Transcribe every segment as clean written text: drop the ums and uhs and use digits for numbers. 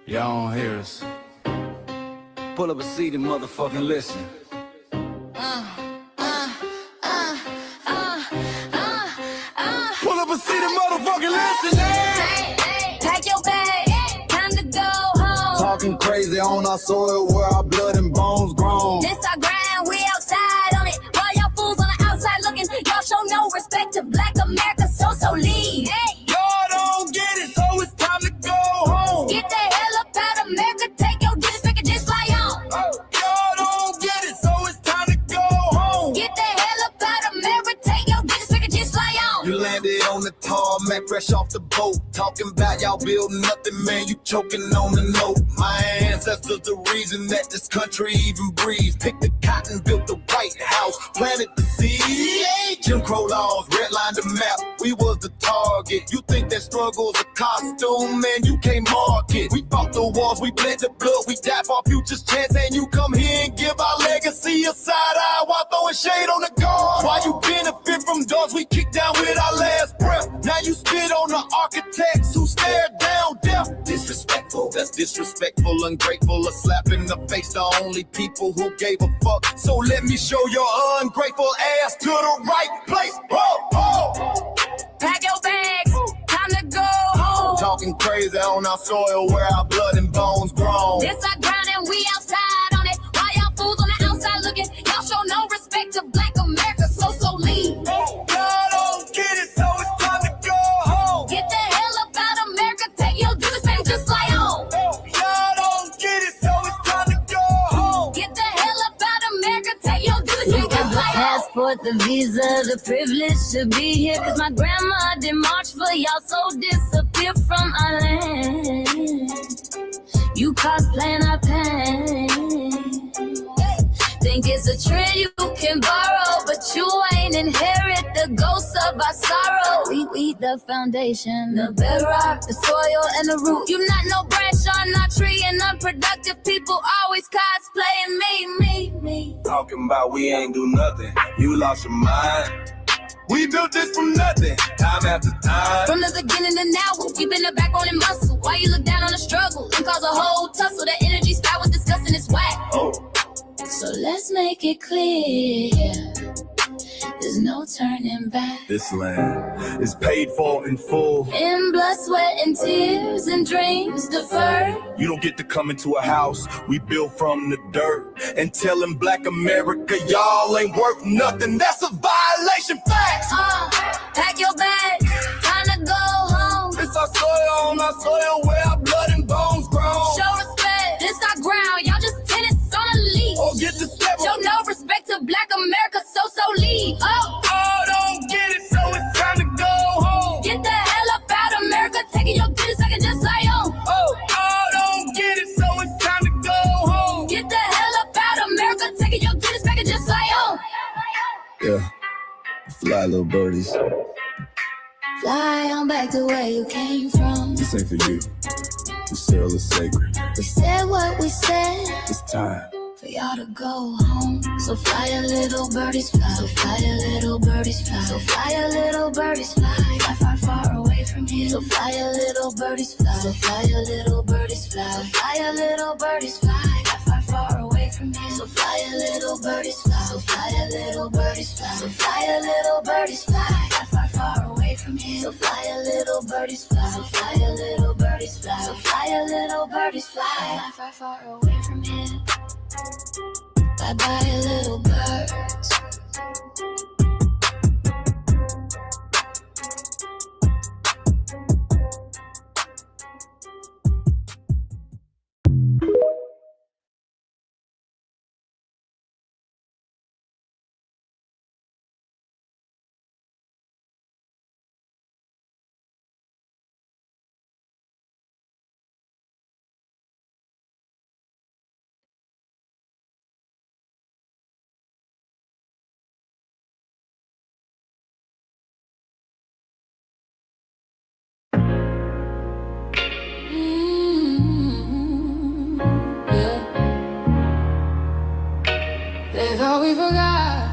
Y'all don't hear us. Pull up a seat and motherfucking listen. Pull up a seat and motherfucking listen. Pack your bag, time to go home. Talking crazy on our soil where our blood and bones grown. This our grind, we outside on it. While y'all fools on the outside looking, y'all show no respect to Black America, so leave. Hey. Y'all don't get it, so it's time to go home. Get the hell up out of America, take your disrespect and just fly on. Y'all don't get it, so it's time to go home. Get the hell up out of America, take your disrespect and just fly on. You landed on the tarmac, fresh off the boat. Talking about y'all building nothing, man, you choking on the note. My ancestors the reason that this country even breathes. Picked the cotton, built the White House, planted the seed. Jim Crow laws, redlined the map, we was the target. You think that struggle's a costume, man, you can't mark it. We fought the wars, we bled the blood, we died for our future's chance. And you come here and give our legacy a side eye while throwing shade on the guard. While you benefit from doors we kick down with our last breath. Now you spit on the architects who stared down death. Disrespectful, that's disrespectful, ungrateful, a slap in the face to only people who gave a fuck. So let me show your ungrateful ass to the right place. Pack your bags, time to go home. Talking crazy on our soil where our blood and bones grown. This our grind and we outside on it. While y'all fools on the outside looking, y'all show no respect to Black America, so leave. Y'all don't get it, so it's time to go home. Get the hell up out of America, take your disrespect and just fly on. Y'all don't get it, so it's time to go home. Get the hell up out of America, take your disrespect and just fly on. Passport, the visa, the privilege to be here. Cause my grandma did march for y'all, so disappear from our land. You cosplaying our pain. Think it's a trend you can borrow, but you ain't inherit the ghosts of our sorrow. We the foundation, the bedrock, the soil and the root. You not no branch on our tree, and unproductive people always cosplaying me. Talking about we ain't do nothing, you lost your mind. We built this from nothing, time after time. From the beginning to now, we been the backbone and muscle. Why you look down on the struggle and cause a whole tussle? The energy's foul with disgusting, it's whack. So let's make it clear, there's no turning back. This land is paid for in full. In blood, sweat, and tears, and dreams deferred. You don't get to come into a house we built from the dirt and telling Black America y'all ain't worth nothing. That's a violation, facts. Pack your bags, time to go home. It's our soil on our soil where our blood and bones grown. Show respect, this our ground. Y'all just tenants on a leash. Or get the step. Show no respect to Black America, so leave. Don't get it, so it's time to go home. Get the hell up out of America, taking your kids, I can just fly on. Don't get it, so it's time to go home. Get the hell up out of America, taking your kids, I can just fly on. Yeah, fly little birdies. Fly on back to where you came from. This ain't for you. The soil is sacred. We said what we said. It's time For y'all to go home. So fly a little birdies fly. So fly a little birdies fly. So fly a little birdies fly. Fly far, far away from here. So fly a little birdies fly. So fly a little birdies fly. So fly a little birdies fly. Fly far, far away from here. So fly a little birdies fly. So fly a little birdies fly. So fly a little birdies fly. Fly far, far away from here. So fly a little birdies fly. So fly a little birdies fly. So fly a little birdies fly. Fly far, far away from here. Bye-bye, little birds. They thought we forgot,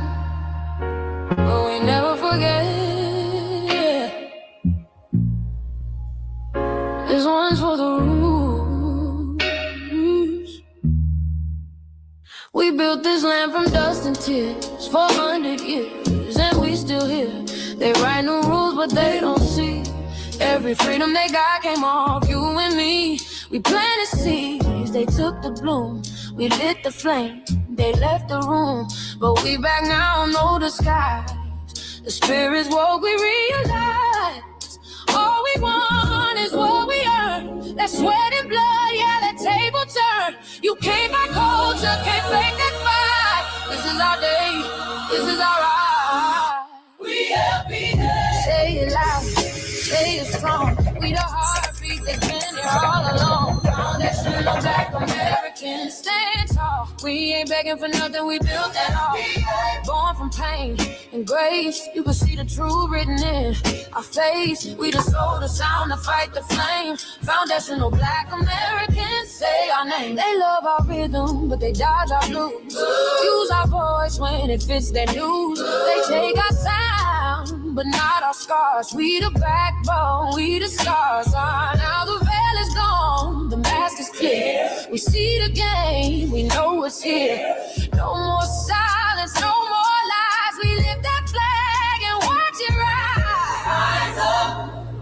but we never forget. This one's for the root. built this land from dust and tears, 400 years, and we still here. They write new rules, but they don't see. Every freedom they got came off you and me. We planted seeds, they took the bloom. We lit the flame, they left the room. But we back now, no disguise. The spirit's woke, we realize. All we want is what we earn. That sweat and blood, yeah, that table turn. You can't buy culture, can't fake that fight. This is our day, this is our right. We happy day. Say it loud, say it strong. We the heartbeat that's been here all along. Foundation of Black Americans, stand tall. We ain't begging for nothing, we built that all. Born from pain and grace, you can see the truth written in our face. We the soul, the sound, to fight the flame. Foundational Black Americans, say our name. They love our rhythm, but they dodge our blues. Use our voice when it fits their news. They take our sound, but not our scars. We the backbone, we the stars. Now the veil is gone, the mask is clear. We see the game, we know what's here. No more silence, no more lies. We lift that flag and watch it rise. Rise up,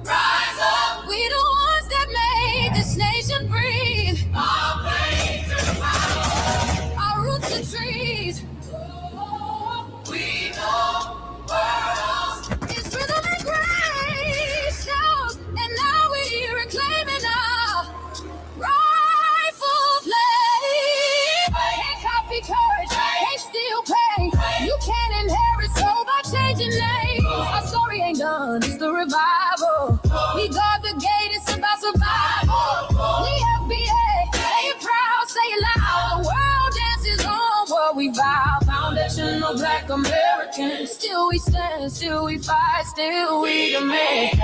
rise up. We the ones that made this nation breathe. Our plains are power, our roots are trees. We know worlds. It's rhythm and grace, shout, and now we reclaiming our rightful place. Can't copy courage, can't steal pay. You can't inherit soul by changing names. Our story ain't done, it's the revival. We guard the gate, it's about survival. We FBA, say it proud, say it loud. The world dances on what we vow. Foundational Black Americans, still we stand, still we fight, still we demand.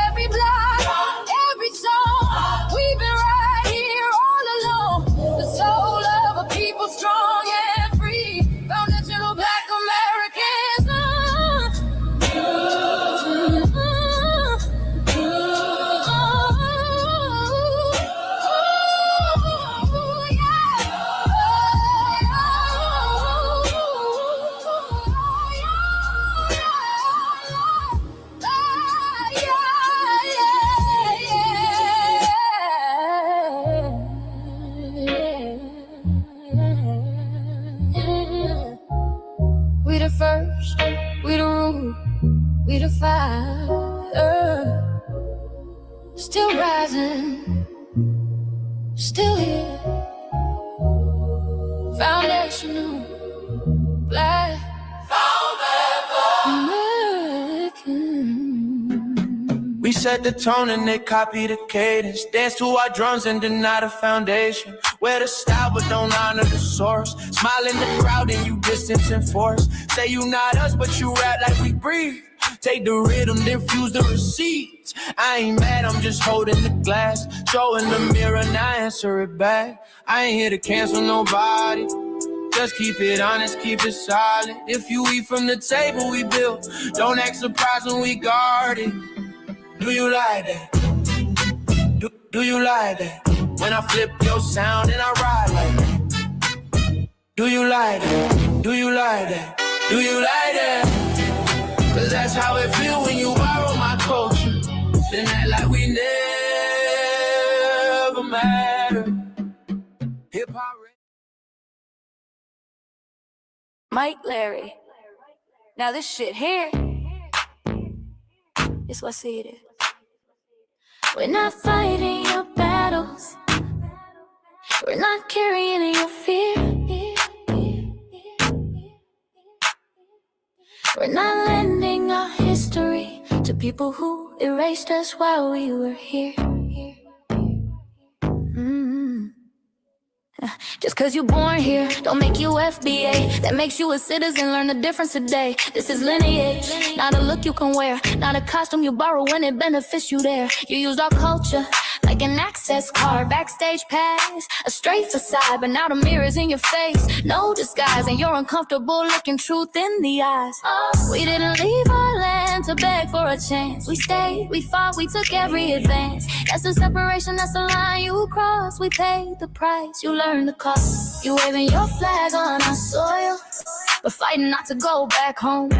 Every block, every song, we've been right here all along. The soul of a people strong and free. Foundational Black Americans. We the first, we the root, we the fire. Still rising, still here. Foundational Black American. We set the tone and they copy the cadence. Dance to our drums and deny the foundation. Wear the style but don't honor the source. Smile in the crowd and you distance and force. Say you not us but you rap like we breathe. Take the rhythm, then fuse the receipts. I ain't mad, I'm just holding the glass. Showing the mirror, now answer it back. I ain't here to cancel nobody. Just keep it honest, keep it solid. If you eat from the table we built, don't act surprised when we guard it. Do you like that? Do you like that? When I flip your sound and I ride like that. Do you like that? Do you like that? Do you like that? Cause that's how it feel when you borrow my culture. Then act like we never matter. Hip-hop. Mike Larry. Now this shit here, it's what see it is. We're not fighting your battles. We're not carrying your fear. We're not lending our history to people who erased us while we were here. Just cause you're born here, don't make you FBA. That makes you a citizen, learn the difference today. This is lineage, not a look you can wear. Not a costume you borrow when it benefits you there. You used our culture like an access card, backstage pass, a straight facade. But now the mirror's in your face, no disguise. And you're uncomfortable looking truth in the eyes. We didn't leave our land to beg for a chance. We stayed, we fought, we took every advance. That's the separation, that's the line you cross. We paid the price, you learn the cost. You waving your flag on our soil, but fighting not to go back home.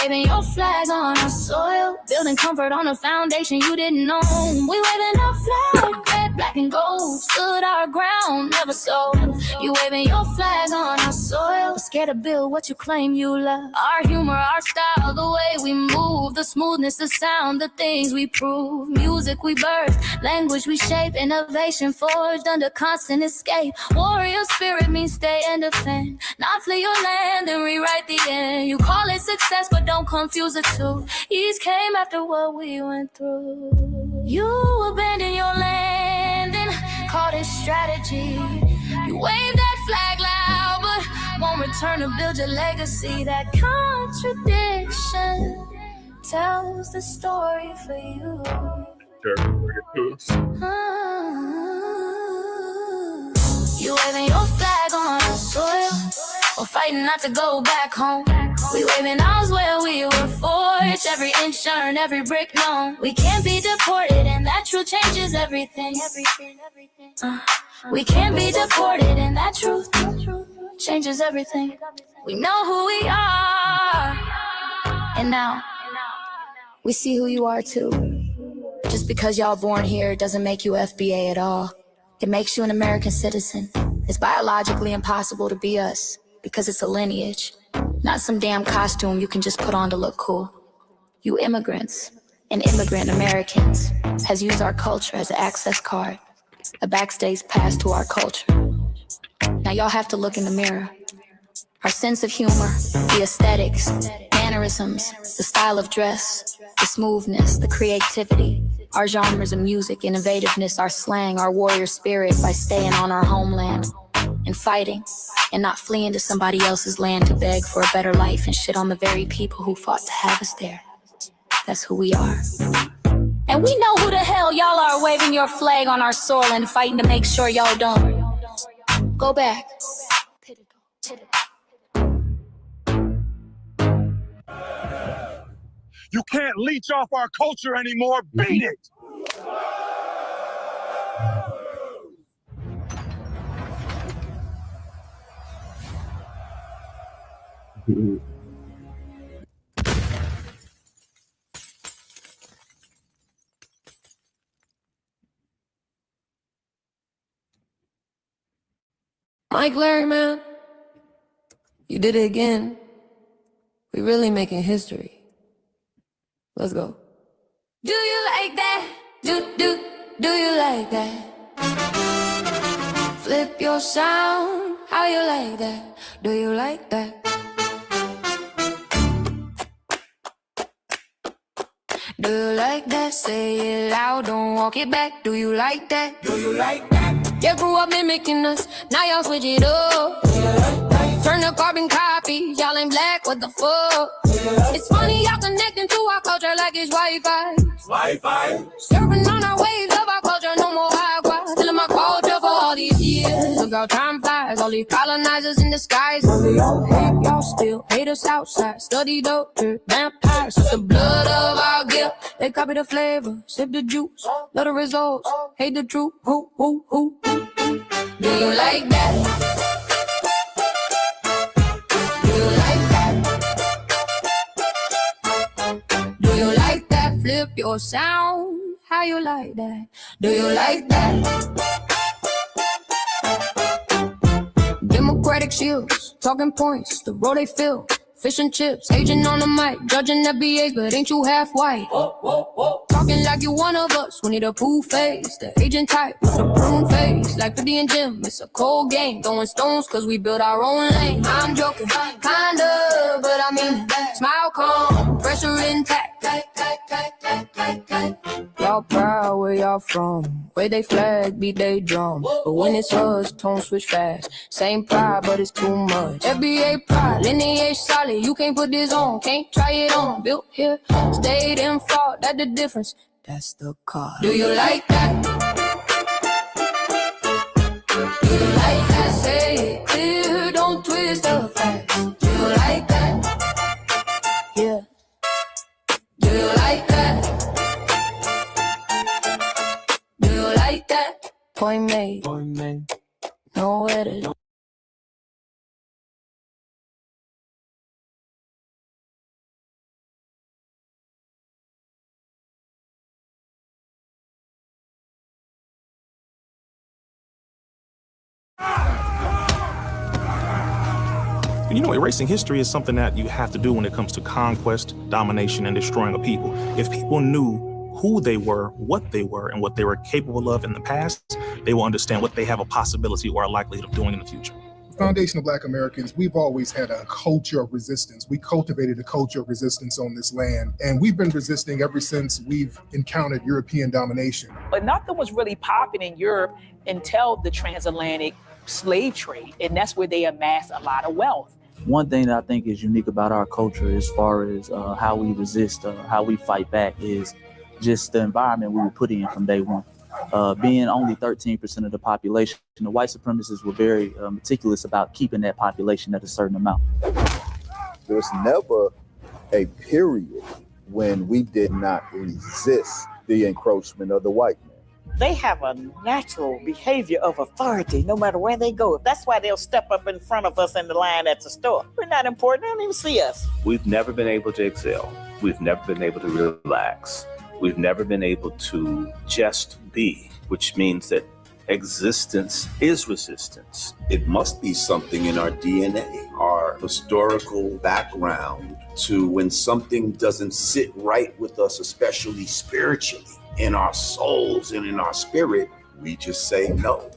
Waving your flag on our soil, building comfort on a foundation you didn't own. We waving our flag, red, black, and gold. Stood our ground, never sold. You waving your flag on our soil, but scared to build what you claim you love. Our humor, our style, the way we move, the smoothness, the sound, the things we prove. Music we birth, language we shape, innovation forged under constant escape. Warrior spirit means stay and defend, not flee your land and rewrite the end. You call it success, but don't confuse the two. Ease came after what we went through. You abandoned your land and called it strategy. You waved that flag loud, but won't return to build your legacy. That contradiction tells the story for you. You waving your flag on the soil, or fighting not to go back home. We waving ours where we were forged, every inch earned, every brick known. We can't be deported, and that truth changes everything. We can't be deported, and that truth changes everything. We know who we are, and now we see who you are too. Just because y'all born here doesn't make you FBA at all. It makes you an American citizen. It's biologically impossible to be us because it's a lineage, not some damn costume you can just put on to look cool. You immigrants and immigrant Americans has used our culture as an access card, a backstage pass to our culture. Now y'all have to look in the mirror. Our sense of humor, the aesthetics, mannerisms, the style of dress, the smoothness, the creativity, our genres of music, innovativeness, our slang, our warrior spirit by staying on our homeland and fighting and not fleeing to somebody else's land to beg for a better life and shit on the very people who fought to have us there. That's who we are. And we know who the hell y'all are waving your flag on our soil and fighting to make sure y'all don't go back. You can't leech off our culture anymore. Beat it! Mike Larry, man, you did it again. We really making history. Let's go. Do you like that? Do you like that? Flip your sound, how you like that? Do you like that? Do you like that? Say it loud, don't walk it back. Do you like that? Do you like that? You grew up mimicking us, now y'all switch it up. Turn the carbon copy, y'all ain't black, what the fuck? It's funny y'all connecting to our culture like it's Wi-Fi. Surfing on our waves of our culture, no more Wi-Fi. Still in my culture for all these years. Look how time flies, all these colonizers in disguise. Y'all hate, y'all still hate us outside. Study doctor, vampires, it's the blood of our guilt. They copy the flavor, sip the juice, love the results, hate the truth. Who? Do you like that? Do you like that? Do you like that? Flip your sound, how you like that? Do you like that? Democratic shields, talking points, the road they fill. Fish and chips, agent on the mic, judging FBAs, but ain't you half white? Talking like you one of us, we need a poo face. The agent type with a prune face, like 50 and Jim, it's a cold game. Throwing stones cause we build our own lane. I'm joking, kinda, but I mean it. Smile calm, pressure intact. Y'all proud where y'all from, where they flag, beat they drum. But when it's us, tone switch fast. Same pride, but it's too much. FBA pride, lineage solid, you can't put this on, can't try it on. Built here, stayed and fought, that's the difference. That's the card. Do you like that? Do you like that? Say it clear, don't twist the facts. Do you like that? Yeah. Do you like that? Point made. Nowhere to. You know, erasing history is something that you have to do when it comes to conquest, domination, and destroying a people. If people knew who they were, what they were, and what they were capable of in the past, they will understand what they have a possibility or a likelihood of doing in the future. Foundation of Black Americans, we've always had a culture of resistance. We cultivated a culture of resistance on this land, and we've been resisting ever since we've encountered European domination. But nothing was really popping in Europe until the transatlantic slave trade, and that's where they amassed a lot of wealth. One thing that I think is unique about our culture as far as how we resist, how we fight back, is just the environment we were put in from day one. Being only 13% of the population, the white supremacists were very meticulous about keeping that population at a certain amount. There was never a period when we did not resist the encroachment of the white man. They have a natural behavior of authority no matter where they go. That's why they'll step up in front of us in the line at the store. We're not important. They don't even see us. We've never been able to excel. We've never been able to relax. We've never been able to just be, which means that existence is resistance. It must be something in our DNA, our historical background, to when something doesn't sit right with us, especially spiritually, in our souls and in our spirit, we just say no.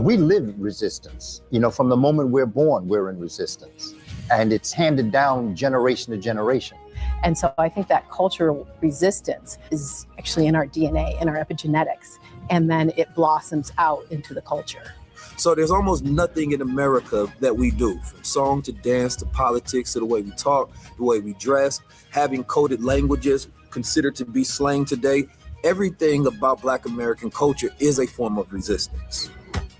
We live resistance. You know, from the moment we're born, we're in resistance. And it's handed down generation to generation. And so I think that cultural resistance is actually in our DNA, in our epigenetics, and then it blossoms out into the culture. So there's almost nothing in America that we do, from song to dance to politics to the way we talk, the way we dress, having coded languages considered to be slang today. Everything about Black American culture is a form of resistance.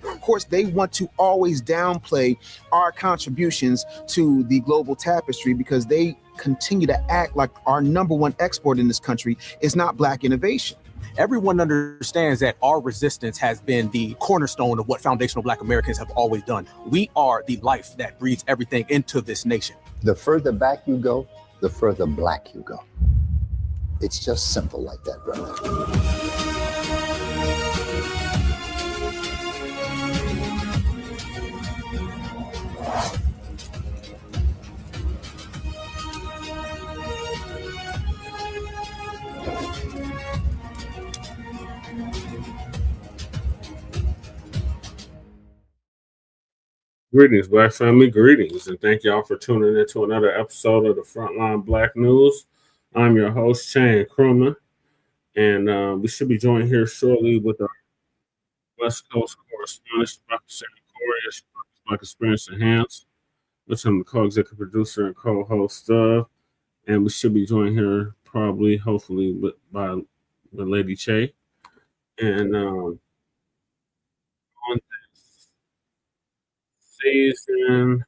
Of course, they want to always downplay our contributions to the global tapestry because they continue to act like our number one export in this country is not Black innovation. Everyone understands that our resistance has been the cornerstone of what foundational Black Americans have always done. We are the life that breathes everything into this nation. The further back you go, the further Black you go. It's just simple like that, brother. Greetings, Black family, greetings, and thank y'all for tuning in to another episode of the Front Line Blacc News. I'm your host, Shane Krumah, and we should be joined here shortly with our West Coast correspondent, Representative Corey, Black Experience Enhanced, which I'm the co-executive producer and co-host of, and we should be joined here probably, hopefully, by the Lady Che. And on this season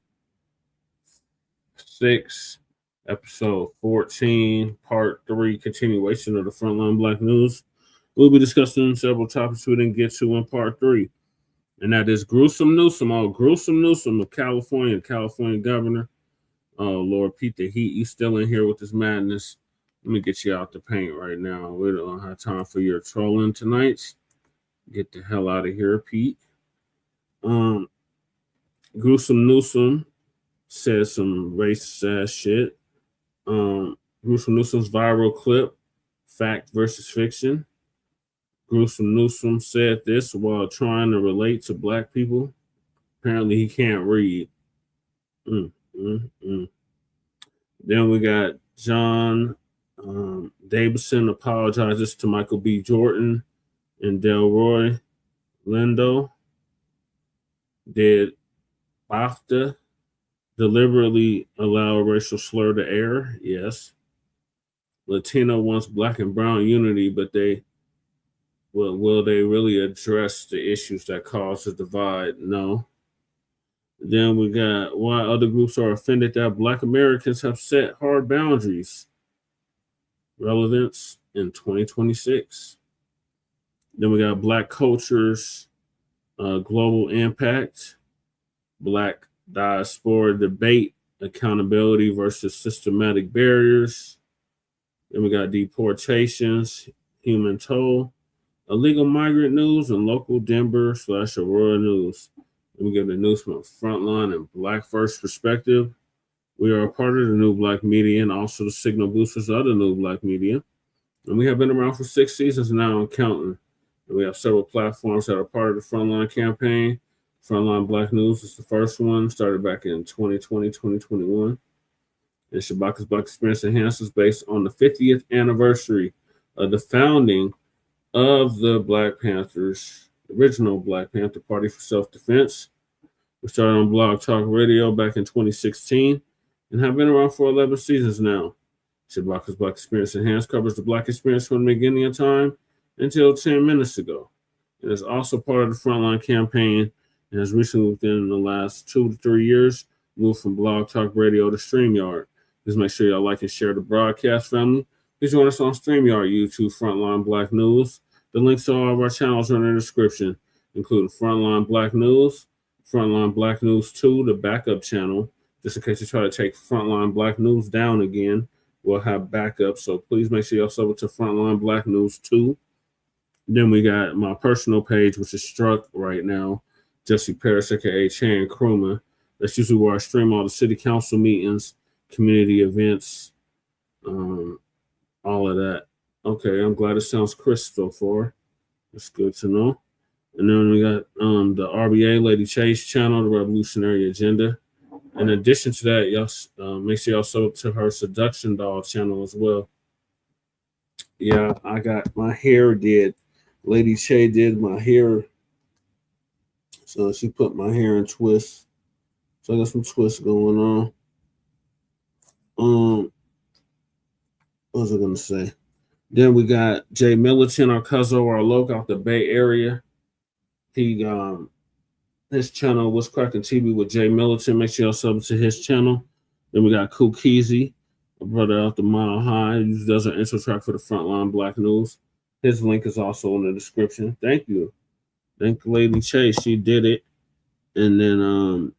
6, episode 14, part 3, continuation of the Frontline Blacc News. We'll be discussing several topics we didn't get to in part 3. And that is gruesome Newsom, gruesome Newsom of California governor. Lord Pete the Heat, you still in here with this madness. Let me get you out the paint right now. We don't have time for your trolling tonight. Get the hell out of here, Pete. Gruesome Newsom said some racist ass shit. Gruesome Newsom's viral clip, fact versus fiction. Gruesome Newsom said this while trying to relate to Black people. Apparently he can't read. Then we got John Davidson apologizes to Michael B. Jordan and Delroy. Lindo. Did BAFTA deliberately allow a racial slur to air? Yes. Latina wants Black and brown unity, but will they really address the issues that cause the divide? No. Then we got why other groups are offended that Black Americans have set hard boundaries. Relevance in 2026. Then we got Black cultures Global Impact, Black Diaspora Debate, Accountability versus Systematic Barriers. Then we got Deportations, Human Toll, Illegal Migrant News, and Local Denver/Aurora News. Then we get the news from a Front Line and Black First perspective. We are a part of the new Blacc Media and also the signal boosters of the new Blacc Media. And we have been around for 6 seasons now and counting. And we have several platforms that are part of the Frontline campaign. Frontline Black News is the first one, started back in 2020, 2021. And Shabaka's Black Experience Enhanced is based on the 50th anniversary of the founding of the Black Panthers, original Black Panther Party for Self-Defense. We started on Blog Talk Radio back in 2016 and have been around for 11 seasons now. Shabaka's Black Experience Enhanced covers the Black experience from the beginning of time until 10 minutes ago. It is also part of the Frontline campaign and has recently, within the last 2 to 3 years, moved from Blog Talk Radio to StreamYard. Please make sure y'all like and share the broadcast, family. Please join us on StreamYard, YouTube, Frontline Black News. The links to all of our channels are in the description, including Frontline Black News, Frontline Black News 2, the backup channel. Just in case you try to take Frontline Black News down again, we'll have backup. So please make sure y'all sub it to Frontline Black News 2. Then we got my personal page, which is struck right now, Jesse Paris, aka Chan Kruma. That's usually where I stream all the city council meetings, community events, all of that. Okay, I'm glad it sounds crisp so far. That's good to know. And then we got the RBA Lady Chase channel, the Revolutionary Agenda. In addition to that, y'all make sure y'all sub to her Seduction Doll channel as well. Yeah, I got my hair did. Lady Che did my hair. So she put my hair in twists. So I got some twists going on. What was I gonna say? Then we got Jay Militant, our cousin, our local out the Bay Area. He his channel was Cracking TV with Jay Militant. Make sure y'all sub to his channel. Then we got Kukizi, a brother out the Mile High. He does an intro track for the Frontline Black News. His link is also in the description. Thank you. Thank Lady Chase. She did it. And then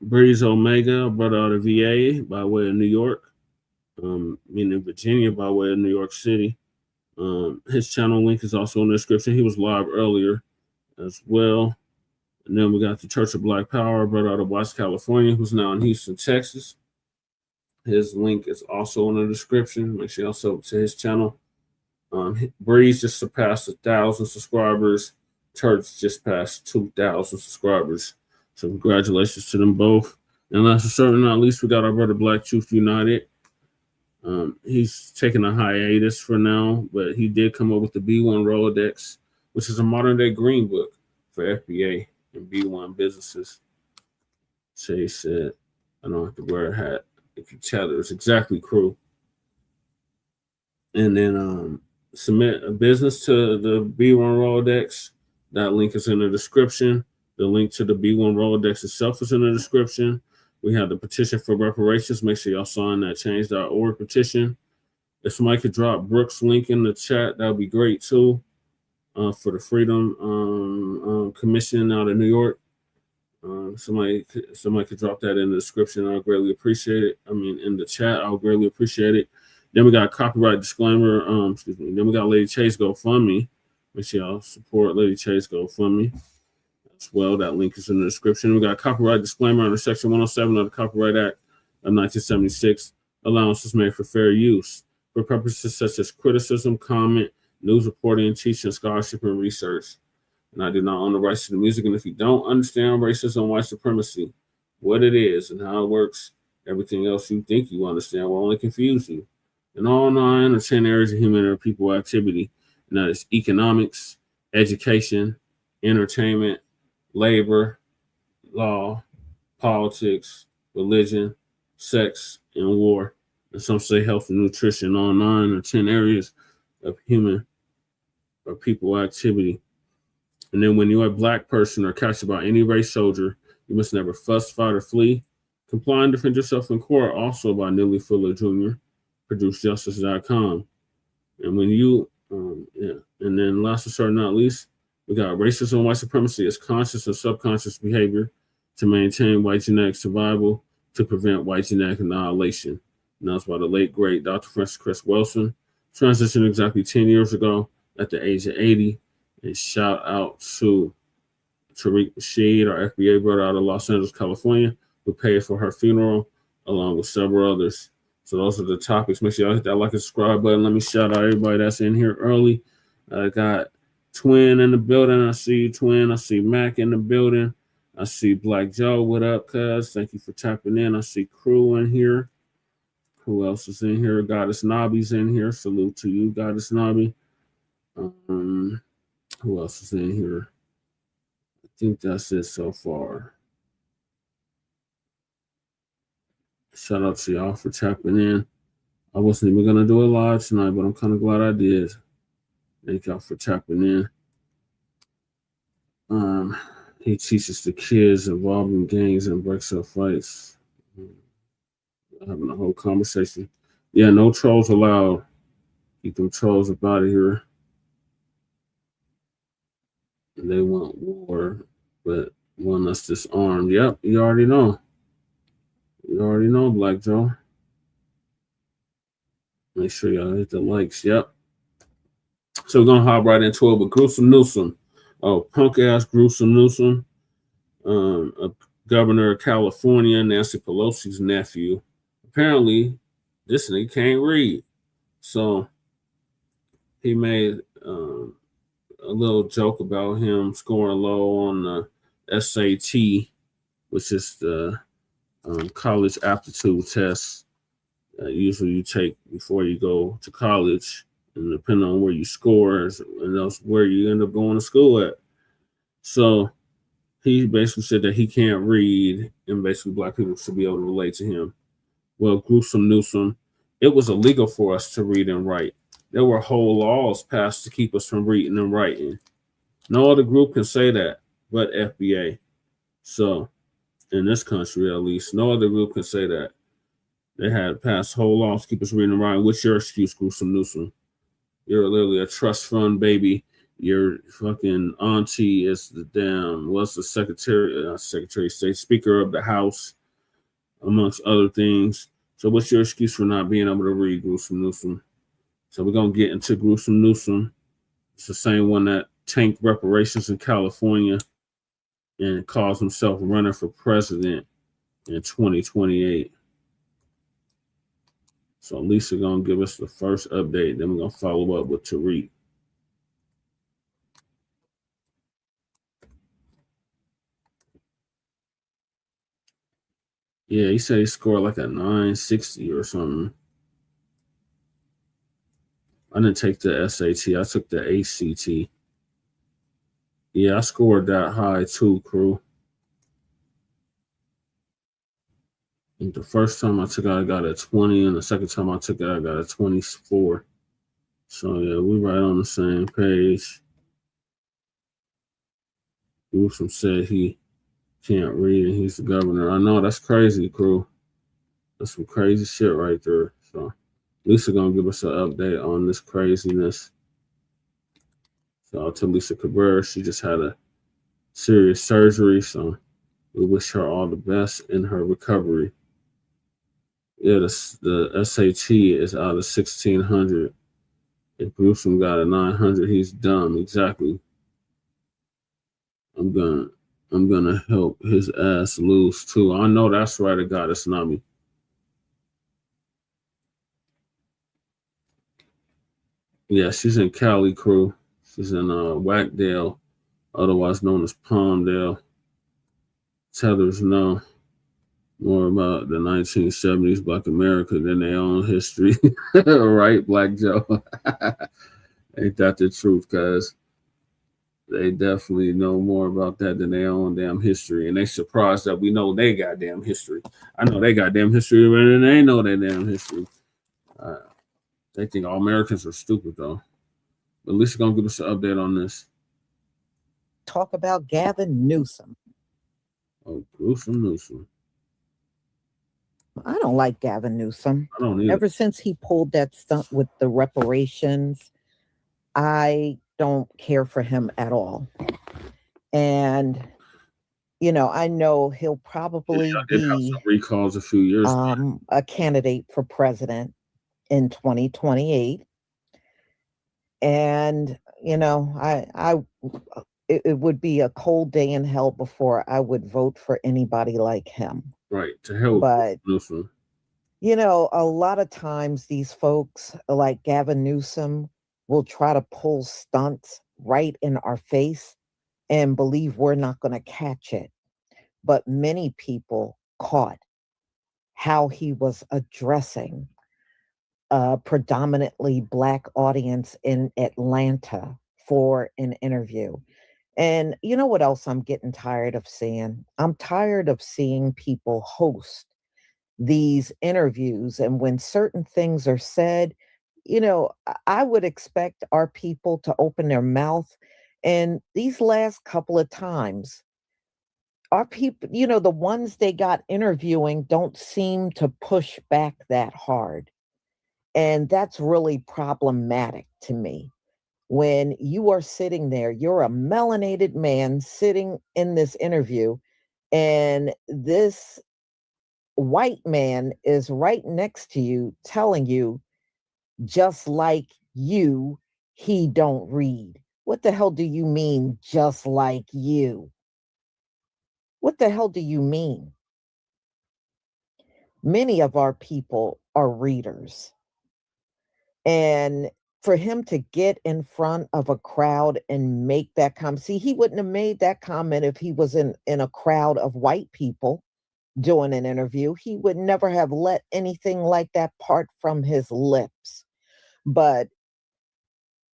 Breeze Omega, a brother out of VA by way of New York. Meaning Virginia by way of New York City. His channel link is also in the description. He was live earlier as well. And then we got the Church of Black Power, brother out of West California, who's now in Houston, Texas. His link is also in the description. Make sure y'all sub to his channel. Breeze just surpassed 1,000 subscribers. Church just passed 2,000 subscribers. So congratulations to them both. And last but certainly not least, we got our brother Black Truth United. He's taking a hiatus for now, but he did come up with the B1 Rolodex, which is a modern day green book for FBA and B1 businesses. So he said, I don't have to wear a hat. If you tell it, it's exactly crew. And then submit a business to the B1 Rolodex. That link is in the description. The link to the B1 Rolodex itself is in the description. We have the petition for reparations. Make sure y'all sign that change.org petition. If somebody could drop Brooks' link in the chat, that would be great too. For the Freedom Commission out of New York. Somebody could drop that in the description. I'll greatly appreciate it. I mean, in the chat, I'll greatly appreciate it. Then we got a copyright disclaimer. Then we got Lady Chase GoFundMe. Make sure y'all support Lady Chase GoFundMe as well. That link is in the description. We got a copyright disclaimer under Section 107 of the Copyright Act of 1976. Allowances made for fair use for purposes such as criticism, comment, news reporting, teaching, scholarship, and research. And I do not own the rights to the music. And if you don't understand racism, white supremacy, what it is and how it works, everything else you think you understand will only confuse you. In all 9 or 10 areas of human or people activity, and that is economics, education, entertainment, labor, law, politics, religion, sex, and war. And some say health and nutrition, all 9 or 10 areas of human or people activity. And then when you're a Black person or captured by any race soldier, you must never fuss, fight, or flee. Comply and defend yourself in court, also by Neely Fuller Jr., producejustice.com. And when you, and then last but certainly not least, We got racism and white supremacy as conscious or subconscious behavior to maintain white genetic survival to prevent white genetic annihilation. Announced by the late, great Dr. Francis Chris Wilson. Transitioned exactly 10 years ago at the age of 80. And shout out to Tariq Rashid, our FBA brother out of Los Angeles, California, who paid for her funeral, along with several others. So those are the topics. Make sure y'all hit that like and subscribe button. Let me shout out everybody that's in here early. I got Twin in the building. I see you, Twin. I see Mac in the building. I see Black Joe. What up, cuz? Thank you for tapping in. I see Crew in here. Who else is in here? Goddess Nobby's in here. Salute to you, Goddess Nobby. Who else is in here? I think that's it so far. Shout out to y'all for tapping in. I wasn't even going to do a live tonight, but I'm kind of glad I did. Thank y'all for tapping in. He teaches the kids involved in gangs and breaks up fights. Having a whole conversation. Yeah, no trolls allowed. Keep them trolls up out of here. They want war, but want us disarmed. Yep, you already know. You already know, Black Joe. Make sure y'all hit the likes. Yep. So we're going to hop right into it with Gruesome Newsom. Oh, punk-ass Gruesome Newsom. A governor of California, Nancy Pelosi's nephew. Apparently, this nigga can't read. So he made a little joke about him scoring low on the SAT, which is the college aptitude test usually you take before you go to college, and depending on where you score, and that's where you end up going to school at. So he basically said that he can't read, and basically black people should be able to relate to him. Well, Gruesome Newsom, it was illegal for us to read and write. There were whole laws passed to keep us from reading and writing. No other group can say that but FBA. So, in this country at least, no other group can say that. They had passed whole laws to keep us reading and writing. What's your excuse, Gruesome Newsom? You're literally a trust fund baby. Your fucking auntie is the damn, what's the Secretary of State, Speaker of the House, amongst other things. So what's your excuse for not being able to read, Gruesome Newsom? So we're going to get into Gruesome Newsom. It's the same one that tanked reparations in California and calls himself running for president in 2028. So Lisa going to give us the first update. Then we're going to follow up with Tariq. Yeah, he said he scored like a 960 or something. I didn't take the SAT. I took the ACT. Yeah, I scored that high too, crew. And the first time I took it, I got a 20, and the second time I took it, I got a 24. So yeah, we right on the same page. Newsom said he can't read and he's the governor. I know, that's crazy, crew. That's some crazy shit right there. So Lisa gonna give us an update on this craziness. So to Lisa Cabrera, she just had a serious surgery, so we wish her all the best in her recovery. Yeah, the SAT is out of 1,600. If Newsom got a 900, he's dumb. Exactly. I'm gonna help his ass lose too. I know that's right. It got us, Nami. Yeah, she's in Cali, crew. She's in Whackdale, otherwise known as Palmdale. Tethers know more about the 1970s Black America than their own history. Right, Black Joe? Ain't that the truth, cuz? They definitely know more about that than their own damn history. And they surprised that we know they goddamn history. I know they goddamn history, but they know their damn history. They think all Americans are stupid, though. But Lisa's going to give us an update on this. Talk about Gavin Newsom. Oh, Gruesome Newsom. I don't like Gavin Newsom. I don't either. Ever since he pulled that stunt with the reparations, I don't care for him at all. And, you know, I know he'll probably Did have be some recalls a few years back. a candidate for president in 2028. And, you know, it would be a cold day in hell before I would vote for anybody like him. Right. To hell But, with Newsom. you know, a lot of times these folks like Gavin Newsom will try to pull stunts right in our face and believe we're not going to catch it. But many people caught how he was addressing a predominantly Black audience in Atlanta for an interview. And you know what else I'm getting tired of seeing? I'm tired of seeing people host these interviews. And when certain things are said, you know, I would expect our people to open their mouth. And these last couple of times, our people, you know, the ones they got interviewing don't seem to push back that hard. And that's really problematic to me. When you are sitting there, you're a melanated man sitting in this interview, and this white man is right next to you telling you, just like you, he don't read. What the hell do you mean, just like you? What the hell do you mean? Many of our people are readers. And for him to get in front of a crowd and make that comment, see, he wouldn't have made that comment if he was in a crowd of white people doing an interview. He would never have let anything like that part from his lips. But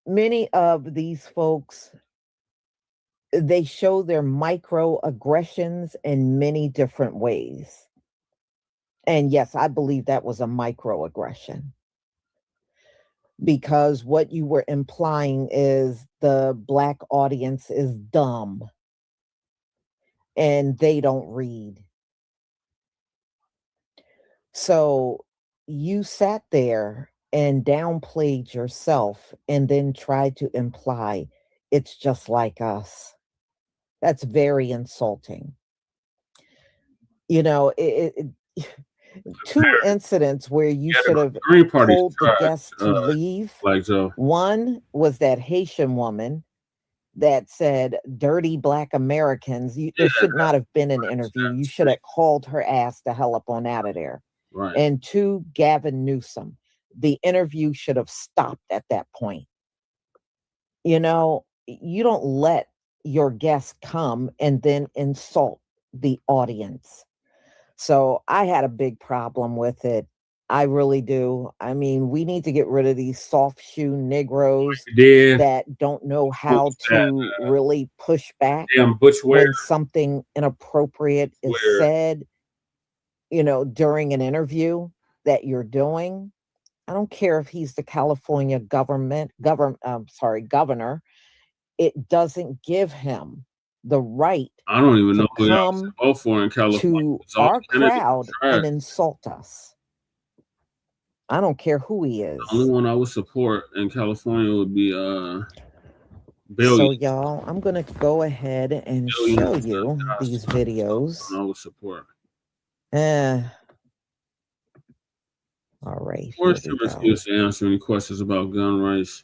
many of these folks, they show their microaggressions in many different ways. And yes, I believe that was a microaggression. Because what you were implying is the Black audience is dumb and they don't read. So you sat there and downplayed yourself and then tried to imply it's just like us. That's very insulting. You know, two incidents where you should have told the guests to leave. One was that Haitian woman that said dirty Black Americans. There should not have been an interview. You should have called her ass the hell up on out of there. Right. And two, Gavin Newsom. The interview should have stopped at that point. You know, you don't let your guests come and then insult the audience. So I had a big problem with it. I really do. I mean, we need to get rid of these soft shoe Negroes that don't know how to really push back when something inappropriate is said, you know, during an interview that you're doing. I don't care if he's the California governor. It doesn't give him the right I don't even know who y'all come vote for in California. to our crowd and insult us. I don't care who he is. The only one I would support in California would be Bill. So y'all, I'm gonna go ahead and show you these videos. I would support. All right. Of course, there was used to answer any questions about gun rights.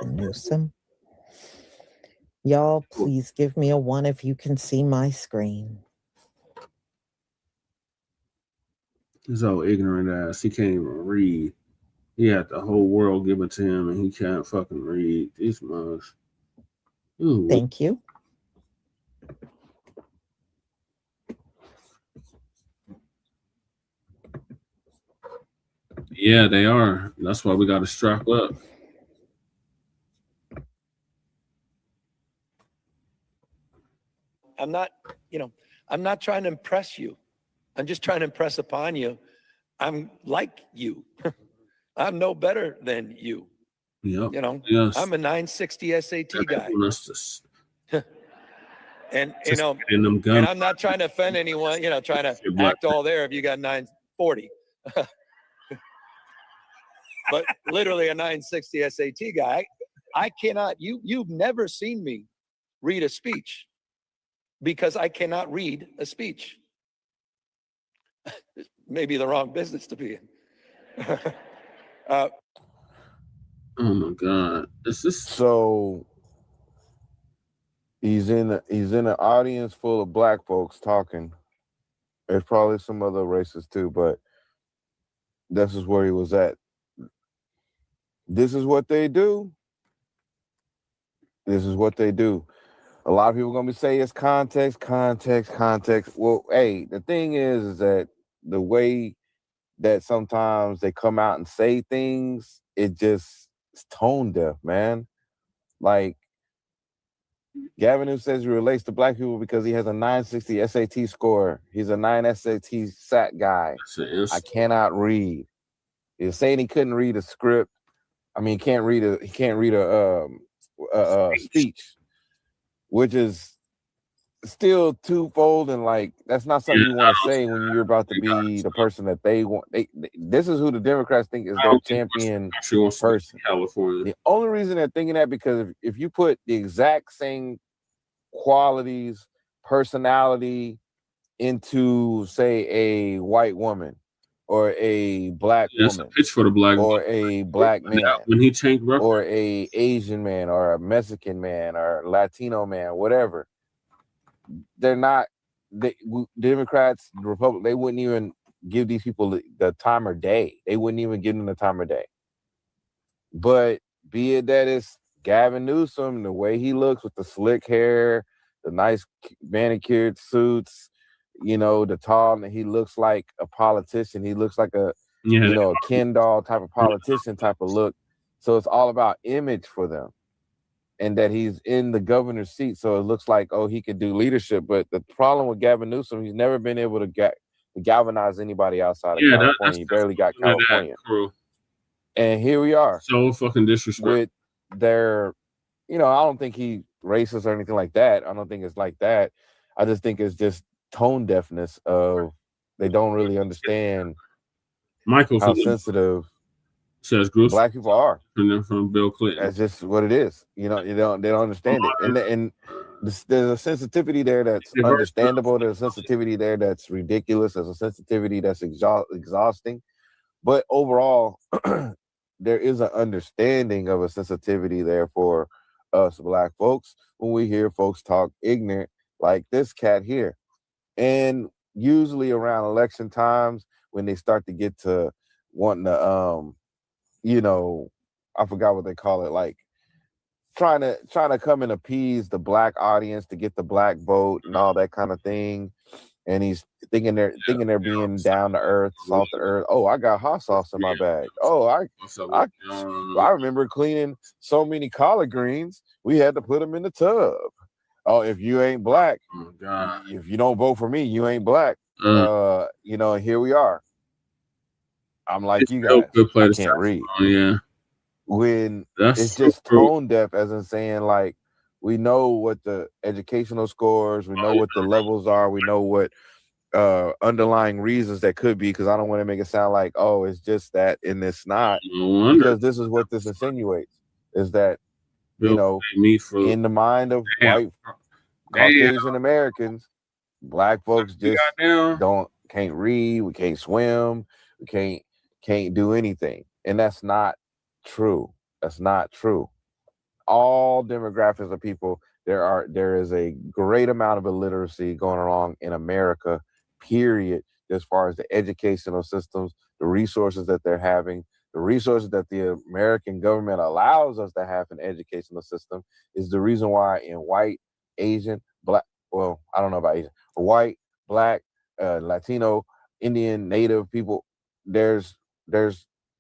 Newsom. Y'all, please give me a 1 if you can see my screen. He's so ignorant ass. He can't even read. He had the whole world given to him, and he can't fucking read. These mugs. Thank you. Yeah, they are. That's why we got to strap up. I'm not trying to impress you. I'm just trying to impress upon you. I'm like you. I'm no better than you. Yep. You know, yes. I'm a 960 SAT guy. And, you know, and I'm not trying to offend anyone, you know, trying to act all there if you got 940. but literally a 960 SAT guy. I cannot, you've never seen me read a speech because I cannot read a speech. Maybe the wrong business to be in. Oh my God. Is this so? He's in an audience full of black folks talking. There's probably some other races too, but this is where he was at. This is what they do. This is what they do. A lot of people are gonna be saying it's context. Well, hey, the thing is that the way that sometimes they come out and say things, it's tone deaf, man. Like Gavin Newsom says he relates to black people because he has a 960 SAT score. He's a 9 SAT SAT guy. I cannot read. He's saying he couldn't read a script. I mean, he can't read a speech, which is still twofold, and like that's not something you want to say when you're about to be the person that they want. This is who the Democrats think is their champion person. California. The only reason they're thinking that because if you put the exact same qualities, personality into, say, a white woman or a black woman, a pitch for the black or a black man, when he changed or a Asian man, or a Mexican man, or Latino man, whatever. They're not. Democrats, the Republic, they wouldn't even give these people the time of day. They wouldn't even give them the time of day. But be it that it's Gavin Newsom, the way he looks with the slick hair, the nice manicured suits, the tall, and he looks like a politician. He looks like a Ken doll type of politician type of look. So it's all about image for them, and that he's in the governor's seat. So it looks like, oh, he could do leadership. But the problem with Gavin Newsom, he's never been able to galvanize anybody outside of California. He barely got California. And here we are. So fucking disrespectful. With their, I don't think he racist or anything like that. I don't think it's like that. I just think it's just tone deafness of they don't really understand how sensitive says black people are. And then from Bill Clinton. That's just what it is. They don't understand it. And there's a sensitivity there that's understandable. There's a sensitivity there that's ridiculous. There's a sensitivity that's exhausting. But overall, there is an understanding of a sensitivity there for us black folks when we hear folks talk ignorant like this cat here. And usually around election times, when they start to get to wanting to, I forgot what they call it, like trying to come and appease the black audience to get the black vote and all that kind of thing. And he's thinking they're being down to earth, salt to earth. Oh, I got hot sauce in my bag. Oh, I remember cleaning so many collard greens, we had to put them in the tub. Oh, if you ain't black, if you don't vote for me, you ain't black. Here we are. I'm like you guys. I can't read. Yeah. When it's just tone deaf, as in saying like, we know what the educational scores, we know what the levels are, we know what underlying reasons that could be, because I don't want to make it sound like, oh, it's just that and it's not. Because this is what this insinuates, is that, in the mind of white Caucasian Americans, black folks just can't read, we can't swim, we can't do anything. And that's not true. That's not true. All demographics of people, there is a great amount of illiteracy going on in America, period, as far as the educational systems, the resources that they're having, the resources that the American government allows us to have an educational system is the reason why in white, Asian, black, well, I don't know about Asian, white, black, Latino, Indian, Native people, there's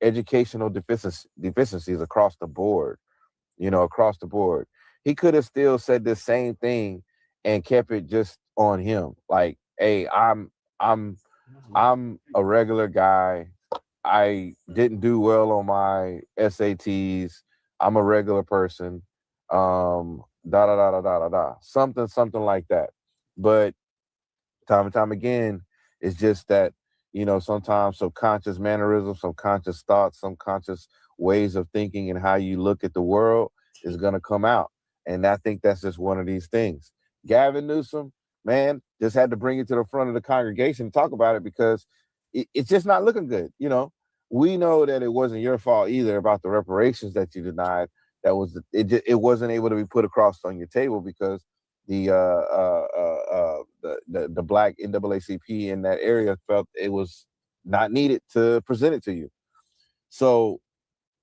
educational deficiencies across the board. Across the board. He could have still said the same thing and kept it just on him. Like, hey, I'm a regular guy. I didn't do well on my SATs. I'm a regular person. Something like that. But time and time again, it's just that, sometimes subconscious mannerisms, subconscious thoughts, subconscious ways of thinking and how you look at the world is going to come out. And I think that's just one of these things. Gavin Newsom, man, just had to bring it to the front of the congregation and talk about it because it's just not looking good. We know that it wasn't your fault either about the reparations that you denied. It wasn't able to be put across on your table because the Black NAACP in that area felt it was not needed to present it to you. So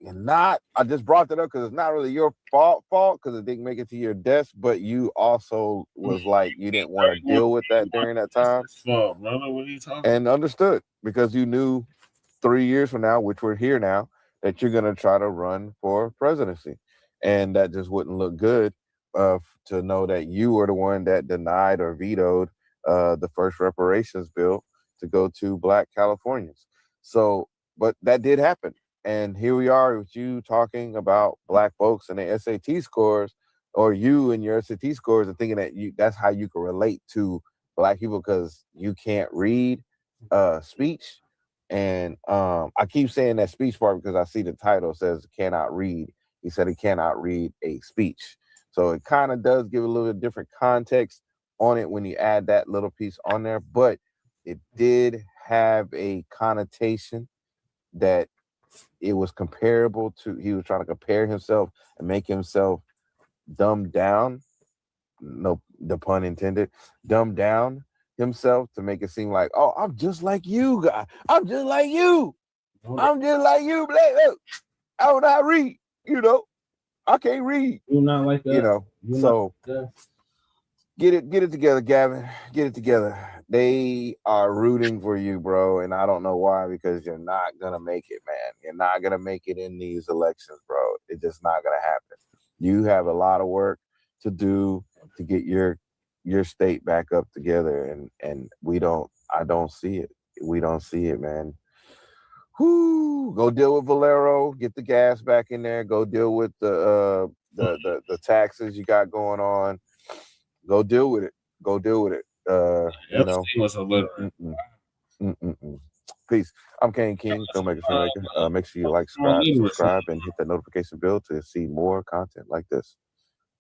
I just brought that up because it's not really your fault because it didn't make it to your desk, but you also was like you didn't want to deal with that during that time. What are you talking? And understood because you knew 3 years from now, which we're here now, that you're going to try to run for presidency. And that just wouldn't look good to know that you were the one that denied or vetoed the first reparations bill to go to Black Californians. So, but that did happen. And here we are with you talking about Black folks and their SAT scores, or you and your SAT scores and thinking that that's how you can relate to Black people because you can't read speech. And I keep saying that speech part because I see the title says cannot read. He said he cannot read a speech. So it kind of does give a little bit different context on it when you add that little piece on there, but it did have a connotation that it was comparable to, he was trying to compare himself and make himself dumbed down. No, the pun intended, dumbed down himself to make it seem like, oh, I'm just like you, guy. I'm just like you. I'm just like you, Black. Look, I don't know how to read. I can't read. You're not like that. So get it together, Gavin. Get it together. They are rooting for you, bro, and I don't know why, because you're not gonna make it, man. You're not gonna make it in these elections, bro. It's just not gonna happen. You have a lot of work to do to get your state back up together, and I don't see it. We don't see it, man. Whoo, go deal with Valero, get the gas back in there, go deal with the taxes you got going on. Go deal with it. Was a little. Peace. I'm Kane King, filmmaker, filmmaker. Make sure you like, subscribe, and hit that notification bell to see more content like this.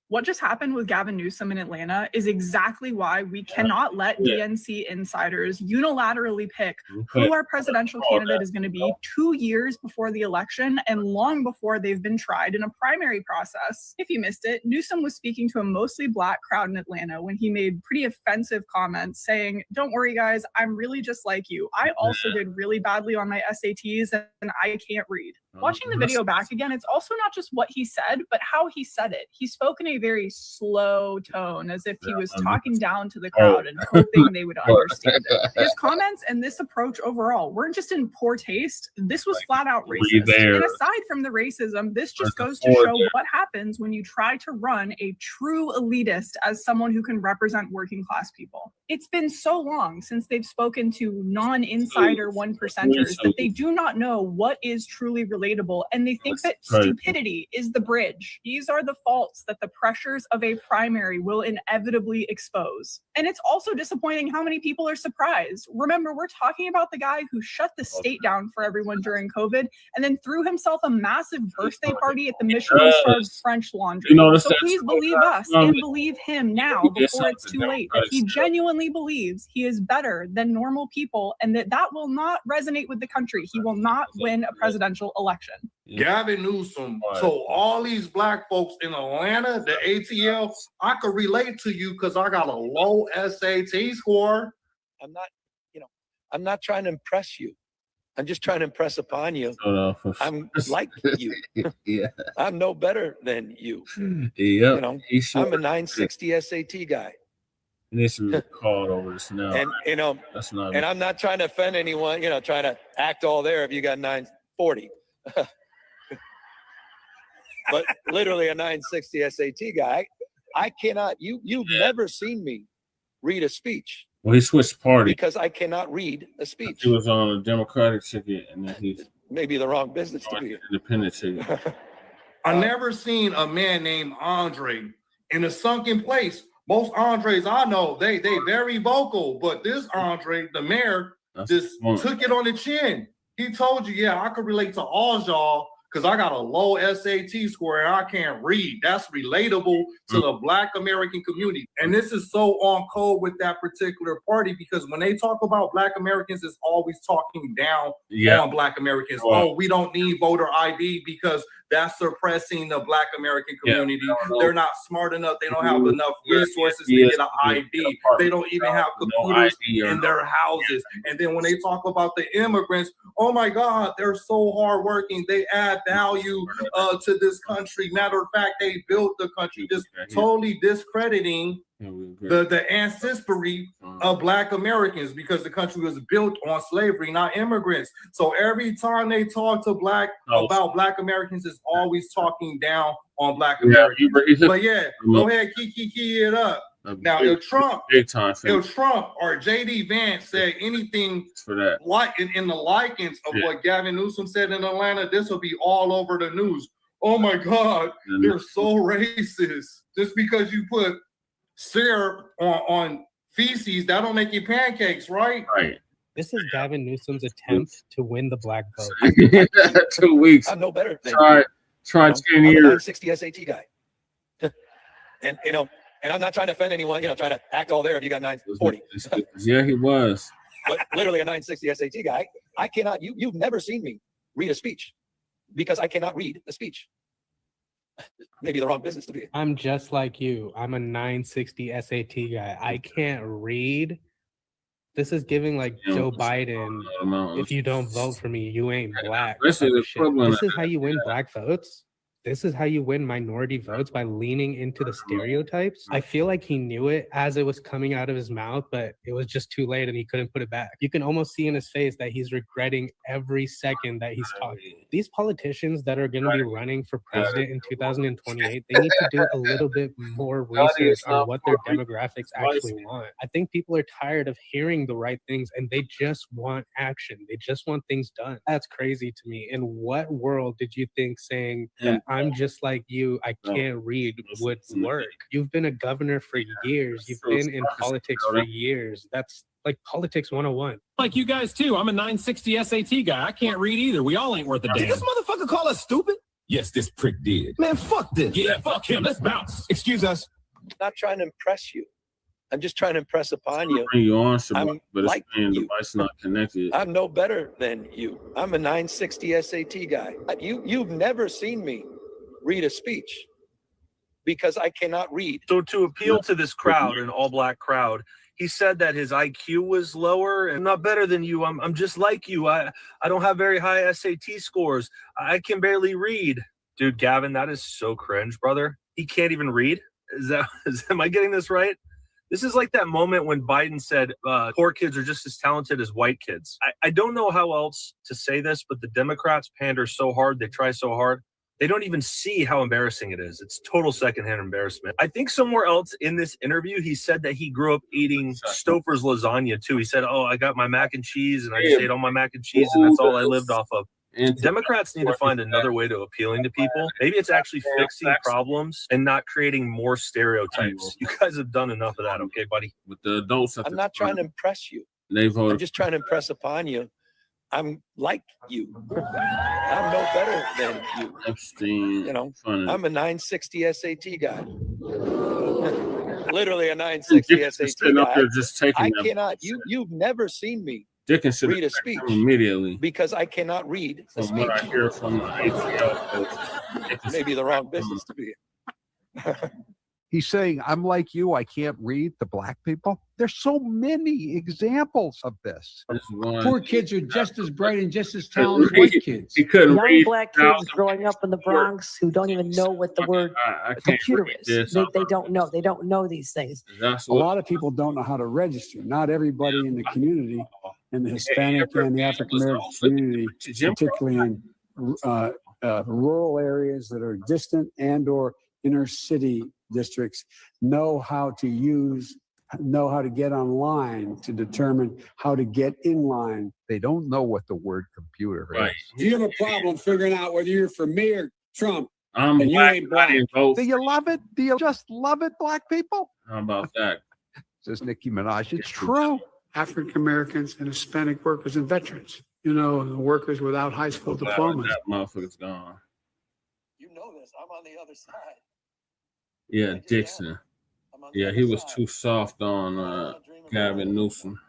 What just happened with Gavin Newsom in Atlanta is exactly why we cannot let DNC insiders unilaterally pick who our presidential candidate is going to be 2 years before the election and long before they've been tried in a primary process. If you missed it, Newsom was speaking to a mostly Black crowd in Atlanta when he made pretty offensive comments saying, "Don't worry, guys, I'm really just like you. I also did really badly on my SATs and I can't read." Watching the video back again, it's also not just what he said, but how he said it. He spoke in a very slow tone, as if he was talking down to the crowd and hoping they would understand it. His comments and this approach overall weren't just in poor taste. This was flat out racist. And aside from the racism, this just goes to show what happens when you try to run a true elitist as someone who can represent working class people. It's been so long since they've spoken to non-insider 1%ers that they do not know what is truly relatable, and they think that stupidity is the bridge. These are the faults that the pressures of a primary will inevitably expose. And it's also disappointing how many people are surprised. Remember, we're talking about the guy who shut the state down for everyone during COVID and then threw himself a massive birthday party at the Michelin-starred French Laundry. So please believe us and believe him now before it's too late, that he genuinely believes he is better than normal people and that will not resonate with the country. He will not win a presidential election. Gavin Newsom. So all these Black folks in Atlanta, the ATL, I could relate to you because I got a low SAT score. I'm not trying to impress you. I'm just trying to impress upon you. I'm like you. I'm no better than you. I'm a 960 SAT guy. This is called over this now. And and I'm not trying to offend anyone, trying to act all there if you got 940. But literally a 960 SAT guy. I cannot, you've never seen me read a speech. Well, he switched party. Because I cannot read a speech. He was on a Democratic ticket and then he's maybe the wrong business to be independent ticket. I never seen a man named Andre in a sunken place. Most Andres I know, they very vocal, but this Andre, the mayor, just took it on the chin. He told you, yeah, I could relate to all y'all because I got a low SAT score and I can't read. That's relatable to the Black American community. And this is so on code with that particular party because when they talk about Black Americans, it's always talking down on Black Americans. Oh, we don't need voter ID because that's suppressing the Black American community. They're not smart enough. They don't have enough resources to get an ID. They don't even have computers in their houses. And then when they talk about the immigrants, oh my God, they're so hardworking. They add value to this country. Matter of fact, they built the country, just totally discrediting the ancestry of Black Americans because the country was built on slavery, not immigrants. So every time they talk to about Black Americans, it's always talking down on Black Americans. But yeah, go ahead, key it up. Now, if Trump or JD Vance said anything for that, like in the likings of what Gavin Newsom said in Atlanta, this will be all over the news. Oh my God, they're so racist. Just because you put syrup on feces, that don't make you pancakes, right? Right. This is Gavin Newsom's attempt to win the Black vote. 2 weeks. I'm no better than try 10 I'm years. a 960 SAT guy. And and I'm not trying to offend anyone, trying to act all there if you got 940. Yeah, he was. But literally a 960 SAT guy. I cannot, you've never seen me read a speech because I cannot read a speech. Maybe the wrong business to be. I'm just like you. I'm a 960 SAT guy. I can't read. This is giving like Joe Biden, if you don't vote for me, you ain't Black. This is how you win Black votes. This is how you win minority votes, by leaning into the stereotypes. I feel like he knew it as it was coming out of his mouth, but it was just too late and he couldn't put it back. You can almost see in his face that he's regretting every second that he's talking. These politicians that are going to be running for president in 2028, they need to do a little bit more research on what their demographics actually want. I think people are tired of hearing the right things and they just want action. They just want things done. That's crazy to me. In what world did you think saying that I'm just like you, I can't read would work? You've been a governor for years. You've been in politics for years. That's like politics 101. Like you guys too. I'm a 960 SAT guy. I can't read either. We all ain't worth a damn. Did this motherfucker call us stupid? Yes, this prick did. Man, fuck this. Yeah, fuck him. Let's bounce. Excuse us. I'm not trying to impress you. I'm just trying to impress upon you. Bring you on, I'm but like it's saying the you. device not connected. I'm no better than you. I'm a 960 SAT guy. You've never seen me read a speech because I cannot read. So to appeal to this crowd, an all-Black crowd, he said that his IQ was lower and not better than you. I'm just like you. I don't have very high SAT scores. I can barely read. Dude, Gavin, that is so cringe, brother. He can't even read? Am I getting this right? This is like that moment when Biden said poor kids are just as talented as white kids. I don't know how else to say this, but the Democrats pander so hard, they try so hard. They don't even see how embarrassing it is. It's total secondhand embarrassment. I think somewhere else in this interview, he said that he grew up eating Stouffer's lasagna too. He said, oh, I got my mac and cheese and I just ate all my mac and cheese and that's all I lived off of. Democrats need to find another way to appealing to people. Maybe it's actually fixing problems and not creating more stereotypes. You guys have done enough of that, okay, buddy? With the adults, I'm not trying to impress you. I'm just trying to impress upon you. I'm like you. I'm no better than you. Epstein, I'm a 960 SAT guy. Literally a 960 SAT guy. Just taking I cannot. You've never seen me Dickens read a speech immediately because I cannot read a from what I speech. hear from the ATL. Maybe the wrong business to be in. He's saying, I'm like you, I can't read the Black people. There's so many examples of this. Poor kids are just as bright and just as talented as white kids. He couldn't Young read. Black kids growing up in the Bronx who don't even know what the word computer is. They don't know. They don't know these things. A lot of people don't know how to register. Not everybody in the community, in the Hispanic and the African American community, particularly in rural areas that are distant and or inner city districts, know how to get online to determine how to get in line. They don't know what the word computer is. Do you have a problem figuring out whether you're for me or Trump? I'm and Black. you ain't Black. Do you love it? Do you just love it, Black people? How about that? Says Nicki Minaj. It's true. African Americans and Hispanic workers and veterans, you know, and the workers without high school diplomas. That motherfucker's gone. You know this. I'm on the other side. Yeah, Dixon. Yeah, he was too soft on Gavin Newsom.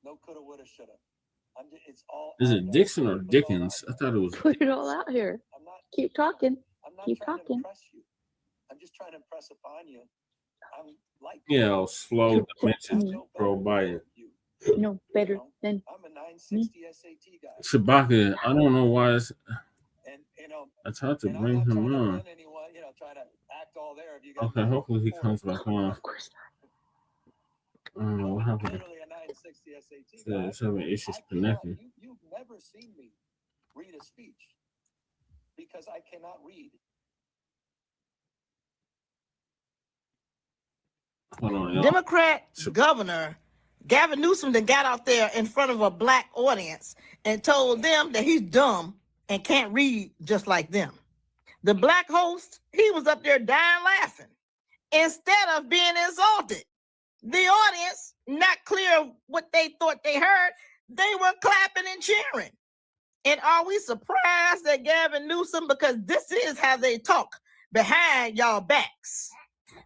No coulda, woulda, shoulda. It's all. Is it Dixon or Dickens? I thought it was. Put it all out here. Keep talking. Keep talking. I'm just trying to impress upon you. I'm like. Yeah, slow dimensions pro Biden. No better than. I'm a 960 SAT guy. Chewbacca, I don't know why it's. And you know. It's hard to bring him on. You know, try to act all there. If you Okay, hopefully he comes back on. Of course I don't know what happened. Literally a 960 SAT Yeah, it's having issues connecting. You've never seen me read a speech because I cannot read. Hold on, y'all. Democrat governor Gavin Newsom then got out there in front of a black audience and told them that he's dumb and can't read just like them. The black host, he was up there dying laughing instead of being insulted. The audience, not clear of what they thought they heard, they were clapping and cheering. And are we surprised at Gavin Newsom? Because this is how they talk behind y'all backs.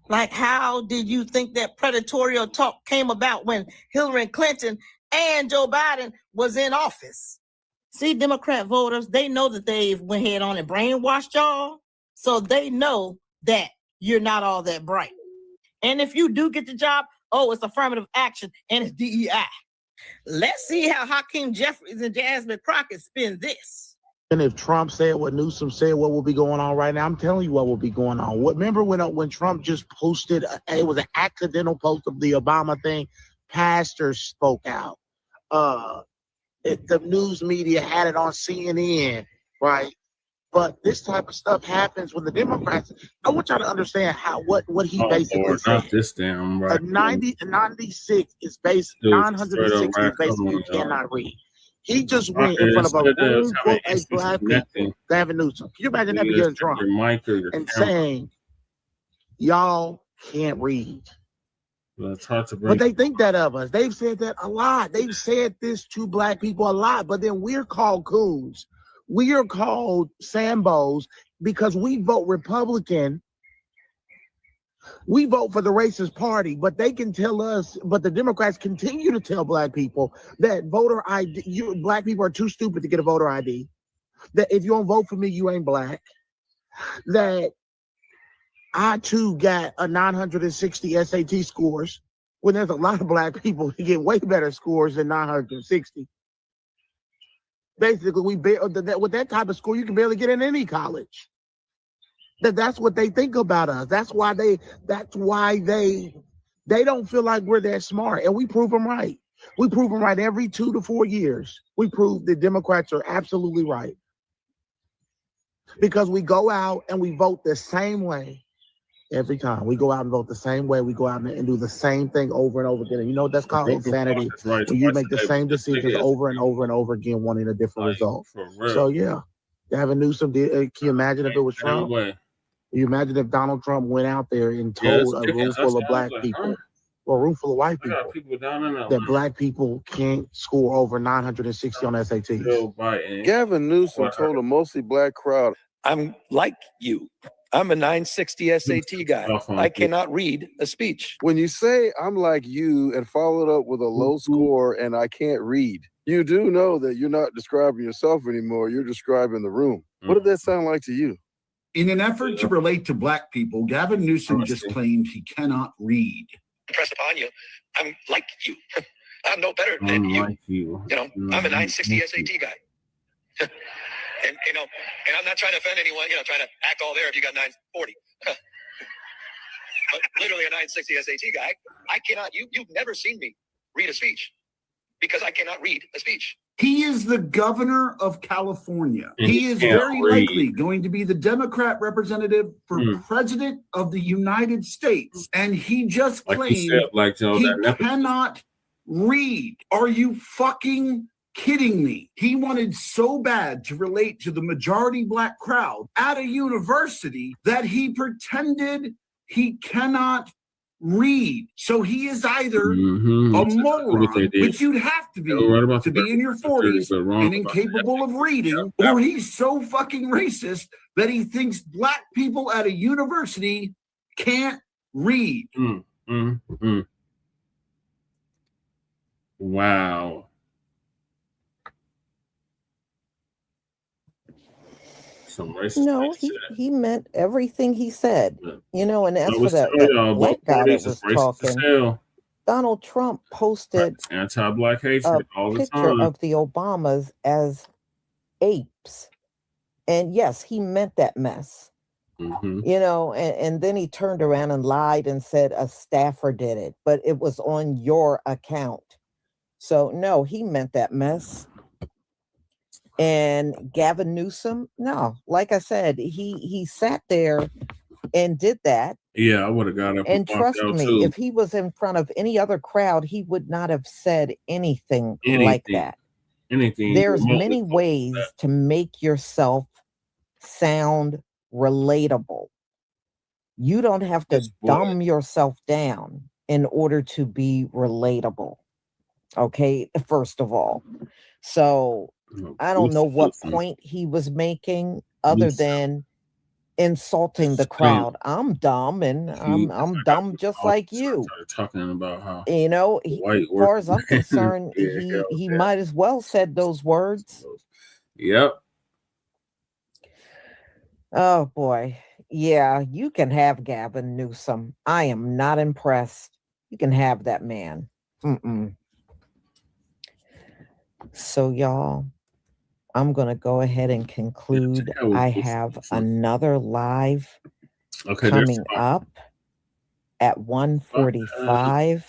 Like, how did you think that predatory talk came about when Hillary Clinton and Joe Biden was in office? See, Democrat voters, they know that they went ahead on and brainwashed y'all. So they know that you're not all that bright. And if you do get the job, oh, it's affirmative action and it's DEI. Let's see how Hakeem Jeffries and Jasmine Crockett spin this. And if Trump said what Newsom said, what will be going on right now? I'm telling you what will be going on. Remember when Trump just posted, it was an accidental post of the Obama thing, pastors spoke out. The news media had it on CNN, right? But this type of stuff happens when the Democrats. I want y'all to understand what he basically Lord, said. not this damn right. A 96 is based. 960 is basically you cannot read. He just went in front of a room full of black people. Gavin Newsom. Can you imagine that being Trump and saying, "Y'all can't read"? Well, it's hard to bring. But they think that of us. They've said that a lot. They've said this to black people a lot. But then we're called coons. We are called Sambos because we vote Republican. We vote for the racist party, but they can tell us, but the Democrats continue to tell black people that voter ID, black people are too stupid to get a voter ID. That if you don't vote for me, you ain't black. That I too got a 960 SAT scores when there's a lot of black people who get way better scores than 960. Basically, with that type of score, you can barely get in any college. That's what they think about us. That's why they don't feel like we're that smart, and we prove them right. We prove them right every 2 to 4 years. We prove the Democrats are absolutely right because we go out and we vote the same way every time. We go out and vote the same way. We go out and do the same thing over and over again. And you know what that's called? Insanity. Right. When you make the same decisions over and over and over again, wanting a different result. So yeah, Gavin Newsom did. Can you imagine if it was Trump? Can you imagine if Donald Trump went out there and told a room full of black people, or a room full of white people, that black people can't score over 960 on SATs? Gavin Newsom told a mostly black crowd, I'm like you. I'm a 960 SAT guy. I cannot read a speech. When you say I'm like you and followed up with a low score and I can't read, you do know that you're not describing yourself anymore. You're describing the room. What did that sound like to you? In an effort to relate to black people, Gavin Newsom just claimed he cannot read. Press upon you. I'm like you. I'm no better than you. You know, I'm a 960 SAT guy. And you know, and I'm not trying to offend anyone, you know, trying to act all there if you got 940. But literally a 960 SAT guy. I cannot, you've never seen me read a speech because I cannot read a speech. He is the governor of California. He is very likely going to be the Democrat representative for president of the United States. And he just claimed he cannot read. Are you fucking kidding me? He wanted so bad to relate to the majority black crowd at a university that he pretended he cannot read. So he is either a moron, which you'd have to be in your 40s and incapable of reading, or he's so fucking racist that he thinks black people at a university can't read. Wow. Some racist No, he meant everything he said. You know, and as for that black guy that was talking, Donald Trump posted anti-black hatred all the picture time of the Obamas as apes. And yes, he meant that mess. You know, and then he turned around and lied and said a staffer did it, but it was on your account. So no, he meant that mess. And Gavin Newsom, no, like I said, he sat there and did that. Yeah, I would have got up and trust me, too. if he was in front of any other crowd, he would not have said anything like that. There's many ways to make yourself sound relatable. You don't have to dumb yourself down in order to be relatable. Okay, first of all. So I don't know what point he was making other than insulting the crowd. I'm dumb and I'm dumb just like you. Talking about how, you know, as far as I'm concerned, he might as well said those words. Yep. Oh boy. Yeah, you can have Gavin Newsom. I am not impressed. You can have that man. So y'all, I'm going to go ahead and conclude. I have another live coming up at 1:45,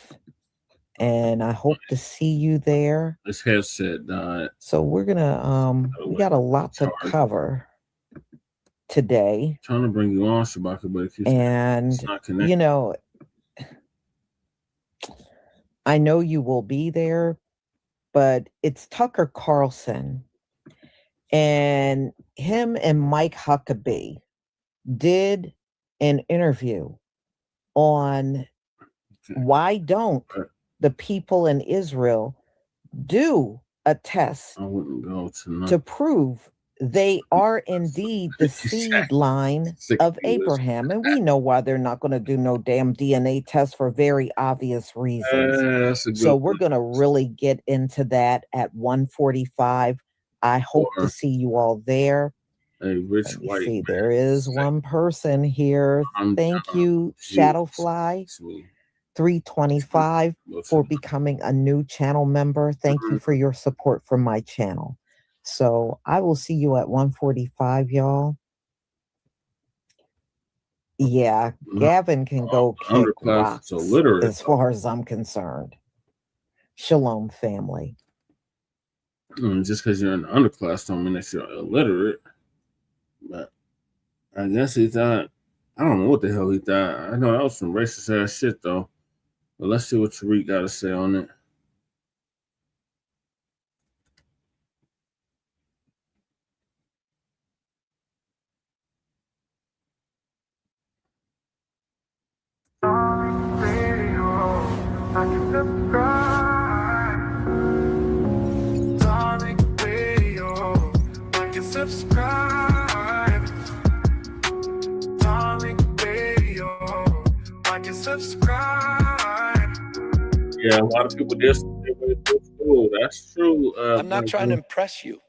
and I hope to see you there. This headset died. So we're going to, we got a lot to cover today. Trying to bring you on, Shabaka, but it's not connected. You know, I know you will be there, but it's Tucker Carlson. And him and Mike Huckabee did an interview on why don't the people in Israel do a test to prove they are indeed the seed line of Abraham. And we know why they're not going to do no damn DNA test for very obvious reasons. So we're going to really get into that at 1:45. I hope to see you all there. See, there is one person here. Thank you, Shadowfly 325, for becoming a new channel member. Thank you for your support for my channel. So I will see you at 1:45, y'all. Yeah, Gavin can go kick rocks as far as I'm concerned. Shalom, family. Just because you're in the underclass don't mean that you're illiterate. But I guess he thought, I don't know what the hell he thought. I know that was some racist ass shit though. But let's see what Tariq got to say on it. Subscribe. Darling Radio. Like and subscribe. Yeah, a lot of people did school. That's true. I'm not trying to impress you.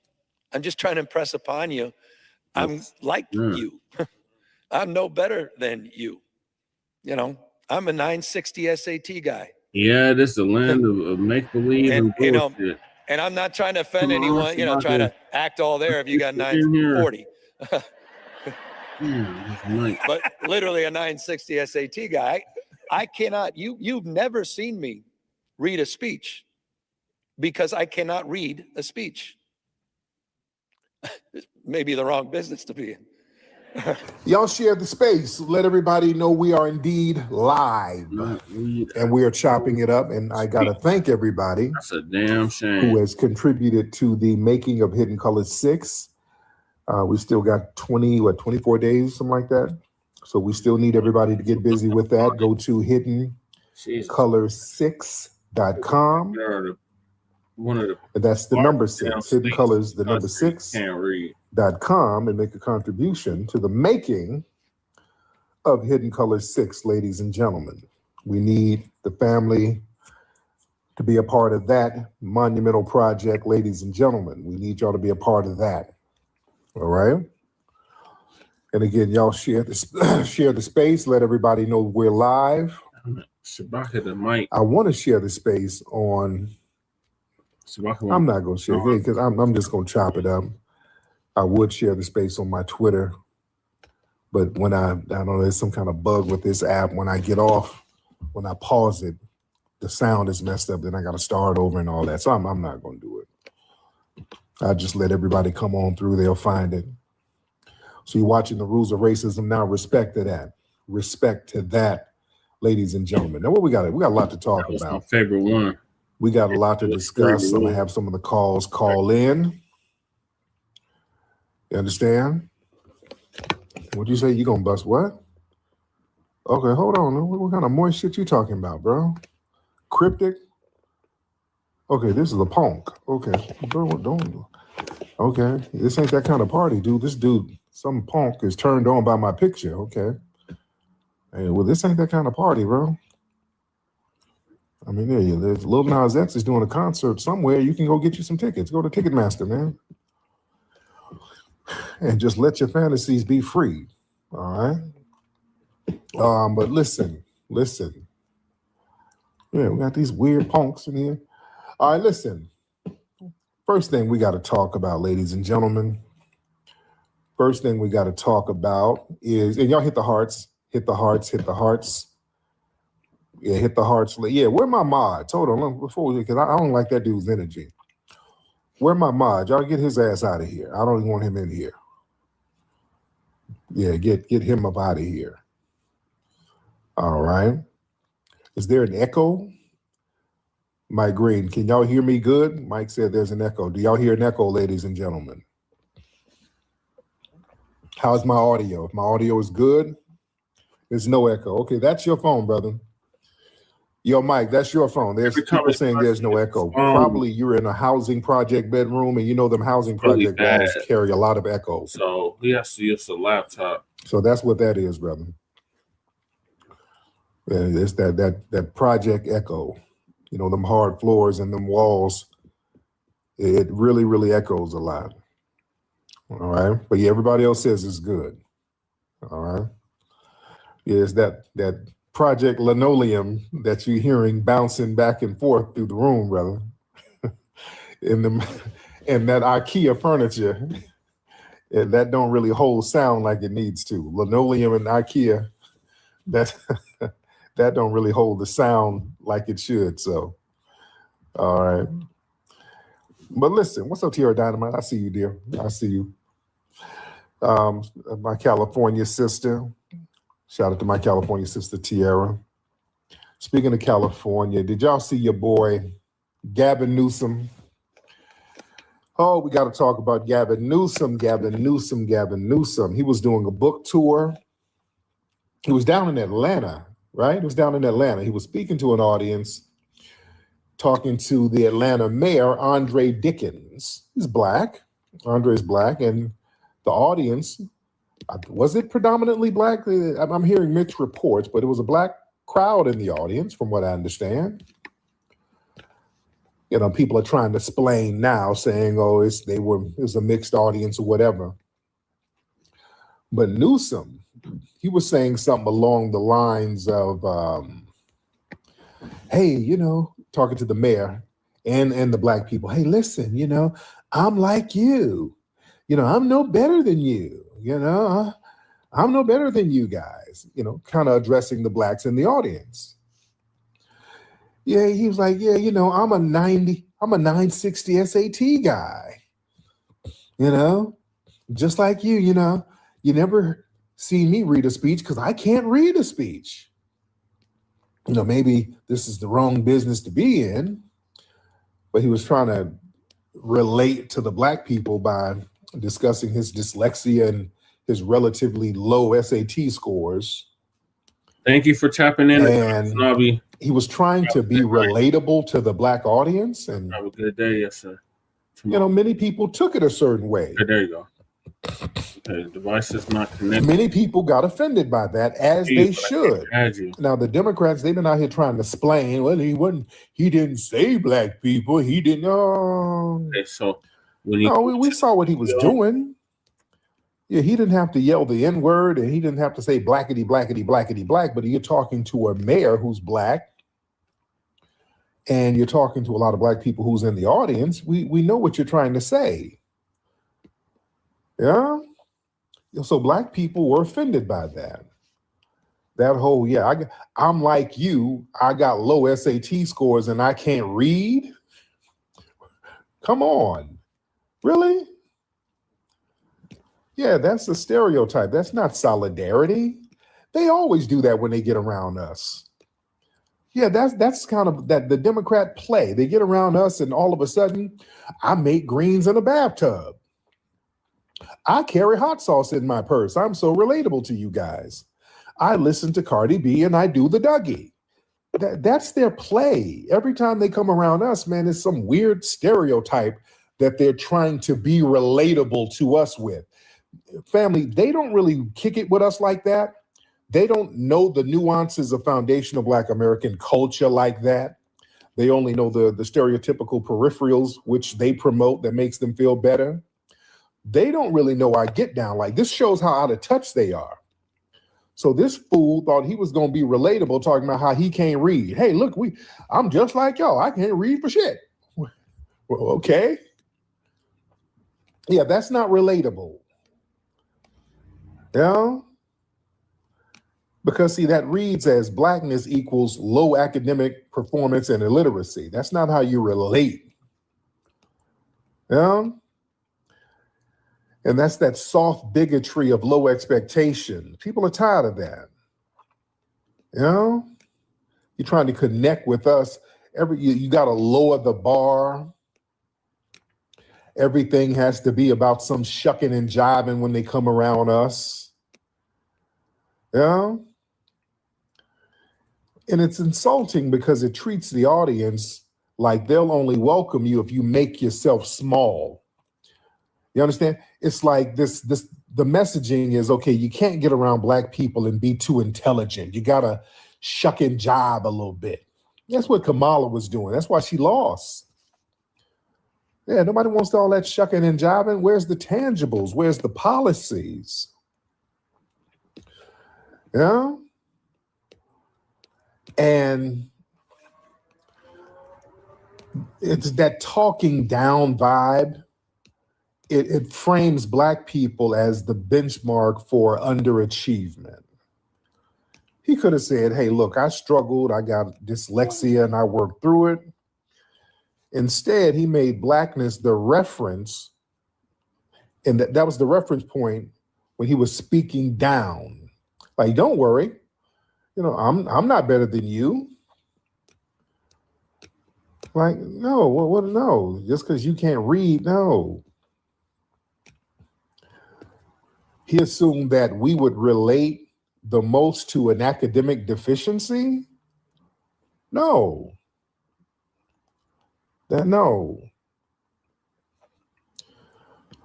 I'm just trying to impress upon you. I'm like you. I'm no better than you. You know, I'm a 960 SAT guy. Yeah, this is the land of make believe and bullshit. You know, and I'm not trying to offend anyone, you know, trying to act all there if you got 940. But literally a 960 SAT guy. I cannot, you've never seen me read a speech because I cannot read a speech. Maybe the wrong business to be in. Y'all share the space. Let everybody know we are indeed live. And we are chopping it up. And I got to thank everybody. That's a damn shame. Who has contributed to the making of Hidden Colors 6. We still got 24 days, something like that. So we still need everybody to get busy with that. Go to hiddencolors6.com. That's the number 6. Hidden Colors, the number 6.com, and make a contribution to the making of Hidden Colors 6, ladies and gentlemen. We need the family to be a part of that monumental project, ladies and gentlemen. We need y'all to be a part of that. All right? And again, y'all share the space. Let everybody know we're live. I want to share the space on. I'm not going to share it because I'm just going to chop it up. I would share the space on my Twitter, but when I don't know, there's some kind of bug with this app. When I get off, when I pause it, the sound is messed up. Then I got to start over and all that. So I'm not going to do it. I just let everybody come on through. They'll find it. So you're watching The Rules of Racism now. Respect to that. Respect to that, ladies and gentlemen. Now what we got? We got a lot to talk about. My favorite one. We got a lot to discuss. I'm gonna have some of the calls call in. You understand? What'd you say? You gonna bust what? Okay, hold on. What kind of moist shit you talking about, bro? Cryptic? Okay, this is a punk. Okay, don't. Okay, this ain't that kind of party, dude. This dude, some punk is turned on by my picture. Okay. Hey, well, this ain't that kind of party, bro. I mean, there's Lil Nas X is doing a concert somewhere. You can go get you some tickets. Go to Ticketmaster, man. And just let your fantasies be free. All right. But listen. Yeah, we got these weird punks in here. All right, listen. First thing we got to talk about, ladies and gentlemen. First thing we got to talk about is, and y'all hit the hearts. Yeah, hit the hearts. Yeah, where my mods? Hold on, before because I don't like that dude's energy. Where my mods? Y'all get his ass out of here. I don't even want him in here. Yeah, get him up out of here. All right. Is there an echo? Mike Green, can y'all hear me good? Mike said there's an echo. Do y'all hear an echo, ladies and gentlemen? How's my audio? If my audio is good, there's no echo. Okay, that's your phone, brother. Yo, Mike, that's your phone. There's people saying there's no echo. Probably you're in a housing project bedroom, and you know them housing project walls carry a lot of echo. So he has to use a laptop. So that's what that is, brother. And it's that project echo. You know, them hard floors and them walls. It really, really echoes a lot. All right. But yeah, everybody else says it's good. All right. Yeah, it's that project linoleum that you're hearing bouncing back and forth through the room, brother. and that IKEA furniture, and that don't really hold sound like it needs to. Linoleum and IKEA, that don't really hold the sound like it should. So, all right. But listen, what's up, Tierra Dynamite? I see you, dear. I see you. My California sister. Shout out to my California sister, Tierra. Speaking of California, did y'all see your boy, Gavin Newsom? Oh, we got to talk about Gavin Newsom. He was doing a book tour. He was down in Atlanta, right? He was down in Atlanta. He was speaking to an audience, talking to the Atlanta mayor, Andre Dickens. He's Black. Andre's Black. And the audience, was it predominantly Black? I'm hearing mixed reports, but it was a Black crowd in the audience, from what I understand. You know, people are trying to explain now, saying, "Oh, it was a mixed audience or whatever." But Newsom, he was saying something along the lines of, "Hey, you know," talking to the mayor and the Black people. "Hey, listen, you know, I'm like you. You know, I'm no better than you. You know, I'm no better than you guys." You know, kind of addressing the Blacks in the audience. Yeah, he was like, "Yeah, you know, I'm a 960 SAT guy. You know, just like you. You know, you never see me read a speech because I can't read a speech. You know, maybe this is the wrong business to be in." But he was trying to relate to the Black people by discussing his dyslexia and his relatively low SAT scores. Thank you for tapping in. And he was trying to be relatable to the Black audience. And have a good day, yes, sir. You know, many people took it a certain way. Okay, there you go. Okay, the device is not connected. Many people got offended by that, as they should. Now, the Democrats, they've been out here trying to explain, well, he didn't say Black people. He didn't. Okay, so we saw what he was doing. Yeah, he didn't have to yell the N-word, and he didn't have to say blackity, blackity, blackity, black, but you're talking to a mayor who's Black, and you're talking to a lot of Black people who's in the audience. We know what you're trying to say. Yeah? So Black people were offended by that. That whole, I'm like you, I got low SAT scores and I can't read? Come on. Really? Yeah, that's a stereotype. That's not solidarity. They always do that when they get around us. Yeah, that's kind of that the Democrat play. They get around us and all of a sudden, I make greens in a bathtub. I carry hot sauce in my purse. I'm so relatable to you guys. I listen to Cardi B and I do the Dougie. That's their play. Every time they come around us, man, it's some weird stereotype that they're trying to be relatable to us with. Family, they don't really kick it with us like that. They don't know the nuances of foundational Black American culture like that. They only know the stereotypical peripherals, which they promote that makes them feel better. They don't really know our get down. Like, this shows how out of touch they are. So this fool thought he was going to be relatable, talking about how he can't read. Hey, look, I'm just like y'all. I can't read for shit. Well, okay. Yeah, that's not relatable. Yeah. Because see, that reads as Blackness equals low academic performance and illiteracy. That's not how you relate. Yeah. And that's that soft bigotry of low expectation. People are tired of that. You know? You're trying to connect with us. You got to lower the bar. Everything has to be about some shucking and jiving when they come around us. Yeah? And it's insulting because it treats the audience like they'll only welcome you if you make yourself small. You understand? It's like the messaging is, okay, you can't get around Black people and be too intelligent. You got to shuck and jive a little bit. That's what Kamala was doing. That's why she lost. Yeah, nobody wants all that shucking and jiving. Where's the tangibles? Where's the policies? Yeah? And it's that talking down vibe. It frames Black people as the benchmark for underachievement. He could have said, hey, look, I struggled. I got dyslexia and I worked through it. Instead, he made Blackness the reference. And that was the reference point when he was speaking down. Like, don't worry. You know, I'm not better than you. Like, no, what? No, just because you can't read, no. He assumed that we would relate the most to an academic deficiency. No. No.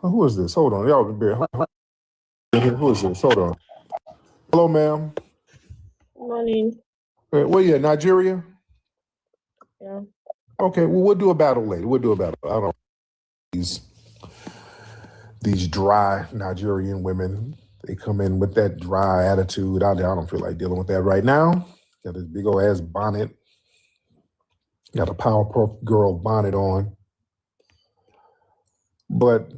Oh, who is this? Hold on, y'all. Who is this? Hold on. Hello, ma'am. Morning. Where you at? Nigeria? Yeah. Okay, well, we'll do a battle later. We'll do a battle. I don't know. These dry Nigerian women, they come in with that dry attitude. I don't feel like dealing with that right now. Got this big old ass bonnet. Got a Powerpuff Girl bonnet on. But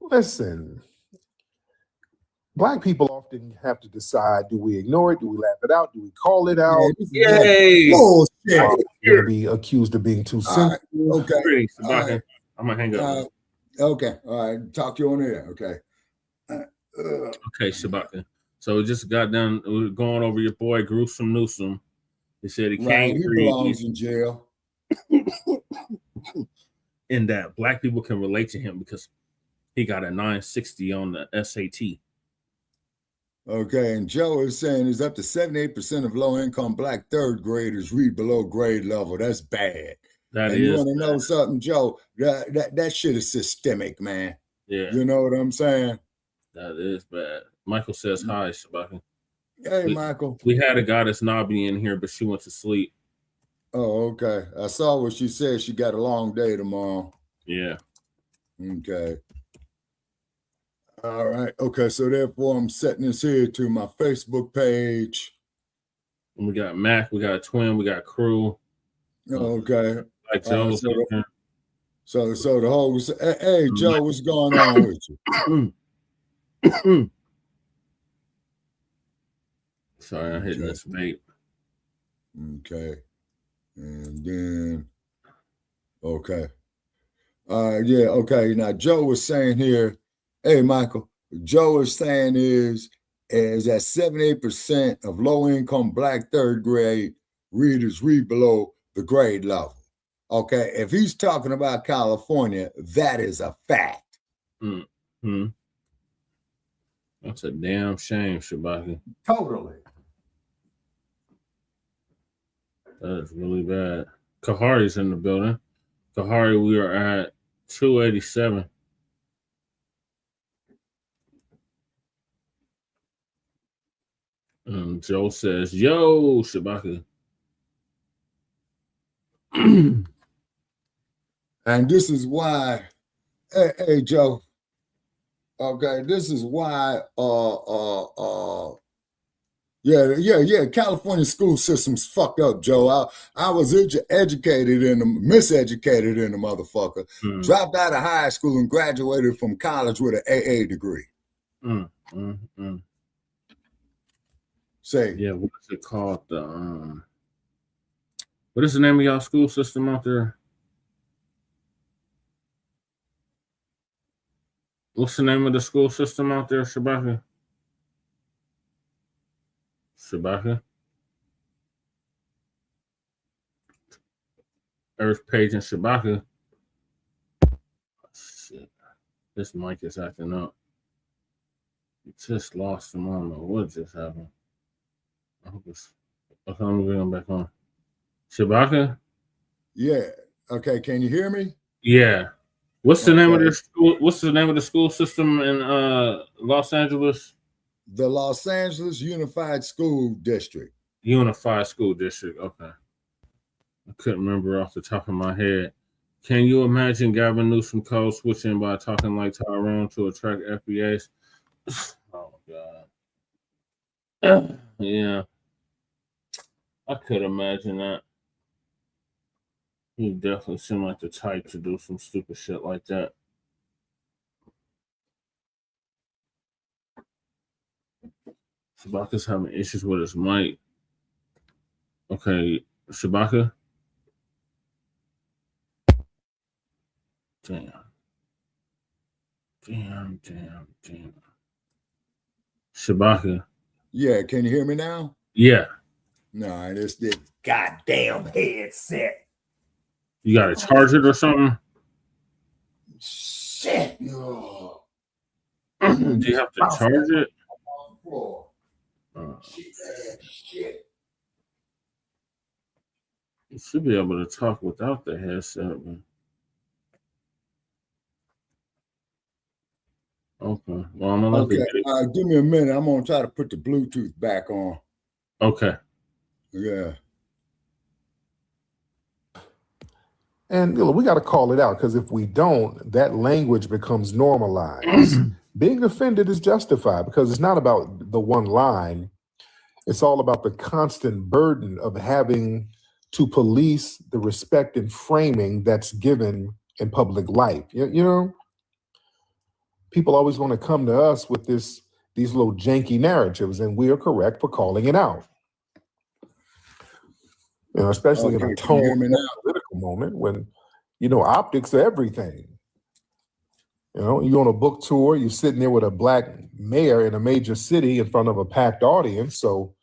listen, Black people often have to decide, do we ignore it? Do we laugh it out? Do we call it out? Yay! Bullshit. Going to be accused of being too sensitive. Okay. I'm going to hang up. Okay. All right. Talk to you on air. Okay. Okay, Shabaka. So we just got done going over your boy Gruesome Newsom. He said he can't He read. belongs in jail. In that Black people can relate to him because He got a 960 on the SAT. Okay, and Joe is saying is up to 78% of low-income Black third graders read below grade level. That's bad. That and is you want to bad. know something, Joe? That shit is systemic, man. Yeah. You know what I'm saying? That is bad. Michael says hi, Shabaki. Hey, Michael. We had a goddess Nobby in here, but she went to sleep. Oh, okay. I saw what she said. She got a long day tomorrow. Yeah. Okay. All right. Okay. So therefore, I'm setting this here to my Facebook page. And we got Mac. We got Twin. We got Crew. Okay. Like Joe. So the whole. Hey, Joe, what's going on with you? Sorry, I'm hitting this vape. Okay. And then, okay. Yeah, okay. Now, Joe was saying here, hey, Michael, Joe is saying is that 78% of low-income Black third grade readers read below the grade level. Okay. If he's talking about California, that is a fact. Mm-hmm. That's a damn shame, Shabaki. Totally. That is really bad. Kahari's in the building. Kahari, we are at 287. And Joe says, yo, Shabaki. And this is why, hey, Joe. Okay, this is why yeah, California school system's fucked up, Joe. I was educated in the miseducated in the motherfucker. Dropped out of high school and graduated from college with an AA degree. Say, yeah, what's it called? What is the name of y'all school system out there? What's the name of the school system out there, Shabaka? Shabaka? Earth Page and Shabaka. Oh, shit. This mic is acting up. You just lost him. I don't know what just happened. I hope it's okay. I'm going back on. Shabaka? Yeah. Okay, can you hear me? Yeah. What's the name of the school? What's the name of the school system in Los Angeles? The Los Angeles Unified School District. Unified School District. Okay. I couldn't remember off the top of my head. Can you imagine Gavin Newsom code switching by talking like Tyrone to attract FBAs? Oh God. Yeah. I could imagine that. He definitely seemed like the type to do some stupid shit like that. Shabaka's having issues with his mic. Okay, Shabaka. Damn. Shabaka. Yeah, can you hear me now? Yeah. No, it's this goddamn headset. You got to charge it or something? Shit. Do you have to charge it? Shit. You should be able to talk without the headset, man. Okay. Well, I'm gonna give me a minute. I'm gonna try to put the Bluetooth back on. Okay. Yeah. And we got to call it out, because if we don't, that language becomes normalized. Being offended is justified, because it's not about the one line. It's all about the constant burden of having to police the respect and framing that's given in public life. You know, people always want to come to us with these little janky narratives, and we are correct for calling it out. You know, especially in a tone political moment when, optics are everything. You're on a book tour, you're sitting there with a black mayor in a major city in front of a packed audience. So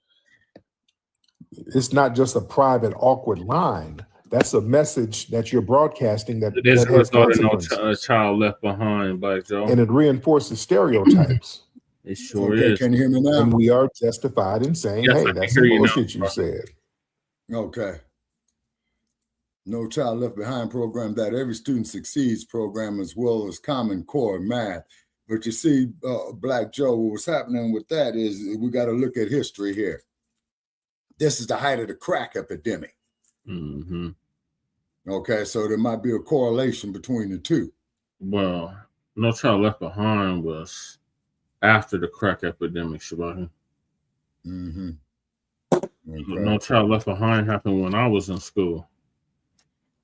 it's not just a private, awkward line. That's a message that you're broadcasting that This has result in consequences. a child left behind, Black Joe. And it reinforces stereotypes. It sure Okay, is. can you hear me now? And we are justified in saying, Yes, I hey, can that's hear some you now, bullshit you bro. said. Okay. No Child Left Behind program, that every student succeeds program, as well as Common Core math. But you see, Black Joe, what's happening with that is we got to look at history here. This is the height of the crack epidemic. Mm-hmm. Okay, so there might be a correlation between the two. Well, No Child Left Behind was after the crack epidemic, Shabaki. Mm-hmm. Okay. No Child Left Behind happened when I was in school.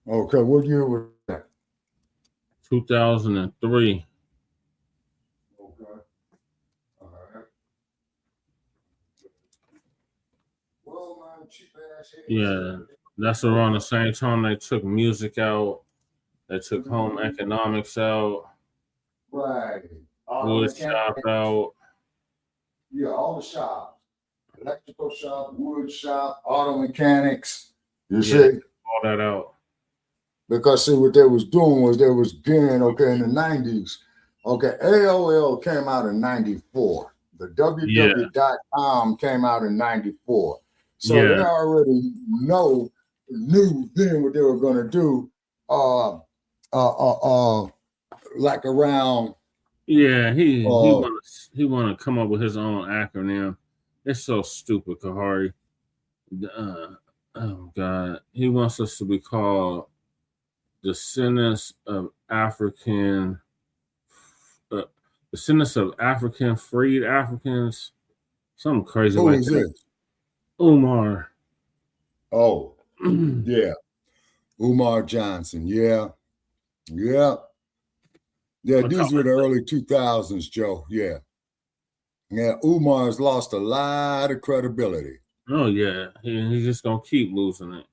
Okay, what year was that? 2003. Okay. All right. Well, man, cheap ass head. Yeah, that's around the same time they took music out. They took home economics out. Right. Wood shop out. Yeah, all the shops. Electrical shop, wood shop, auto mechanics. You see? All that out. Because see what they was doing was they was getting, okay, in the 90s. Okay, AOL came out in 94. The www.com came out in 94. So they already knew then what they were gonna do. Like around. Yeah, he want to come up with his own acronym. It's so stupid, Kahari. Oh God, he wants us to be called descendants of African freed Africans. Something crazy Who like is that. this? Umar. Oh, yeah. Umar Johnson. Yeah. Yeah. Yeah, these were the early 2000s, Joe. Yeah. Yeah, Umar's lost a lot of credibility. Oh, yeah. He's just going to keep losing it.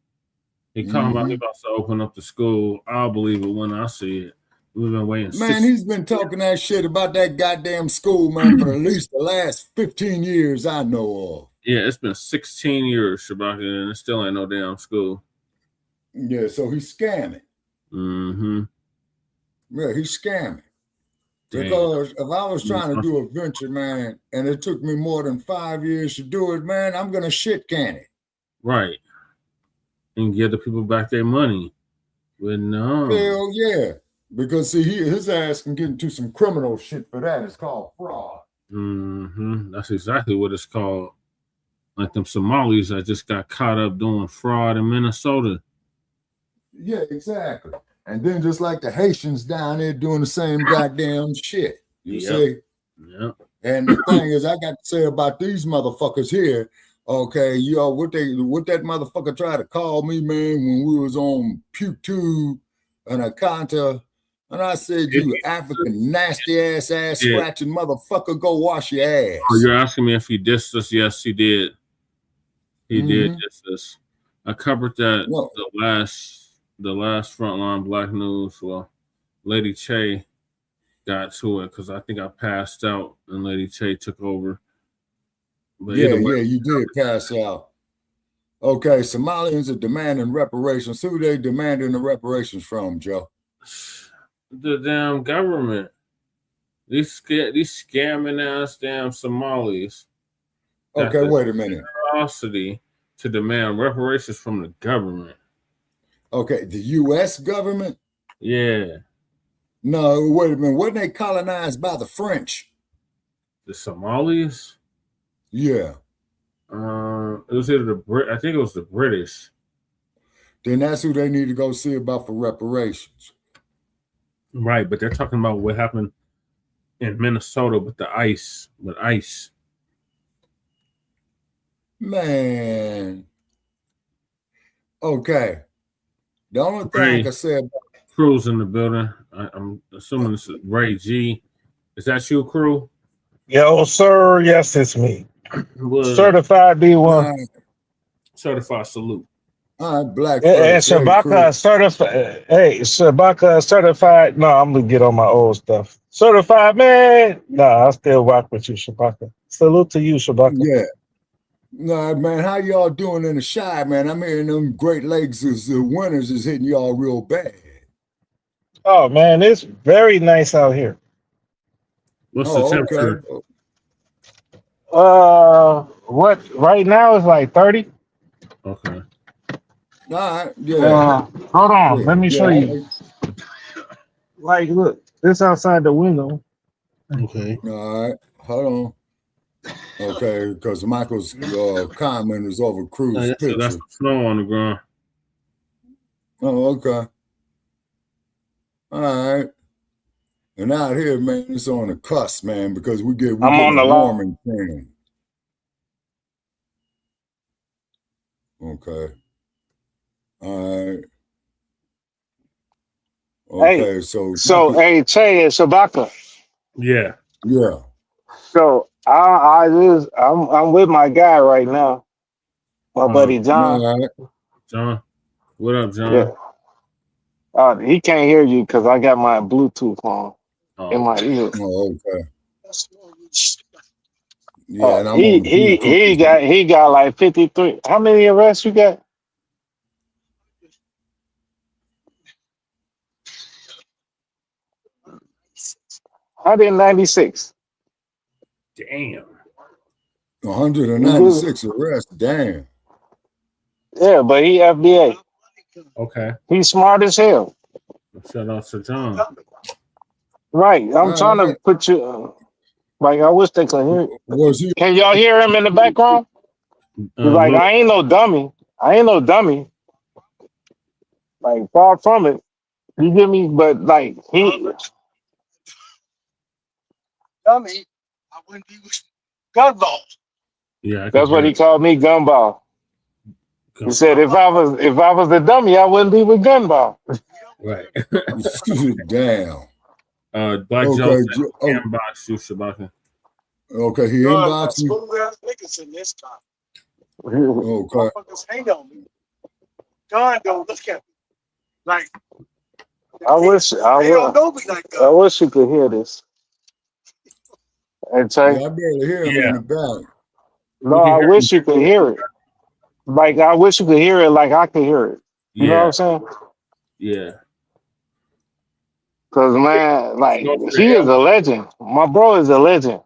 He talking about he about to open up the school. I'll believe it when I see it. We've been waiting. Man, he's been talking that shit about that goddamn school, man, for at least the last 15 years I know of. Yeah, it's been 16 years, Shabaka, and it still ain't no damn school. Yeah, so he's scamming. Mm-hmm. Yeah, he's scamming. Damn. Because if I was trying to do a venture, man, and it took me more than 5 years to do it, man, I'm going to shit can it. Right. And give the people back their money. But no. Hell yeah. Because, see, his ass can get into some criminal shit for that. It's called fraud. Mm-hmm. That's exactly what it's called. Like them Somalis that just got caught up doing fraud in Minnesota. Yeah, exactly. And then just like the Haitians down there doing the same goddamn shit. You see? Yeah. And the thing is, I got to say about these motherfuckers here, okay, yo, what that motherfucker tried to call me, man, when we was on PewTube and Akanta, and I said, you African nasty ass scratching motherfucker, go wash your ass. Oh, you're asking me if he dissed us? Yes, he did. He did diss us. I covered that the last Front Line Blacc news. Well, Lady Che got to it because I think I passed out and Lady Che took over. But yeah, you did pass out. Okay, Somalians are demanding reparations. Who they demanding the reparations from, Joe? The damn government. These scamming ass damn Somalis. Okay, wait a minute. Generosity to demand reparations from the government. Okay, the U.S. government? Yeah. No, wait a minute. Wasn't they colonized by the French? The Somalis? Yeah. It was either I think it was the British. Then that's who they need to go see about for reparations. Right, but they're talking about what happened in Minnesota with the ice. Man. Okay. The only thing I can say about Crew's in the building. I'm assuming it's Ray G. Is that you, Crew? Yo, sir. Yes, it's me. Certified B1. Certified salute. All right, Black. And Shabaka certified. Hey, Shabaka certified. No, I'm gonna get on my old stuff. Certified, man. No, I still rock with you, Shabaka. Salute to you, Shabaka. Yeah. Nah, man, how y'all doing in the shy, man? I'm hearing them Great Lakes is the winters is hitting y'all real bad. Oh man, it's very nice out here. What's the temperature? What right now is like 30. Okay. All right, yeah. Hold on, Yeah, let me show yeah. you. Like, look, this outside the window. Okay. All right, hold on. Okay, because Michael's comment is over Cruz's picture. That's the snow on the ground. Oh, okay. All right. And out here, man, it's on the cusp, man, because we get warm and tan. Okay. All right. Okay, Hey, so hey, Che and Shabaka. Yeah. Yeah. So I'm with my guy right now, my buddy John. All right. John, what up, John? Yeah. He can't hear you because I got my Bluetooth on in my ear. Oh, okay. Yeah, and I'm on he got like 53. How many arrests you got? $196. Damn. 196 arrests. Damn. Yeah, but he FBA. Okay. He's smart as hell. Shout out to John. Right. I'm trying to put you. Like, I wish they could hear. Can y'all hear him in the background? Like, I ain't no dummy. Like, far from it. You get me? But like he dummy, I wouldn't be with Gunball. Yeah, that's what he called me, Gunball. He said if I was a dummy, I wouldn't be with Gunball. Right. Damn. Black Joe inbox you, Shabaka. Okay, he inboxed you. Niggas in this car. Okay. Motherfuckers hate on me. God don't look at me. Like I wish you could hear this. And yeah, I barely hear him in the back. No, I wish you could hear it. Like I wish you could hear it like I could hear it. You know what I'm saying? Yeah. Cause man, like he is a legend. My bro is a legend.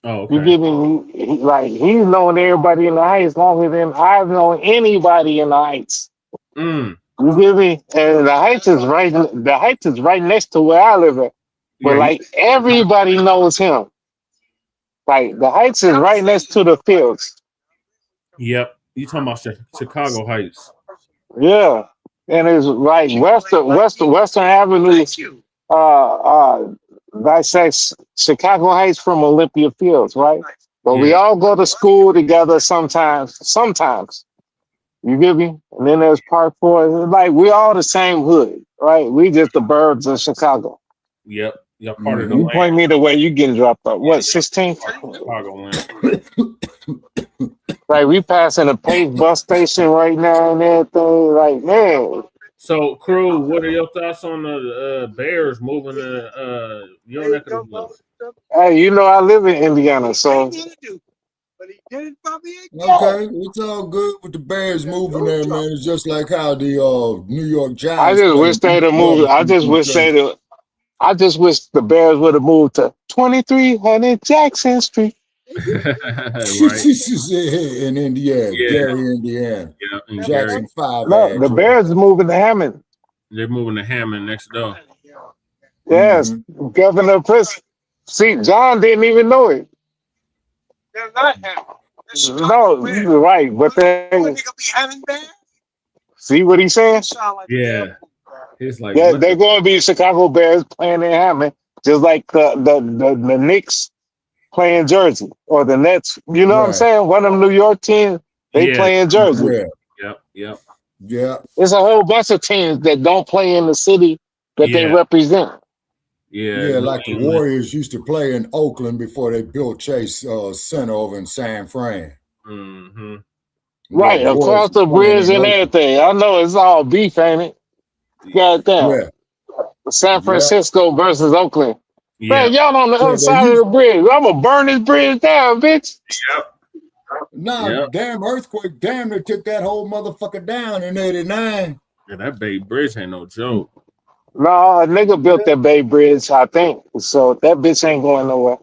Oh, okay. You get me? Like he's known everybody in the Heights longer than I've known anybody in the Heights. You get me? And the Heights is right next to where I live at. But like everybody knows him. Like the Heights is right next to the fields. Yep. You talking about Chicago Heights? Yeah. And it's like Western Avenue dissects Chicago Heights from Olympia Fields, right? But we all go to school together sometimes. You get me? And then there's Park 4. Like we all the same hood, right? We just the burbs of Chicago. Yep. Y'all part of the You land. point me the way you getting dropped off. What, 16? Chicago land. Like we passing a Pace bus station right now and everything. Like, man. So, crew, what are your thoughts on the Bears moving to your neck of the woods? Hey, you know I live in Indiana, so Okay, it's all good with the Bears moving there, man. It's just like how the New York Giants. I just wish they'd have moved. I just wish the Bears would have moved to 2300 Jackson Street. Right. In Indiana, Gary, Indiana. Yeah, in Jackson 5. No, the Bears is moving to Hammond. They're moving to Hammond next door. Yes, Governor Prince. See, John didn't even know it. they're not Hammond. No, you're right, but they see what he's saying? Yeah. It's like They're going to be Chicago Bears playing in Hammond, just like the Knicks playing Jersey or the Nets. You know what I'm saying? One of them New York teams, they play in Jersey. Yep. There's a whole bunch of teams that don't play in the city that they represent. Yeah, like the Warriors used to play in Oakland before they built Chase Center over in San Fran. Right, across the bridge and everything. I know it's all beef, ain't it? Goddamn. San Francisco versus Oakland. Man, y'all on the other side of the bridge. I'm going to burn this bridge down, bitch. Nah, damn earthquake, damn, they took that whole motherfucker down in 89. Yeah, that Bay Bridge ain't no joke. No, a nigga built that Bay Bridge, I think. So that bitch ain't going nowhere.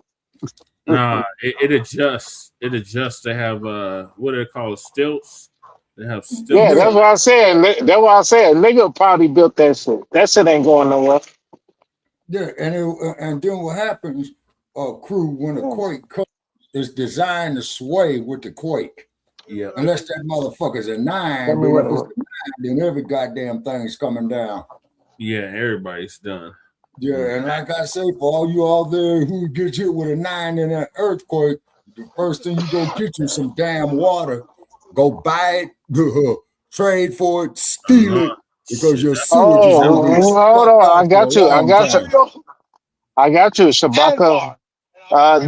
Nah, it adjusts. It adjusts. They have what do they call it? Stilts. They have stilts. Yeah, that's what I said. That's what I said. Nigga probably built that shit. That shit ain't going nowhere. Yeah, and then what happens, crew, when a quake comes, it's designed to sway with the quake. Yeah. Unless that motherfucker's a 9, but if it's a 9, then every goddamn thing's coming down. Yeah, everybody's done. Yeah, and like I say, for all you out there who get hit with a 9 in an earthquake, the first thing you go get you some damn water. Go buy it, trade for it, steal it, because your sewage is going to be hold on. I got you. I got you, Shabaka.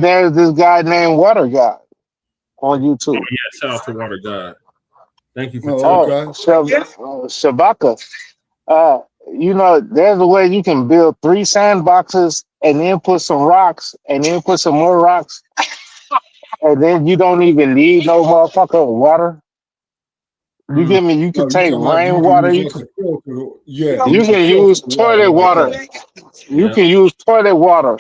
There's this guy named Water God on YouTube. Oh, yeah, shout out to Water God. Thank you for Shabaka. You know, there's a way you can build 3 sandboxes and then put some rocks and then put some more rocks. And then you don't even need no motherfucking water. You get me? You can take rainwater. You can use toilet water. You can use toilet water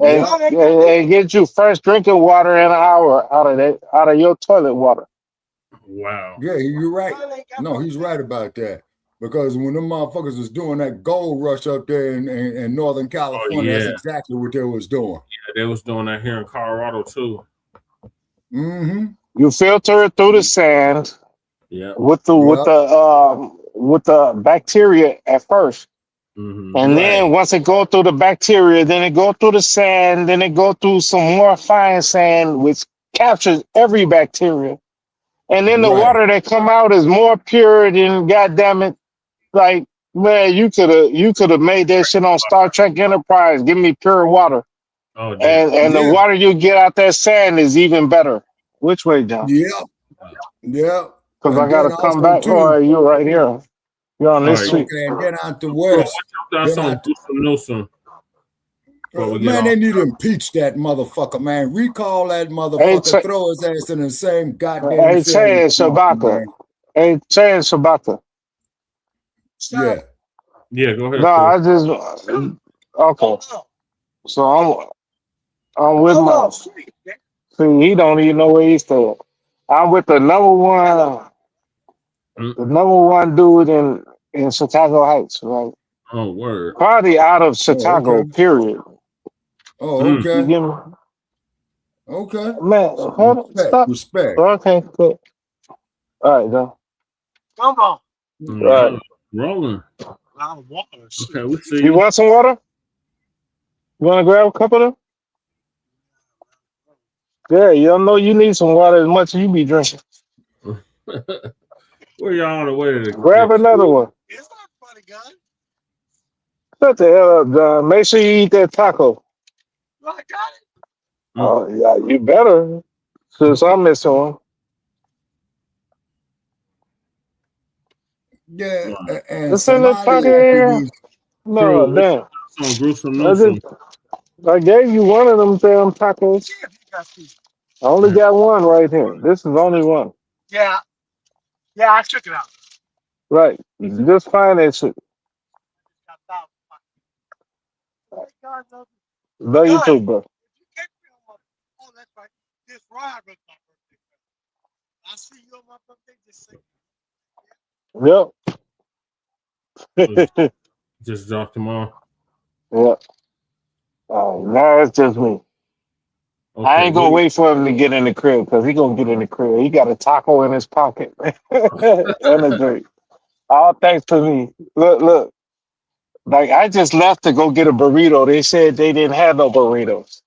and get you fresh drinking water in an hour out of your toilet water. Wow. Yeah, you're right. No, he's right about that. Because when them motherfuckers was doing that gold rush up there in Northern California, that's exactly what they was doing. Yeah, they was doing that here in Colorado too. Mm-hmm. You filter it through the sand. Yeah. With the bacteria at first. Mm-hmm. And then once it go through the bacteria, then it go through the sand, then it go through some more fine sand, which captures every bacteria. And then the water that come out is more pure than, goddamn it, like, man, you could have made that shit on Star Trek Enterprise. Give me pure water. Oh, damn. And the water you get out that sand is even better. Which way, John? Yeah. Yeah. Because I gotta come back. Oh, you're right here. You're on this street. Okay, and then out the west. Man, they need to impeach that motherfucker, man. Recall that motherfucker. Throw his ass in the same goddamn. Hey, saying Shabaka. Hey, saying Shabaka. Yeah. Yeah, go ahead. No, I just okay. So I'm with my. See, he don't even know where he's staying. I'm with the number one dude in Chicago Heights, right? Oh, word. Probably out of Chicago, period. Oh, okay. You get me? Okay. Man, hold on. Stop. Respect. Okay, good. All right, though. Come on. All right. Rolling. Okay, we see. You want some water? You want to grab a cup of them? Yeah, you don't know you need some water as much as you be drinking. Where y'all on the way to grab another one. It's not funny, guy. Shut the hell up, John. Make sure you eat that taco. I got it. Oh, yeah, you better. Since I'm missing one. Yeah, and Let's send the taco here. No, damn. I gave you one of them damn tacos. I only got one right here. This is only one. Yeah. Yeah, I took it out. Right. Just find that shit. Love you too, bro. Oh, that's right. This ride was my birthday. I see you on my birthday. Just say. Yep. Just dropped them off. Yep. Now it's just me. Okay, I ain't gonna wait for him to get in the crib because he gonna get in the crib. He got a taco in his pocket and a drink. All thanks to me. Look. Like I just left to go get a burrito. They said they didn't have no burritos.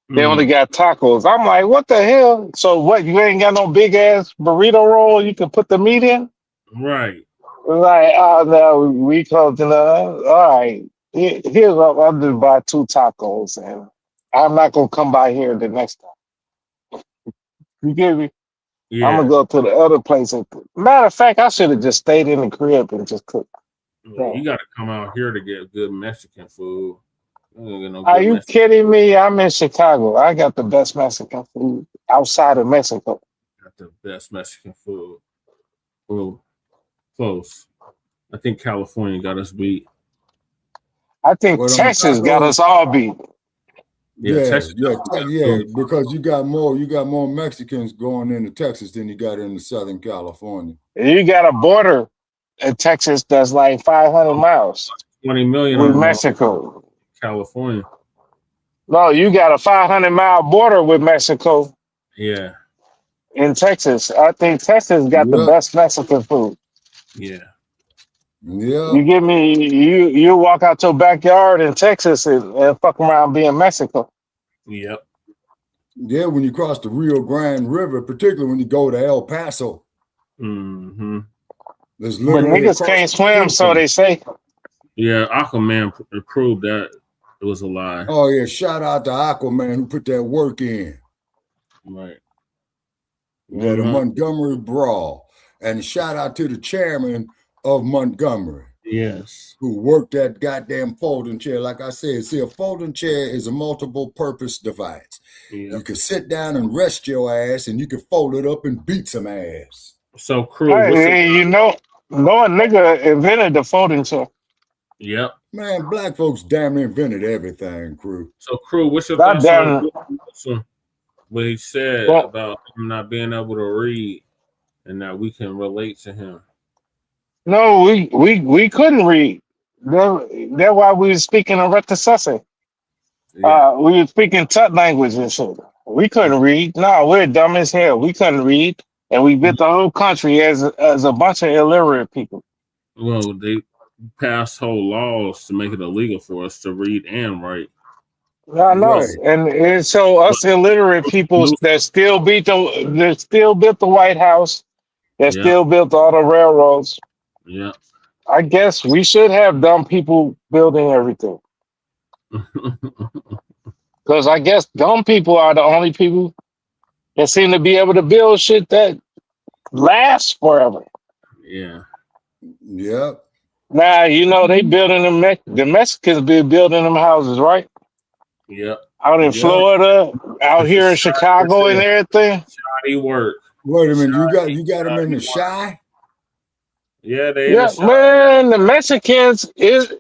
They only got tacos. I'm like, what the hell? So what? You ain't got no big ass burrito roll you can put the meat in? Right. Like, oh no, we closed it up. All right. Here's what I'll just buy 2 tacos and I'm not gonna come by here the next time. You get me? Yeah. I'm gonna go to the other place. Matter of fact, I should have just stayed in the crib and just cooked. You got to come out here to get good Mexican food. Are you kidding me? I'm in Chicago. I got the best Mexican food outside of Mexico. Got the best Mexican food. Well, close. I think California got us beat. I think Texas got us all beat. Yeah, because you got more Mexicans going into Texas than you got into Southern California. You got a border in Texas that's like 500 miles. 20 million with Mexico. California. No, you got a 500-mile border with Mexico. Yeah. In Texas. I think Texas got the best Mexican food. Yeah. Yeah. You give me you walk out your backyard in Texas and fuck around being Mexico. Yep. Yeah, when you cross the Rio Grande River, particularly when you go to El Paso. Mm-hmm. There's But literally niggas can't swim, so they say. Yeah, Aquaman proved that it was a lie. Oh yeah, shout out to Aquaman who put that work in. Right. Yeah, the Montgomery Brawl. And shout out to the chairman of Montgomery. Yes. Who worked that goddamn folding chair. Like I said, see, a folding chair is a multiple purpose device. Yeah. You can sit down and rest your ass, and you can fold it up and beat some ass. So, Crew, you know a nigga invented the folding chair. Yep. Man, black folks damn near invented everything, Crew. So, Crew, what's your thoughts on what he said about him not being able to read and that we can relate to him? No, we couldn't read. That's why we were speaking in Reticese. Yeah. We were speaking Tut language and shit. We couldn't read. No, we're dumb as hell. We couldn't read. And we built the whole country as a bunch of illiterate people. Well, they passed whole laws to make it illegal for us to read and write. I know. Right. And so us illiterate people that still built the White House, that still built all the railroads. Yeah. I guess we should have dumb people building everything. Because I guess dumb people are the only people that seem to be able to build shit that lasts forever. Yeah. Yep. Now, you know, they building the Mexicans be building them houses, right? Yep. Out in Florida, out here in Chicago and everything. Shoddy work. Wait a minute, you got them in the shy? Yeah, they. Yeah, man, the Mexicans is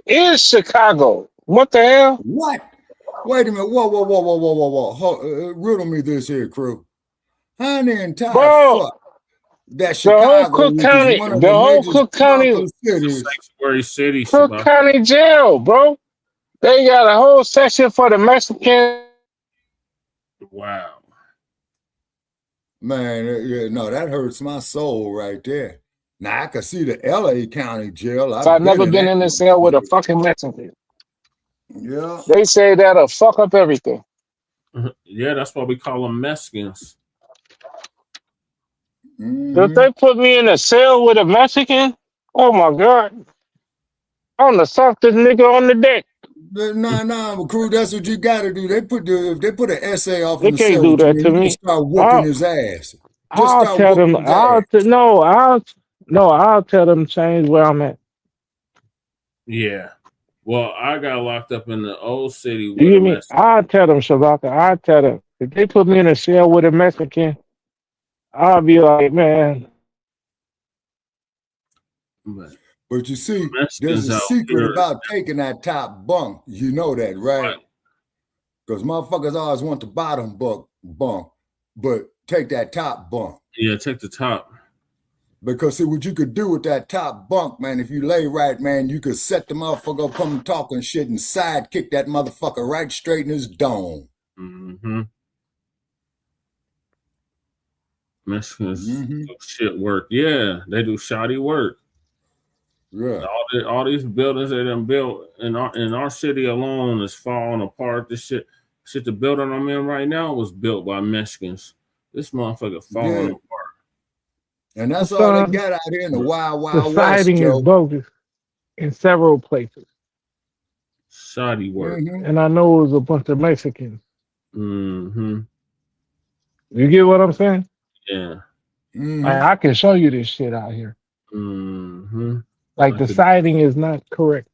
Chicago. What the hell? What? Wait a minute. Whoa. Riddle me this here, Crew. How in the entire fuck that Chicago, the whole Cook County sanctuary city, Cook County jail, bro. They got a whole section for the Mexicans. Wow. Man, no, that hurts my soul right there. Now I can see the LA County jail. I've never been in a cell with a fucking Mexican. Yeah. They say that'll fuck up everything. Yeah, that's why we call them Mexicans. If they put me in a cell with a Mexican, oh my God. I'm the softest nigga on the deck. Nah, Crew, that's what you gotta do. They put an essay off they in the can't cell do that to me. Start whooping his ass. I'll tell them. I'll tell them change where I'm at. Yeah. Well, I got locked up in the old city. You hear me? I'll tell them, Shabaka. I'll tell them. If they put me in a cell with a Mexican, I'll be like, man. But you see, there's a secret about taking that top bunk. You know that, right? Because motherfuckers always want the bottom bunk, but take that top bunk. Yeah, take the top. Because see what you could do with that top bunk, man, if you lay right, man, you could set the motherfucker up, come talking shit and sidekick that motherfucker right straight in his dome. Mm-hmm. Mexicans do shit work. Yeah, they do shoddy work. Yeah. All these buildings they done built in our city alone is falling apart. This shit, the building I'm in right now was built by Mexicans. This motherfucker falling apart. And that's all they got out here in the wild The west, siding is bogus in several places. Shoddy work. And I know it was a bunch of Mexicans. Mm-hmm. You get what I'm saying? Yeah. I can show you this shit out here. Mm-hmm. Like the siding is not correct.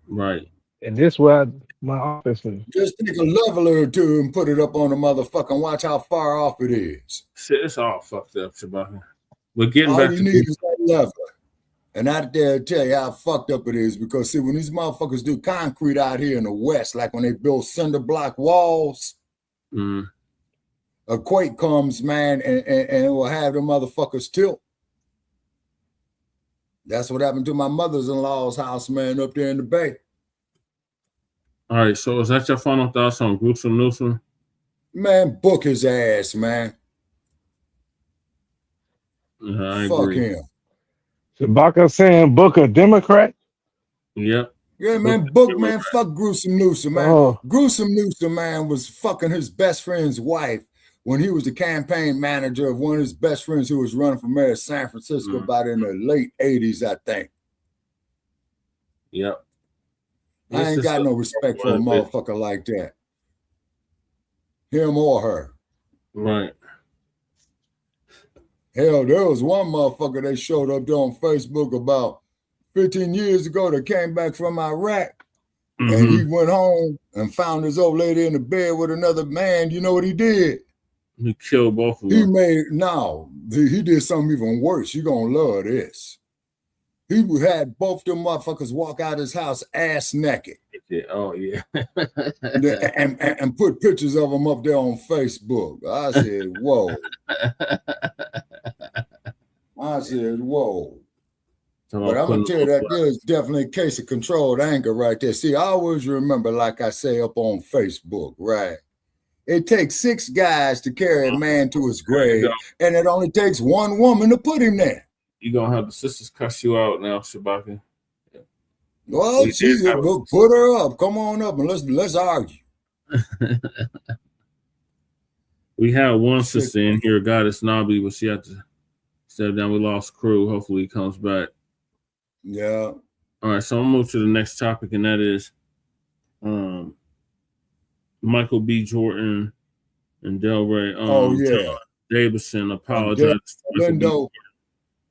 Right. And this way, My office. Just take a leveler or two and put it up on the motherfucker and watch how far off it is. Shit, it's all fucked up, Shabaka. We're getting all back you to need is that lever. And I dare tell you how fucked up it is, because see, when these motherfuckers do concrete out here in the West, like when they build cinder block walls, a quake comes, man, and it will have the motherfuckers tilt. That's what happened to my mother's-in-law's house, man, up there in the Bay. All right, so is that your final thoughts on Gruesome Newsom? Man, book his ass, man. I Fuck agree. him. Shabaka saying book a Democrat? Yep. Yeah, man, book, man, fuck Gruesome Newsom, man. Oh. Gruesome Newsom, man, was fucking his best friend's wife when he was the campaign manager of one of his best friends who was running for mayor of San Francisco about in the late 80s, I think. Yep. I ain't got no respect for a motherfucker like that. Him or her. Right. Hell, there was one motherfucker they showed up there on Facebook about 15 years ago that came back from Iraq. And he went home and found his old lady in the bed with another man. You know what he did? He killed both of them. He did something even worse. You're going to love this. He had both them motherfuckers walk out his house ass naked. Oh, yeah. and put pictures of them up there on Facebook. I said, whoa. I said, whoa. But I'm going to tell you that there's definitely a case of controlled anger right there. See, I always remember, like I say up on Facebook, right? It takes 6 guys to carry a man to his grave, and it only takes 1 woman to put him there. You're going to have the sisters cuss you out now, Shabaka. Well, put her up. Come on up and let's argue. We had one sister in here, Goddess Nobby, but she had to step down. We lost crew. Hopefully he comes back. Yeah. All right, so I'm gonna move to the next topic, and that is Michael B. Jordan and Delroy. Davidson apologized to Lindo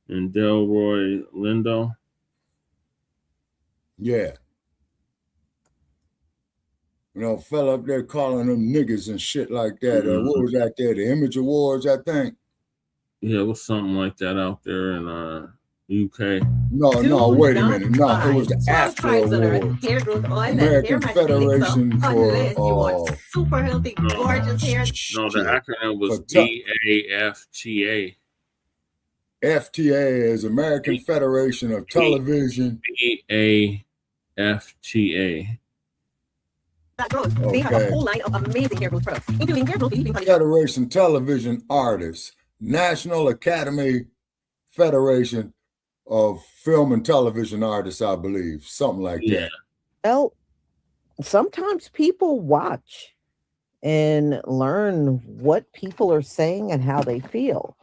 and Delroy Lindo. Yeah. You know, fella up there calling them niggas and shit like that. What was that there? The Image Awards, I think. Yeah, it was something like that out there in UK. No, wait a minute. No, it was the AFTA Awards. American Federation for super healthy, gorgeous hair. No, the acronym was BAFTA. FTA is American Federation of Television. BAFTA. They have a whole line of amazing hair growth products, including hair growth Federation Television Artists, National Academy Federation of Film and Television Artists, I believe, something like that. Well, sometimes people watch and learn what people are saying and how they feel.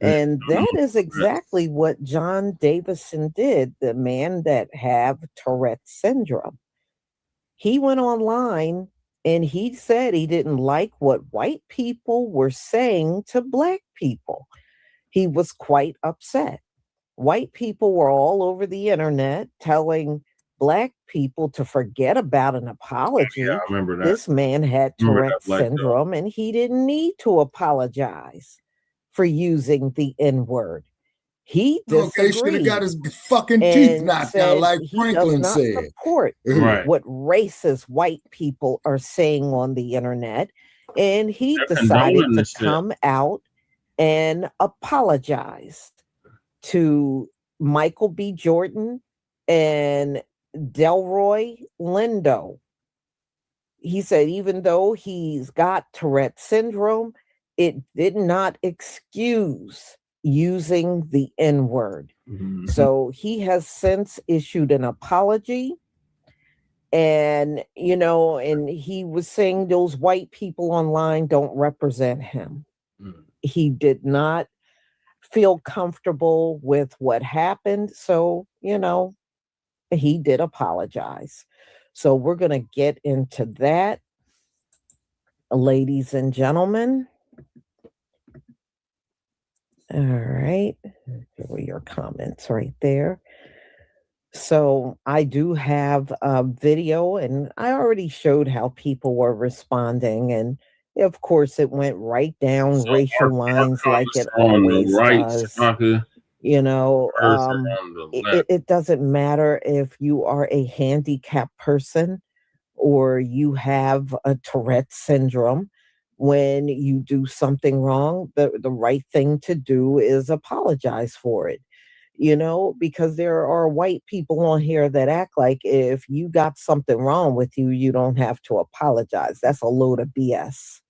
And that is exactly what John Davidson did, the man that have Tourette's syndrome. He went online and he said he didn't like what white people were saying to black people. He was quite upset. White people were all over the internet telling black people to forget about an apology. Yeah, I remember that. This man had Tourette's syndrome and he didn't need to apologize for using the N-word. He disagreed. He should have got his fucking teeth knocked out, like Franklin said. He does not support what racist white people are saying on the internet. And he decided to come out and apologize to Michael B. Jordan and Delroy Lindo. He said even though he's got Tourette's syndrome, it did not excuse using the N-word. So he has since issued an apology. And, you know, and he was saying those white people online don't represent him. He did not feel comfortable with what happened. So, you know, he did apologize. So we're going to get into that, ladies and gentlemen. All right. There were your comments right there. So I do have a video, and I already showed how people were responding, and of course it went right down So racial our lines like it on the always right, does. Shaka. You know, Hers are on the left. it doesn't matter if you are a handicapped person or you have a Tourette syndrome. When you do something wrong, the right thing to do is apologize for it. You know, because there are white people on here that act like if you got something wrong with you, you don't have to apologize. That's a load of BS.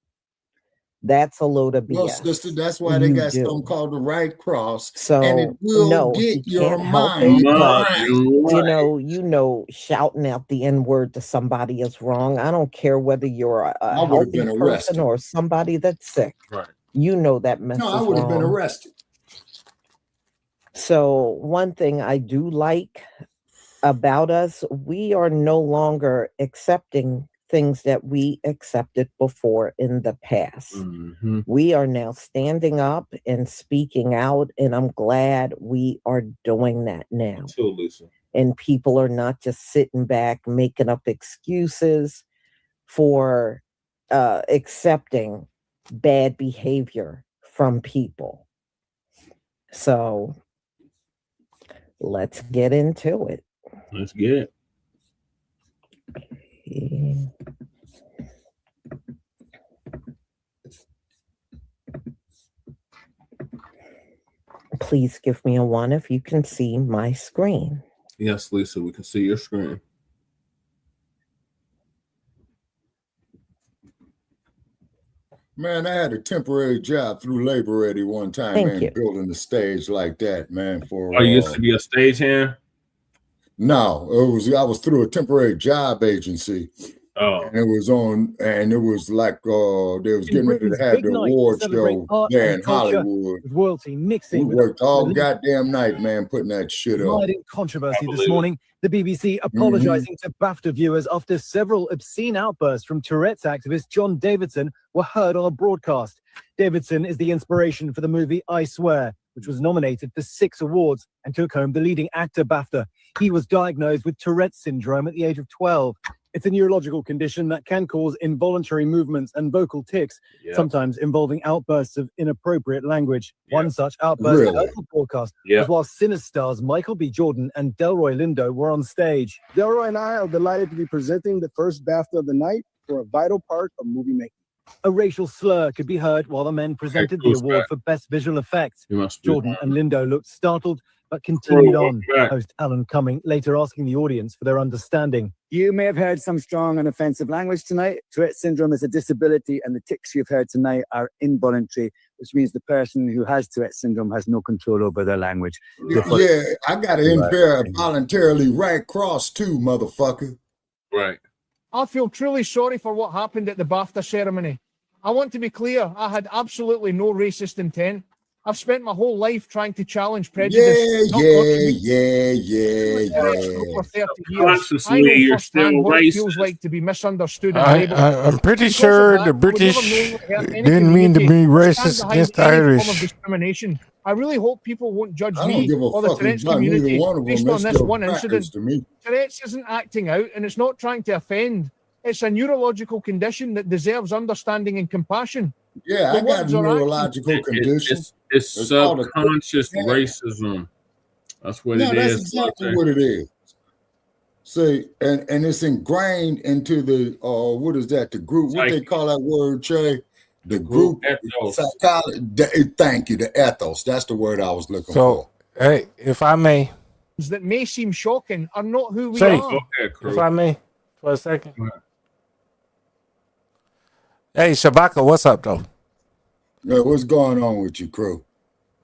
That's a load of Well, BS. sister, that's why they You got do. something called the right cross, and So it will no, get he your can't help mind it. But right. you know, shouting out the N-word to somebody is wrong. I don't care whether you're a I would have healthy been person arrested. or somebody that's sick. Right. You know that mess No, is I would have been wrong. arrested. So one thing I do like about us, we are no longer accepting things that we accepted before in the past. Mhm. We are now standing up and speaking out, and I'm glad we are doing that now. Too, Lisa. And people are not just sitting back making up excuses for accepting bad behavior from people. So let's get into it. Let's get it. Yeah. Please give me a 1 if you can see my screen. Yes, Lisa, we can see your screen. Man, I had a temporary job through Labor Ready one time, Thank man, you. building the stage like that, man. For Oh, you used to be a stagehand? No, I was through a temporary job agency. Oh. And it was like they was getting ready to have the award show there in Hollywood. With royalty mixing We with worked all goddamn night, man, putting that shit up. in controversy this morning. The BBC apologizing to BAFTA viewers after several obscene outbursts from Tourette's activist John Davidson were heard on a broadcast. Davidson is the inspiration for the movie I Swear, which was nominated for 6 awards and took home the leading actor BAFTA. He was diagnosed with Tourette's syndrome at the age of 12. It's a neurological condition that can cause involuntary movements and vocal tics, sometimes involving outbursts of inappropriate language. One such outburst Really? heard on the broadcast was while Cinestars Michael B. Jordan and Delroy Lindo were on stage. Delroy and I are delighted to be presenting the first BAFTA of the night for a vital part of movie making. A racial slur could be heard while the men presented the award for Best Visual Effects. Jordan and Lindo looked startled, but continued on. Host Alan Cumming later asking the audience for their understanding. You may have heard some strong and offensive language tonight. Tourette syndrome is a disability, and the tics you've heard tonight are involuntary, which means the person who has Tourette syndrome has no control over their language. Yeah, I got an involuntarily right cross too, motherfucker. Right. I feel truly sorry for what happened at the BAFTA ceremony. I want to be clear, I had absolutely no racist intent. I've spent my whole life trying to challenge prejudice. Yeah. For 30 years. I Consciously, know you're firsthand still what it racist. feels like to be misunderstood and labeled. I'm pretty Because sure of that, the I would British never knowingly hurt any didn't mean to be community or stand racist behind against any form of Irish. discrimination. I really hope people won't judge I don't me give a or the fuck Tourette's about neither community one of them. based It's on this still one crackers incident. to me. Tourette's isn't acting out, and it's not trying to offend. It's a neurological condition that deserves understanding and compassion. Yeah, The I got a words are neurological condition. It's called a- subconscious Yeah. racism. That's what No, it that's is. exactly what it is. See, and it's ingrained into the what is that? The group, what they call that word, Che? The group ethos. psychology. Thank you, the ethos. That's the word I was looking for. So, hey, if I may, that may seem shocking are not who we say, are. if I may, for a second. Hey, Shabaka, what's up, though? Yeah, what's going on with you, crew?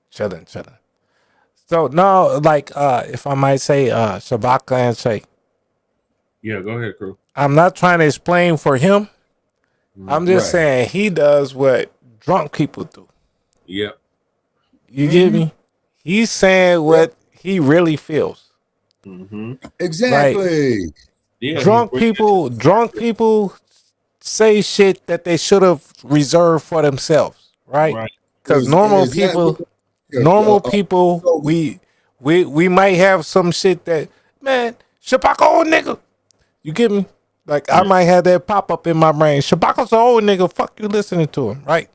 Chilling. So, no, like, if I might say, Shabaka and say, Yeah, go ahead, crew. I'm not trying to explain for him. I'm just Right. saying he does what drunk people do. Yep. You get me? He's saying what he really feels. Exactly. Yeah, Drunk people say shit that they should have reserved for themselves, right? Because normal people, we might have some shit that, man, Shabaka old nigga. You get me? Like I might have that pop up in my brain. Shabaka's an old nigga. Fuck you listening to him, right?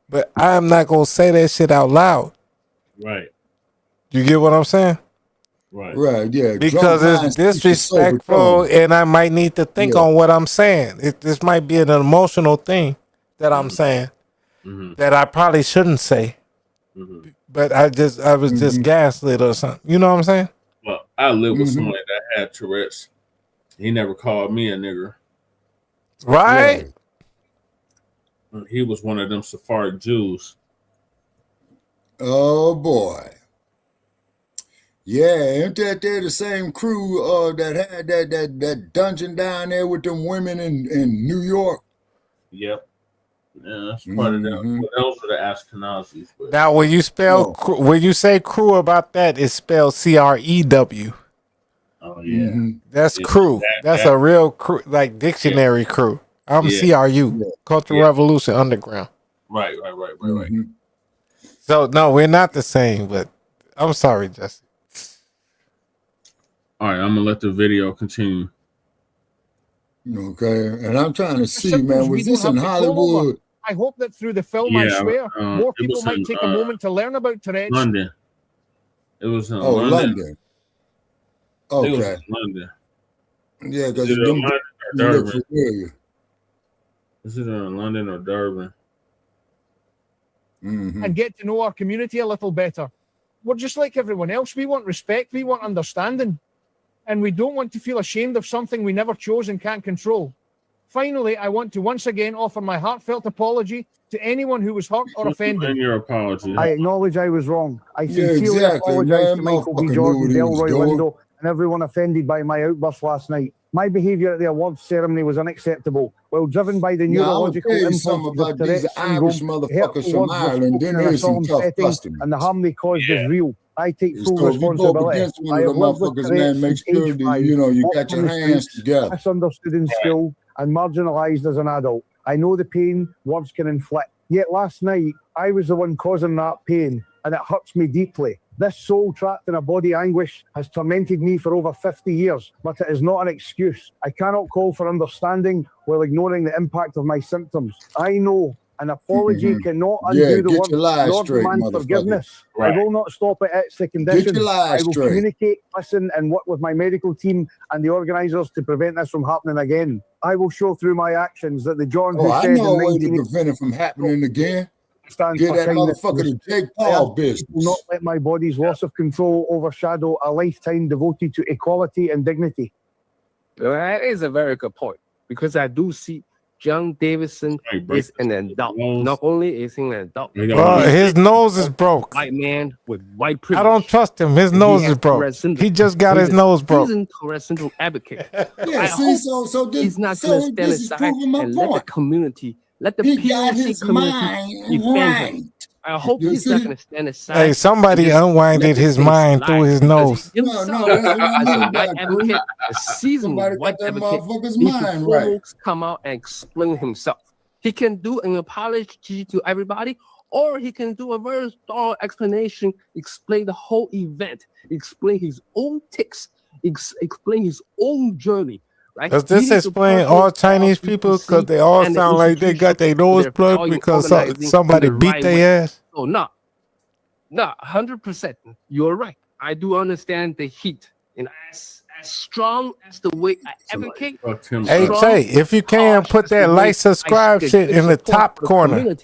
But I'm not gonna say that shit out loud. Right. You get what I'm saying? Right, yeah. Because it's disrespectful, and I might need to think on what I'm saying. This might be an emotional thing that I'm saying that I probably shouldn't say. But I was just gaslit or something. You know what I'm saying? Well, I lived with somebody that had Tourette's. He never called me a nigger. Right? He was one of them Sephardic Jews. Oh boy. Yeah, ain't that they're the same crew that had that dungeon down there with them women in New York? Yep. Yeah, that's part of them. Those are the Ashkenazis. But Now, when you spell when you say crew about that, it's spelled CREW. Oh yeah, that's crew. That's a real crew, like dictionary crew. I'm CRU, Cultural Revolution Underground. Right. So no, we're not the same. But I'm sorry, Jesse. All right, I'm gonna let the video continue. Okay, and I'm trying to see, man, was this in Hollywood? I hope that through the film, I swear, more people might take a moment to learn about Tourette's. London. It was in London. Okay. It was in London. Yeah, because Is it in London or Durban? familiar. Is it in London or Durban? And get to know our community a little better. We're just like everyone else. We want respect. We want understanding. And we don't want to feel ashamed of something we never chose and can't control. Finally, I want to once again offer my heartfelt apology to anyone who was hurt or offended. Your apology. I acknowledge I was wrong. I sincerely apologize to Michael B. Jordan, Delroy, Lindo, and everyone offended by my outburst last night. My behaviour at the awards ceremony was unacceptable. While driven by the neurological impulses of Tourette's syndrome, the hurtful words were spoken in a solemn setting, and the harm they caused is real. I take full responsibility. I have lived with Tourette's since age 5, you got your hands together. Misunderstood in school and marginalised as an adult. I know the pain words can inflict. Yet last night, I was the one causing that pain, and it hurts me deeply. This soul trapped in a body anguish has tormented me for over 50 years, but it is not an excuse. I cannot call for understanding while ignoring the impact of my symptoms. I know an apology cannot undo the words Lord demand forgiveness. I will not stop at it's the condition. I will communicate, listen, and work with my medical team and the organisers to prevent this from happening again. I will show through my actions that the John who I said know in a way to 1980 prevent it from happening again. stands Get for that kindness. motherfucker to Jake Paul business. Will not let my body's loss of control overshadow a lifetime devoted to equality and dignity. That is a very good point, because I do see John Davidson is an adult. Not only is he an adult, His nose is broke. White man with white privilege. I don't trust him. His nose is broke. He just got his nose broke. He's a Tourette syndrome advocate. Yeah, I see, hope so this, he's not so going to stand this is aside proving my and let the point. community, let the He got POC his community mind defend right. him. I hope You he's see? not going to stand aside. Hey, somebody unwinded his mind through his nose. Himself, that's what I as mean, a white Dr. advocate, a seasoned Somebody white got that advocate, motherfucker's he mind should right. almost come out and explain himself. He can do an apology to everybody, or he can do a very thorough explanation, explain the whole event, explain his own tics, explain his own journey. Right? Does this explain all Chinese people? Because they all sound like they got their nose plugged because somebody beat their ass? Oh, no, 100%. You're right. I do understand the heat, and as strong as the way I advocate. Hey, Jay, if you can, put that like, subscribe shit in the top corner.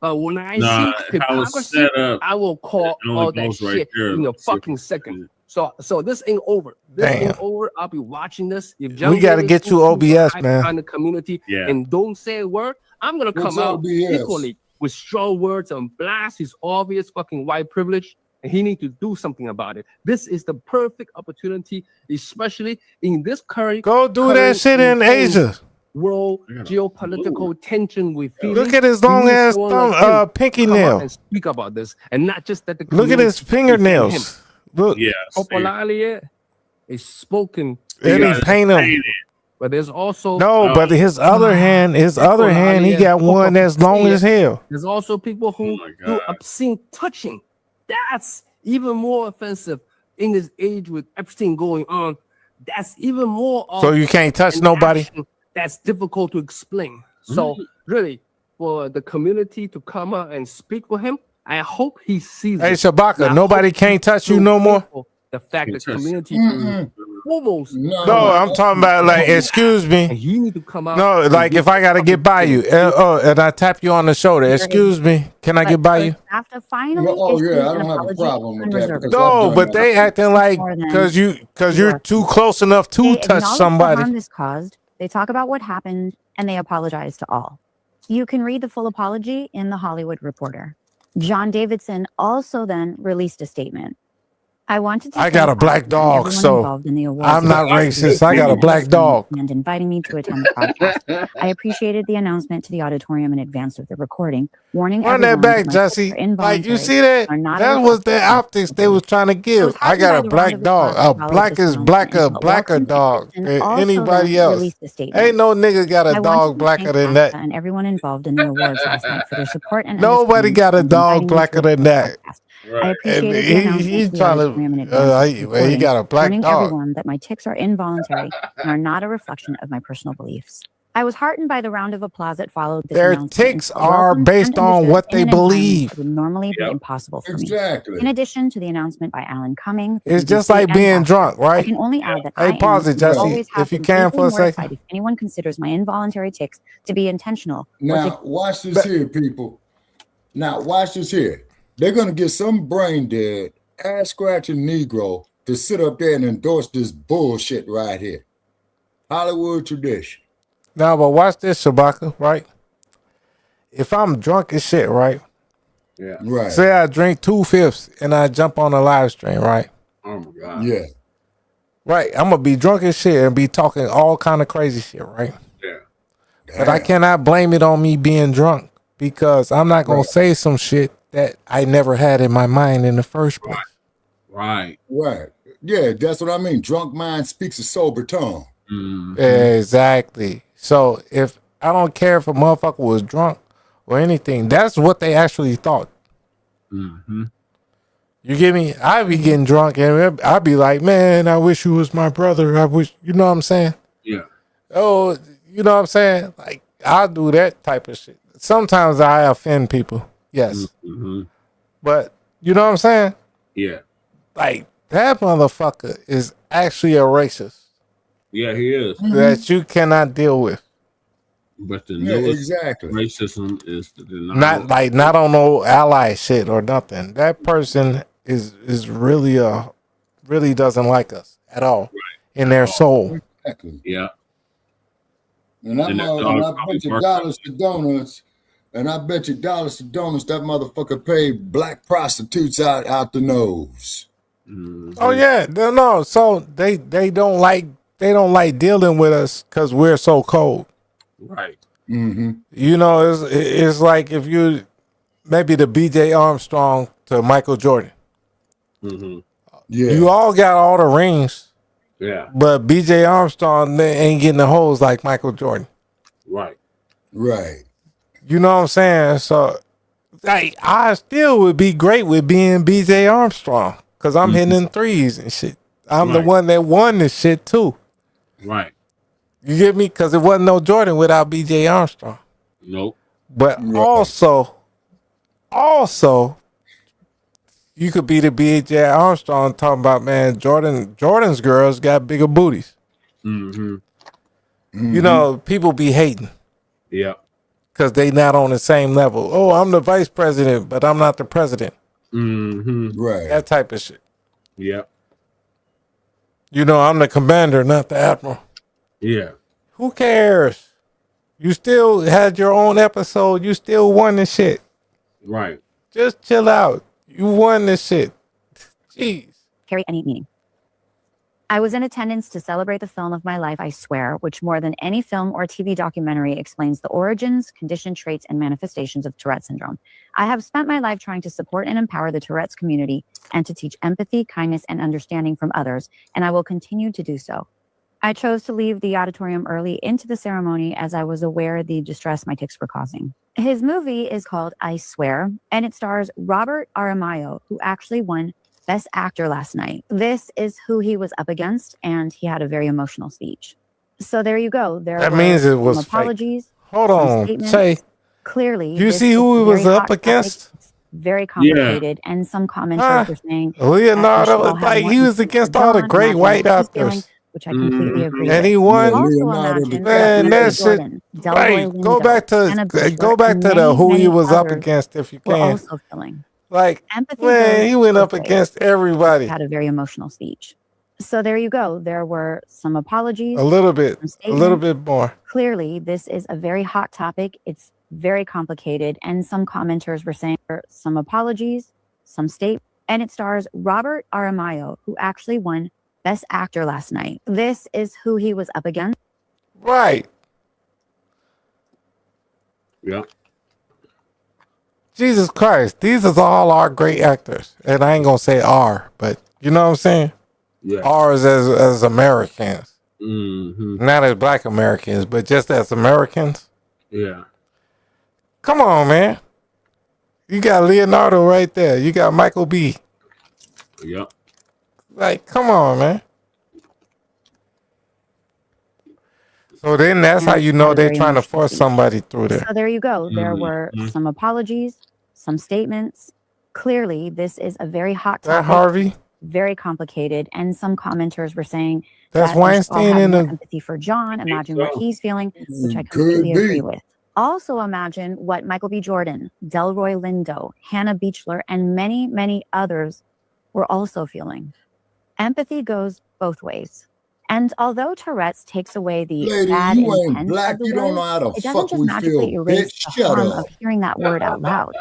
But when I see hypocrisy, I will call all that shit in a fucking second. So this ain't over. This ain't over. I'll be watching this. If we got to get you OBS, man. On the community and don't say a word, I'm gonna come out equally with strong words and blast his obvious fucking white privilege. And he needs to do something about it. This is the perfect opportunity, especially in this current. Go do that shit in Asia. World geopolitical tension we feel. Look at his long ass thumb, pinky nail. And speak about this, and not just that. Look at his fingernails. Look, Populalia is spoken. And he paint him. But there's also but his other hand, he got one that's long as hell. There's also people who do obscene touching. That's even more offensive in this age with Epstein going on. that's even more. So you can't touch nobody. That's difficult to explain. So really, for the community to come out and speak for him, I hope he sees. Hey, it. Shabaka, And I nobody hope can't touch you no more. The fact that community almost No, I'm talking about like, excuse me. And you need to come out. No, like if I gotta get by you, and I tap you on the shoulder, excuse me, can I get by you? BAFTA finally Oh issued yeah, I an don't have a apology problem with that. unreservedly. Because I've No, done but that. they acting like because you're too close enough to They touch acknowledge the somebody. harm this caused. They talk about what happened, and they apologize to all. You can read the full apology in The Hollywood Reporter. John Davidson also then released a statement. I wanted to I got a thank black BAFTA and dog, everyone so involved in the awards I'm not racist. I got a black dog. and inviting me to attend the podcast. I appreciated the announcement to the auditorium in advance of the recording, warning Run everyone that back, my Jesse. tips are Like you involuntary see that? and are not a That was reflection the of my optics they was trying to give. I heartened got by a the black round of dog. applause A that followed black this is blacker, announcement, but blacker Welcome dog Davidson than also anybody then else. released a statement. Ain't no nigga got a I wanted dog to blacker thank than BAFTA that. and everyone involved in the awards last night for their support and Nobody understanding got a and dog inviting me blacker to than that. I appreciated the announcement He's to the trying auditorium in to. advance of the He recording, got a black warning dog. everyone that my tics are involuntary and are not a reflection of my personal beliefs. I was heartened by the round of applause that followed this Their announcement. tics and felt are welcomed based and on understood what in they an environment believe. that would normally be impossible for me. Exactly. In addition to the announcement by Alan Cumming, the It's just BBC like and being BAFTA, drunk, I right? can only add that Hey, I am pause it, and will Jesse, always have if you been can deeply for a mortified second. if anyone considers my involuntary tics to be intentional. Now, watch this here, people. Now, watch this here. They're going to get some brain dead, ass scratching Negro to sit up there and endorse this bullshit right here. Hollywood tradition. Now, but watch this, Shabaka, right? If I'm drunk as shit, right? Yeah. Right. Say I drink 2/5 and I jump on a live stream, right? Oh my God. Yeah. Right. I'm gonna be drunk as shit and be talking all kind of crazy shit, right? Yeah. But I cannot blame it on me being drunk because I'm not gonna say some shit that I never had in my mind in the first place. Right. Right. Yeah, that's what I mean. Drunk mind speaks a sober tongue. Exactly. So if I don't care if a motherfucker was drunk or anything, that's what they actually thought. Mm-hmm. You get me? I be getting drunk and I be like, man, I wish you was my brother. I wish, you know what I'm saying? Yeah. Oh, you know what I'm saying? Like, I'll do that type of shit. Sometimes I offend people. Yes. Mm-hmm. But, you know what I'm saying? Yeah. Like, that motherfucker is actually a racist. Yeah, he is. That you cannot deal with. But the newest exactly. racism is the denial. Not on no ally shit or nothing. That person is really really doesn't like us at all in their soul. Exactly. Yeah. And I bet you dollars to donuts. And I bet you dollars to donuts that motherfucker paid black prostitutes out the nose. Mm-hmm. Oh yeah, no. So they don't like dealing with us because we're so cold. Right. Mm-hmm. You know, it's like if you maybe the BJ Armstrong to Michael Jordan. Mm-hmm. Yeah. You all got all the rings. Yeah. But BJ Armstrong ain't getting the hoes like Michael Jordan. Right. Right. You know what I'm saying? So like I still would be great with being BJ Armstrong because I'm hitting in threes and shit. I'm the one that won this shit too. Right. You get me? Because it wasn't no Jordan without BJ Armstrong. Nope. But also, you could be the BJ Armstrong talking about, man, Jordan's girls got bigger booties. Mm-hmm. You know, people be hating. Yeah. Because they not on the same level. Oh, I'm the vice president, but I'm not the president. Mm-hmm. Right. That type of shit. Yeah. You know, I'm the commander, not the admiral. Yeah. Who cares? You still had your own episode. You still won the shit. Right. Just chill out. You won this shit. Jeez. Carry any meaning. I was in attendance to celebrate the film of my life, I Swear, which more than any film or TV documentary explains the origins, condition traits, and manifestations of Tourette syndrome. I have spent my life trying to support and empower the Tourette's community and to teach empathy, kindness, and understanding from others, and I will continue to do so. I chose to leave the auditorium early into the ceremony as I was aware of the distress my tics were causing. His movie is called I Swear, and it stars Robert Aramayo, who actually won Best Actor last night. This is who he was up against, and he had a very emotional speech. So there you go. That means it was apologies. Fake. Hold on, say. Clearly, You see who he was up against? Very complicated, and some commenters were saying Leonardo, like he was against all the great white actors, which I completely agree and with. he won. Also imagine Man, that shit. Right, go back to the who he was up against if you were can. also feeling. Like, Empathy man, he went goes up both ways. against everybody. Had a very emotional speech. So there you go. There were some apologies. A little bit statements. more. Clearly, this is a very hot topic. It's very complicated, and some commenters were saying some apologies, some statements, and it stars Robert Aramayo, who actually won Best Actor last night. This is who he was up against. Right. Yeah. Jesus Christ, these are all our great actors, and I ain't gonna say R, but you know what I'm saying? Yeah. Ours as Americans, Mm-hmm. not as Black Americans, but just as Americans. Yeah. Come on, man. You got Leonardo right there. You got Michael B. Yep. Like, come on, man. So then that's how you know they're trying to force somebody through there. So there you go. There were some apologies, some statements. Clearly, this is a very hot topic. That Harvey? Very complicated, and some commenters were saying That's that we should all Weinstein have in more the- empathy for John. Imagine what he's feeling, which I Could completely be. agree with. Also imagine what Michael B. Jordan, Delroy Lindo, Hannah Beachler, and many, many others were also feeling. Empathy goes both ways. And although Tourette's takes away the Lady, bad you ain't intent black. of the You don't word, know how to it doesn't fuck just we magically feel, erase bitch. the Shut harm up. of hearing that word out loud.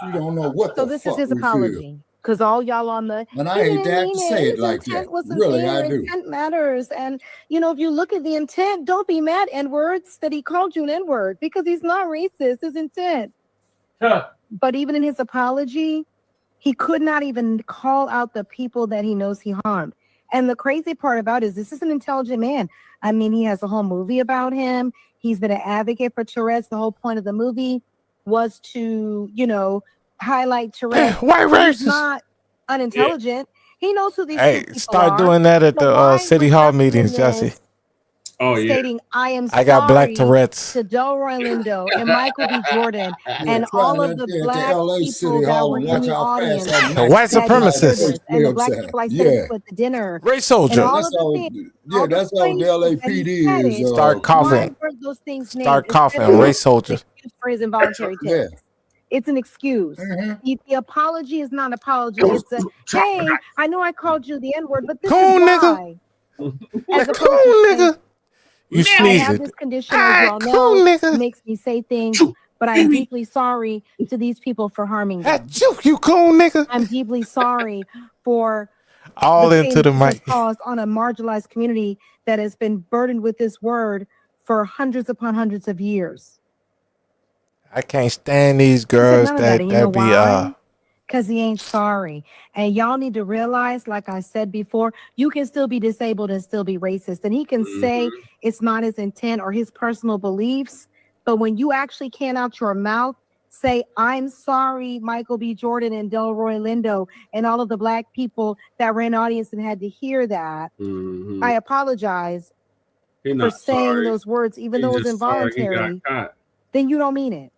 You don't know what So the this is fuck his we feel. apology. Because all y'all on the And I he hate to didn't have mean to say it his like intent that. wasn't Really, there. I do. Intent matters. And you know, if you look at the intent, don't be mad N-words that he called you an N-word because he's not racist. His intent. But even in his apology, he could not even call out the people that he knows he harmed. And the crazy part about it is this is an intelligent man. I mean, he has a whole movie about him. He's been an advocate for Tourette's. The whole point of the movie was to, you know, highlight Tourette's. White He's racist. not unintelligent. He knows who these two Hey, people start are. doing that at So the why city would hall Gavin meetings, Newsom Jesse. Oh yeah. stating I am I got Black sorry Tourette's. to Delroy Lindo and Michael B. Jordan Yeah, and try all that of the there at the black LA people City that Hall were and in watch the how fast audience that The white that did hear supremacists. this, and the black people I said Yeah. at the dinner Race and soldier. all That's of the all. things, Yeah, all the that's all the places that he LAPD said is. it. Start Why coughing. weren't those things named Start instead coughing. of Race soldier. an excuse for his involuntary Yeah. text? It's an excuse. The apology is not an apology. It's a hey, I know I called you the N-word, but this Cool, is nigga. why. As opposed Cool, to saying, nigga. You I have sneezed. this condition, as you all Cool, know, nigga. it makes me say things, but I'm deeply sorry to these people for harming them. You cool, nigga. I'm deeply sorry for All the into pain the this has mic. caused on a marginalized community that has been burdened with this word for hundreds upon hundreds of years. I can't stand these He said girls none of that, and you know that be why? Because he ain't sorry. And y'all need to realize, like I said before, you can still be disabled and still be racist. And he can say it's not his intent or his personal beliefs. But when you actually can out your mouth say, I'm sorry, Michael B. Jordan and Delroy Lindo and all of the black people that were in the audience and had to hear that, I apologize He for not saying sorry. those words, even He though it was just sorry he involuntary, got caught. then you don't mean it.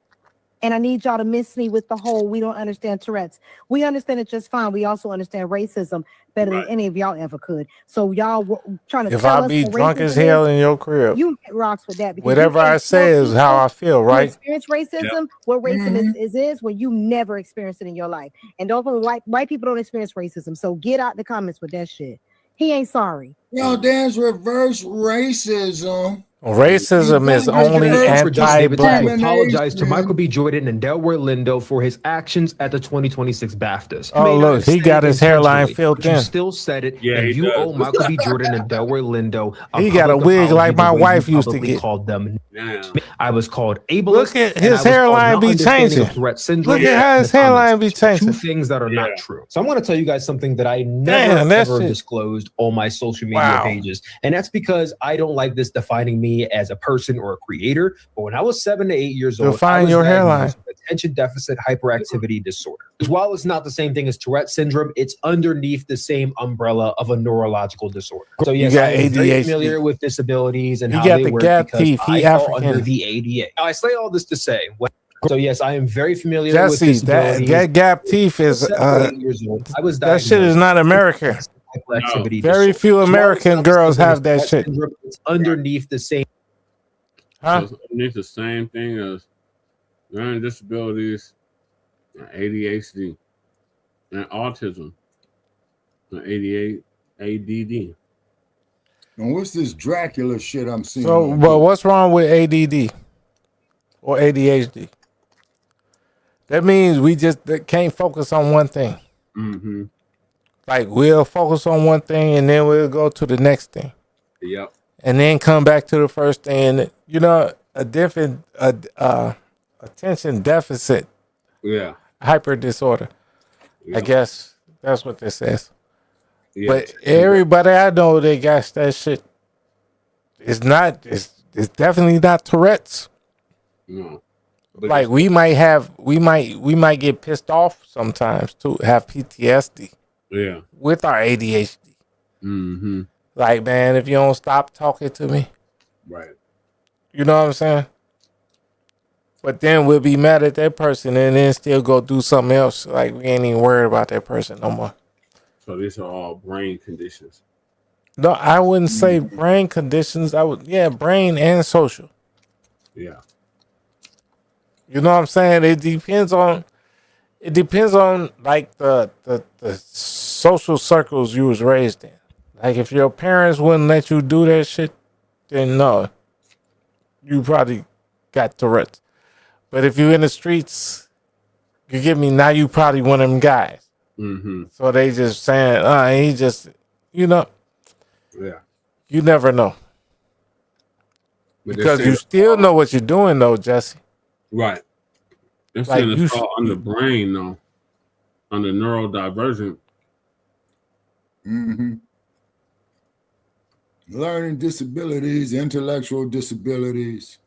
And I need y'all to miss me with the whole we don't understand Tourette's. We understand it just fine. We also understand racism better than any of y'all ever could. So y'all trying to If tell I us be what drunk as racism hell is, in your crib, you hit rocks with that. Because whatever you I can't say tell is how people I feel, you right? experience racism, what racism is when you never experienced it in your life. And don't white people don't experience racism. So get out the comments with that shit. He ain't sorry. Yo, there's reverse racism. Racism is only anti-black. Apologize to Michael B. Jordan and Delroy Lindo for his actions at the 2026 BAFTAs. Oh, May not look, have he said got it his hairline intentionally, filled but you in. still said it, Yeah, and he you does. owe Michael B. Jordan and Delroy Lindo a He got a public wig like apology my the way wife you used to publicly get. called them. Damn. I was called ableist. Look at and his I was called hairline not be understanding changing. of Tourette syndrome. Look at how in his the comments hairline be section. Two changing. things that are not true. So I'm going to tell you guys something that I never Damn, that ever shit. disclosed on my social media Wow. pages, and that's because I don't like this defining me as a person or a creator. But when I was 7 to 8 years old, I Define was your diagnosed hairline. with attention deficit hyperactivity disorder. While it's not the same thing as Tourette syndrome, it's underneath the same umbrella of a neurological disorder. So yes, I am very familiar with disabilities and how they work because I fall under the ADA. Now, I say all this to say, so yes, I am very familiar with disabilities. That gap teeth is years old. I was that shit is not American. Hyperactivity Very disorder. few So while American it's not girls the same have as that Tourette shit. syndrome, it's underneath the same. Huh? So it's the same thing as learning disabilities, and ADHD, and autism, and ADD. And what's this Dracula shit I'm seeing? So, but what's wrong with ADD or ADHD? That means we just can't focus on one thing. Mm-hmm. Like we'll focus on one thing and then we'll go to the next thing. Yep. And then come back to the first thing. And you know, a different attention deficit. Yeah. Hyper disorder. Yep. I guess that's what this says. Yeah. But everybody I know that got that shit. It's definitely not Tourette's. No. Like we might get pissed off sometimes to have PTSD. Yeah. With our ADHD. Mm-hmm. Like, man, if you don't stop talking to me. Right. You know what I'm saying? But then we'll be mad at that person and then still go do something else. Like we ain't even worried about that person no more. So these are all brain conditions. No, I wouldn't say brain conditions. Brain and social. Yeah. You know what I'm saying? It depends on like the social circles you was raised in. Like if your parents wouldn't let you do that shit, then no. You probably got Tourette's. But if you're in the streets, you get me, now you probably one of them guys. Mm-hmm. So they just saying, he just, you know. Yeah. You never know. But because you still know what you're doing though, Jesse. Right. They're Like, saying you it's all on the brain though. On the neurodivergent. Mm-hmm. Learning disabilities, intellectual disabilities,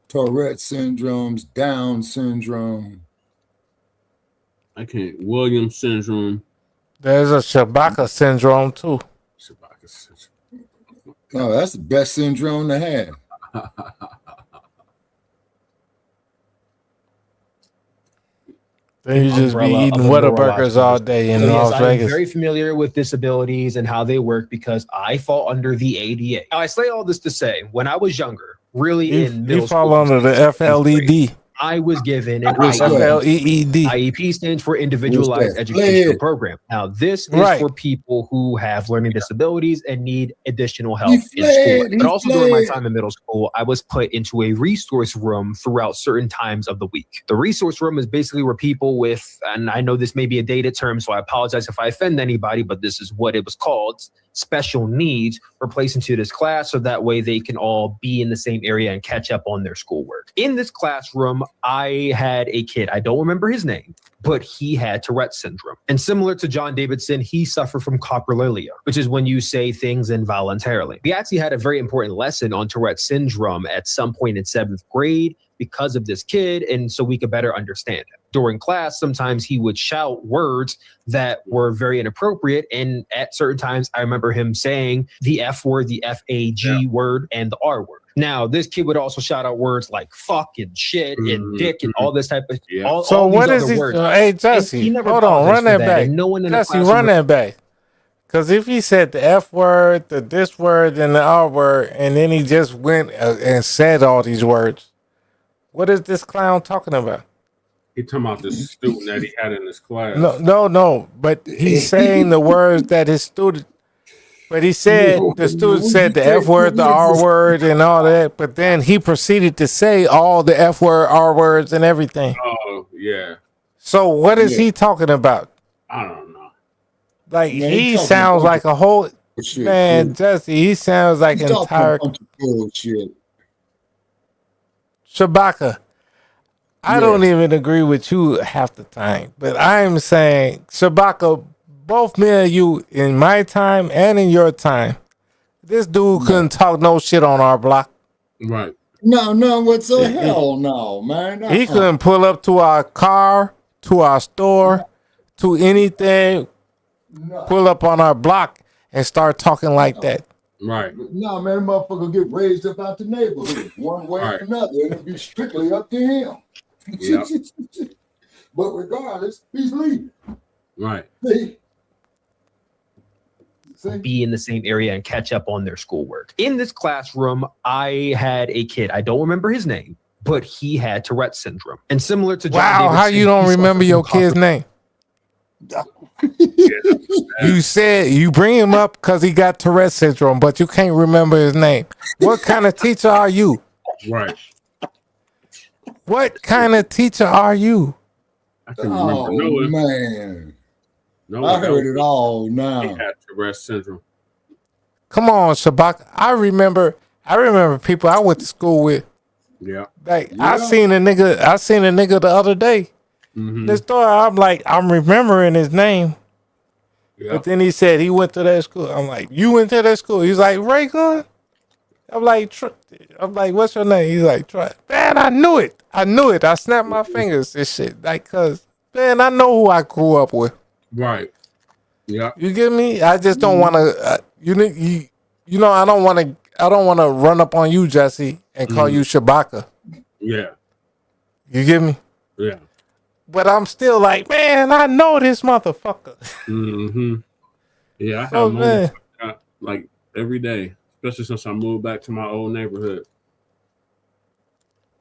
Tourette syndromes, Down syndrome. I can't. Williams syndrome. There's a Shabaka syndrome too. Shabaka syndrome. Oh, that's the best syndrome to have. Then you just be eating Whataburgers all day in Las I'm Vegas. very familiar with disabilities and how they work because I fall under the ADA. Now, I say all this to say, when I was younger, really in middle You fall school, under the FLED. I was given an FLEED. IEP stands for Individualized Educational Program. Now, this is for people who have learning disabilities and need additional help in school. But also during my time in middle school, I was put into a resource room throughout certain times of the week. The resource room is basically where people with, and I know this may be a dated term, so I apologize if I offend anybody, but this is what it was called, special needs, were placed into this class so that way they can all be in the same area and catch up on their schoolwork. In this classroom, I had a kid, I don't remember his name, but he had Tourette's syndrome. And similar to John Davidson, he suffered from coprolalia, which is when you say things involuntarily. We actually had a very important lesson on Tourette's syndrome at some point in 7th grade because of this kid, and so we could better understand him. During class, sometimes he would shout words that were very inappropriate, and at certain times, I remember him saying the F word, the FAG word, and the R word. Now, this kid would also shout out words like fuck and shit and dick and all this type of all What these is other he? words. Hey, Jesse, He never hold on, apologized run for that back. and no one in the Jesse, classroom run that back. Because if he said the F word, the this word, and the R word, and then he just went and said all these words, what is this clown talking about? He talking about the student that he had in his class. No. But he's saying the words that his student. But he said the student said the F word, the R word, and all that. But then he proceeded to say all the F word, R words, and everything. Oh yeah. So what is he talking about? I don't know. Like Man, he sounds like a whole man, dude. Jesse. He sounds like He's talking entire a bunch of bullshit. Shabaka. I don't even agree with you half the time, but I'm saying, Shabaka, both me and you, in my time and in your time, this dude couldn't talk no shit on our block. Right. No, what's the hell no, man? He couldn't pull up to our car, to our store, to anything, pull up on our block and start talking like that. Right. No, man, motherfucker get raised up out the neighborhood one way or another, and it'll be strictly up to him. Yep. But regardless, he's leaving. Right. Be in the same area and catch up on their schoolwork. In this classroom, I had a kid. I don't remember his name, but he had Tourette's syndrome. And similar to John Davidson, how you don't remember your kid's name? You said you bring him up because he got Tourette's syndrome, but you can't remember his name. What kind of teacher are you? Right. What kind of teacher are you? I can remember Noah. Man. Noah, I heard it all now. He had Tourette's syndrome. Come on, Shabak. I remember people I went to school with. Yeah. Like I seen a nigga the other day. The story, I'm remembering his name. Yeah. But then he said he went to that school. I'm like, you went to that school? He's like, Ray Gun? I'm like, what's your name? He's like, Troy. Man, I knew it. I snapped my fingers and shit. Like, cause man, I know who I grew up with. Right. Yeah. You get me? I just don't want to. You know, I don't want to run up on you, Jesse, and call you Shabaka. Yeah. You get me? Yeah. But I'm still like, man, I know this motherfucker. Yeah, I have moments like every day, especially since I moved back to my old neighborhood.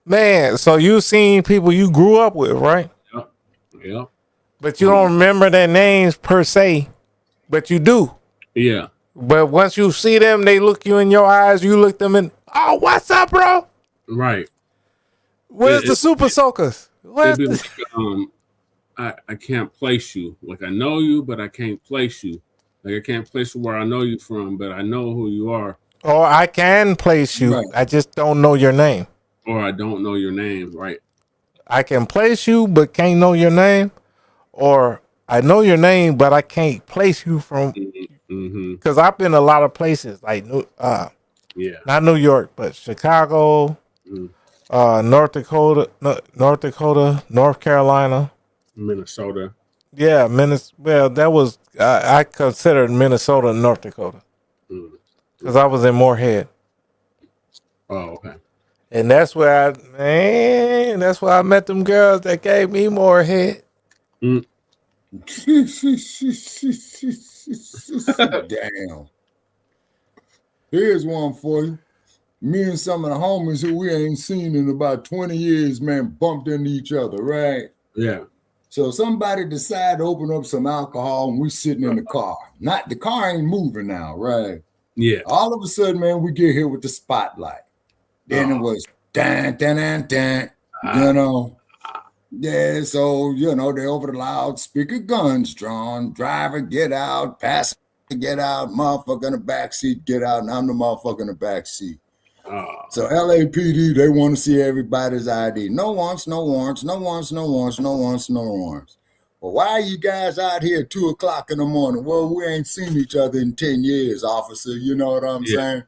Man, so you seen people you grew up with, right? Yep. Yep. But you don't remember their names per se, but you do. Yeah. But once you see them, they look you in your eyes, you look them in, oh, what's up, bro? Right. Where's the Super Soakers? Like, I can't place you. Like, I know you, but I can't place you. Like, I can't place where I know you from, but I know who you are. Or I can place you. Right. I just don't know your name. Or I don't know your name, right? I can place you, but can't know your name. Or I know your name, but I can't place you from. Because I've been a lot of places, like not New York, but Chicago, North Dakota, North Carolina, Minnesota. Yeah, well, that was I considered Minnesota and North Dakota because I was in Moorhead. Oh, okay. And that's where I met them girls that gave me Moorhead. Damn. Here's one for you. Me and some of the homies who we ain't seen in about 20 years, man, bumped into each other, right? Yeah. So somebody decided to open up some alcohol and we sitting in the car. The car ain't moving now, right? Yeah. All of a sudden, man, we get here with the spotlight. Then it was dan, dan, dan, dan, you know. Yeah, so, you know, they over the loudspeaker, guns drawn, driver, get out, passenger, get out, motherfucker in the backseat, get out, and I'm the motherfucker in the backseat. So LAPD, they want to see everybody's ID. No warrants, no warrants, no warrants, no warrants, no warrants, no warrants. Well, why are you guys out here at 2 o'clock in the morning? Well, we ain't seen each other in 10 years, officer. You know what I'm saying?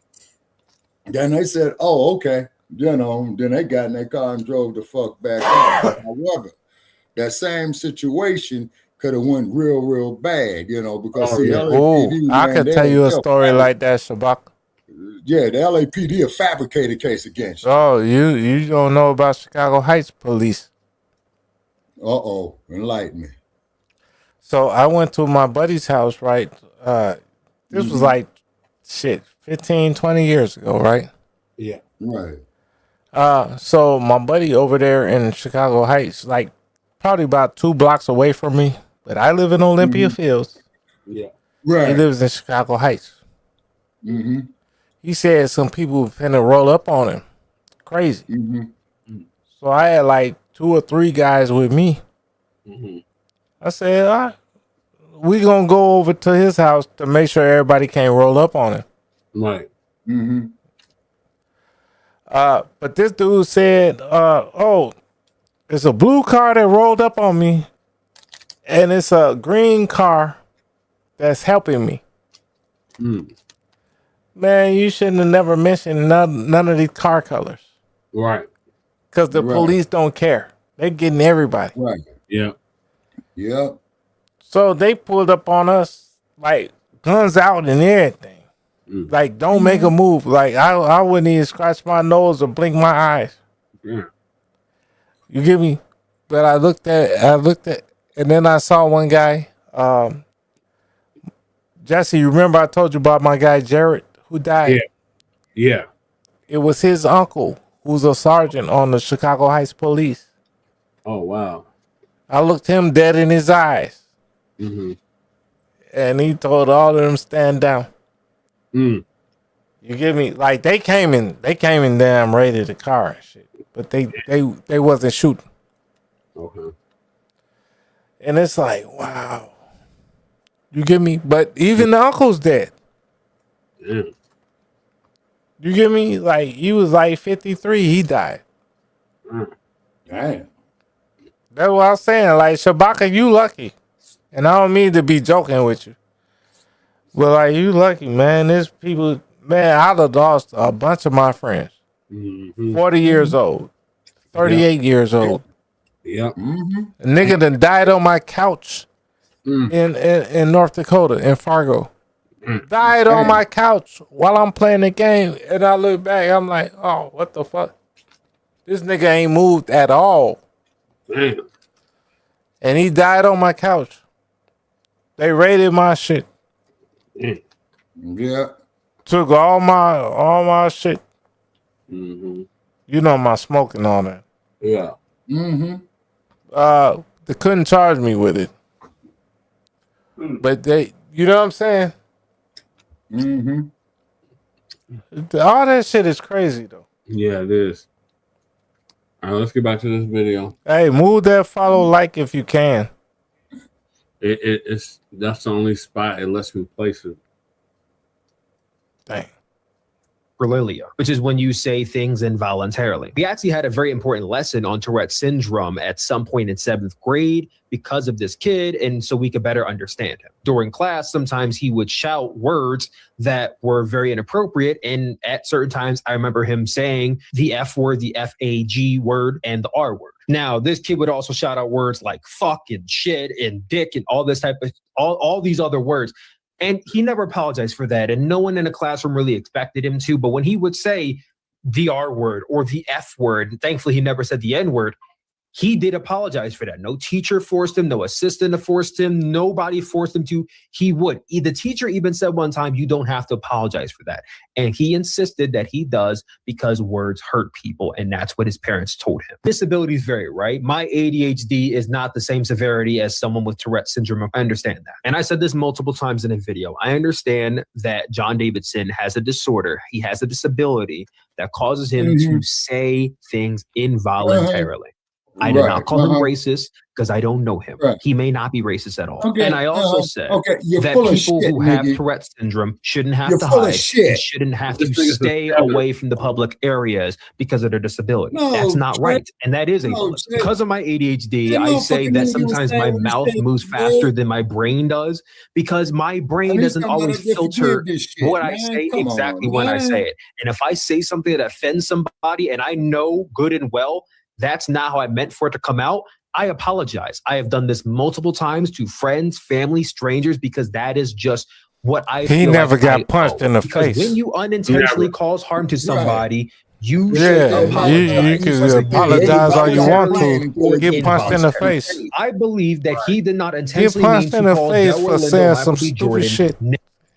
Then they said, oh, okay. You know, then they got in their car and drove the fuck back up. However, that same situation could have went real, real bad, you know, because LAPD, I could tell you a story like that, Shabak. Yeah, the LAPD a fabricated case against you. Oh, you don't know about Chicago Heights police. Enlighten me. So I went to my buddy's house, right? This was like 15, 20 years ago, right? Yeah. Right. So my buddy over there in Chicago Heights, like probably about 2 blocks away from me, but I live in Olympia Fields. Yeah. Right. He lives in Chicago Heights. Mm-hmm. He said some people finna roll up on him. Crazy. Mm-hmm. So I had like 2 or 3 guys with me. Mm-hmm. I said, we gonna go over to his house to make sure everybody can't roll up on him. Right. Mm-hmm. But this dude said, it's a blue car that rolled up on me, and it's a green car that's helping me. Man, you shouldn't have never mentioned none of these car colors. Right. Because the police don't care. They're getting everybody. Right. Yeah. Yeah. So they pulled up on us like guns out and everything. Like, don't make a move. Like I wouldn't even scratch my nose or blink my eyes. Yeah. You get me? But I looked at, and then I saw one guy. Jesse, you remember I told you about my guy Jared who died? Yeah. It was his uncle who's a sergeant on the Chicago Heights Police. Oh wow. I looked him dead in his eyes. Mm-hmm. And he told all of them stand down. You get me? Like they came in damn raided the car and shit. But they wasn't shooting. Okay. And it's like, wow. You get me? But even the uncle's dead. Yeah. You get me? Like he was like 53, he died. Damn. That's what I was saying. Like, Shabaka, you lucky. And I don't mean to be joking with you. But like, you lucky, man. There's people, man, I done lost a bunch of my friends. 40 years old. 38 years old. Yep. A nigga done died on my couch in North Dakota, in Fargo. Died on my couch while I'm playing the game. And I look back, I'm like, oh, what the fuck? This nigga ain't moved at all. Damn. And he died on my couch. They raided my shit. Yeah. Took all my shit. Mm-hmm. You know my smoking on that. Yeah. Mm-hmm. They couldn't charge me with it. But they, you know what I'm saying? Mm-hmm. All that shit is crazy though. Yeah, it is. All right, let's get back to this video. Hey, move that follow like if you can. It's that's the only spot it lets me place it. Dang. Relilia, which is when you say things involuntarily. We actually had a very important lesson on Tourette syndrome at some point in 7th grade because of this kid, and so we could better understand him. During class, sometimes he would shout words that were very inappropriate, and at certain times, I remember him saying the F word, the F-A-G word, and the R word. Now, this kid would also shout out words like fuck and shit and dick and all this type of, all these other words. And he never apologized for that. And no one in the classroom really expected him to. But when he would say the R word or the F word, thankfully he never said the N word, he did apologize for that. No teacher forced him. No assistant forced him. Nobody forced him to. He would. The teacher even said one time, you don't have to apologize for that. And he insisted that he does because words hurt people. And that's what his parents told him. Disabilities vary, right? My ADHD is not the same severity as someone with Tourette syndrome. I understand that. And I said this multiple times in a video. I understand that John Davidson has a disorder. He has a disability that causes him to say things involuntarily. I did not call him racist because I don't know him. He may not be racist at all. And I also said that people who have Tourette syndrome shouldn't have to hide and shouldn't have to stay away from the public areas because of their disability. That's not right. And that is ableist. Because of my ADHD, I say that sometimes my mouth moves faster than my brain does because my brain doesn't always filter what I say exactly when I say it. And if I say something that offends somebody and I know good and well that's not how I meant for it to come out, I apologize. I have done this multiple times to friends, family, strangers, because that is just what I feel. He never got punched in the face. When you unintentionally cause harm to somebody, you should apologize. You can apologize all you want to. Get punched in the face. I believe that he did not intentionally get punched in the face for saying some stupid shit.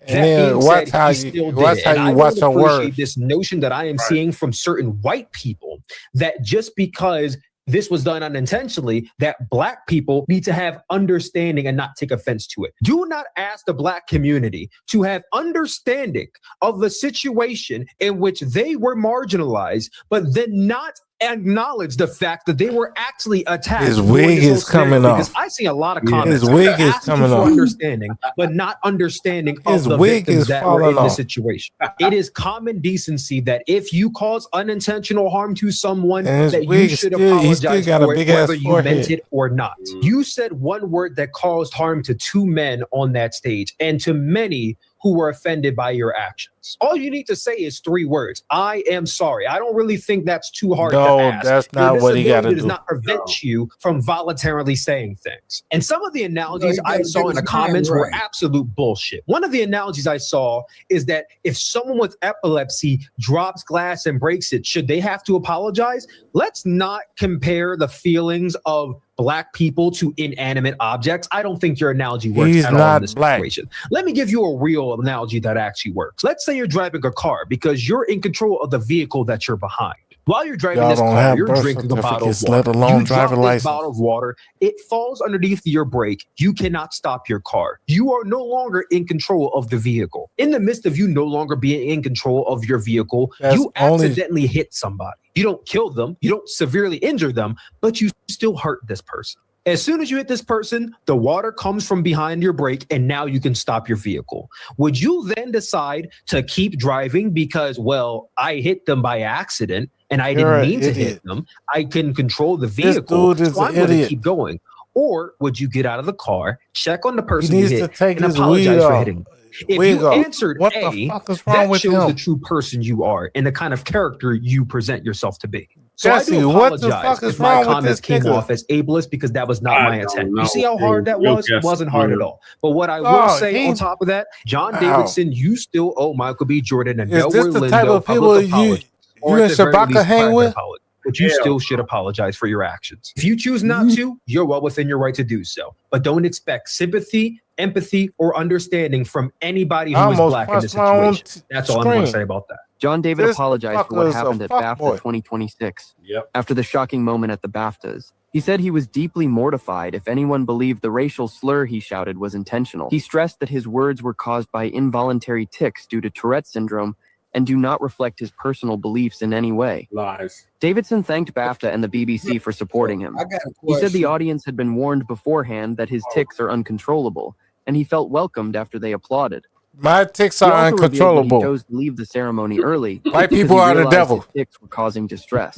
And then watch how you watch your words. This notion that I am seeing from certain white people that just because this was done unintentionally, that Black people need to have understanding and not take offense to it. Do not ask the Black community to have understanding of the situation in which they were marginalized, but then not acknowledge the fact that they were actually attacked. His wig is coming off. Because I see a lot of comments. His wig is coming off. Understanding, but not understanding his of the wig victims is that were in the off. situation. It is common decency that if you cause unintentional harm to someone, that you should apologize for it, whether you meant it or not. You said one word that caused harm to two men on that stage, and to many who were offended by your actions. All you need to say is 3 words. I am sorry. I don't really think that's too hard to ask. That's not what he got to do. Does not prevent you from voluntarily saying things. And some of the analogies I saw in the comments were absolute bullshit. One of the analogies I saw is that if someone with epilepsy drops glass and breaks it, should they have to apologize? Let's not compare the feelings of Black people to inanimate objects. I don't think your analogy works He's at all not in this black. situation. Let me give you a real analogy that actually works. Let's say you're driving a car because you're in control of the vehicle that you're behind. While you're driving Y'all this don't car, have you're birth drinking a bottle of certificates, water. let alone You drop driver this license. bottle of water, it falls underneath your brake. You cannot stop your car. You are no longer in control of the vehicle. In the midst of you no longer being in control of your vehicle, you accidentally hit somebody. You don't kill them, you don't severely injure them, but you still hurt this person. As soon as you hit this person, the water comes from behind your brake and now you can stop your vehicle. Would you then decide to keep driving because, well, I hit them by accident and I You're didn't an mean to idiot. hit them. I can control the This vehicle, dude is so an I'm going to idiot. keep going. Or would you get out of the car, check on the He person you needs to hit, take and his apologize weed for off. hitting? If Wig you off. answered What A, the fuck is wrong that with shows him? the true person you are and the kind of character you present yourself to be. So I Jesse, do what the apologize fuck is if my wrong with comments this came nigga? off as ableist because that was not my intent. You see how hard that Real was? guess. Wasn't hard at all. But what I will Oh, say on top of that, John Davidson, you still owe Michael B. Jordan and Is this Delroy the type Lindo of people public you apology, or and at the very Shabaka least hang private with? apology. But you still should apologize for your actions. If you choose not to, you're well within your right to do so. But don't expect sympathy, empathy, or understanding from anybody who I is almost Black in this punched my own situation. That's all I'm going to screen. say about that. John David This apologized for what fucker is a happened at fuckboy. BAFTA 2026 Yep. after the shocking moment at the BAFTAs. He said he was deeply mortified if anyone believed the racial slur he shouted was intentional. He stressed that his words were caused by involuntary tics due to Tourette syndrome and do not reflect his personal beliefs in any way. Lies. Davidson thanked BAFTA and the BBC for supporting him. I got a He said the question. audience had been warned beforehand that his tics are uncontrollable, and he felt welcomed after they applauded. My ticks He are also revealed that uncontrollable. he chose to leave the ceremony early White because people he are the realized devil. his tics were causing distress.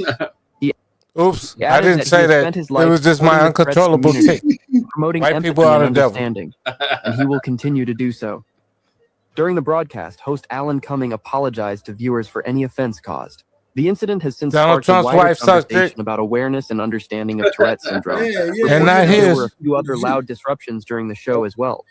Oops, He I added didn't that say he had that. spent his It life was just my supporting the Tourette's uncontrollable tick. community, promoting White empathy people are and the devil. understanding, and he will continue to do so. During the broadcast, host Alan Cumming apologized to viewers for any offense caused. The incident has since Donald sparked Trump's a wider wife sucks dick. conversation about awareness and understanding of Tourette syndrome. And not Reportedly, there his. were a few other loud disruptions during the show as well.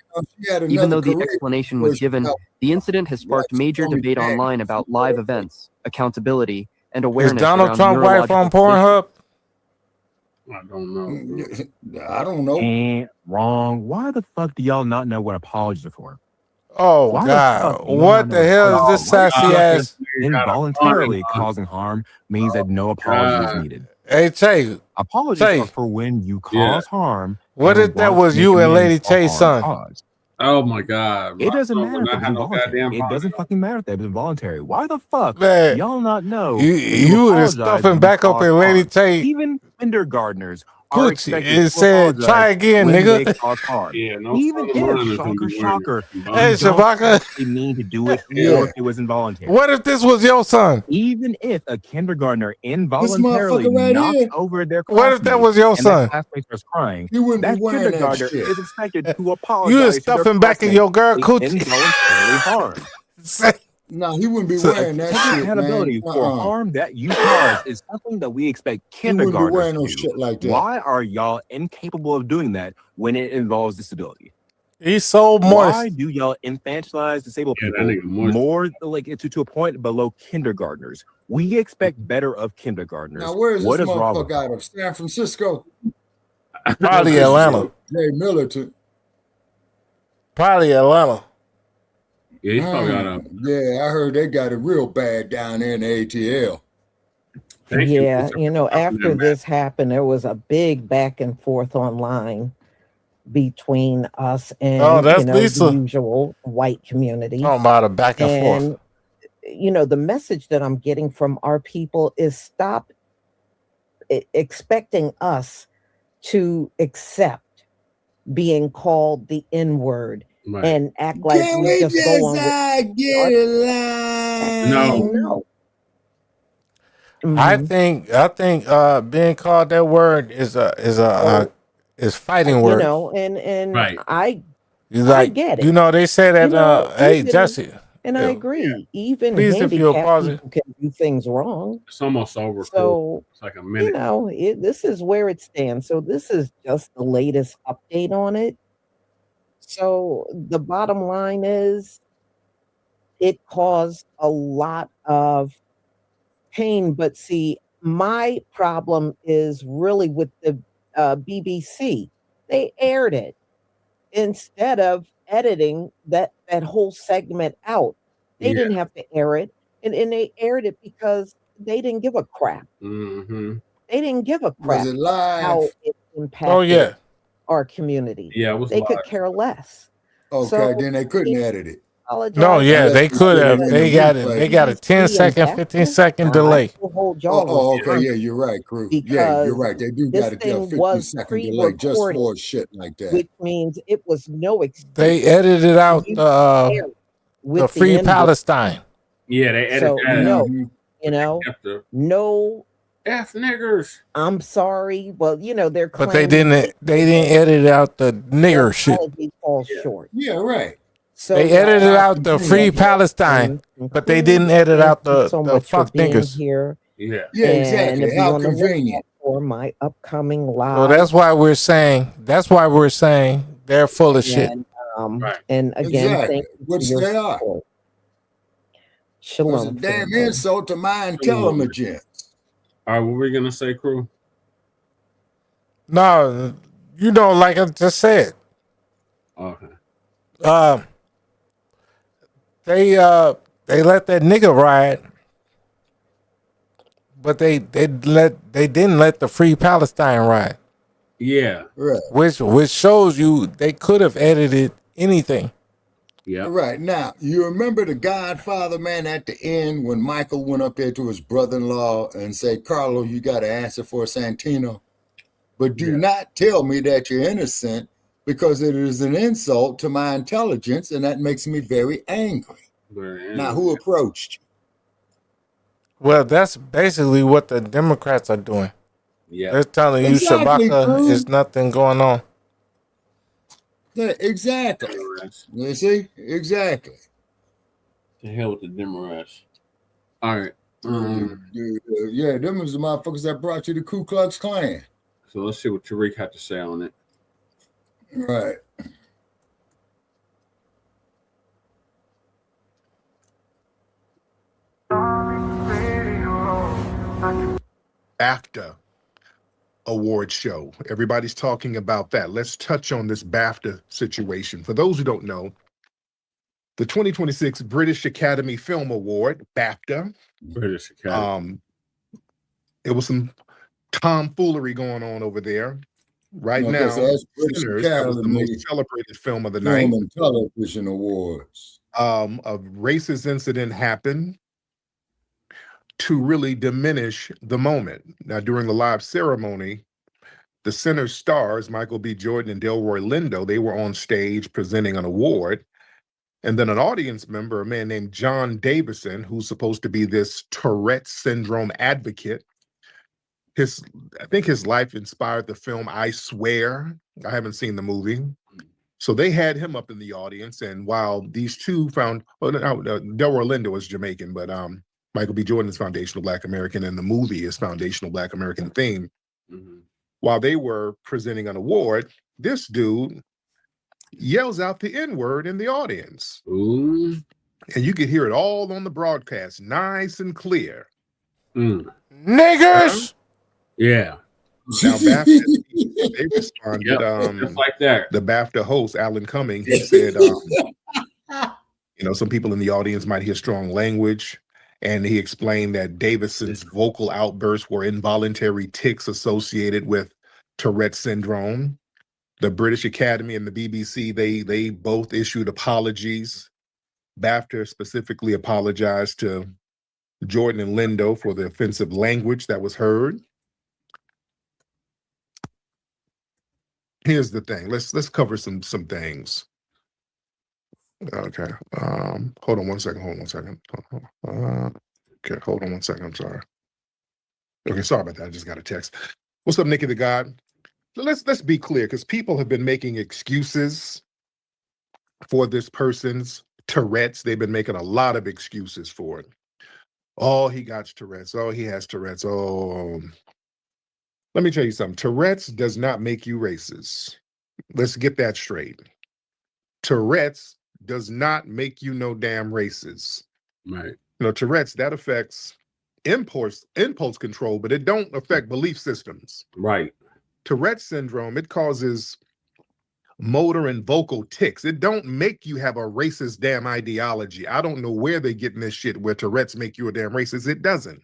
She had Even though another the career explanation was before she given, got the incident has sparked major only debate bad. online about live events, accountability, and Is awareness Donald around Trump wife on neurological conditions. Pornhub? I don't know. I don't know. Ain't wrong. Why the fuck do y'all not know what apologies are for? Oh Why the God! fuck do y'all What not the know hell apologies is this are for? sassy Why ass? involuntarily causing harm means that no apology is needed. Hey Tay, Apologies Tay. are for when you Yeah. cause harm. What and if that want was to make you and amends Lady for Tay's harm son? caused. Oh my God. It doesn't My son matter would if not it was have no involuntary. goddamn It problem. doesn't fucking matter if it was involuntary. Why the fuck Man, y'all not know you when you you would apologize stuffing when you back up cause in Lady harm? Tay Even kindergartners are coochie expected and to said, "Try apologize again, when they nigga." cause harm. Yeah, no Even son of if, mine is gonna shocker, be wearing shocker, it. you Hey don't Shabaka, actually mean to do it or Yeah. if it was involuntary. what if this was your son? Even if a kindergartner This involuntarily motherfucker right knocks here, over their What if that classmate was your and that son? classmate starts crying, he wouldn't be that wearing that kindergartner shit. is expected to You is apologize to their stuffing back in classmate your girl being coochie. involuntarily harmed. No, he wouldn't be So- wearing that Taking shit, man. accountability for harm that you caused is something that we expect He wouldn't be kindergartners wearing to no do. shit like that. Why are y'all incapable of doing that when it involves disability? He's so Why moist. do y'all infantilize disabled Yeah, that people nigga moist. more like to a point below kindergartners? We expect better of kindergartners. Now, where is What this is wrong with motherfucker out of? San Francisco? Probably Atlanta. Jay Militant. Probably Atlanta. Yeah, he's probably got a. Yeah, I heard they got it real bad down there in the ATL. Thank you. Yeah, for you know, stopping after that, man. this happened, there was a big back and forth online between us Oh, and, that's you know, the Lisa. usual white community. Talking about a back and forth. And, you know, the message that I'm getting from our people is stop expecting us to accept being called the N-word Right. and act like Can we we just just go on with get a line? No. no. I Mhm. think being called that word is So, fighting you word. know, and Right. I He's I like, get it. you know, they say that, hey, Even, Jesse, and I agree. Even please, if you'll handicapped pause it. people can do things wrong. It's almost over. So, it's like a minute. this is where it stands. So this is just the latest update on it. So the bottom line is it caused a lot of pain. But see, my problem is really with the BBC. They aired it instead of editing that whole segment out. They didn't have to air it. And they aired it because they didn't give a crap. Mm-hmm. They didn't give a crap Was it live? how it impacted Oh, yeah. our community. Yeah, it was They live. could care less. Okay, So then they couldn't edit it. No, yeah, Unless they they could put it have. in They the got it. replay. They got a 10-second, 15-second delay. Okay, yeah, you're right, crew. Yeah, you're right. They do this got to get a thing was 15-second delay just pre-recorded, for shit like that. which means it was no excuse. They edited out the Free Palestine. Yeah, they edited So that no, out. no F niggers. I'm sorry. Well, they're But they claiming didn't edit out the nigger shit. apology falls short. Yeah, right. So They edited out the Free Palestine, but they didn't edit out the fuck niggas. Here. Yeah. Yeah, And exactly. be How on the lookout convenient. for my upcoming live. So that's why we're saying they're full of shit. And again, Exactly. thank you for Which your they are. support. It's a Shalom. damn family. insult to my intelligence. All right, what were we gonna say, crew? No, like I just said. Okay. They let that nigga ride, but they didn't let the Free Palestine ride. Yeah. Right. Which shows you they could have edited anything. Yeah. Right. Now, you remember the Godfather, man, at the end when Michael went up there to his brother-in-law and said, Carlo, you got to answer for Santino. But do not tell me that you're innocent because it is an insult to my intelligence, and that makes me very angry. Now, who approached you? Well, that's basically what the Democrats are doing. Yeah. They're telling you Exactly, Shabaka crew. is nothing going on. Yeah, exactly. You see? Exactly. To hell with the Democrats. All right. Yeah, them was the motherfuckers that brought you the Ku Klux Klan. So let's see what Tariq had to say on it. Right. BAFTA award show. Everybody's talking about that. Let's touch on this BAFTA situation. For those who don't know, the 2026 British Academy Film Award, BAFTA. British Academy. It was some tomfoolery going on over there. Right Okay, now, so that's British Sinners, that was the Academy most celebrated film of the Film night. and Television Awards. A racist incident happened to really diminish the moment. Now, during the live ceremony, the center stars, Michael B. Jordan and Delroy Lindo, they were on stage presenting an award. And then an audience member, a man named John Davidson, who's supposed to be this Tourette syndrome advocate, I think his life inspired the film I Swear. I haven't seen the movie. So they had him up in the audience. And while these two Delroy Lindo is Jamaican, but Michael B. Jordan is foundational Black American, and the movie is foundational Black American theme. Mm-hmm. While they were presenting an award, this dude yells out the N-word in the audience. Ooh. And you could hear it all on the broadcast, nice and clear. Niggers! Yeah. Now, BAFTA, they responded. Just like that. The BAFTA host, Alan Cumming, he said, some people in the audience might hear strong language. And he explained that Davidson's vocal outbursts were involuntary tics associated with Tourette syndrome. The British Academy and the BBC, they both issued apologies. BAFTA specifically apologized to Jordan and Lindo for the offensive language that was heard. Here's the thing. Let's cover some things. Okay. Hold on one second. Okay, hold on one second. I'm sorry. Okay, sorry about that. I just got a text. What's up, Nikki the God? Let's be clear, because people have been making excuses for this person's Tourette's. They've been making a lot of excuses for it. Oh, he got Tourette's. Oh, he has Tourette's. Oh, let me tell you something. Tourette's does not make you racist. Let's get that straight. Tourette's does not make you no damn racist. Right. You know, Tourette's, that affects impulse control, but it don't affect belief systems. Right. Tourette's syndrome, it causes motor and vocal tics. It don't make you have a racist damn ideology. I don't know where they're getting this shit where Tourette's make you a damn racist. It doesn't.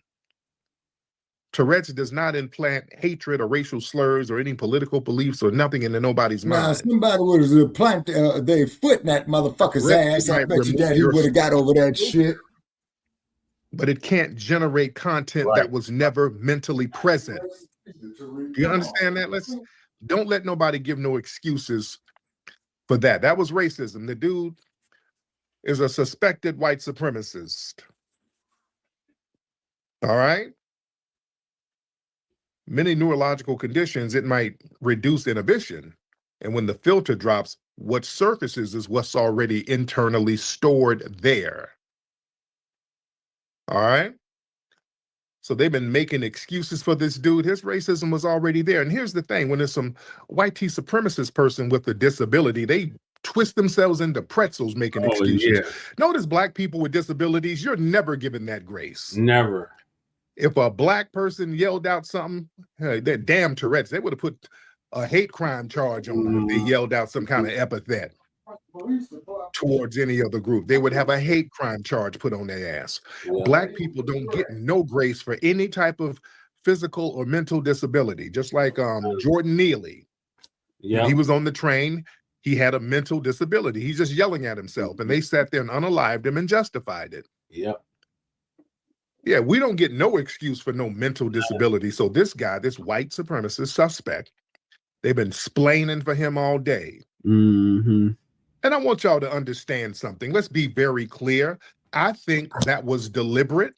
Tourette's does not implant hatred or racial slurs or any political beliefs or nothing into nobody's Now, mind. somebody was to plant their foot in that motherfucker's Tourette's ass. I might bet you remove that he your- would have got over that shit. But it can't generate content that was never mentally present. Do you understand that? Don't let nobody give no excuses for that. That was racism. The dude is a suspected white supremacist. All right? Many neurological conditions, it might reduce inhibition. And when the filter drops, what surfaces is what's already internally stored there. All right? So they've been making excuses for this dude. His racism was already there. And here's the thing, when there's some white supremacist person with a disability, they twist themselves into pretzels making excuses. Yeah. Notice black people with disabilities, you're never given that grace. Never. If a black person yelled out something, hey, that damn Tourette's, they would have put a hate crime charge on them if they yelled out some kind of epithet towards any other group. They would have a hate crime charge put on their ass. Yeah. Black people don't get no grace for any type of physical or mental disability. Just like Jordan Neely. Yeah. When he was on the train, he had a mental disability. He's just yelling at himself. And they sat there and unalived him and justified it. Yep. Yeah, we don't get no excuse for no mental disability. So this guy, this white supremacist suspect, they've been splaining for him all day. Mm-hmm. And I want y'all to understand something. Let's be very clear. I think that was deliberate.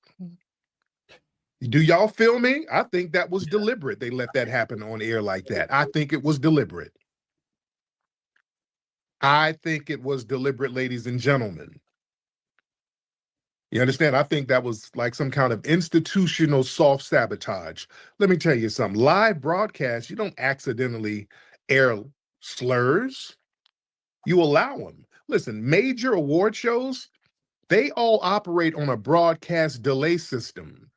Do y'all feel me? I think that was deliberate. They let that happen on air like that. I think it was deliberate. I think it was deliberate, ladies and gentlemen. You understand? I think that was like some kind of institutional soft sabotage. Let me tell you something. Live broadcast, you don't accidentally air slurs. You allow them. Listen, major award shows, they all operate on a broadcast delay system.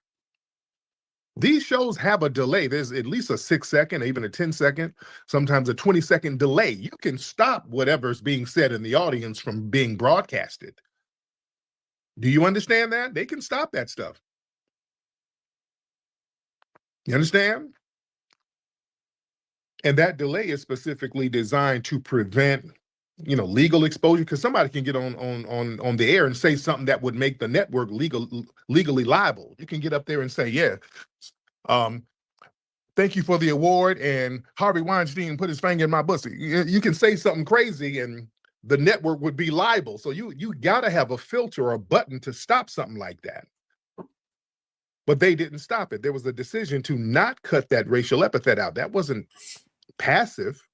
These shows have a delay. There's at least a 6-second, even a 10-second, sometimes a 20-second delay. You can stop whatever's being said in the audience from being broadcasted. Do you understand that? They can stop that stuff. You understand? And that delay is specifically designed to prevent, you know, legal exposure, because somebody can get on the air and say something that would make the network legally liable. You can get up there and say, yeah, thank you for the award, and Harvey Weinstein put his finger in my pussy. You can say something crazy and the network would be liable. So you gotta have a filter or a button to stop something like that. But they didn't stop it. There was a decision to not cut that racial epithet out. That wasn't passive.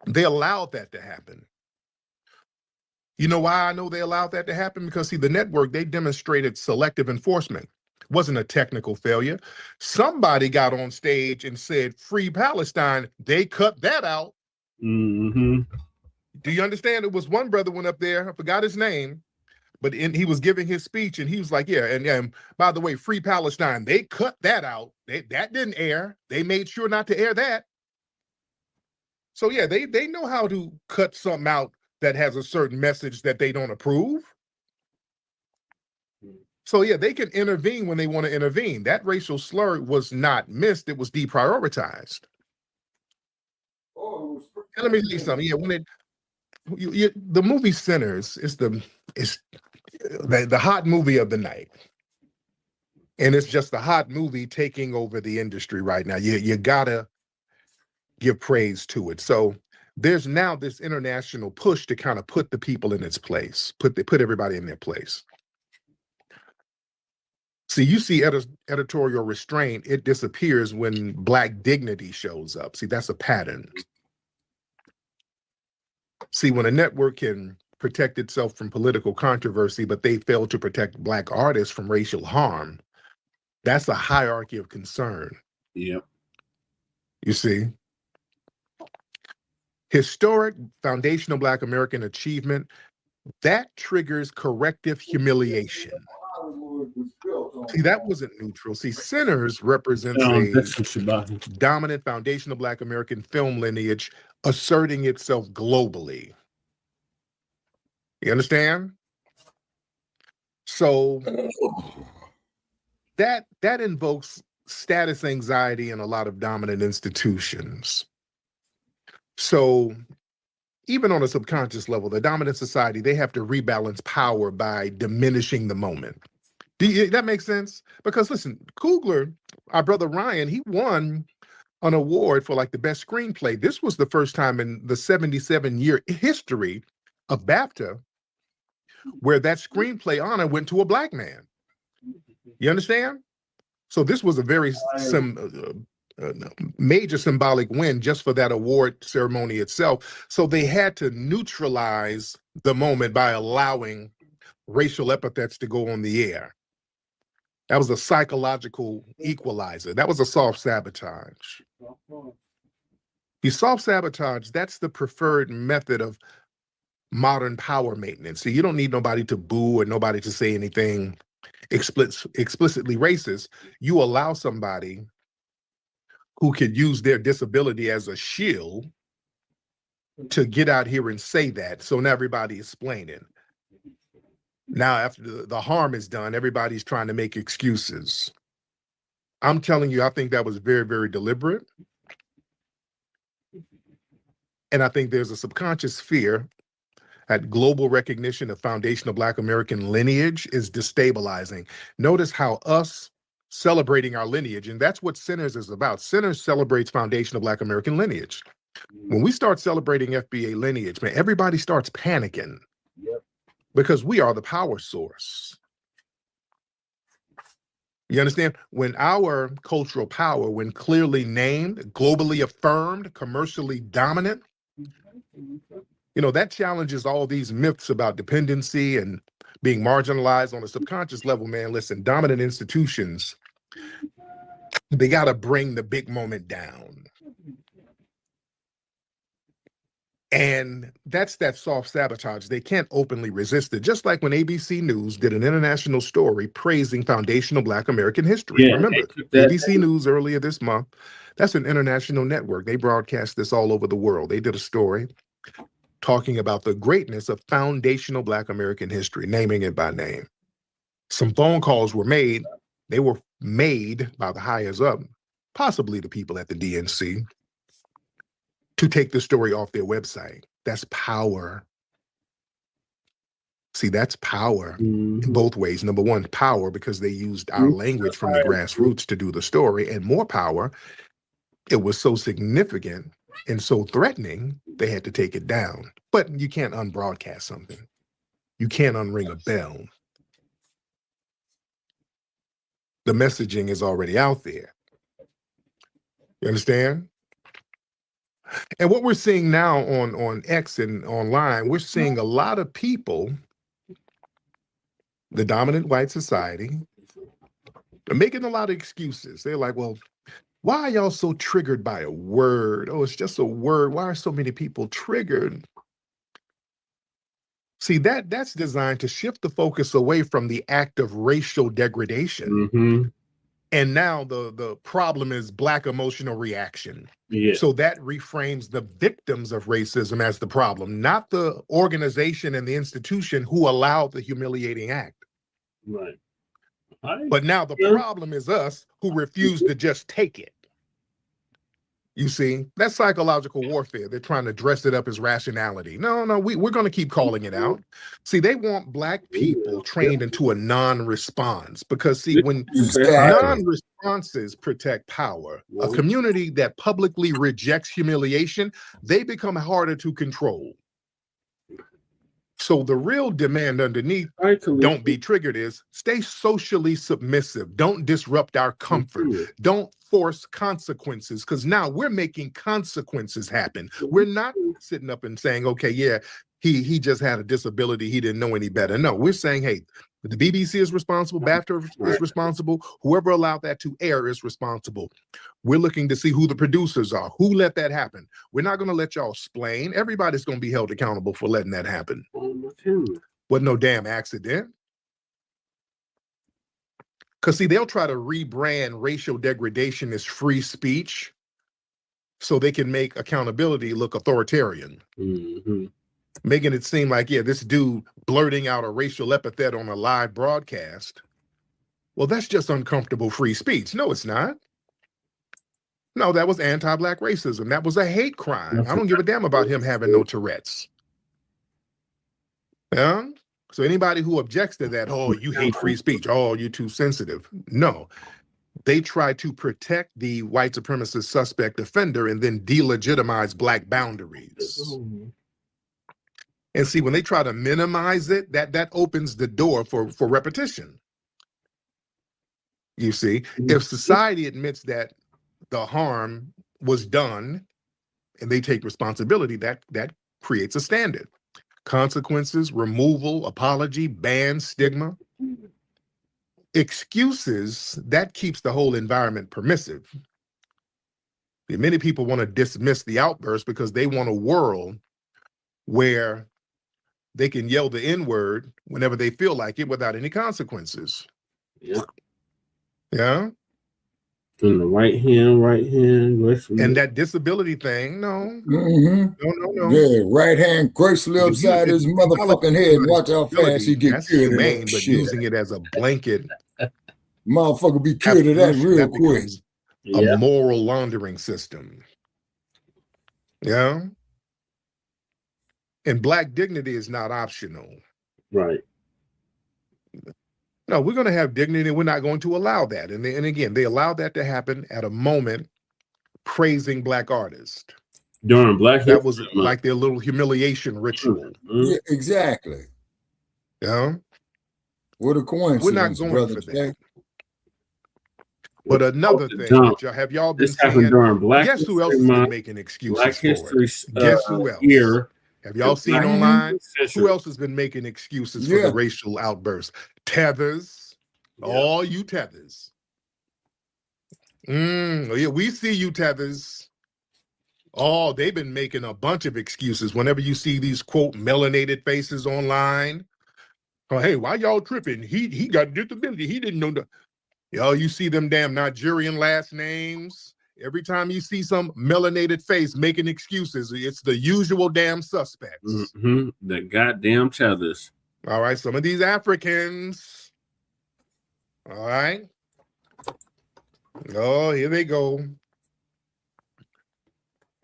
They allowed that to happen. You know why I know they allowed that to happen? Because, see, the network, they demonstrated selective enforcement. It wasn't a technical failure. Somebody got on stage and said, "Free Palestine." They cut that out. Mm-hmm. Do you understand? It was one brother went up there, I forgot his name, but he was giving his speech, and he was like, yeah, and by the way, Free Palestine, they cut that out. That didn't air. They made sure not to air that. So yeah, they know how to cut something out that has a certain message that they don't approve. So yeah, they can intervene when they want to intervene. That racial slur was not missed, it was deprioritized. And let me tell you something. Yeah, when the movie Sinners is the hot movie of the night. And it's just the hot movie taking over the industry right now. You gotta give praise to it. So there's now this international push to kind of put the people in its place, put everybody in their place. See, you see editorial restraint, it disappears when Black dignity shows up. See, that's a pattern. See, when a network can protect itself from political controversy, but they fail to protect Black artists from racial harm, that's a hierarchy of concern. Yep. You see? Historic foundational Black American achievement, that triggers corrective humiliation. See, that wasn't neutral. See, Sinners represents a dominant foundational Black American film lineage asserting itself globally. You understand? So that invokes status anxiety in a lot of dominant institutions. So even on a subconscious level, the dominant society, they have to rebalance power by diminishing the moment. That makes sense? Because listen, Coogler, our brother Ryan, he won an award for like the best screenplay. This was the first time in the 77-year history of BAFTA where that screenplay honor went to a Black man. You understand? So this was a very major symbolic win just for that award ceremony itself. So they had to neutralize the moment by allowing racial epithets to go on the air. That was a psychological equalizer. That was a soft sabotage. You soft sabotage, that's the preferred method of modern power maintenance. See, you don't need nobody to boo or nobody to say anything explicitly racist. You allow somebody who could use their disability as a shield to get out here and say that. So now everybody is explaining. Now, after the harm is done, everybody's trying to make excuses. I'm telling you, I think that was very, very deliberate. And I think there's a subconscious fear that global recognition of foundational Black American lineage is destabilizing. Notice how us celebrating our lineage, and that's what Sinners is about. Sinners celebrates foundational Black American lineage. When we start celebrating FBA lineage, man, everybody starts panicking. Yep. Because we are the power source. You understand? When our cultural power, when clearly named, globally affirmed, commercially dominant, you know, that challenges all these myths about dependency and being marginalized on a subconscious level, man. Listen, dominant institutions, they got to bring the big moment down. And that's that soft sabotage. They can't openly resist it. Just like when ABC News did an international story praising foundational Black American history. Yeah, remember, ABC News earlier this month, that's an international network. They broadcast this all over the world. They did a story talking about the greatness of foundational Black American history, naming it by name. Some phone calls were made. They were made by the highest up, possibly the people at the DNC, to take the story off their website. That's power. See, that's power in both ways. Number one, power because they used our language from the grassroots to do the story, and more power, it was so significant and so threatening, they had to take it down. But you can't unbroadcast something. You can't unring a bell. The messaging is already out there. You understand? And what we're seeing now on X and online, we're seeing a lot of people, the dominant white society, are making a lot of excuses. They're like, well, why are y'all so triggered by a word? Oh, it's just a word. Why are so many people triggered? See, that's designed to shift the focus away from the act of racial degradation. Mm-hmm. And now the problem is Black emotional reaction. Yeah. So that reframes the victims of racism as the problem, not the organization and the institution who allowed the humiliating act. Right. But now the problem is us who refuse to just take it. You see, that's psychological warfare. They're trying to dress it up as rationality. No, we're going to keep calling it out. See, they want Black people trained into a non-response because, see, when non-responses protect power, a community that publicly rejects humiliation, they become harder to control. So the real demand underneath, don't be triggered, is stay socially submissive. Don't disrupt our comfort. Don't force consequences, because now we're making consequences happen. We're not sitting up and saying, okay, yeah, he just had a disability. He didn't know any better. No, we're saying, hey, the BBC is responsible. BAFTA is responsible. Whoever allowed that to air is responsible. We're looking to see who the producers are. Who let that happen? We're not going to let y'all explain. Everybody's going to be held accountable for letting that happen. Wasn't no damn accident. Because, see, they'll try to rebrand racial degradation as free speech so they can make accountability look authoritarian. Making it seem like, yeah, this dude blurting out a racial epithet on a live broadcast, well, that's just uncomfortable free speech. No, it's not. No, that was anti-Black racism. That was a hate crime. I don't give a damn about him having no Tourette's. Yeah? So anybody who objects to that, oh, you hate free speech, oh, you're too sensitive. No. They try to protect the white supremacist suspect offender and then delegitimize Black boundaries. And see, when they try to minimize it, that opens the door for repetition. You see, if society admits that the harm was done and they take responsibility, that creates a standard. Consequences, removal, apology, ban, stigma. Excuses, that keeps the whole environment permissive. Many people want to dismiss the outburst because they want a world where they can yell the N-word whenever they feel like it without any consequences. Yeah. Yeah. In the right hand. And that disability thing, no. No. Yeah, right hand gracefully upside his motherfucking head. Watch how fast he get cured of that but shit. Using it as a blanket. Motherfucker be cured of that real quick. A moral laundering system. Yeah. And Black dignity is not optional. Right. No, we're going to have dignity and we're not going to allow that. And again, they allow that to happen at a moment praising Black artists. During Black That was like their little humiliation ritual. Yeah, exactly. Yeah. What a coincidence. We're not going for that. But another thing, have y'all been seeing? Guess who else has been making excuses for it? Guess who else? Have y'all seen online? Who else has been making excuses for the racial outburst? Tethers. All you Tethers. Yeah, we see you Tethers. Oh, they've been making a bunch of excuses whenever you see these, quote, melanated faces online. Oh, hey, why y'all tripping? He got disability. He didn't know that. Yo, you see them damn Nigerian last names. Every time you see some melanated face making excuses, it's the usual damn suspects. The goddamn Tethers. All right, some of these Africans. All right. Oh, here they go.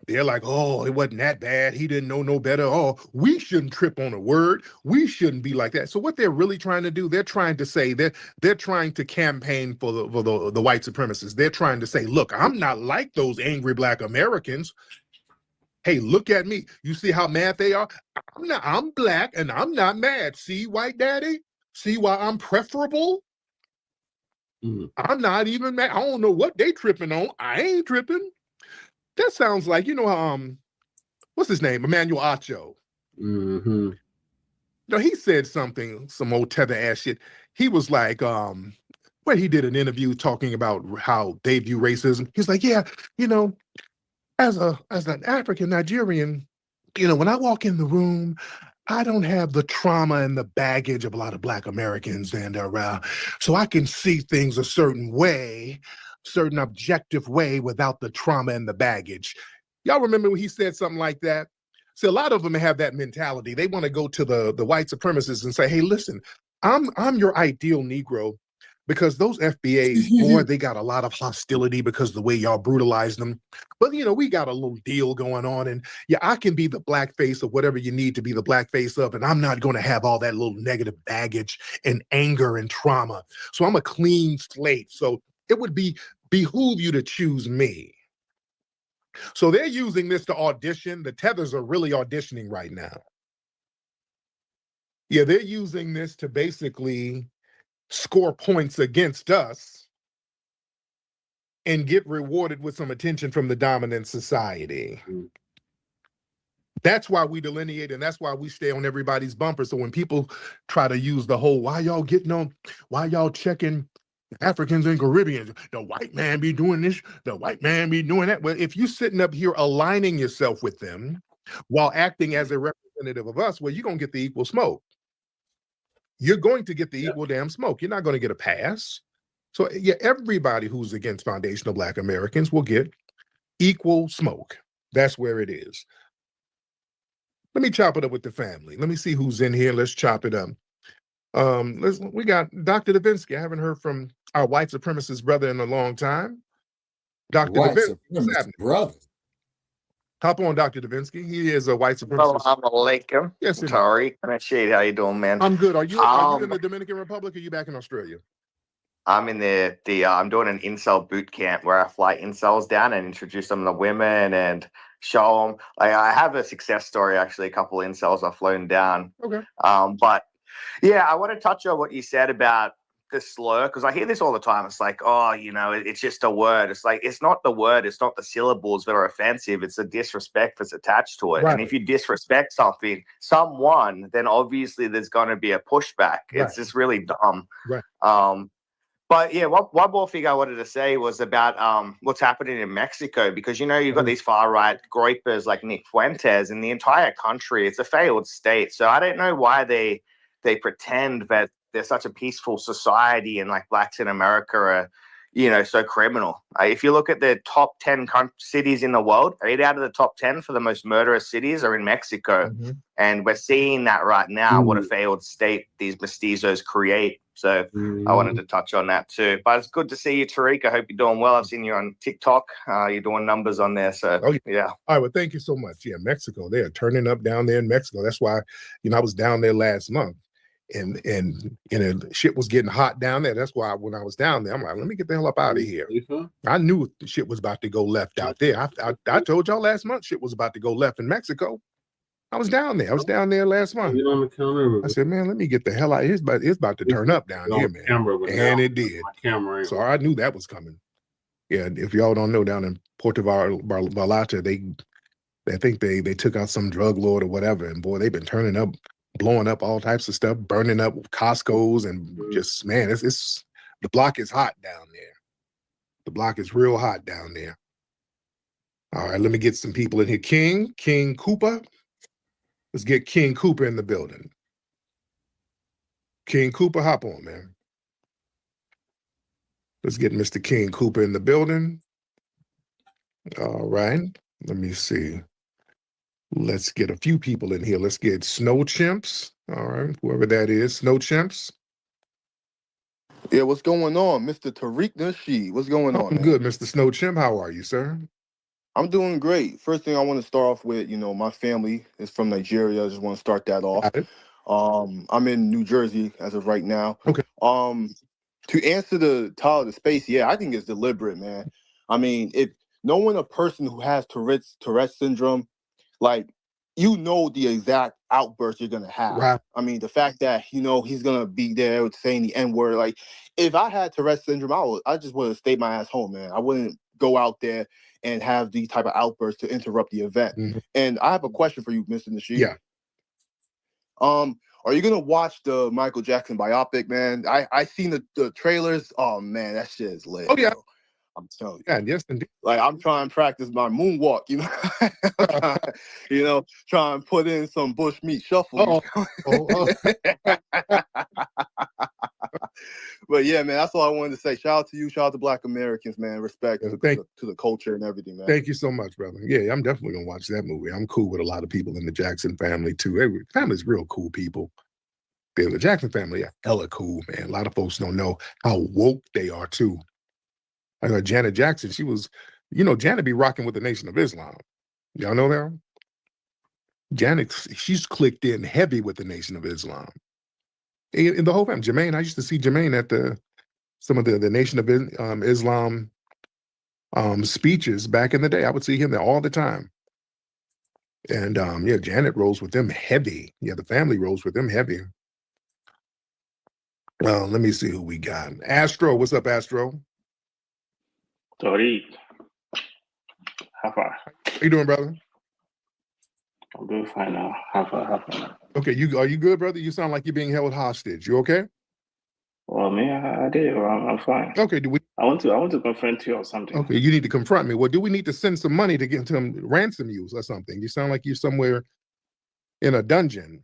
They're like, oh, it wasn't that bad. He didn't know no better. Oh, we shouldn't trip on a word. We shouldn't be like that. So what they're really trying to do, they're trying to say they're trying to campaign for the white supremacists. They're trying to say, look, I'm not like those angry Black Americans. Hey, look at me. You see how mad they are? I'm Black and I'm not mad. See, white daddy? See why I'm preferable? I'm not even mad. I don't know what they tripping on. I ain't tripping. That sounds like, you know, what's his name? Emmanuel Acho. No, he said something, some old tether ass shit. He was like, when he did an interview talking about how they view racism, he's like, yeah, you know, as an African Nigerian, you know, when I walk in the room, I don't have the trauma and the baggage of a lot of Black Americans, and so I can see things a certain way, certain objective way without the trauma and the baggage. Y'all remember when he said something like that? So a lot of them have that mentality. They want to go to the white supremacists and say, hey, listen, I'm your ideal Negro, because those FBAs, boy, they got a lot of hostility because of the way y'all brutalized them. But, you know, we got a little deal going on, and yeah, I can be the Black face of whatever you need to be the Black face of, and I'm not going to have all that little negative baggage and anger and trauma. So I'm a clean slate. So it would behoove you to choose me. So they're using this to audition. The Tethers are really auditioning right now. Yeah, they're using this to basically score points against us and get rewarded with some attention from the dominant society. That's why we delineate, and that's why we stay on everybody's bumper. So when people try to use the whole, why y'all checking Africans and Caribbeans, the white man be doing this, the white man be doing that. Well, if you're sitting up here aligning yourself with them while acting as a representative of us, well, you're going to get the equal smoke. You're going to get the equal damn smoke. You're not going to get a pass. So yeah, everybody who's against foundational Black Americans will get equal smoke. That's where it is. Let me chop it up with the family. Let me see who's in here. Let's chop it up. We got Dr. Davinsky. I haven't heard from our white supremacist brother in a long time. Dr. White Davinsky, supremacist brother. Hop on, Dr. Davinsky. He is a white supremacist. Assalamu alaikum. Yes, Tariq. Rashid, how you doing, man? I'm good. Are you in the Dominican Republic or are you back in Australia? I'm in I'm doing an incel boot camp where I fly incels down and introduce them to women and show them. Like, I have a success story, actually, a couple of incels I've flown down. Okay. But yeah, I want to touch on what you said about the slur, because I hear this all the time. It's like, oh, it's just a word. It's like, it's not the word. It's not the syllables that are offensive. It's the disrespect that's attached to it. Right. And if you disrespect someone, then obviously there's going to be a pushback. Right. It's just really dumb. Right. But yeah, one more thing I wanted to say was about what's happening in Mexico, because you've got these far right groypers like Nick Fuentes in the entire country. It's a failed state, so I don't know why they pretend that they're such a peaceful society and like blacks in America are so criminal. If you look at the top 10 cities in the world, 8 out of the top 10 for the most murderous cities are in Mexico, and we're seeing that right now. What a failed state these mestizos create. So I wanted to touch on that too. But it's good to see you, Tariq. I hope you're doing well. I've seen you on TikTok. You're doing numbers on there. So yeah. All right. Well, thank you so much. Yeah, Mexico. They are turning up down there in Mexico. That's why, I was down there last month and shit was getting hot down there. That's why when I was down there, I'm like, let me get the hell up out of here. I knew the shit was about to go left out there. I told y'all last month shit was about to go left in Mexico. I was down there. I was down there last month. On the counter. I said, man, let me get the hell out. It's about to turn up down here, man. And it did. So I knew that was coming. Yeah, if y'all don't know, down in Puerto Vallarta, I think they took out some drug lord or whatever, and boy, they've been turning up, blowing up all types of stuff, burning up Costco's, and just, man, it's the block is hot down there. The block is real hot down there. All right, let me get some people in here. King Cooper. Let's get King Cooper in the building. King Cooper, hop on, man. Let's get Mr. King Cooper in the building. All right. Let me see. Let's get a few people in here. Let's get Snow Chimps. All right. Whoever that is. Snow Chimps. Yeah, what's going on, Mr. Tariq Nasheed? What's going on? I'm good, Mr. Snow Chimp. How are you, sir? I'm doing great. First thing I want to start off with, my family is from Nigeria. I just want to start that off. I'm in New Jersey as of right now. Okay. To answer the title of the space, yeah, I think it's deliberate, man. I mean, if knowing a person who has Tourette syndrome, like, the exact outburst you're gonna have. Right. I mean, the fact that he's gonna be there saying the N-word. Like, if I had Tourette syndrome, I just would have stayed my ass home, man. I wouldn't go out there and have these type of outbursts to interrupt the event. And I have a question for you, Mr. Nasheed. Yeah. Are you gonna watch the Michael Jackson biopic, man? I seen the trailers. Oh man, that shit is lit. Oh yeah. Bro. I'm telling you. Yeah, yes, indeed. Like, I'm trying to practice my moonwalk, trying to put in some bush meat shuffle. But yeah, man, that's all I wanted to say. Shout out to you, shout out to Black Americans, man. Respect to the culture and everything, man. Thank you so much, brother. Yeah, I'm definitely gonna watch that movie. I'm cool with a lot of people in the Jackson family too. Family's real cool people. The Jackson family are hella cool, man. A lot of folks don't know how woke they are too. I know Janet Jackson, she was, Janet be rocking with the Nation of Islam. Y'all know that? Janet, she's clicked in heavy with the Nation of Islam. In the whole family. Jermaine, I used to see Jermaine at some of the Nation of Islam speeches back in the day. I would see him there all the time. And yeah, Janet rolls with them heavy. Yeah, the family rolls with them heavy. Let me see who we got. Astro, what's up, Astro? Sorry. How far? How you doing, brother? I'm doing fine now. How far? Okay, are you good, brother? You sound like you're being held hostage. You okay? Well, man, I did. Well, I'm fine. Okay, I want to confront you or something. Okay, you need to confront me. Well, do we need to send some money to get them ransom you or something? You sound like you're somewhere in a dungeon.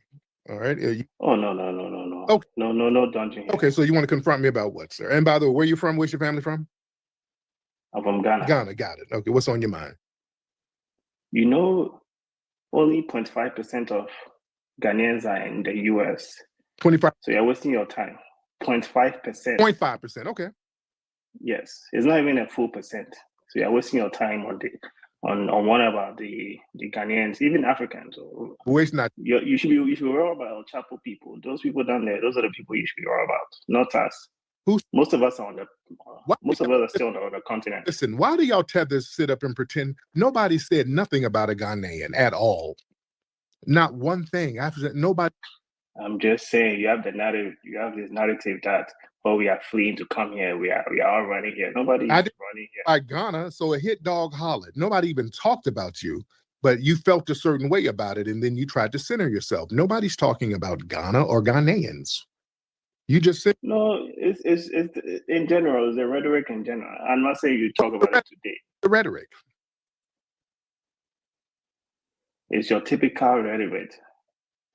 All right. Oh no. Okay. No dungeon here. Okay, so you want to confront me about what, sir? And by the way, where you from? Where's your family from? I'm from Ghana. Ghana, got it. Okay, what's on your mind? You know, only 0.5% of Ghanaians are in the US. 25. So you're wasting your time. 0.5%. 0.5%. Okay. Yes, it's not even a full percent. So you're wasting your time on one about the Ghanaians, even Africans. Waste not. You should be worried about El Chapo people. Those people down there, those are the people you should be worried about, not us. Most of us are most of us are still on the continent. Listen, why do y'all tethers sit up and pretend nobody said nothing about a Ghanaian at all? Not one thing. Nobody. I'm just saying, you have the narrative. You have this narrative that we are fleeing to come here. We are all running here. Nobody is running here. By Ghana, so a hit dog hollered. Nobody even talked about you, but you felt a certain way about it, and then you tried to center yourself. Nobody's talking about Ghana or Ghanaians. You just said no. It's in general. It's the rhetoric in general. I'm not saying you talk about it today. The rhetoric. It's your typical rhetoric.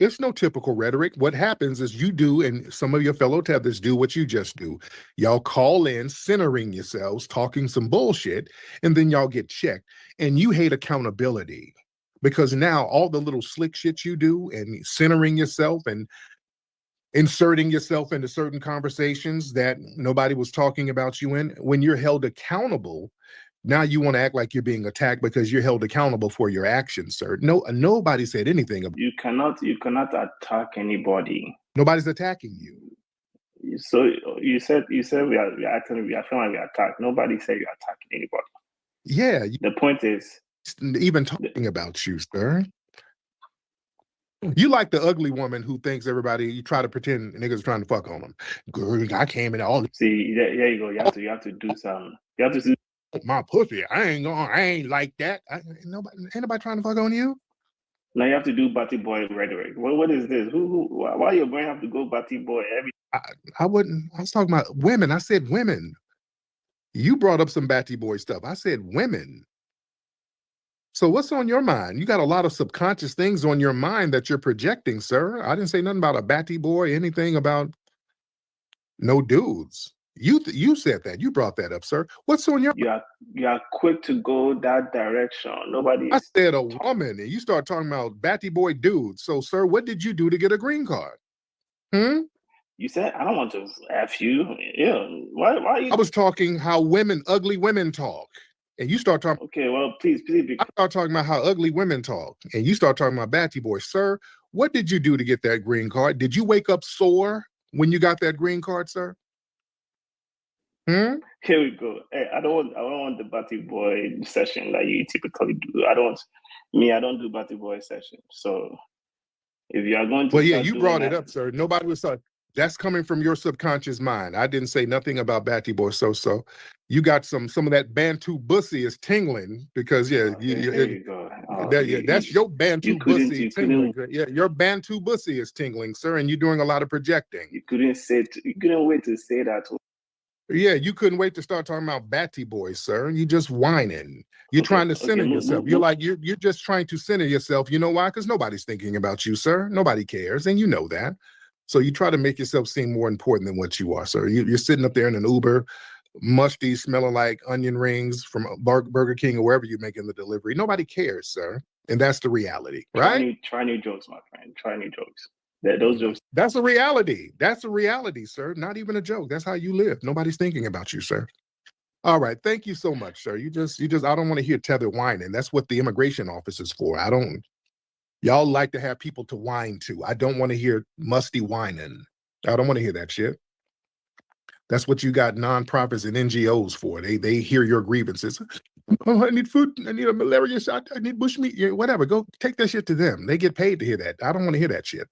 It's no typical rhetoric. What happens is you do, and some of your fellow tethers do what you just do. Y'all call in, centering yourselves, talking some bullshit, and then y'all get checked. And you hate accountability because now all the little slick shit you do and centering yourself and inserting yourself into certain conversations that nobody was talking about you in, when you're held accountable, now you want to act like you're being attacked because you're held accountable for your actions, sir. No, nobody said anything about. You cannot attack anybody. Nobody's attacking you. So you said we are feeling like we are attacked. Nobody said you're attacking anybody. Yeah. The point is even talking about you, sir. You like the ugly woman who thinks everybody, you try to pretend niggas trying to fuck on them. Girl, I came in all. See, there you go. You have to do some. You have to do my pussy. I ain't like that. Ain't nobody trying to fuck on you. Now you have to do batty boy rhetoric. What is this? Why you're going to have to go batty boy every? I wouldn't. I was talking about women. I said women. You brought up some batty boy stuff. I said women. So what's on your mind? You got a lot of subconscious things on your mind that you're projecting, sir. I didn't say nothing about a batty boy, anything about no dudes. You said that. You brought that up, sir. What's on your? You are quick to go that direction. Nobody. I said a woman, and you start talking about batty boy dudes. So, sir, what did you do to get a green card? You said I don't want to F you. Yeah. Why you? I was talking how ugly women talk. And you start talking. Okay, well, please. I start talking about how ugly women talk, and you start talking about batty boy. Sir, what did you do to get that green card? Did you wake up sore when you got that green card, sir? Here we go. Hey, I don't want the batty boy session that you typically do. I don't do batty boy session. So if you are going to, well, yeah, you brought it up, sir. Nobody was talking. That's coming from your subconscious mind. I didn't say nothing about batty boy. So you got some of that Bantu bussy is tingling because there you go. That's your Bantu bussy tingling. Yeah, your Bantu bussy is tingling, sir, and you're doing a lot of projecting. You couldn't wait to say that. Yeah, you couldn't wait to start talking about batty boy, sir. You just whining. You're trying to center yourself. You're just trying to center yourself. You know why? Because nobody's thinking about you, sir. Nobody cares, and you know that. So you try to make yourself seem more important than what you are, sir. You're sitting up there in an Uber, musty, smelling like onion rings from Burger King or wherever you're making the delivery. Nobody cares, sir. And that's the reality, right? Try new jokes, my friend. Try new jokes. Those jokes. That's a reality. That's a reality, sir. Not even a joke. That's how you live. Nobody's thinking about you, sir. All right. Thank you so much, sir. You just, I don't want to hear tether whining. That's what the immigration office is for. Y'all like to have people to whine to. I don't want to hear musty whining. I don't want to hear that shit. That's what you got nonprofits and NGOs for. They hear your grievances. Oh, I need food. I need a malaria shot. I need bushmeat. Whatever. Go take that shit to them. They get paid to hear that. I don't want to hear that shit.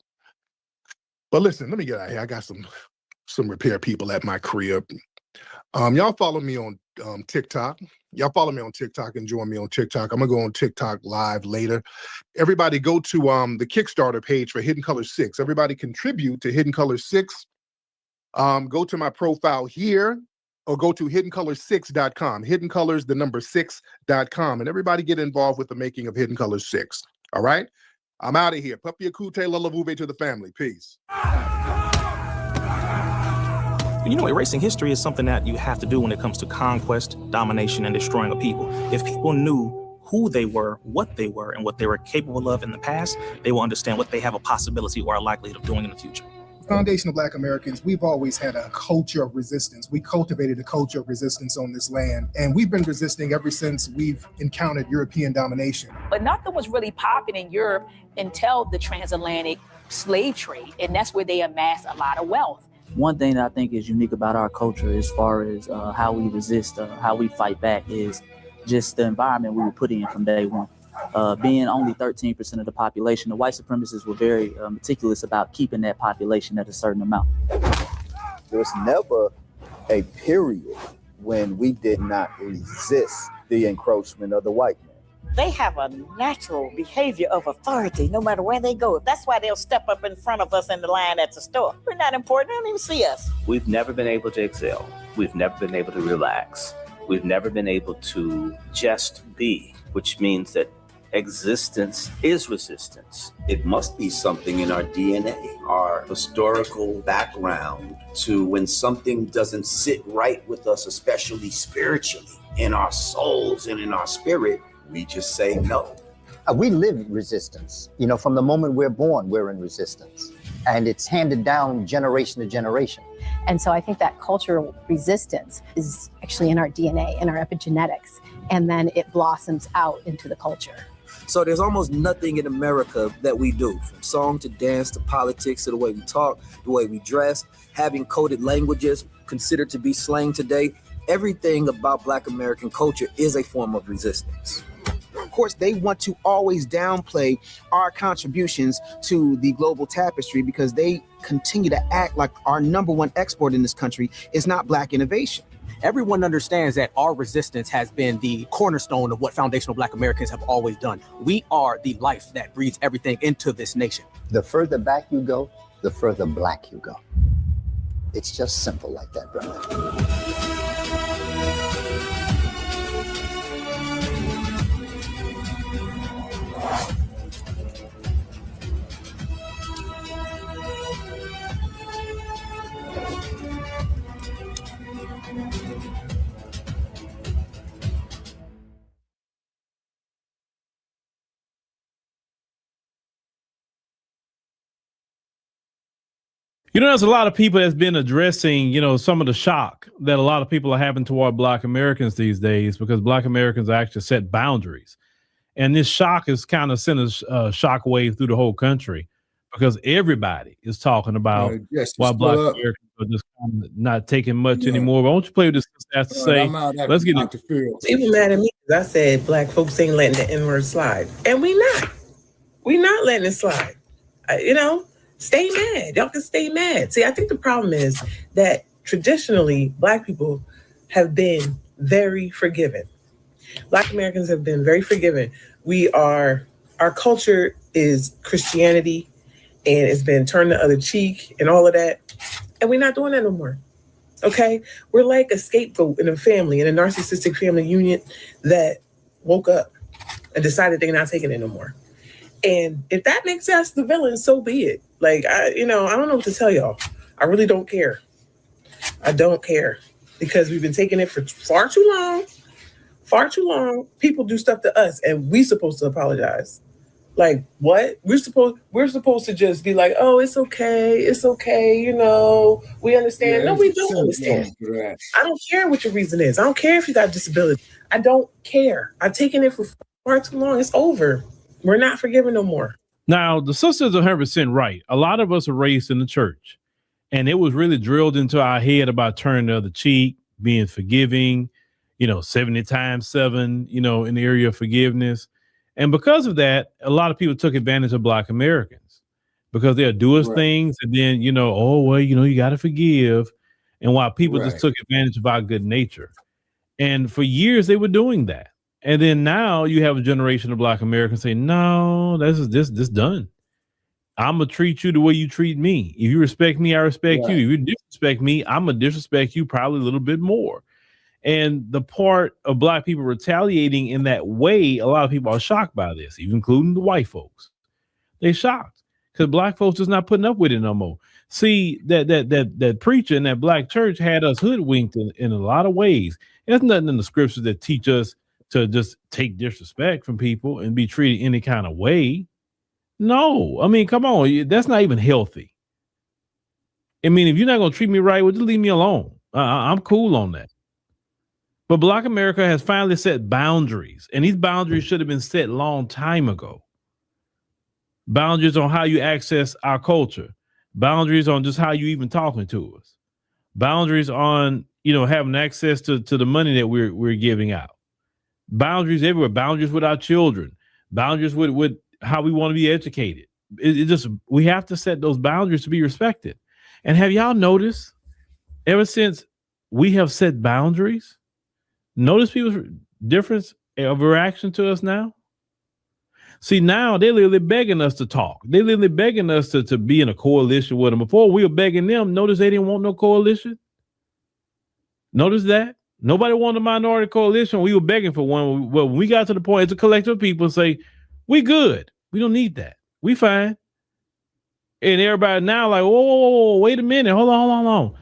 But listen, let me get out of here. I got some some repair people at my crib. Y'all follow me on TikTok. Y'all follow me on TikTok and join me on TikTok. I'm gonna go on TikTok live later. Everybody go to the Kickstarter page for Hidden Color 6. Everybody contribute to Hidden Color 6. Go to my profile here or go to hiddencolor6.com. Hidden Colors, the number 6.com. And everybody get involved with the making of Hidden Color 6. All right? I'm out of here. Papi Akute, Lalavuve to the family. Peace. You know, erasing history is something that you have to do when it comes to conquest, domination, and destroying a people. If people knew who they were, and what they were capable of in the past, they will understand what they have a possibility or a likelihood of doing in the future. Foundation of Black Americans, we've always had a culture of resistance. We cultivated a culture of resistance on this land, and we've been resisting ever since we've encountered European domination. But nothing was really popping in Europe until the transatlantic slave trade, and that's where they amassed a lot of wealth. One thing that I think is unique about our culture as far as how we resist, how we fight back is just the environment we were put in from day one. Being only 13% of the population, the white supremacists were very meticulous about keeping that population at a certain amount. There was never a period when we did not resist the encroachment of the white man. They have a natural behavior of authority no matter where they go. That's why they'll step up in front of us in the line at the store. We're not important. They don't even see us. We've never been able to excel. We've never been able to relax. We've never been able to just be, which means that existence is resistance. It must be something in our DNA, our historical background, to when something doesn't sit right with us, especially spiritually, in our souls and in our spirit, we just say no. We live resistance. You know, from the moment we're born, we're in resistance. And it's handed down generation to generation. And so I think that cultural resistance is actually in our DNA, in our epigenetics, and then it blossoms out into the culture. So there's almost nothing in America that we do, from song to dance to politics to the way we talk, the way we dress, having coded languages considered to be slang today. Everything about Black American culture is a form of resistance. Of course, they want to always downplay our contributions to the global tapestry because they continue to act like our number one export in this country is not Black innovation. Everyone understands that our resistance has been the cornerstone of what foundational Black Americans have always done. We are the life that breathes everything into this nation. The further back you go, the further Black you go. It's just simple like that, brother. You know, there's a lot of people that's been addressing, you know, some of the shock that a lot of people are having toward Black Americans these days because Black Americans actually set boundaries. And this shock is kind of sent a shock wave through the whole country because everybody is talking about why Black Americans are just kind of not taking much anymore. But why don't you play with this has to say? Let's get it. People mad at me because I said Black folks ain't letting the N-word slide. And we not. We not letting it slide. You know? Stay mad. Y'all can stay mad. See, I think the problem is that traditionally, Black people have been very forgiving. Black Americans have been very forgiving. Our culture is Christianity, and it's been turned the other cheek and all of that. And we're not doing that no more. Okay? We're like a scapegoat in a family, in a narcissistic family union that woke up and decided they're not taking it no more. And if that makes us the villain, so be it. Like, I don't know what to tell y'all. I really don't care. I don't care because we've been taking it for far too long. Far too long. People do stuff to us and we supposed to apologize. Like, what? We're supposed to just be like, oh, it's okay, you know, we understand. No, we don't understand. I don't care what your reason is. I don't care if you got a disability. I don't care. I've taken it for far too long. It's over. We're not forgiving no more. Now, the sisters are 100% right. A lot of us are raised in the church, and it was really drilled into our head about turning the other cheek, being forgiving, 70 times 7, in the area of forgiveness. And because of that, a lot of people took advantage of Black Americans. because they'll do us things, and then you got to forgive, and while people just took advantage of our good nature, and for years they were doing that, and then now you have a generation of Black Americans say, no, this is done. I'm gonna treat you the way you treat me. If you respect me, I respect you. If you disrespect me, I'm gonna disrespect you probably a little bit more. And the part of Black people retaliating in that way, a lot of people are shocked by this, even including the white folks. They're shocked because Black folks just not putting up with it no more. See, that preacher in that Black church had us hoodwinked in a lot of ways. There's nothing in the scriptures that teach us to just take disrespect from people and be treated any kind of way. No, I mean, come on, that's not even healthy. I mean, if you're not gonna treat me right, well, just leave me alone. I'm cool on that. But Black America has finally set boundaries, and these boundaries should have been set a long time ago. Boundaries on how you access our culture, boundaries on just how you even talking to us, boundaries on having access to the money that we're giving out, boundaries everywhere, boundaries with our children, boundaries with how we want to be educated. We have to set those boundaries to be respected. And have y'all noticed, ever since we have set boundaries, notice people's difference of reaction to us now? See, now they're literally begging us to talk. They're literally begging us to be in a coalition with them. Before we were begging them, notice they didn't want no coalition. Notice that? Nobody wanted a minority coalition. We were begging for one. Well, when we got to the point, it's a collective of people say, we good. We don't need that. We fine. And everybody now like, whoa, wait a minute. Hold on.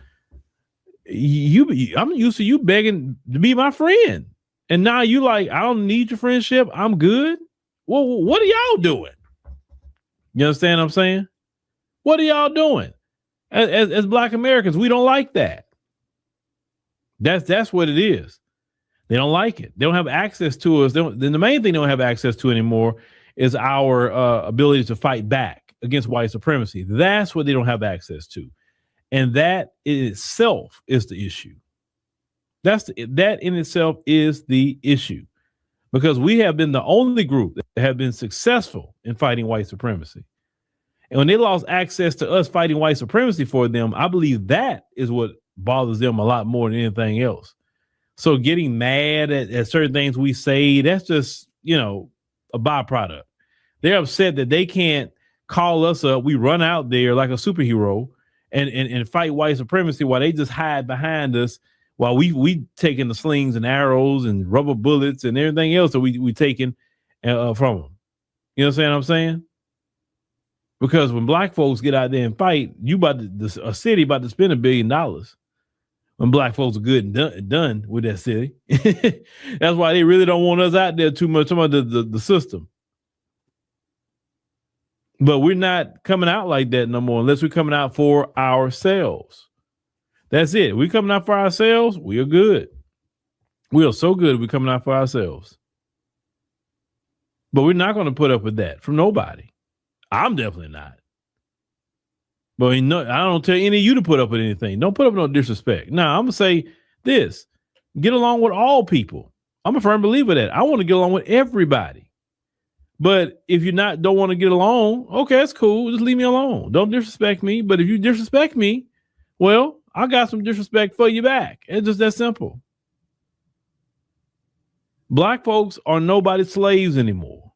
I'm used to you begging to be my friend. And now you like, I don't need your friendship. I'm good. Well, what are y'all doing? You understand what I'm saying? What are y'all doing? As Black Americans, we don't like that. That's what it is. They don't like it. They don't have access to us. Then the main thing they don't have access to anymore is our ability to fight back against white supremacy. That's what they don't have access to. And that in itself is the issue. That in itself is the issue. Because we have been the only group that have been successful in fighting white supremacy. And when they lost access to us fighting white supremacy for them, I believe that is what bothers them a lot more than anything else. So getting mad at certain things we say, that's just, a byproduct. They're upset that they can't call us up. We run out there like a superhero and fight white supremacy while they just hide behind us while we taking the slings and arrows and rubber bullets and everything else that we taking from them. You know what I'm saying? Because when Black folks get out there and fight, a city about to spend $1 billion. When Black folks are good and done with that city. That's why they really don't want us out there too much about the system. But we're not coming out like that no more unless we're coming out for ourselves. That's it. We're coming out for ourselves. We are good. We are so good. We're coming out for ourselves. But we're not going to put up with that from nobody. I'm definitely not. But I don't tell any of you to put up with anything. Don't put up no disrespect. Now, I'm going to say this. Get along with all people. I'm a firm believer of that. I want to get along with everybody. But if you don't want to get along, okay, that's cool. Just leave me alone. Don't disrespect me. But if you disrespect me, well, I got some disrespect for you back. It's just that simple. Black folks are nobody's slaves anymore.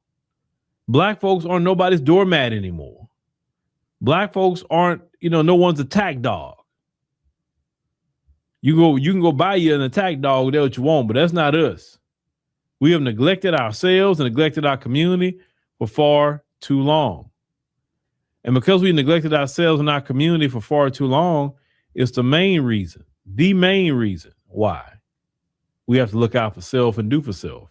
Black folks aren't nobody's doormat anymore. Black folks aren't, no one's attack dog. You can go buy you an attack dog, that's what you want, but that's not us. We have neglected ourselves and neglected our community for far too long. And because we neglected ourselves and our community for far too long, it's the main reason why we have to look out for self and do for self.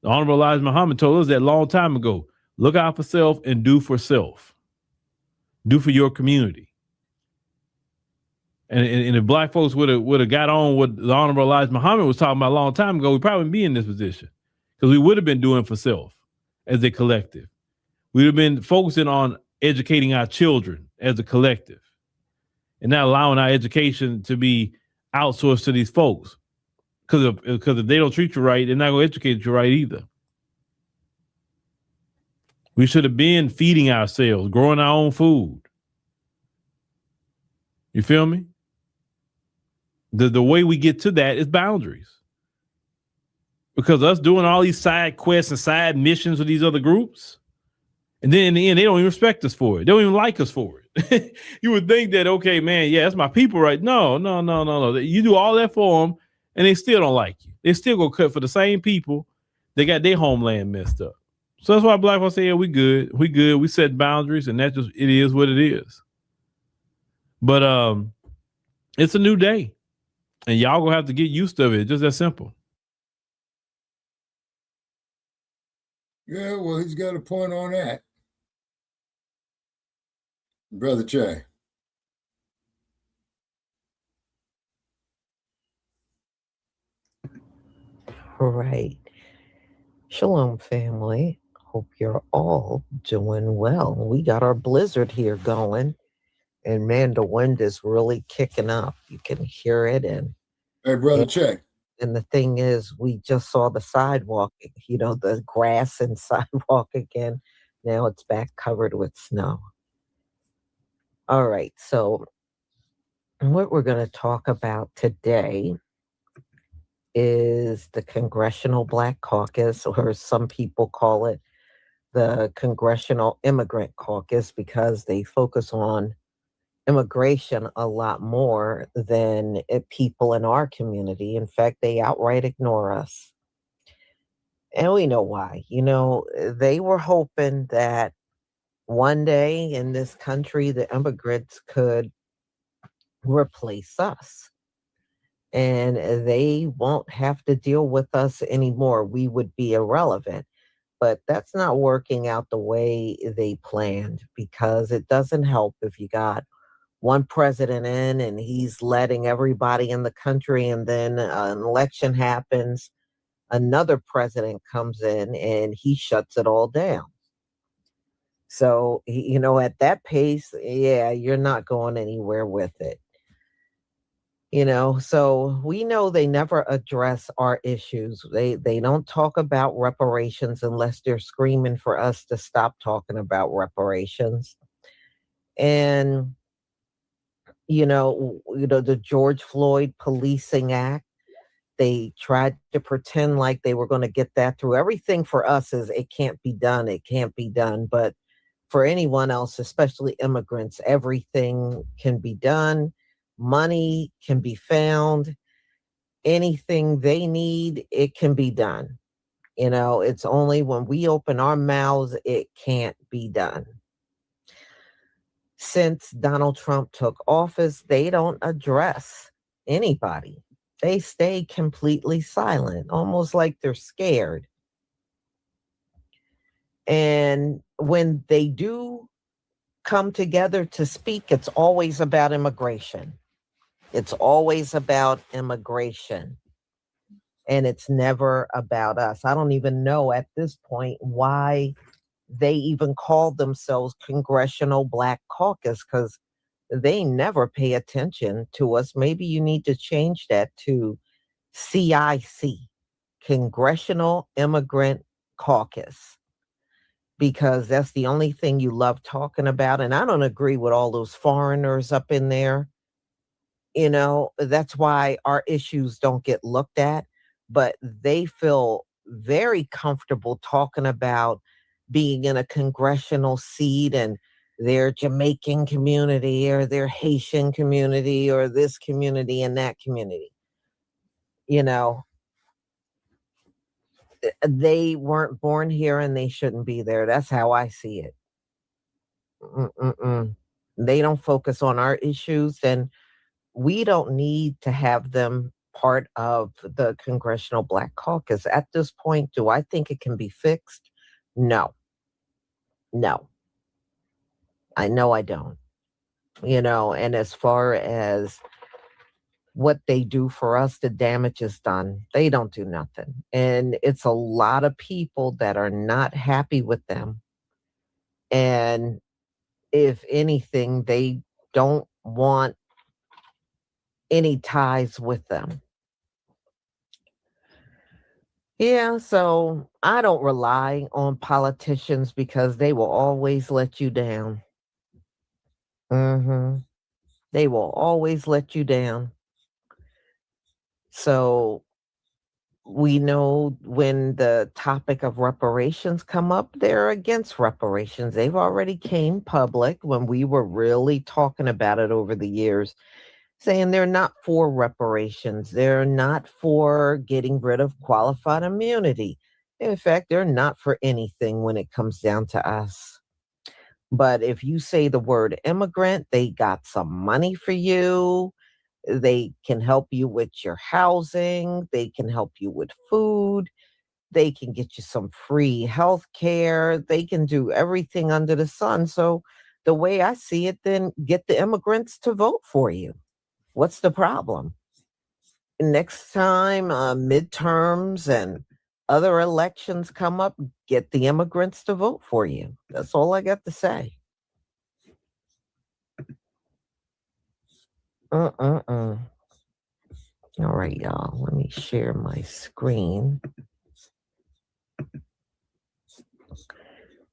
The Honorable Elijah Muhammad told us that a long time ago, look out for self and do for self. Do for your community. And if Black folks would have got on what the Honorable Elijah Muhammad was talking about a long time ago, we'd probably be in this position because we would have been doing for self as a collective. We'd have been focusing on educating our children as a collective and not allowing our education to be outsourced to these folks. Because if they don't treat you right, they're not going to educate you right either. We should have been feeding ourselves, growing our own food. You feel me? The way we get to that is boundaries. Because us doing all these side quests and side missions with these other groups, and then in the end, they don't even respect us for it. They don't even like us for it. You would think that, okay, man, yeah, that's my people, right? No. You do all that for them, and they still don't like you. They still go cut for the same people. They got their homeland messed up. So that's why Black folks say, yeah, we good. We set boundaries, and that just, it is what it is. But it's a new day, and y'all gonna have to get used to it. Just that simple. Yeah, well, he's got a point on that. Brother Che. All right. Shalom, family. Hope you're all doing well. We got our blizzard here going, and man, the wind is really kicking up. You can hear it. And hey, Brother Che. And the thing is, we just saw the sidewalk, the grass and sidewalk again. Now it's back covered with snow. All right. So what we're going to talk about today is the Congressional Black Caucus, or some people call it the Congressional Immigrant Caucus, because they focus on immigration a lot more than people in our community. In fact, they outright ignore us. And we know why. They were hoping that one day in this country, the immigrants could replace us. And they won't have to deal with us anymore. We would be irrelevant. But that's not working out the way they planned, because it doesn't help if you got one president in and he's letting everybody in the country, and then an election happens, another president comes in and he shuts it all down. So, at that pace, yeah, you're not going anywhere with it. So we know they never address our issues. They don't talk about reparations unless they're screaming for us to stop talking about reparations. And, the George Floyd Policing Act, they tried to pretend like they were going to get that through. Everything for us is, it can't be done. It can't be done. But for anyone else, especially immigrants, everything can be done. Money can be found. Anything they need, it can be done. It's only when we open our mouths, it can't be done. Since Donald Trump took office, they don't address anybody. They stay completely silent, almost like they're scared. And when they do come together to speak, it's always about immigration. It's always about immigration. And it's never about us. I don't even know at this point why they even call themselves Congressional Black Caucus, because they never pay attention to us. Maybe you need to change that to CIC, Congressional Immigrant Caucus, because that's the only thing you love talking about. And I don't agree with all those foreigners up in there. That's why our issues don't get looked at. But they feel very comfortable talking about being in a congressional seat and their Jamaican community or their Haitian community or this community and that community. They weren't born here and they shouldn't be there. That's how I see it. They don't focus on our issues, and we don't need to have them part of the Congressional Black Caucus. At this point, do I think it can be fixed? No. I know I don't. And as far as what they do for us, the damage is done. They don't do nothing. And it's a lot of people that are not happy with them. And if anything, they don't want any ties with them. Yeah, so I don't rely on politicians because they will always let you down. They will always let you down. So we know when the topic of reparations come up, they're against reparations. They've already came public when we were really talking about it over the years, saying they're not for reparations. They're not for getting rid of qualified immunity. In fact, they're not for anything when it comes down to us. But if you say the word immigrant, they got some money for you. They can help you with your housing. They can help you with food. They can get you some free health care. They can do everything under the sun. So the way I see it, then get the immigrants to vote for you. What's the problem? Next time midterms and other elections come up, get the immigrants to vote for you. That's all I got to say. All right, y'all. Let me share my screen.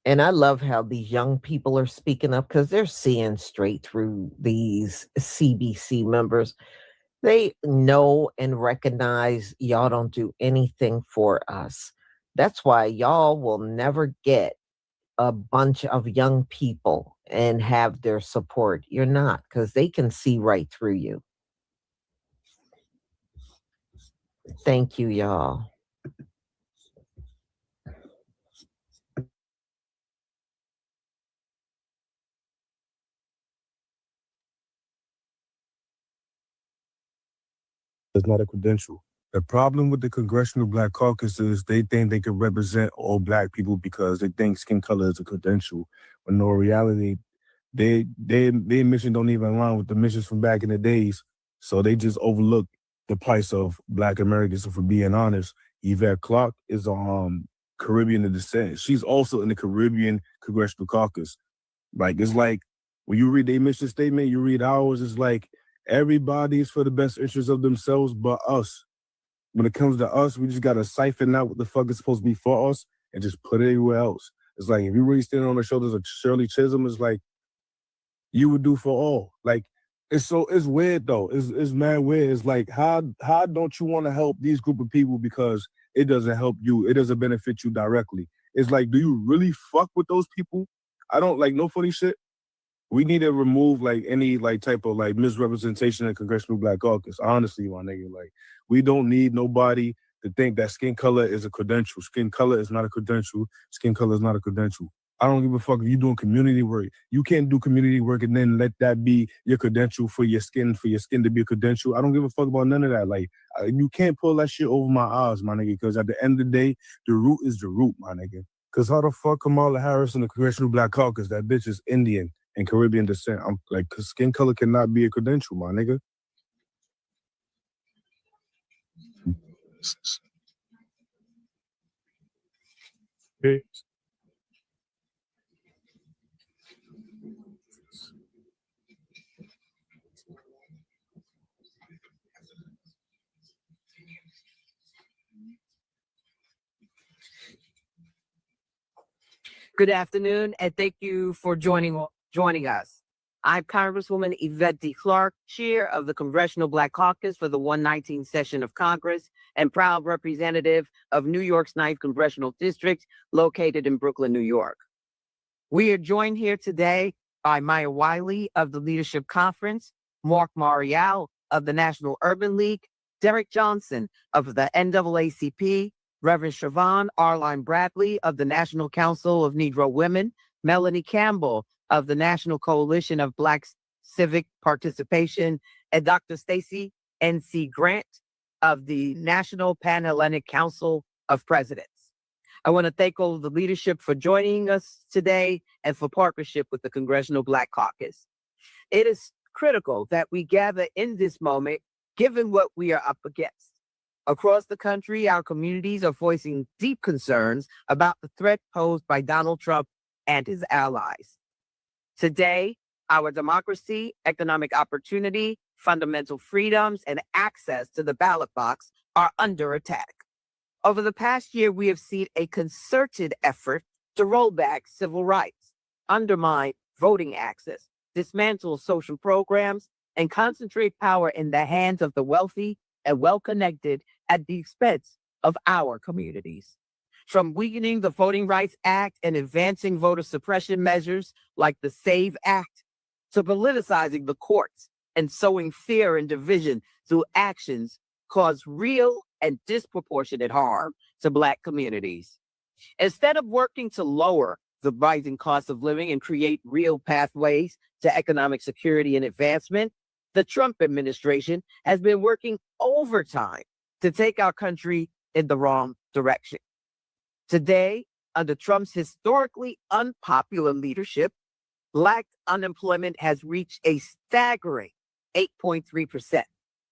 And I love how these young people are speaking up because they're seeing straight through these CBC members. They know and recognize y'all don't do anything for us. That's why y'all will never get a bunch of young people and have their support. You're not, because they can see right through you. Thank you, y'all. It's not a credential. The problem with the Congressional Black Caucus is they think they can represent all Black people because they think skin color is a credential. When no reality, their mission don't even align with the missions from back in the days. So they just overlook the plight of Black Americans. So for being honest, Yvette Clarke is Caribbean in descent. She's also in the Caribbean Congressional Caucus. Like, it's like when you read their mission statement, you read ours, it's like everybody's for the best interest of themselves but us. When it comes to us, we just gotta siphon out what the fuck is supposed to be for us and just put it everywhere else. It's like if you really standing on the shoulders of Shirley Chisholm, it's like you would do for all. Like it's weird though. It's mad weird. It's like how don't you want to help these group of people because it doesn't help you, it doesn't benefit you directly. It's like, do you really fuck with those people? I don't like no funny shit. We need to remove like any like type of like misrepresentation in Congressional Black Caucus. Honestly, my nigga, like we don't need nobody to think that skin color is a credential. Skin color is not a credential. Skin color is not a credential. I don't give a fuck if you're doing community work. You can't do community work and then let that be your credential for your skin to be a credential. I don't give a fuck about none of that. Like you can't pull that shit over my eyes, my nigga, because at the end of the day, the root is the root, my nigga. Because how the fuck Kamala Harris in the Congressional Black Caucus? That bitch is Indian and Caribbean descent. I'm like, cause skin color cannot be a credential, my nigga. Okay. Good afternoon, and thank you for joining us. I'm Congresswoman Yvette D. Clarke, Chair of the Congressional Black Caucus for the 119th session of Congress and proud representative of New York's 9th Congressional District, located in Brooklyn, New York. We are joined here today by Maya Wiley of the Leadership Conference, Mark Marial of the National Urban League, Derek Johnson of the NAACP, Reverend Siobhan Arline Bradley of the National Council of Negro Women, Melanie Campbell of the National Coalition of Black Civic Participation, and Dr. Stacey N.C. Grant of the National Pan-Hellenic Council of Presidents. I want to thank all of the leadership for joining us today and for partnership with the Congressional Black Caucus. It is critical that we gather in this moment, given what we are up against. Across the country, our communities are voicing deep concerns about the threat posed by Donald Trump and his allies. Today, our democracy, economic opportunity, fundamental freedoms, and access to the ballot box are under attack. Over the past year, we have seen a concerted effort to roll back civil rights, undermine voting access, dismantle social programs, and concentrate power in the hands of the wealthy and well-connected at the expense of our communities. From weakening the Voting Rights Act and advancing voter suppression measures like the SAVE Act, to politicizing the courts and sowing fear and division through actions cause real and disproportionate harm to Black communities. Instead of working to lower the rising cost of living and create real pathways to economic security and advancement, the Trump administration has been working overtime to take our country in the wrong direction. Today, under Trump's historically unpopular leadership, Black unemployment has reached a staggering 8.3%,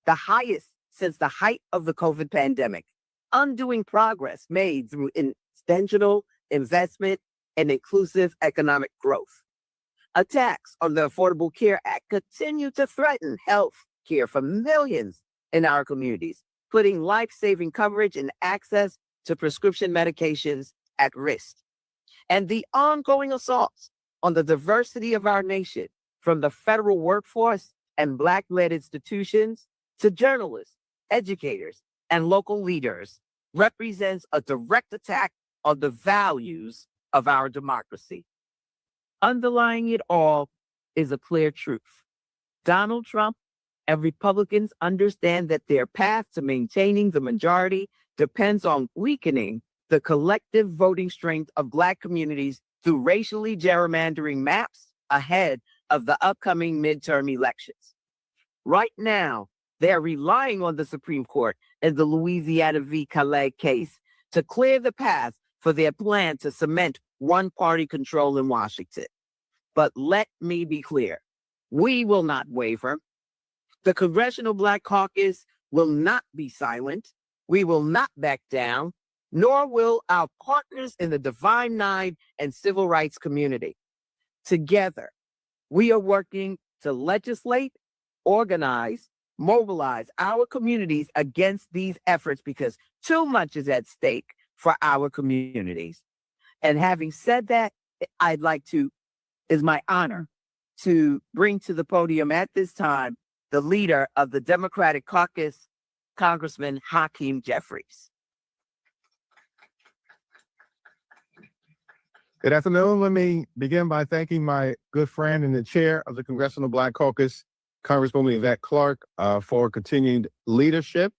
the highest since the height of the COVID pandemic, undoing progress made through intentional investment and inclusive economic growth. Attacks on the Affordable Care Act continue to threaten health care for millions in our communities, putting life-saving coverage and access to prescription medications at risk. And the ongoing assaults on the diversity of our nation, from the federal workforce and Black-led institutions to journalists, educators, and local leaders, represents a direct attack on the values of our democracy. Underlying it all is a clear truth. Donald Trump and Republicans understand that their path to maintaining the majority depends on weakening the collective voting strength of Black communities through racially gerrymandering maps ahead of the upcoming midterm elections. Right now, they're relying on the Supreme Court in the Louisiana v. Calais case to clear the path for their plan to cement one-party control in Washington. But let me be clear, we will not waver. The Congressional Black Caucus will not be silent. We will not back down, nor will our partners in the Divine Nine and civil rights community. Together, we are working to legislate, organize, mobilize our communities against these efforts because too much is at stake for our communities. And having said that, it's my honor to bring to the podium at this time the leader of the Democratic Caucus, Congressman Hakeem Jeffries. Good afternoon. Let me begin by thanking my good friend and the chair of the Congressional Black Caucus, Congresswoman Yvette Clarke, for continued leadership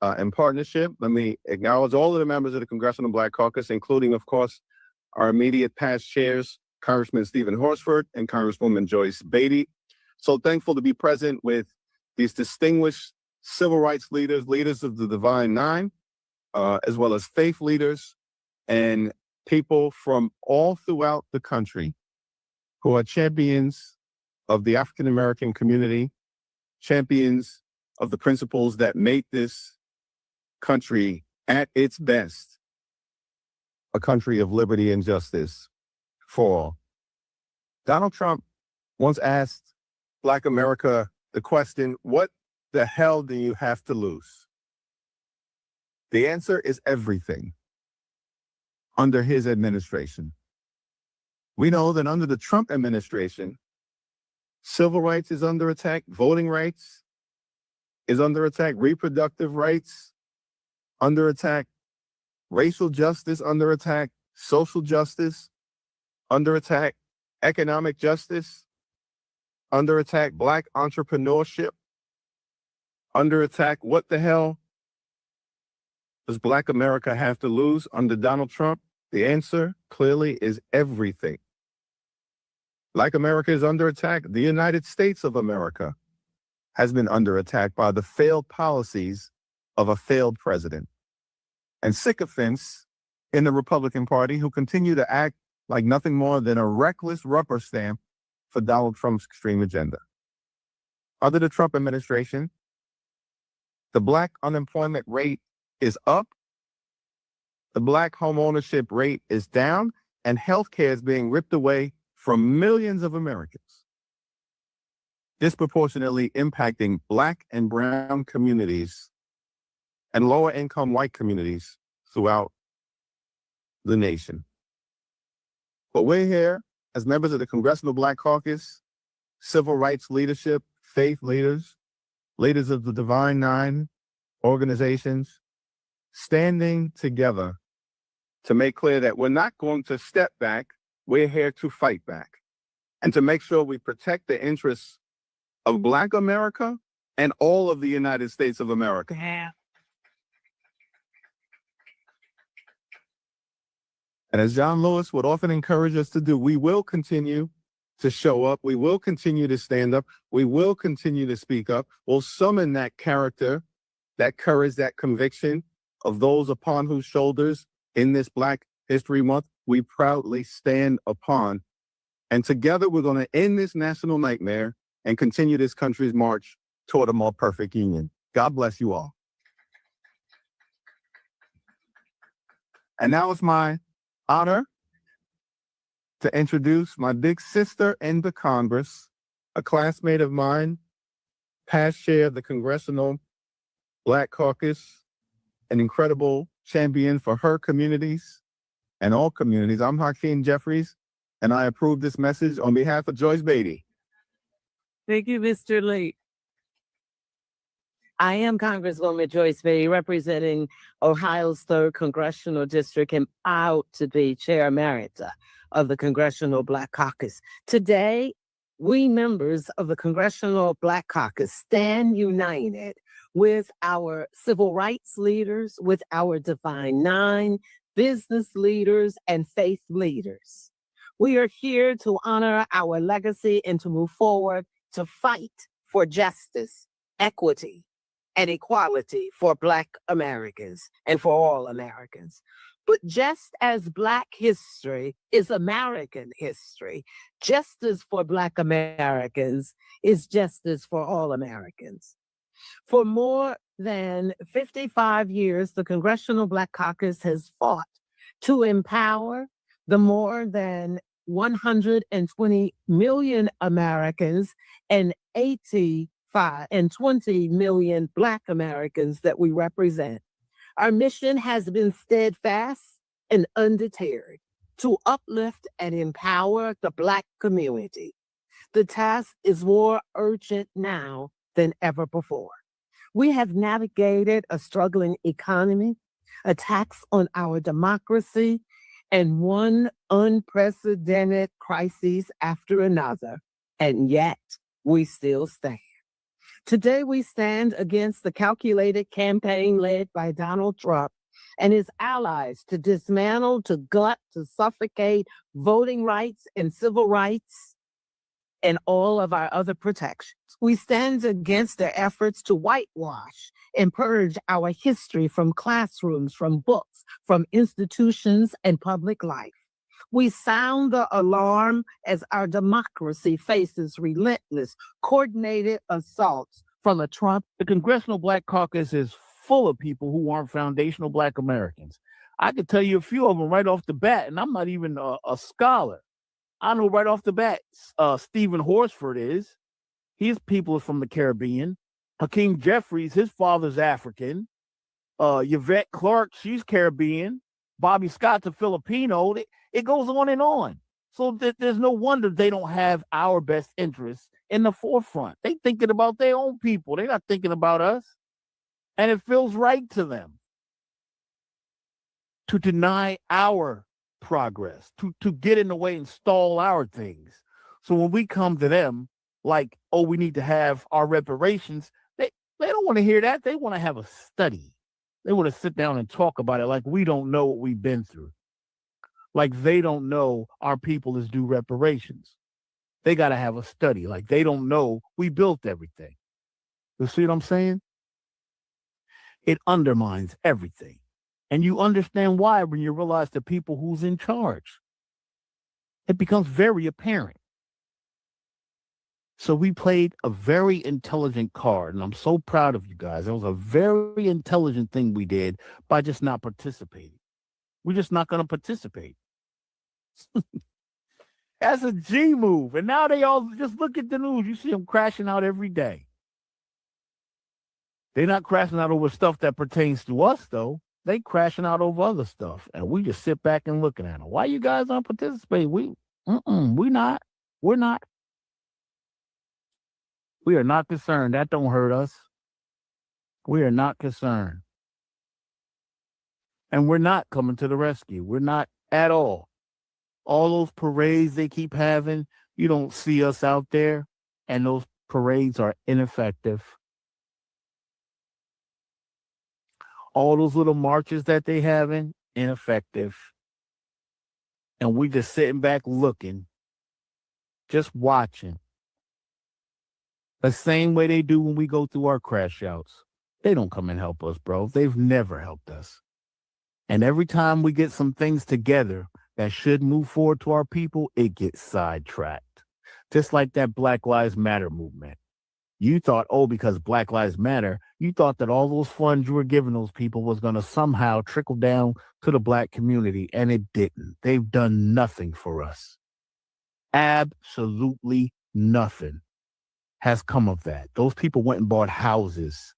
and partnership. Let me acknowledge all of the members of the Congressional Black Caucus, including, of course, our immediate past chairs, Congressman Stephen Horsford and Congresswoman Joyce Beatty. So thankful to be present with these distinguished civil rights leaders, leaders of the Divine Nine, as well as faith leaders and people from all throughout the country who are champions of the African-American community, champions of the principles that make this country at its best a country of liberty and justice for all. Donald Trump once asked Black America the question, what the hell do you have to lose? The answer is everything under his administration. We know that under the Trump administration, civil rights is under attack, voting rights is under attack, reproductive rights under attack, racial justice under attack, social justice under attack, economic justice under attack, Black entrepreneurship under attack. What the hell does Black America have to lose under Donald Trump? The answer clearly is everything. Black America is under attack. The United States of America has been under attack by the failed policies of a failed president and sycophants in the Republican Party who continue to act like nothing more than a reckless rubber stamp for Donald Trump's extreme agenda. Under the Trump administration, the Black unemployment rate is up, the Black home ownership rate is down, and healthcare is being ripped away from millions of Americans, disproportionately impacting Black and brown communities and lower income white communities throughout the nation. But we're here as members of the Congressional Black Caucus, civil rights leadership, faith leaders, leaders of the Divine Nine organizations, standing together to make clear that we're not going to step back, we're here to fight back, and to make sure we protect the interests of Black America and all of the United States of America. And as John Lewis would often encourage us to do, we will continue to show up. We will continue to stand up. We will continue to speak up. We'll summon that character, that courage, that conviction of those upon whose shoulders in this Black History Month we proudly stand upon. And together we're going to end this national nightmare and continue this country's march toward a more perfect union. God bless you all. And now it's my honor to introduce my big sister in the Congress, a classmate of mine, past chair of the Congressional Black Caucus, an incredible champion for her communities and all communities. I'm Hakeem Jeffries, and I approve this message on behalf of Joyce Beatty. Thank you, Mr. Lee. I am Congresswoman Joyce Beatty, representing Ohio's 3rd Congressional District, and proud to be Chair Emerita of the Congressional Black Caucus. Today, we members of the Congressional Black Caucus stand united with our civil rights leaders, with our Divine Nine, business leaders, and faith leaders. We are here to honor our legacy and to move forward to fight for justice, equity, and equality for Black Americans and for all Americans. But just as Black history is American history, justice for Black Americans is justice for all Americans. For more than 55 years, the Congressional Black Caucus has fought to empower the more than 120 million Americans and 85 and 20 million Black Americans that we represent. Our mission has been steadfast and undeterred to uplift and empower the Black community. The task is more urgent now than ever before. We have navigated a struggling economy, attacks on our democracy, and one unprecedented crisis after another, and yet we still stand. Today, we stand against the calculated campaign led by Donald Trump and his allies to dismantle, to gut, to suffocate voting rights and civil rights and all of our other protections. We stand against their efforts to whitewash and purge our history from classrooms, from books, from institutions and public life. We sound the alarm as our democracy faces relentless, coordinated assaults from a Trump. The Congressional Black Caucus is full of people who aren't foundational Black Americans. I could tell you a few of them right off the bat, and I'm not even a scholar. I know right off the bat, Stephen Horsford is. His people are from the Caribbean. Hakeem Jeffries, his father's African. Yvette Clarke, she's Caribbean. Bobby Scott's a Filipino. It goes on and on. So there's no wonder they don't have our best interests in the forefront. They thinking about their own people. They're not thinking about us. And it feels right to them to deny our progress, to get in the way and stall our things. So when we come to them like, oh, we need to have our reparations, they don't want to hear that. They want to have a study. They want to sit down and talk about it like we don't know what we've been through. Like they don't know our people is due reparations. They got to have a study. Like they don't know we built everything. You see what I'm saying? It undermines everything. And you understand why when you realize the people who's in charge. It becomes very apparent. So we played a very intelligent card, and I'm so proud of you guys. It was a very intelligent thing we did by just not participating. We're just not going to participate. That's a G move. And now they all just look at the news. You see them crashing out every day. They're not crashing out over stuff that pertains to us, though. They crashing out over other stuff, and we just sit back and looking at them. Why you guys aren't participating? We not. We're not. We are not concerned. That don't hurt us. We are not concerned. And we're not coming to the rescue. We're not at all. All those parades they keep having, you don't see us out there, and those parades are ineffective. All those little marches that they having, ineffective. And we just sitting back looking, just watching. The same way they do when we go through our crash outs. They don't come and help us, bro. They've never helped us. And every time we get some things together that should move forward to our people, it gets sidetracked. Just like that Black Lives Matter movement. You thought, because Black Lives Matter, you thought that all those funds you were giving those people was going to somehow trickle down to the Black community, and it didn't. They've done nothing for us. Absolutely nothing has come of that. Those people went and bought houses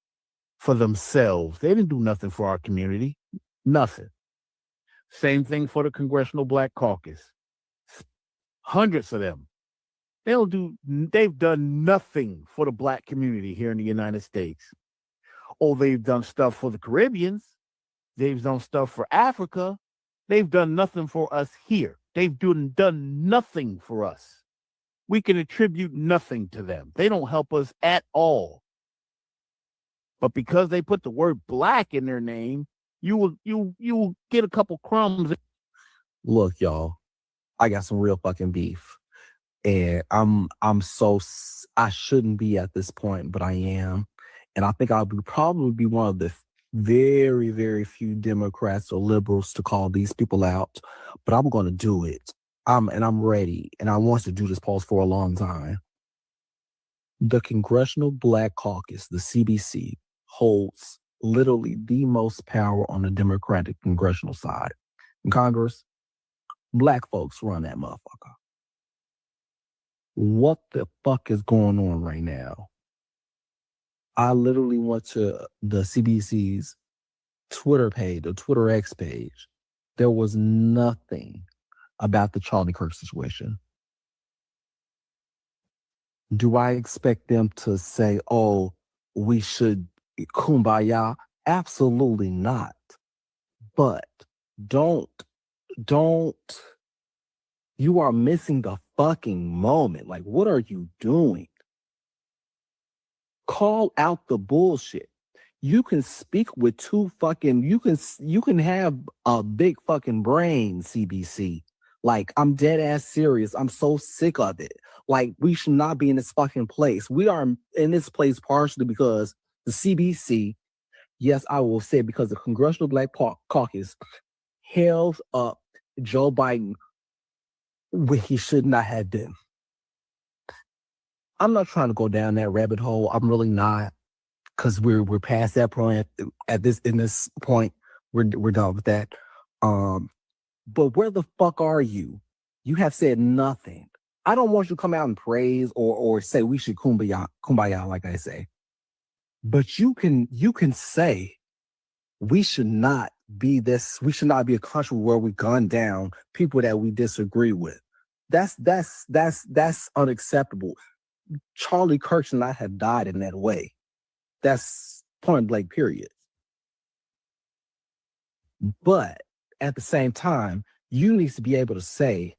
for themselves. They didn't do nothing for our community. Nothing. Same thing for the Congressional Black Caucus. Hundreds of them. They've done nothing for the Black community here in the United States. They've done stuff for the Caribbeans. They've done stuff for Africa. They've done nothing for us here. They've done nothing for us. We can attribute nothing to them. They don't help us at all. But because they put the word Black in their name, you will get a couple crumbs. Look, y'all, I got some real fucking beef. And I shouldn't be at this point, but I am. And I think I'll probably be one of the very, very few Democrats or liberals to call these people out, but I'm going to do it. I'm ready. And I want to do this pause for a long time. The Congressional Black Caucus, the CBC, holds literally the most power on the Democratic congressional side. In Congress, Black folks run that motherfucker. What the fuck is going on right now? I literally went to the CBC's Twitter page, the Twitter X page. There was nothing about the Charlie Kirk situation. Do I expect them to say, we should kumbaya? Absolutely not. But don't, you are missing the fucking moment. Like, what are you doing? Call out the bullshit. You can speak with you can have a big fucking brain, CBC. Like, I'm dead ass serious. I'm so sick of it. Like, we should not be in this fucking place. We are in this place partially because the CBC, yes, I will say, because the Congressional Black Caucus held up Joe Biden where he should not have been. I'm not trying to go down that rabbit hole. I'm really not, because we're past that point. In this point, we're done with that. But where the fuck are you? You have said nothing. I don't want you to come out and praise or say we should kumbaya, like I say. But you can say we should not be this. We should not be a country where we gun down people that we disagree with. That's unacceptable. Charlie Kirk should not have died in that way. That's point blank, period. But at the same time, you need to be able to say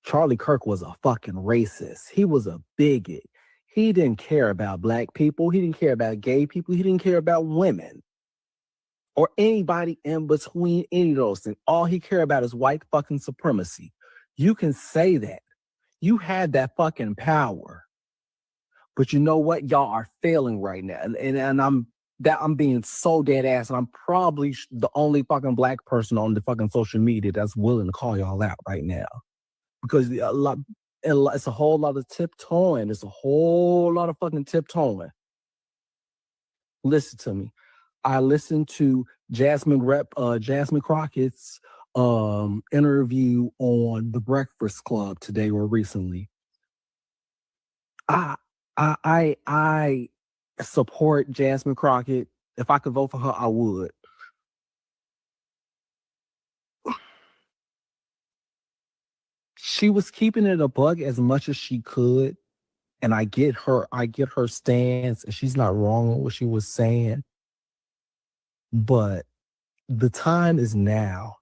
Charlie Kirk was a fucking racist. He was a bigot. He didn't care about Black people. He didn't care about gay people. He didn't care about women or anybody in between any of those things. All he cared about is white fucking supremacy. You can say that. You had that fucking power. But you know what? Y'all are failing right now. And I'm being so dead ass. And I'm probably the only fucking Black person on the fucking social media that's willing to call y'all out right now. Because it's a whole lot of tiptoeing. It's a whole lot of fucking tiptoeing. Listen to me. I listened to Jasmine Crockett's interview on The Breakfast Club today or recently. I support Jasmine Crockett. If I could vote for her, I would. she was keeping it a bug as much as she could. And I get her stance, and she's not wrong on what she was saying. But the time is now.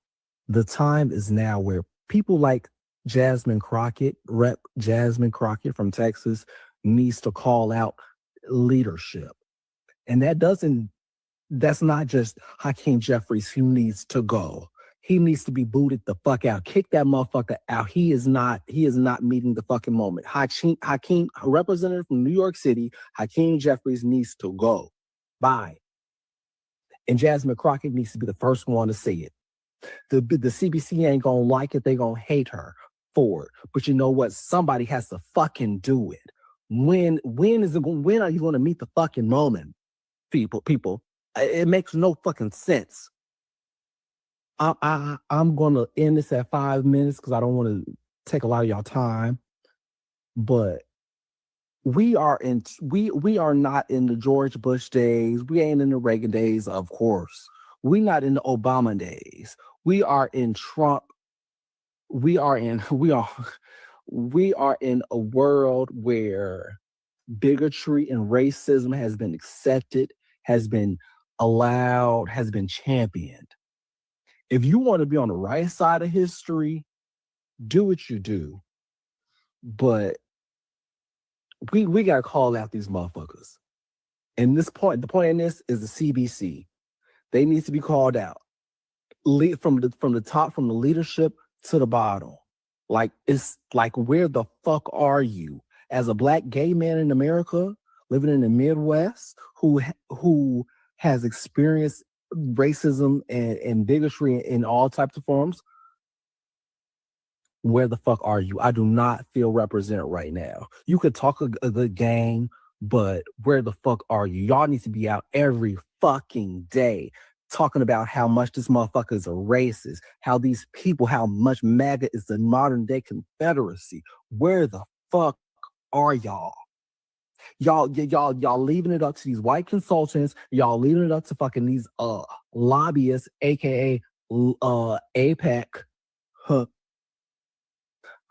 The time is now where people like Jasmine Crockett, Rep. Jasmine Crockett from Texas, needs to call out leadership. And that's not just Hakeem Jeffries who needs to go. He needs to be booted the fuck out. Kick that motherfucker out. He is not meeting the fucking moment. Hakeem, a representative from New York City, Hakeem Jeffries needs to go. Bye. And Jasmine Crockett needs to be the first one to say it. The CBC ain't gonna like it. They gonna hate her for it. But you know what? Somebody has to fucking do it. When are you gonna meet the fucking moment? People. It makes no fucking sense. I'm gonna end this at 5 minutes because I don't want to take a lot of y'all time. But we are not in the George Bush days. We ain't in the Reagan days, of course. We not in the Obama days. We are in Trump. We are in a world where bigotry and racism has been accepted, has been allowed, has been championed. If you want to be on the right side of history, do what you do. But we gotta call out these motherfuckers. And the point in this is the CBC. They need to be called out. From the top, from the leadership to the bottom. Like, it's like, where the fuck are you? As a Black gay man in America, living in the Midwest, who has experienced racism and bigotry in all types of forms, where the fuck are you? I do not feel represented right now. You could talk a good game, but where the fuck are you? Y'all need to be out every fucking day talking about how much this motherfucker is a racist, how these people, how much MAGA is the modern day Confederacy. Where the fuck are y'all? Y'all leaving it up to these white consultants. Y'all leaving it up to fucking these lobbyists, aka APAC. Huh.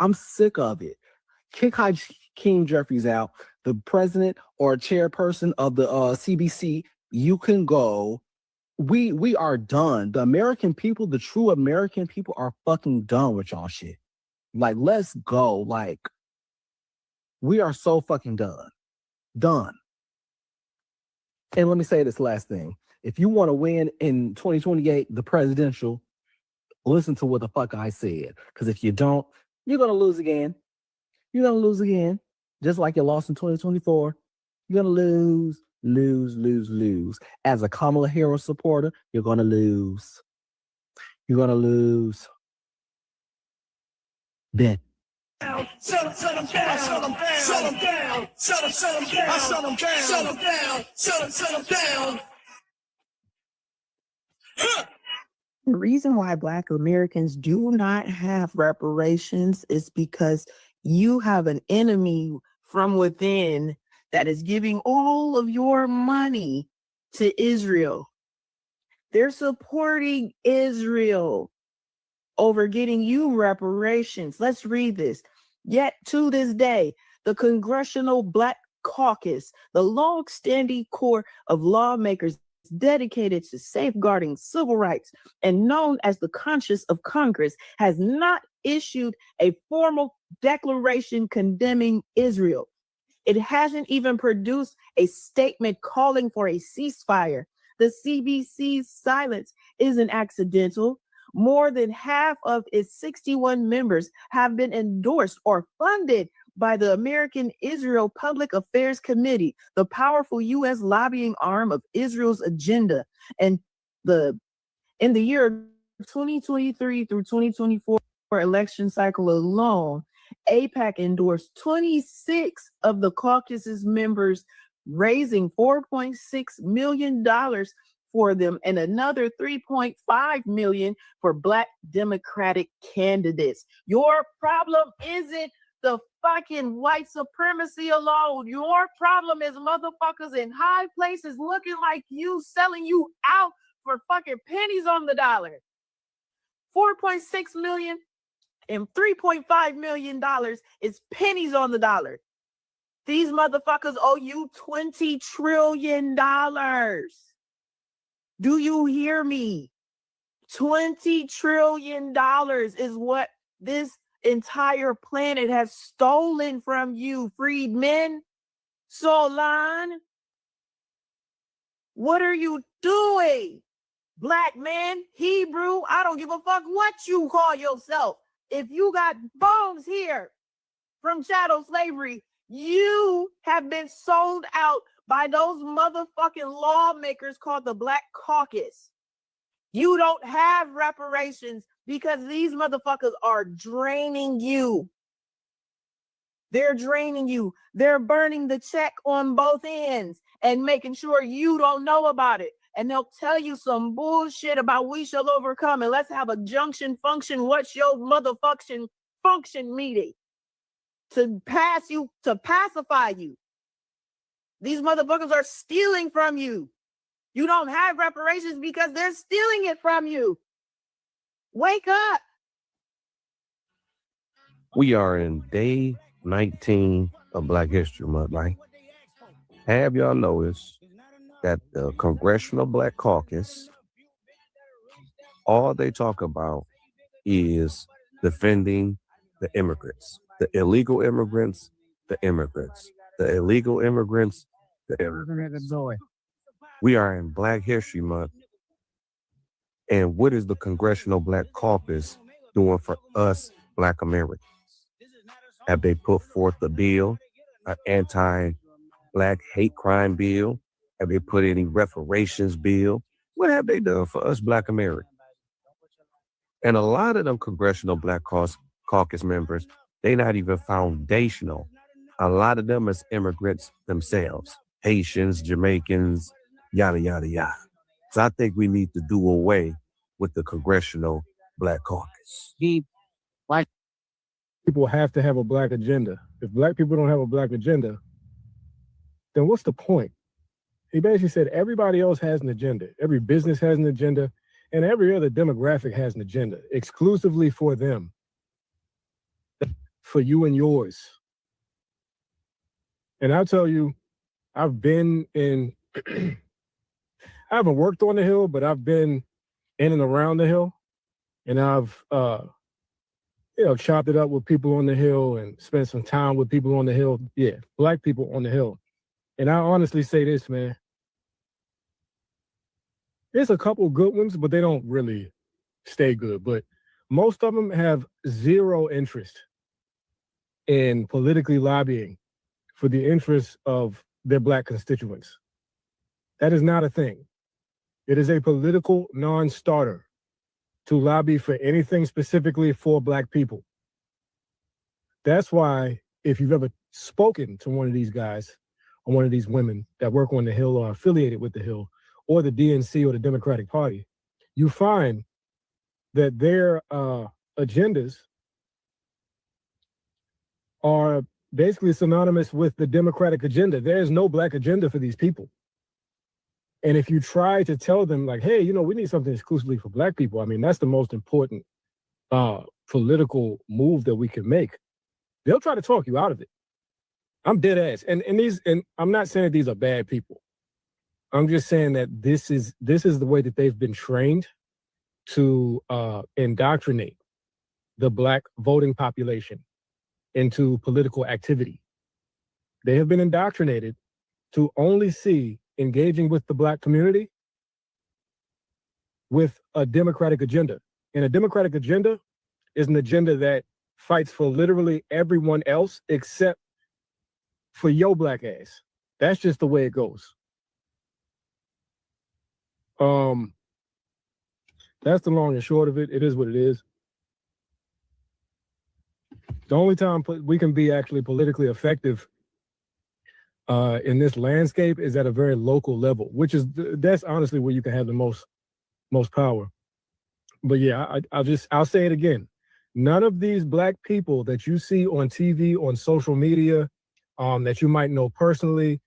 I'm sick of it. Kick Hakeem Jeffries out. The president or chairperson of the CBC, you can go. We are done. The American people, the true American people, are fucking done with y'all shit. Like, let's go. Like, we are so fucking done. Done. And let me say this last thing. If you want to win in 2028, the presidential, listen to what the fuck I said. Because if you don't, you're going to lose again. You're going to lose again. Just like you lost in 2024. You're going to lose. As a Kamala Harris supporter, you're going to lose. You're going to lose. Bet. Shut them down. The reason why Black Americans do not have reparations is because you have an enemy from within that is giving all of your money to Israel. They're supporting Israel over getting you reparations. Let's read this. Yet to this day, the Congressional Black Caucus, the long-standing core of lawmakers dedicated to safeguarding civil rights and known as the conscience of Congress, has not issued a formal declaration condemning Israel. It hasn't even produced a statement calling for a ceasefire. The CBC's silence isn't accidental. More than half of its 61 members have been endorsed or funded by the American Israel Public Affairs Committee, the powerful U.S. lobbying arm of Israel's agenda. And in the year 2023 through 2024 election cycle alone, AIPAC endorsed 26 of the caucus's members, raising $4.6 million for them and another $3.5 million for Black Democratic candidates. Your problem isn't the fucking white supremacy alone. Your problem is motherfuckers in high places looking like you, selling you out for fucking pennies on the dollar. $4.6 million And $3.5 million is pennies on the dollar. These motherfuckers owe you $20 trillion. Do you hear me? $20 trillion is what this entire planet has stolen from you, freedmen. Solon, what are you doing? Black man, Hebrew, I don't give a fuck what you call yourself. If you got bones here from chattel slavery, you have been sold out by those motherfucking lawmakers called the Black Caucus. You don't have reparations because these motherfuckers are draining you. They're draining you. They're burning the check on both ends and making sure you don't know about it. And they'll tell you some bullshit about we shall overcome and let's have a junction function. What's your motherfucking function meeting? To pass you, to pacify you. These motherfuckers are stealing from you. You don't have reparations because they're stealing it from you. Wake up. We are in day 19 of Black History Month, right? Have y'all noticed that the Congressional Black Caucus, all they talk about is defending the immigrants, the illegal immigrants, the immigrants, the illegal immigrants, the immigrants. We are in Black History Month. And what is the Congressional Black Caucus doing for us Black Americans? Have they put forth a bill, an anti-Black hate crime bill? Have they put any reparations bill? What have they done for us Black Americans? And a lot of them Congressional Black Caucus members, they not even foundational. A lot of them is immigrants themselves, Haitians, Jamaicans, yada, yada, yada. So I think we need to do away with the Congressional Black Caucus. Black people have to have a Black agenda. If Black people don't have a Black agenda, then what's the point? He basically said everybody else has an agenda. Every business has an agenda, and every other demographic has an agenda, exclusively for them, for you and yours. And I'll tell you, I've been in, I haven't worked on the Hill, but I've been in and around the Hill, and I've, chopped it up with people on the Hill and spent some time with people on the Hill. Yeah, Black people on the Hill. And I honestly say this, man. There's a couple good ones, but they don't really stay good. But most of them have zero interest in politically lobbying for the interests of their Black constituents. That is not a thing. It is a political non-starter to lobby for anything specifically for Black people. That's why if you've ever spoken to one of these guys or one of these women that work on the Hill or affiliated with the Hill or the DNC or the Democratic Party, you find that their agendas are basically synonymous with the Democratic agenda. There's no Black agenda for these people. And if you try to tell them like, hey, we need something exclusively for Black people, I mean, that's the most important political move that we can make. They'll try to talk you out of it. I'm dead ass. And I'm not saying that these are bad people. I'm just saying that this is the way that they've been trained to indoctrinate the Black voting population into political activity. They have been indoctrinated to only see engaging with the Black community with a Democratic agenda. And a Democratic agenda is an agenda that fights for literally everyone else except for your Black ass. That's just the way it goes. That's the long and short of it. It is what it is. The only time we can be actually politically effective in this landscape is at a very local level, that's honestly where you can have the most power. But yeah, I'll say it again. None of these Black people that you see on TV, on social media, that you might know personally,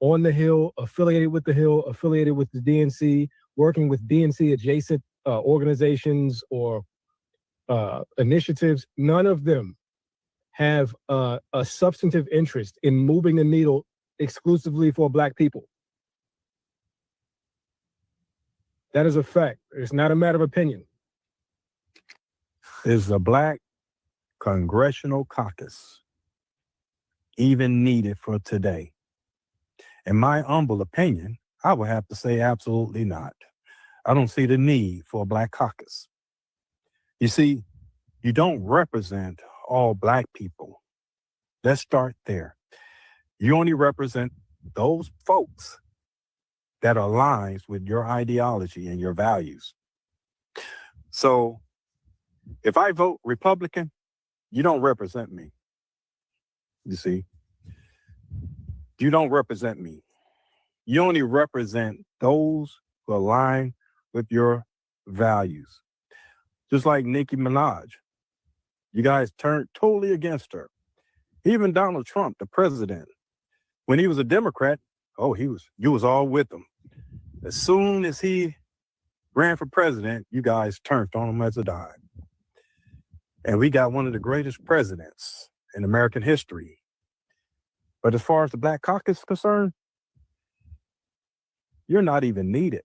on the Hill, affiliated with the Hill, affiliated with the DNC, working with DNC adjacent organizations or initiatives, none of them have a substantive interest in moving the needle exclusively for Black people. That is a fact. It's not a matter of opinion. Is the Black Congressional Caucus even needed for today? In my humble opinion, I would have to say absolutely not. I don't see the need for a Black caucus. You see, you don't represent all Black people. Let's start there. You only represent those folks that aligns with your ideology and your values. So if I vote Republican, you don't represent me. You see, you don't represent me. You only represent those who align with your values. Just like Nicki Minaj, you guys turned totally against her. Even Donald Trump, the president, when he was a Democrat, you was all with him. As soon as he ran for president, you guys turned on him as a dime. And we got one of the greatest presidents in American history. But as far as the Black Caucus is concerned, you're not even needed.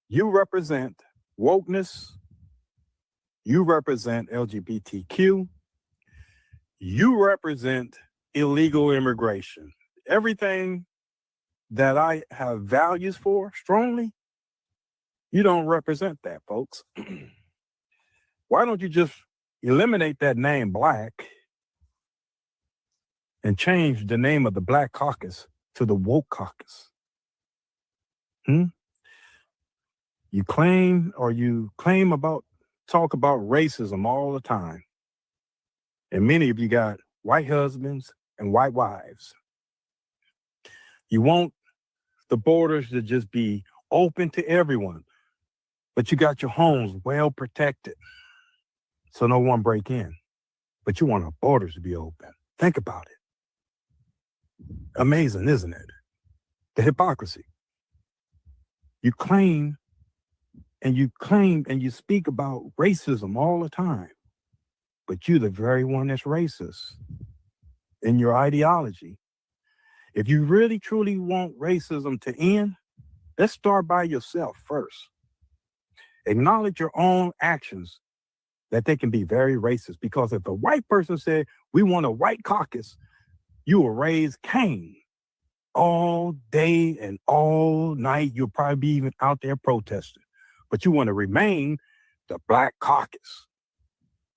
You represent wokeness. You represent LGBTQ. You represent illegal immigration. Everything that I have values for strongly, you don't represent that, folks. Why don't you just eliminate that name Black and change the name of the Black Caucus to the Woke Caucus? You talk about racism all the time. And many of you got white husbands and white wives. You want the borders to just be open to everyone, but you got your homes well protected so no one break in. But you want our borders to be open. Think about it. Amazing, isn't it? The hypocrisy. You claim and you speak about racism all the time, but you're the very one that's racist in your ideology. If you really truly want racism to end, let's start by yourself first. Acknowledge your own actions that they can be very racist, because if a white person said, we want a white caucus, you will raise Cain all day and all night. You'll probably be even out there protesting, but you want to remain the Black Caucus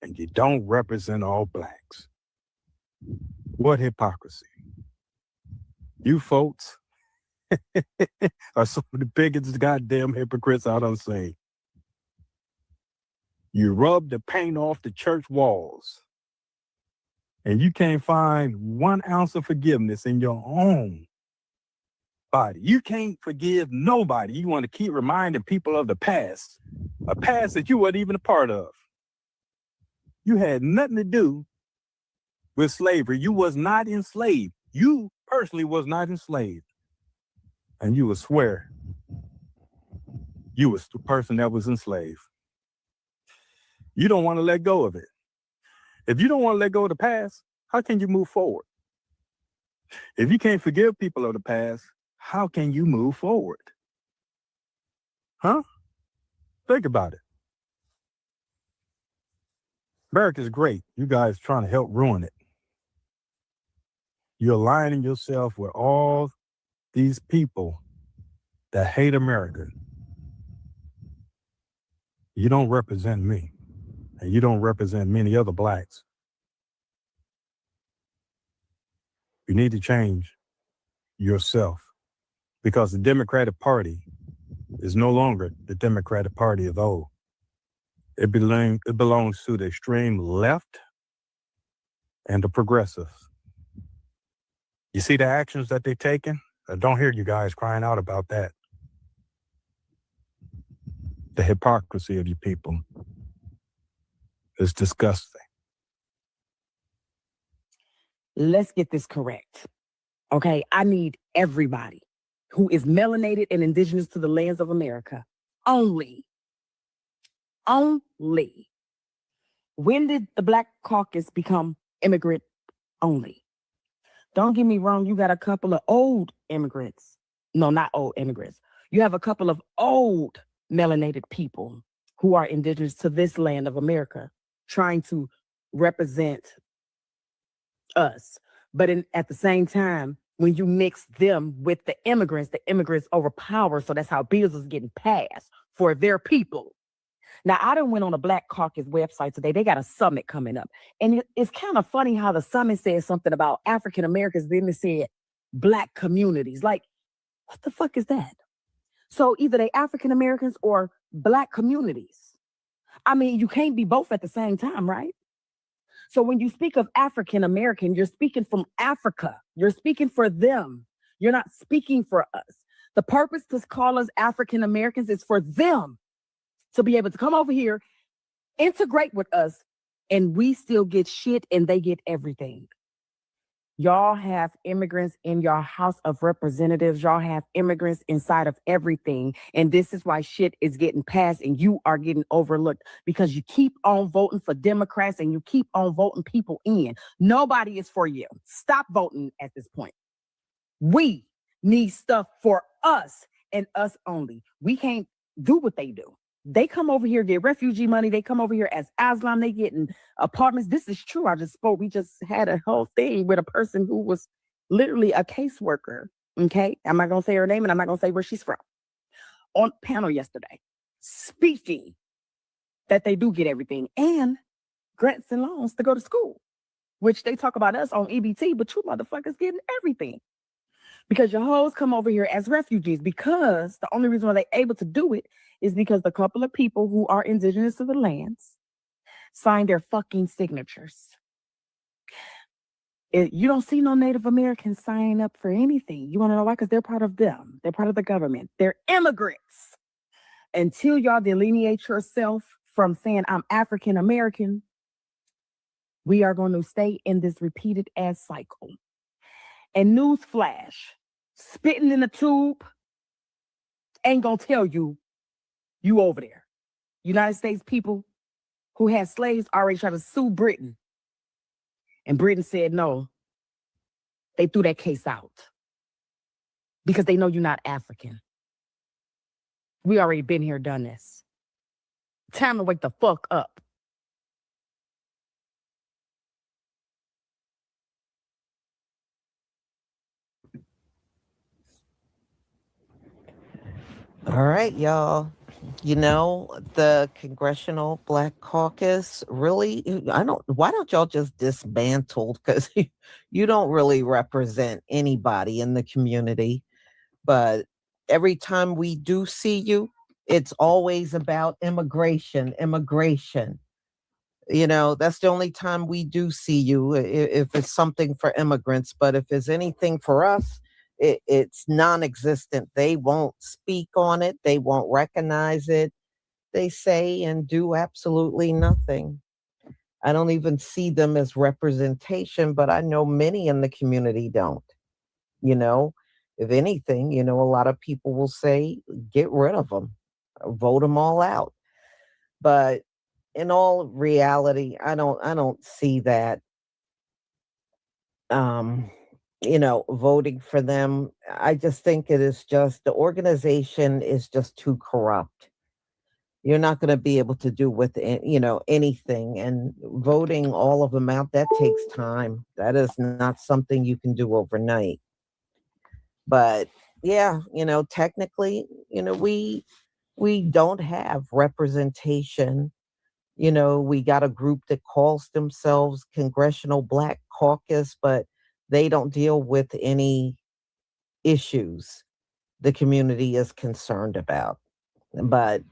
and you don't represent all Blacks. What hypocrisy. You folks are some of the biggest goddamn hypocrites I done seen. You rub the paint off the church walls and you can't find 1 ounce of forgiveness in your own body. You can't forgive nobody. You want to keep reminding people of the past, a past that you weren't even a part of. You had nothing to do with slavery. You was not enslaved. You personally was not enslaved. And you would swear you was the person that was enslaved. You don't want to let go of it. If you don't want to let go of the past, how can you move forward? If you can't forgive people of the past, how can you move forward? Huh? Think about it. America's great. You guys trying to help ruin it. You're aligning yourself with all these people that hate America. You don't represent me, and you don't represent many other Blacks. You need to change yourself, because the Democratic Party is no longer the Democratic Party of old. It belongs to the extreme left and the progressives. You see the actions that they're taking? I don't hear you guys crying out about that. The hypocrisy of you people is disgusting. Let's get this correct. Okay, I need everybody who is melanated and indigenous to the lands of America only When did the Black Caucus become immigrant only? Don't get me wrong, you got a couple of old immigrants. No, not old immigrants. You have a couple of old melanated people who are indigenous to this land of America trying to represent us. But at the same time, when you mix them with the immigrants overpower. So that's how bills is getting passed for their people. Now, I done went on a Black Caucus website today. They got a summit coming up. And it's kind of funny how the summit says something about African Americans, then it said Black communities. Like, what the fuck is that? So either they African Americans or Black communities. I mean, you can't be both at the same time, right? So when you speak of African American, you're speaking from Africa. You're speaking for them. You're not speaking for us. The purpose to call us African Americans is for them to be able to come over here, integrate with us, and we still get shit and they get everything. Y'all have immigrants in your House of Representatives. Y'all have immigrants inside of everything. And this is why shit is getting passed and you are getting overlooked because you keep on voting for Democrats and you keep on voting people in. Nobody is for you. Stop voting at this point. We need stuff for us and us only. We can't do what they do. They come over here, get refugee money. They come over here as Islam. They getting apartments. This is true. I just spoke. We just had a whole thing with a person who was literally a caseworker. Okay. I'm not going to say her name and I'm not going to say where she's from. On panel yesterday, speaking that they do get everything and grants and loans to go to school, which they talk about us on EBT, but you motherfuckers getting everything. Because your hoes come over here as refugees because the only reason why they're able to do it is because the couple of people who are indigenous to the lands signed their fucking signatures. You don't see no Native Americans sign up for anything. You want to know why? Because they're part of them. They're part of the government. They're immigrants. Until y'all delineate yourself from saying I'm African American, we are going to stay in this repeated ass cycle. And newsflash, spitting in the tube ain't gonna tell you over there. United States people who had slaves already tried to sue Britain. And Britain said no. They threw that case out because they know you're not African. We already been here, done this. Time to wake the fuck up. All right, y'all. You know, the Congressional Black Caucus really, why don't y'all just dismantle? Because you don't really represent anybody in the community. But every time we do see you, it's always about immigration. You know, that's the only time we do see you if it's something for immigrants. But if it's anything for us, it's non-existent. They won't speak on it. They won't recognize it. They say and do absolutely nothing. I don't even see them as representation, but I know many in the community don't. You know, if anything, you know, a lot of people will say, get rid of them, vote them all out. But in all reality, I don't see that. You know, voting for them. I just think it is just the organization is just too corrupt. You're not going to be able to do with you know anything, and voting all of them out, that takes time. That is not something you can do overnight. But yeah, you know, technically, you know, we don't have representation. You know, we got a group that calls themselves Congressional Black Caucus, but they don't deal with any issues the community is concerned about. But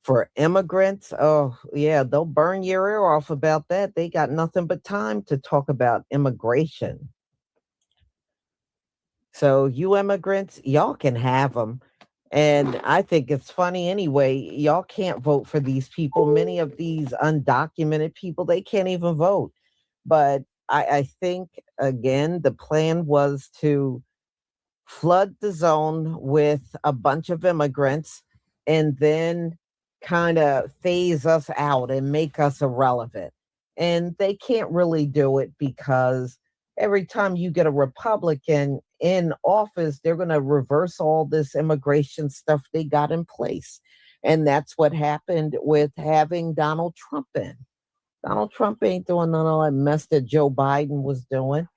for immigrants, oh yeah, they'll burn your ear off about that. They got nothing but time to talk about immigration. So you immigrants, y'all can have them. And I think it's funny anyway, y'all can't vote for these people. Many of these undocumented people, they can't even vote. But I think, again, the plan was to flood the zone with a bunch of immigrants and then kind of phase us out and make us irrelevant. And they can't really do it because every time you get a Republican in office, they're going to reverse all this immigration stuff they got in place. And that's what happened with having Donald Trump in. Donald Trump ain't doing none of that mess that Joe Biden was doing,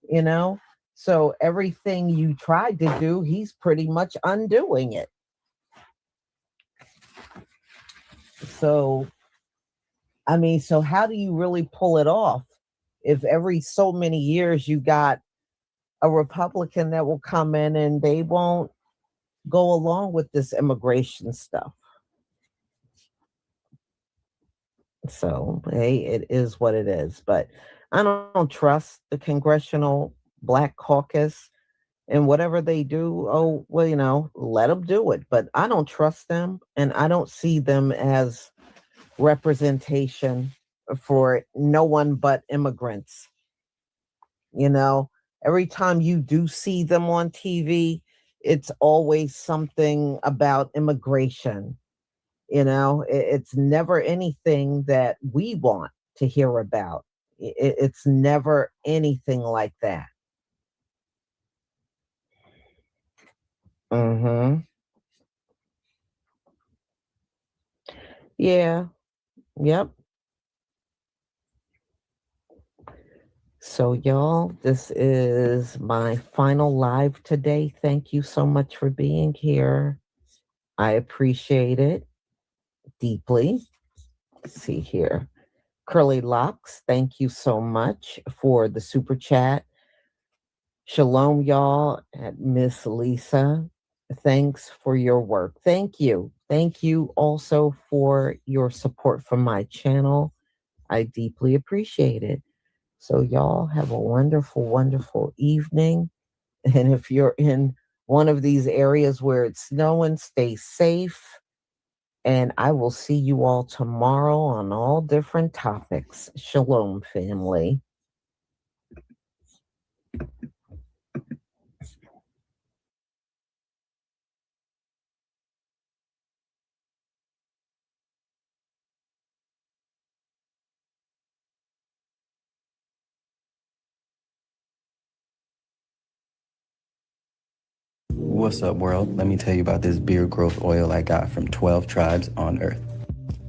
you know? So everything you tried to do, he's pretty much undoing it. So, I mean, so how do you really pull it off if every so many years you got a Republican that will come in and they won't go along with this immigration stuff? So, hey, it is what it is. But I don't trust the Congressional Black Caucus, and whatever they do, oh, well, you know, let them do it. But I don't trust them, and I don't see them as representation for no one but immigrants. You know, every time you do see them on TV, it's always something about immigration. You know, it's never anything that we want to hear about. It's never anything like that. Mm-hmm. Yeah. Yep. So, y'all, this is my final live today. Thank you so much for being here. I appreciate it deeply. Let's see here. Curly Locks, thank you so much for the super chat. Shalom, y'all, at Miss Lisa. Thanks for your work. Thank you. Thank you also for your support from my channel. I deeply appreciate it. So, y'all have a wonderful, wonderful evening. And if you're in one of these areas where it's snowing, stay safe. And I will see you all tomorrow on all different topics. Shalom, family. What's up, world? Let me tell you about this beard growth oil I got from 12 tribes on Earth.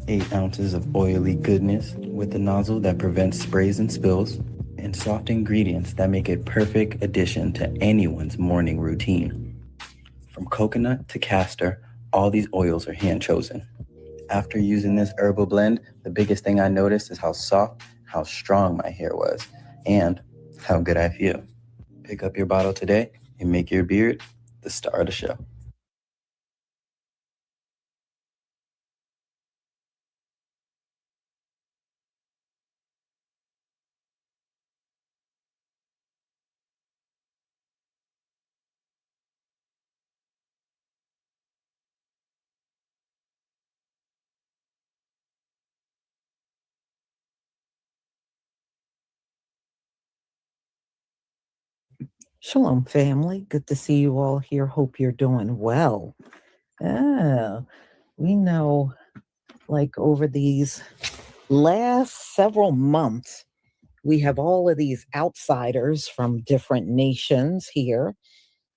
8 ounces of oily goodness with a nozzle that prevents sprays and spills, and soft ingredients that make it perfect addition to anyone's morning routine. From coconut to castor, all these oils are hand chosen. After using this herbal blend, the biggest thing I noticed is how soft, how strong my hair was, and how good I feel. Pick up your bottle today and make your beard the star of the show. Shalom, family. Good to see you all here. Hope you're doing well. We know, like, over these last several months, we have all of these outsiders from different nations here.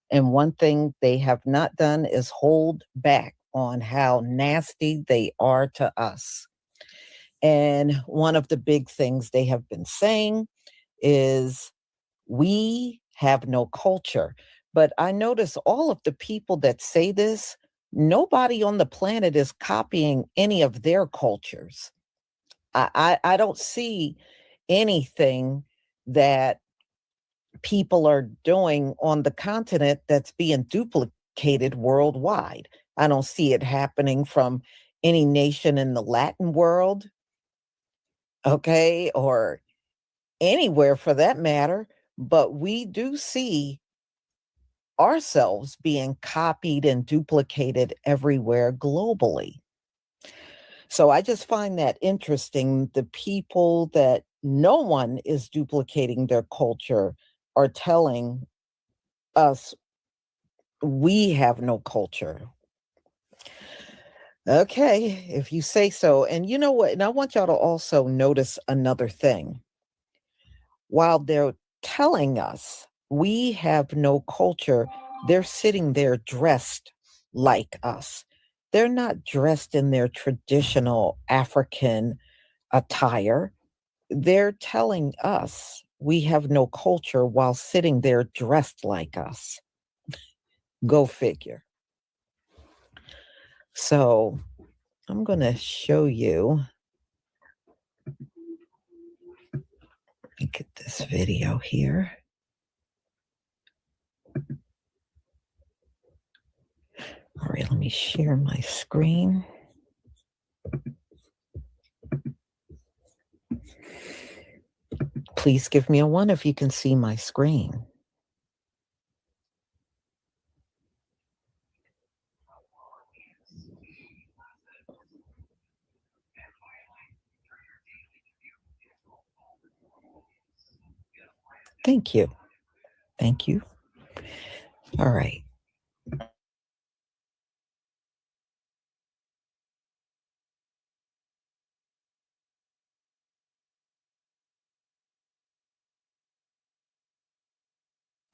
And one thing they have not done is hold back on how nasty they are to us. And one of the big things they have been saying is, we have no culture. But I notice all of the people that say this, nobody on the planet is copying any of their cultures. I don't see anything that people are doing on the continent that's being duplicated worldwide. I don't see it happening from any nation in the Latin world, okay, or anywhere for that matter. But we do see ourselves being copied and duplicated everywhere globally. So I just find that interesting. The people that no one is duplicating their culture are telling us we have no culture. Okay, if you say so. And you know what? And I want y'all to also notice another thing. While they're telling us we have no culture, they're sitting there dressed like us. They're not dressed in their traditional African attire. They're telling us we have no culture while sitting there dressed like us. Go figure. So I'm going to show you. Let me get this video here. All right, let me share my screen. Please give me a 1 if you can see my screen. Thank you. Thank you. All right.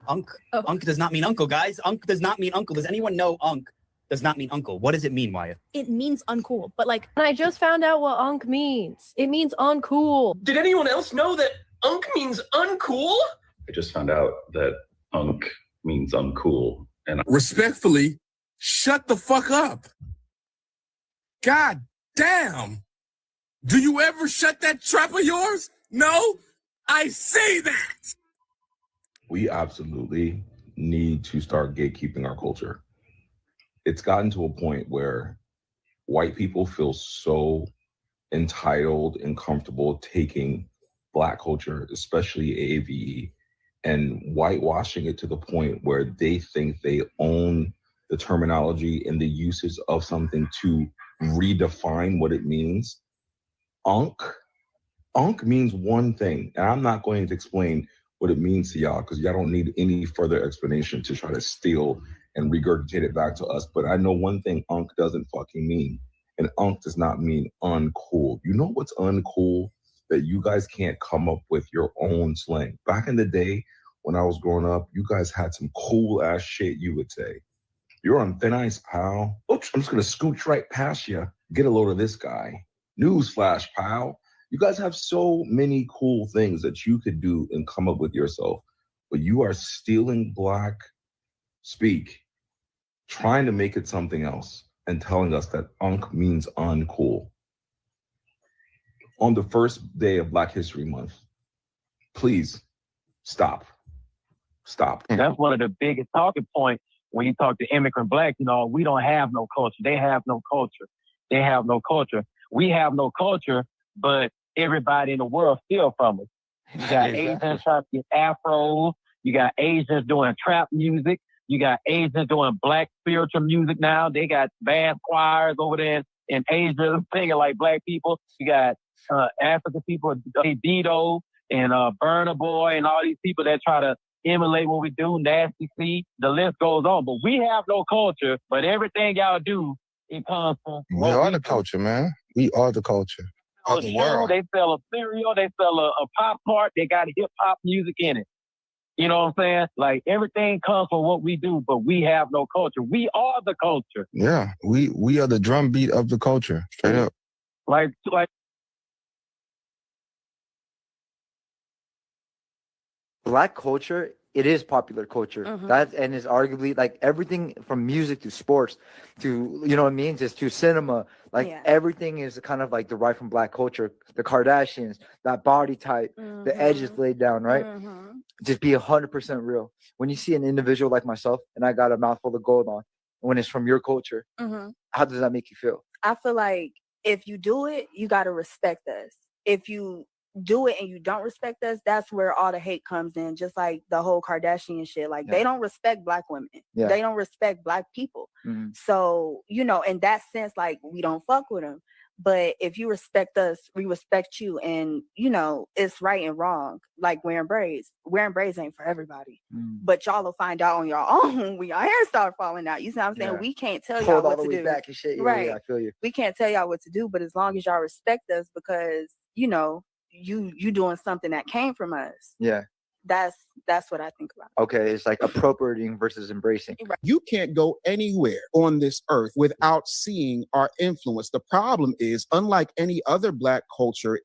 Unc does not mean uncle, guys. Unc does not mean uncle. Does anyone know Unc does not mean uncle? What does it mean, Wyatt? It means uncool, but like, I just found out what Unc means. It means uncool. Did anyone else know that Unc means uncool? I just found out that Unc means uncool. And respectfully, shut the fuck up. God damn. Do you ever shut that trap of yours? No? I say that. We absolutely need to start gatekeeping our culture. It's gotten to a point where white people feel so entitled and comfortable taking Black culture, especially AAVE, and whitewashing it to the point where they think they own the terminology and the uses of something to redefine what it means. Unc means one thing, and I'm not going to explain what it means to y'all because y'all don't need any further explanation to try to steal and regurgitate it back to us. But I know one thing Unc doesn't fucking mean, and Unc does not mean uncool. You know what's uncool? That you guys can't come up with your own slang. Back in the day when I was growing up, you guys had some cool ass shit you would say. You're on thin ice, pal. Oops, I'm just gonna scooch right past you. Get a load of this guy. Newsflash, pal. You guys have so many cool things that you could do and come up with yourself, but you are stealing Black speak, trying to make it something else, and telling us that Unc means uncool. On the first day of Black History Month, please stop. Stop. And that's one of the biggest talking points when you talk to immigrant Blacks. You know, we don't have no culture. They have no culture. They have no culture. We have no culture, but everybody in the world steal from us. You got Asians trying to get afros. You got Asians doing trap music. You got Asians doing Black spiritual music now. They got band choirs over there in Asia singing like Black people. You got African people, Dido and Burna Boy and all these people that try to emulate what we do, Nasty C. The list goes on. But we have no culture, but everything y'all do, it comes from We are the culture, man. We are the culture of the world. They sell a cereal, they sell a pop tart, they got hip hop music in it. You know what I'm saying? Like everything comes from what we do, but we have no culture. We are the culture. Yeah, we are the drumbeat of the culture. Straight up. Like Black culture, it is popular culture. That and is arguably like everything from music to sports to, you know what I mean, just to cinema. Like everything is kind of like derived from Black culture. The Kardashians, that body type, the edges laid down, right? Just be 100% real. When you see an individual like myself and I got a mouthful of gold on, when it's from your culture, how does that make you feel? I feel like if you do it, you got to respect us. If you do it and you don't respect us, that's where all the hate comes in. Just like the whole Kardashian shit. Like they don't respect Black women. Yeah. They don't respect Black people. So, you know, in that sense, like we don't fuck with them. But if you respect us, we respect you. And, you know, it's right and wrong. Like wearing braids. Wearing braids ain't for everybody. But y'all will find out on your own when your hair start falling out. You see what I'm saying? Yeah. We can't tell Pulled y'all all what the to way do. back and shit. Yeah, Right. yeah, I feel you. We can't tell y'all what to do, but as long as y'all respect us, because, you know, you doing something that came from us. Yeah. That's what I think about. Okay, it's like appropriating versus embracing. You can't go anywhere on this earth without seeing our influence. The problem is, unlike any other Black culture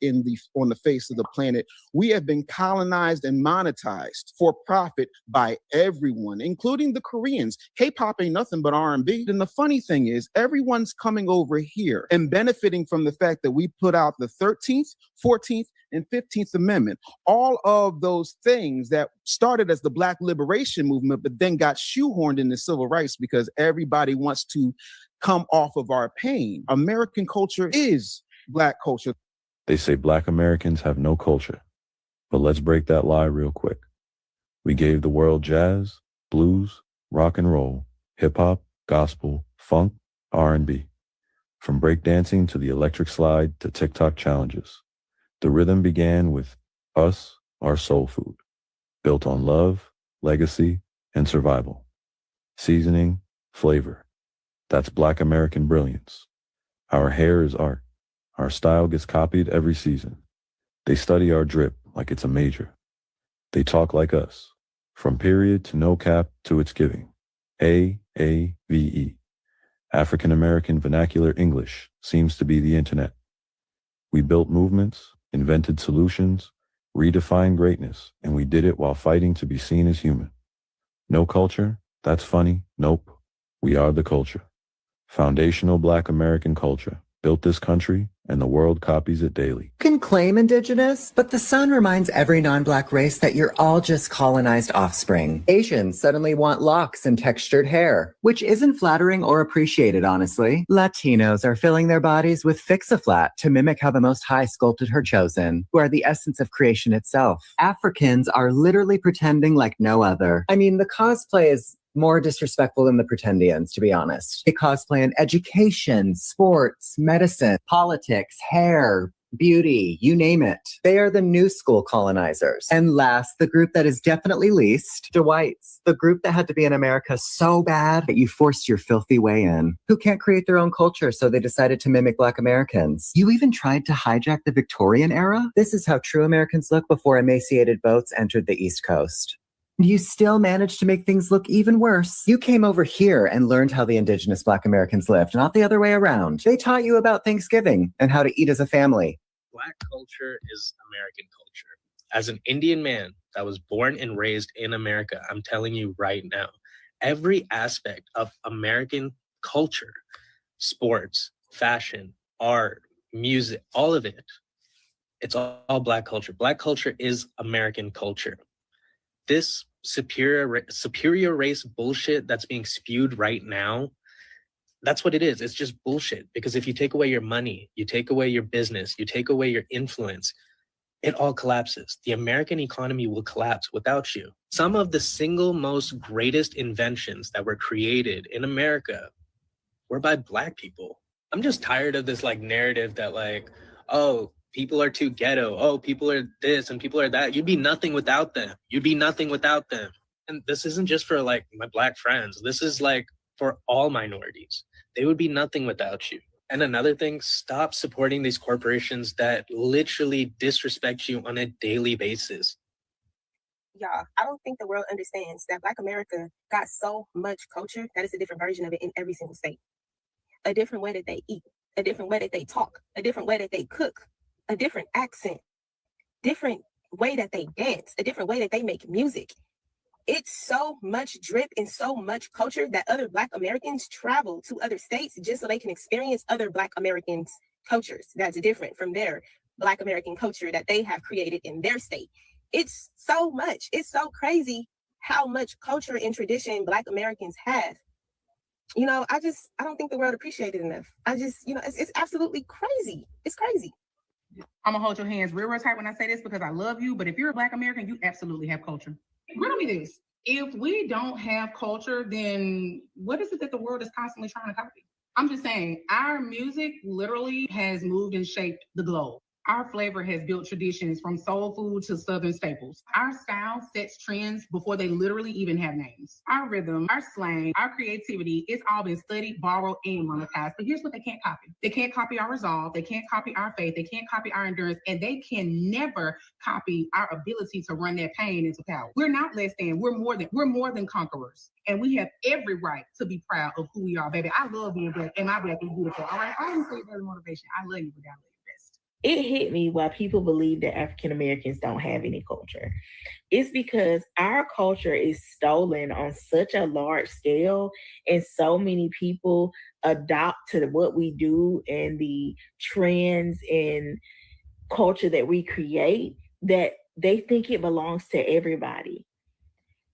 on the face of the planet, we have been colonized and monetized for profit by everyone, including the Koreans. K-pop ain't nothing but R&B. And the funny thing is, everyone's coming over here and benefiting from the fact that we put out the 13th, 14th, and 15th Amendment. All of those things that started as the Black liberation movement, but then got shoehorned into civil rights because everybody wants to come off of our pain. American culture is Black culture. They say Black Americans have no culture, but let's break that lie real quick. We gave the world jazz, blues, rock and roll, hip hop, gospel, funk, R&B. From breakdancing to the electric slide to TikTok challenges. The rhythm began with us, our soul food, built on love, legacy, and survival. Seasoning, flavor. That's Black American brilliance. Our hair is art. Our style gets copied every season. They study our drip like it's a major. They talk like us, from period to no cap to its giving. AAVE. African American Vernacular English seems to be the internet. We built movements, invented solutions, redefined greatness, and we did it while fighting to be seen as human. No culture? That's funny. Nope. We are the culture. Foundational Black American culture. Built this country, and the world copies it daily. You can claim indigenous, but the sun reminds every non-Black race that you're all just colonized offspring. Asians suddenly want locks and textured hair, which isn't flattering or appreciated, honestly. Latinos are filling their bodies with Fix-A-Flat to mimic how the Most High sculpted her chosen, who are the essence of creation itself. Africans are literally pretending like no other. I mean, the cosplay is more disrespectful than the pretendians, to be honest. They cosplay in education, sports, medicine, politics, hair, beauty, you name it. They are the new school colonizers. And last, the group that is definitely least, the whites, the group that had to be in America so bad that you forced your filthy way in, who can't create their own culture, so they decided to mimic Black Americans. You even tried to hijack the Victorian era? This is how true Americans look before emaciated boats entered the East Coast. You still managed to make things look even worse. You came over here and learned how the indigenous Black Americans lived, not the other way around. They taught you about Thanksgiving and how to eat as a family. Black culture is American culture. As an Indian man that was born and raised in America, I'm telling you right now, every aspect of American culture, sports, fashion, art, music, all of it, it's all Black culture. Black culture is American culture. This superior race bullshit that's being spewed right now, that's what it is. It's just bullshit. Because if you take away your money, you take away your business, you take away your influence, it all collapses. The American economy will collapse without you. Some of the single most greatest inventions that were created in America were by Black people. I'm just tired of this like narrative that like, oh, people are too ghetto. Oh, people are this and people are that. You'd be nothing without them. You'd be nothing without them. And this isn't just for like my Black friends. This is like for all minorities. They would be nothing without you. And another thing, stop supporting these corporations that literally disrespect you on a daily basis. Y'all, I don't think the world understands that Black America got so much culture that it's a different version of it in every single state. A different way that they eat, a different way that they talk, a different way that they cook, a different accent, different way that they dance, a different way that they make music. It's so much drip and so much culture that other Black Americans travel to other states just so they can experience other Black Americans' cultures that's different from their Black American culture that they have created in their state. It's so much. It's so crazy how much culture and tradition Black Americans have. You know, I don't think the world appreciates it enough. It's absolutely crazy. It's crazy. I'm gonna hold your hands real tight when I say this because I love you, but if you're a Black American, you absolutely have culture. Riddle me this. If we don't have culture, then what is it that the world is constantly trying to copy? I'm just saying, our music literally has moved and shaped the globe. Our flavor has built traditions from soul food to Southern staples. Our style sets trends before they literally even have names. Our rhythm, our slang, our creativity, it's all been studied, borrowed, and monetized. But here's what they can't copy. They can't copy our resolve. They can't copy our faith. They can't copy our endurance. And they can never copy our ability to run that pain into power. We're not less than. We're more than conquerors. And we have every right to be proud of who we are, baby. I love being Black, and my Black is beautiful. All right, I didn't say that motivation. I love you, but I love you best. It hit me why people believe that African Americans don't have any culture. It's because our culture is stolen on such a large scale, and so many people adopt to what we do and the trends and culture that we create that they think it belongs to everybody.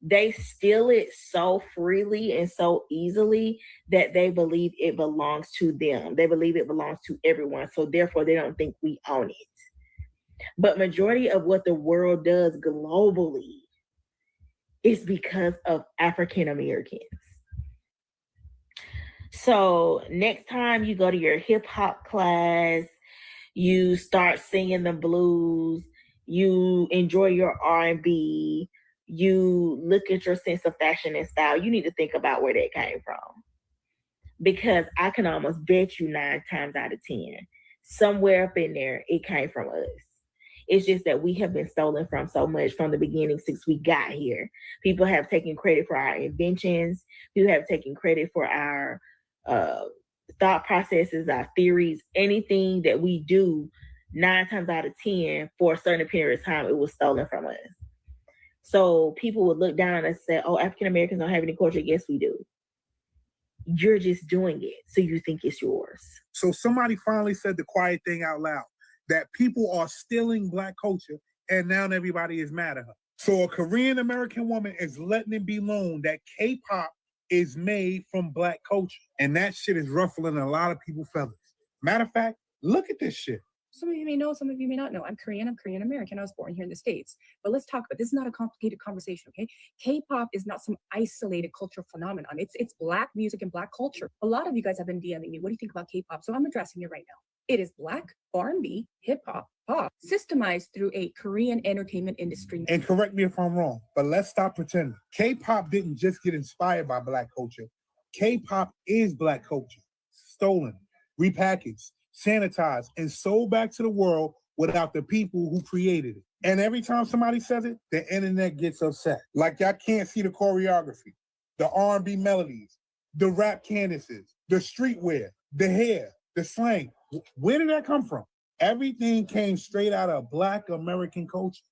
They steal it so freely and so easily that they believe it belongs to them. They believe it belongs to everyone. So therefore, they don't think we own it. But majority of what the world does globally is because of African Americans. So next time you go to your hip hop class, you start singing the blues, you enjoy your R&B, you look at your sense of fashion and style, you need to think about where that came from. Because I can almost bet you 9 times out of 10, somewhere up in there, it came from us. It's just that we have been stolen from so much from the beginning since we got here. People have taken credit for our inventions. People have taken credit for our thought processes, our theories, anything that we do 9 times out of 10 for a certain period of time, it was stolen from us. So people would look down and say, oh, African Americans don't have any culture. Yes, we do. You're just doing it, so you think it's yours. So somebody finally said the quiet thing out loud, that people are stealing Black culture, and now everybody is mad at her. So a Korean American woman is letting it be known that K-pop is made from Black culture. And that shit is ruffling a lot of people's feathers. Matter of fact, look at this shit. Some of you may know, some of you may not know. I'm Korean American. I was born here in the States. But let's talk about this. Is not a complicated conversation, okay? K-pop is not some isolated cultural phenomenon. It's Black music and Black culture. A lot of you guys have been DMing me. What do you think about K-pop? So I'm addressing it right now. It is Black R&B, hip-hop, pop, systemized through a Korean entertainment industry. And correct me if I'm wrong, but let's stop pretending. K-pop didn't just get inspired by Black culture. K-pop is Black culture. Stolen, repackaged, sanitized, and sold back to the world without the people who created it. And every time somebody says it, the internet gets upset. Like y'all can't see the choreography, the R&B melodies, the rap canvases, the streetwear, the hair, the slang. Where did that come from? Everything came straight out of Black American culture,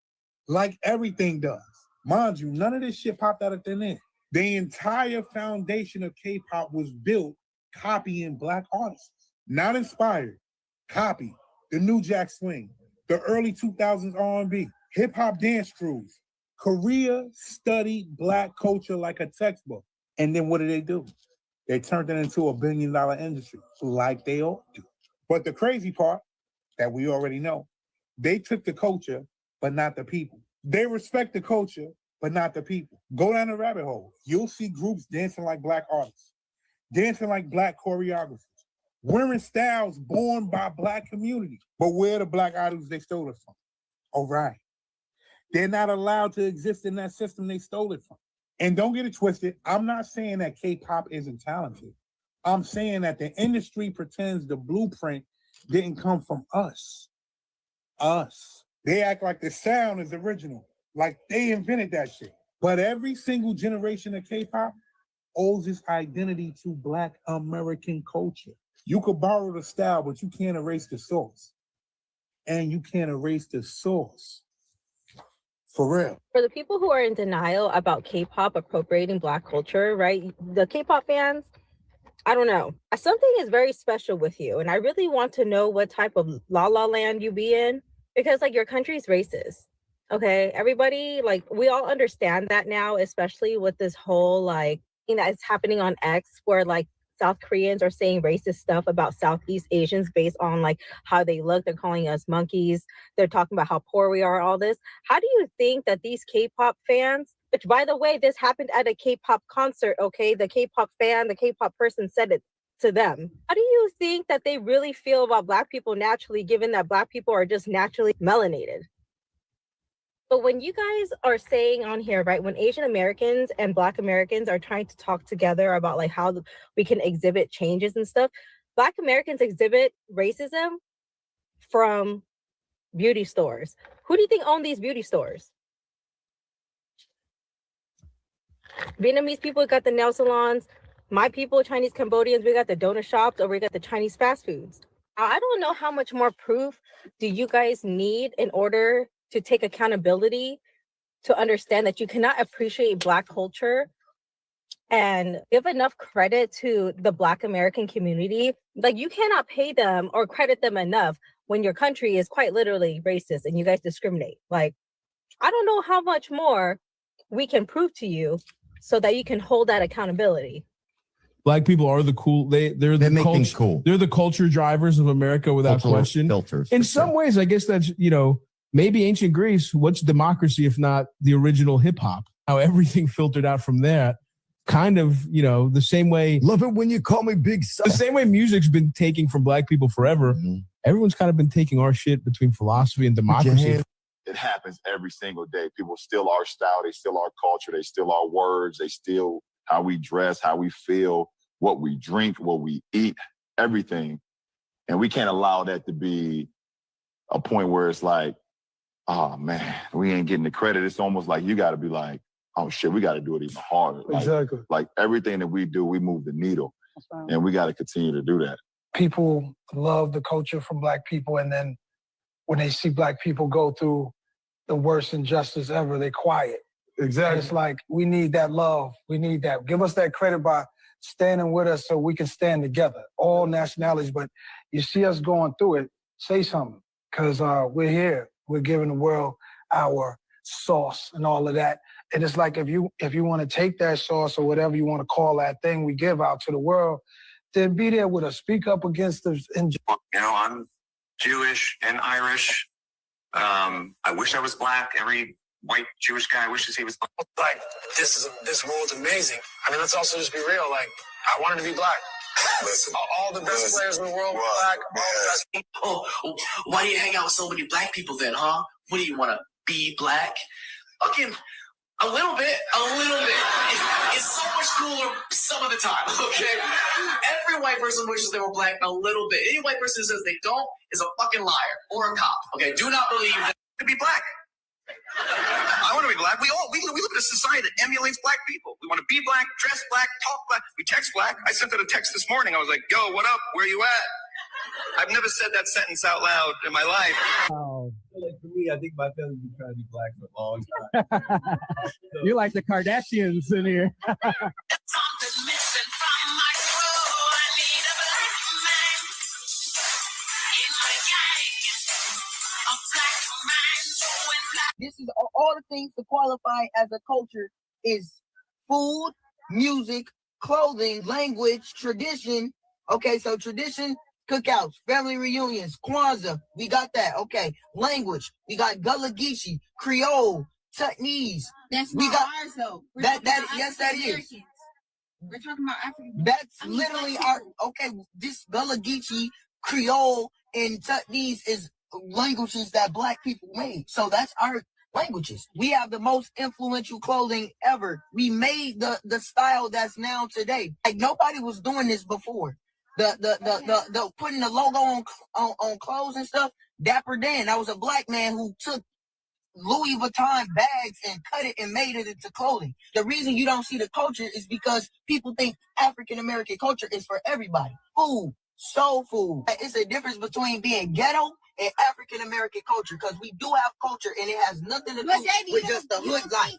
like everything does. Mind you, none of this shit popped out of thin air. The entire foundation of K-pop was built copying Black artists. Not inspired, copy. The New Jack Swing, the early 2000s R&B, hip-hop dance crews. Korea studied Black culture like a textbook. And then what do? They turned it into a $1 billion industry, like they ought to. But the crazy part that we already know, they took the culture, but not the people. They respect the culture, but not the people. Go down the rabbit hole. You'll see groups dancing like Black artists, dancing like Black choreographers, wearing styles born by Black community. But where are the Black idols they stole it from? All right. They're not allowed to exist in that system they stole it from. And don't get it twisted. I'm not saying that K-pop isn't talented. I'm saying that the industry pretends the blueprint didn't come from us. Us. They act like the sound is original, like they invented that shit. But every single generation of K-pop owes its identity to Black American culture. You could borrow the style, but you can't erase the source. And you can't erase the source. For real. For the people who are in denial about K-pop appropriating Black culture, right? The K-pop fans, I don't know. Something is very special with you. And I really want to know what type of la la land you be in. Because like your country's racist. Okay. Everybody, like we all understand that now, especially with this whole like thing that's happening on X where like South Koreans are saying racist stuff about Southeast Asians based on like how they look. They're calling us monkeys. They're talking about how poor we are, all this. How do you think that these K-pop fans, which by the way, this happened at a K-pop concert, okay? The K-pop fan, the K-pop person said it to them. How do you think that they really feel about Black people naturally, given that Black people are just naturally melanated? But when you guys are saying on here, right, when Asian Americans and Black Americans are trying to talk together about like how we can exhibit changes and stuff, Black Americans exhibit racism from beauty stores. Who do you think own these beauty stores? Vietnamese people got the nail salons. My people, Chinese Cambodians, we got the donut shops, or we got the Chinese fast foods. I don't know how much more proof do you guys need in order to take accountability to understand that you cannot appreciate Black culture and give enough credit to the Black American community. Like, you cannot pay them or credit them enough when your country is quite literally racist and you guys discriminate. Like, I don't know how much more we can prove to you so that you can hold that accountability. Black people are the cool. They're the make culture, things cool. They're the culture drivers of America without Cultural question. filters, In for some sure. ways, I guess that's, you know, maybe ancient Greece. What's democracy if not the original hip hop? How everything filtered out from there. Kind of, you know, the same way. Love it when you call me Big Son. The same way music's been taking from Black people forever. Everyone's kind of been taking our shit between philosophy and democracy. It happens every single day. People steal our style. They steal our culture. They steal our words. They steal how we dress, how we feel, what we drink, what we eat, everything. And we can't allow that to be a point where it's like, oh man, we ain't getting the credit. It's almost like you got to be like, oh shit, we got to do it even harder. Exactly. Like everything that we do, we move the needle. And we got to continue to do that. People love the culture from Black people, and then when they see Black people go through the worst injustice ever, they quiet. Exactly. And it's like, we need that love. We need that. Give us that credit by standing with us so we can stand together, all nationalities. But you see us going through it, say something, because we're here. We're giving the world our sauce and all of that. And it's like, if you want to take that sauce or whatever you want to call that thing we give out to the world, then be there with us. Speak up against the injustice. You know, I'm Jewish and Irish. I wish I was Black. Every white Jewish guy wishes he was Black. Like, this world's amazing. I mean, let's also just be real. Like, I wanted to be Black. Listen, all the best players in the world were Black. All the best. Oh, why do you hang out with so many Black people then, huh? What do you want to be Black? Again, a little bit. It's so much cooler some of the time, okay? Every white person wishes they were Black a little bit. Any white person who says they don't is a fucking liar or a cop, okay? Do not believe that to be Black. I want to be Black. We live in a society that emulates Black people. We want to be Black, dress Black, talk Black. We text Black. I sent out a text this morning. I was like, yo, what up? Where you at? I've never said that sentence out loud in my life. Oh, like for me, I think my family's been trying to be Black for a long time. You're like the Kardashians in here. This is all the things to qualify as a culture is food, music, clothing, language, tradition. Okay, so tradition, cookouts, family reunions, Kwanzaa, we got that. Okay, language, we got Gullah Geechee, Creole, Tutnese. That's we not got ours though. Yes, that is. We're talking about African. That's literally our this Gullah Geechee, Creole, and Tutnese is languages that Black people made. So that's our languages. We have the most influential clothing ever. We made the style that's now today. Like nobody was doing this before. The putting the logo on clothes and stuff. Dapper Dan, that was a Black man who took Louis Vuitton bags and cut it and made it into clothing. The reason you don't see the culture is because people think African American culture is for everybody. Food, soul food. It's a difference between being ghetto and African American culture, because we do have culture and it has nothing to do with just the hood life.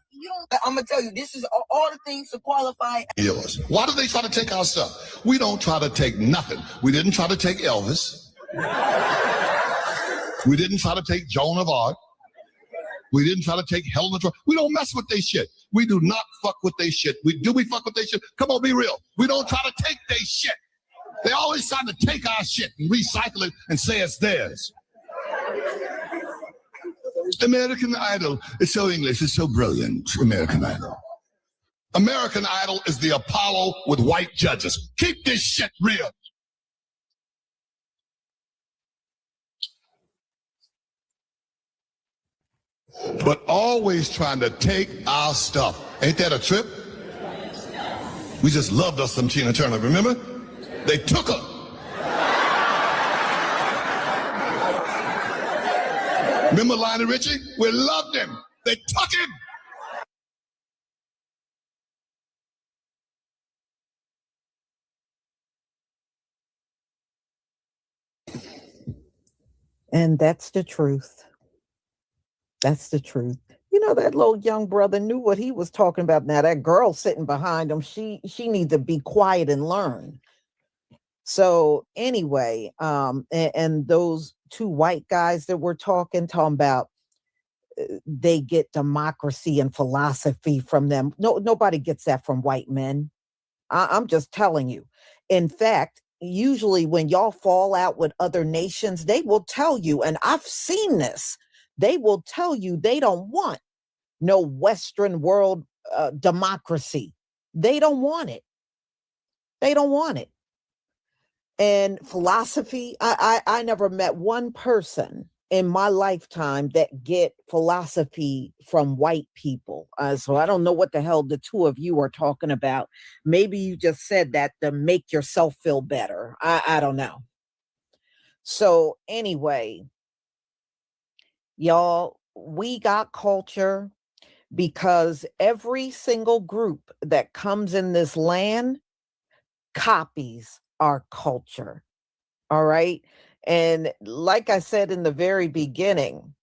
I'm gonna tell you, this is all the things to qualify. Yours. Why do they try to take our stuff? We don't try to take nothing. We didn't try to take Elvis. We didn't try to take Joan of Arc. We didn't try to take Helen of Troy. We don't mess with their shit. We do not fuck with they shit. We fuck with they shit? Come on, be real. We don't try to take they shit. They always try to take our shit and recycle it and say it's theirs. American Idol is so English, it's so brilliant. American Idol. American Idol is the Apollo with white judges. Keep this shit real. But always trying to take our stuff. Ain't that a trip? We just loved us some Tina Turner, remember? They took her. Remember Lionel Richie? We loved him. They took him. And that's the truth. That's the truth. You know, that little young brother knew what he was talking about. Now, that girl sitting behind him, she needs to be quiet and learn. So anyway, and those two white guys that we're talking about, they get democracy and philosophy from them. No, nobody gets that from white men. I'm just telling you. In fact, usually when y'all fall out with other nations, they will tell you, and I've seen this, they will tell you they don't want no Western world democracy. They don't want it. They don't want it. And philosophy, I never met one person in my lifetime that get philosophy from white people. So I don't know what the hell the two of you are talking about. Maybe you just said that to make yourself feel better. I don't know. So anyway, y'all, we got culture because every single group that comes in this land copies our culture. All right. And like I said in the very beginning,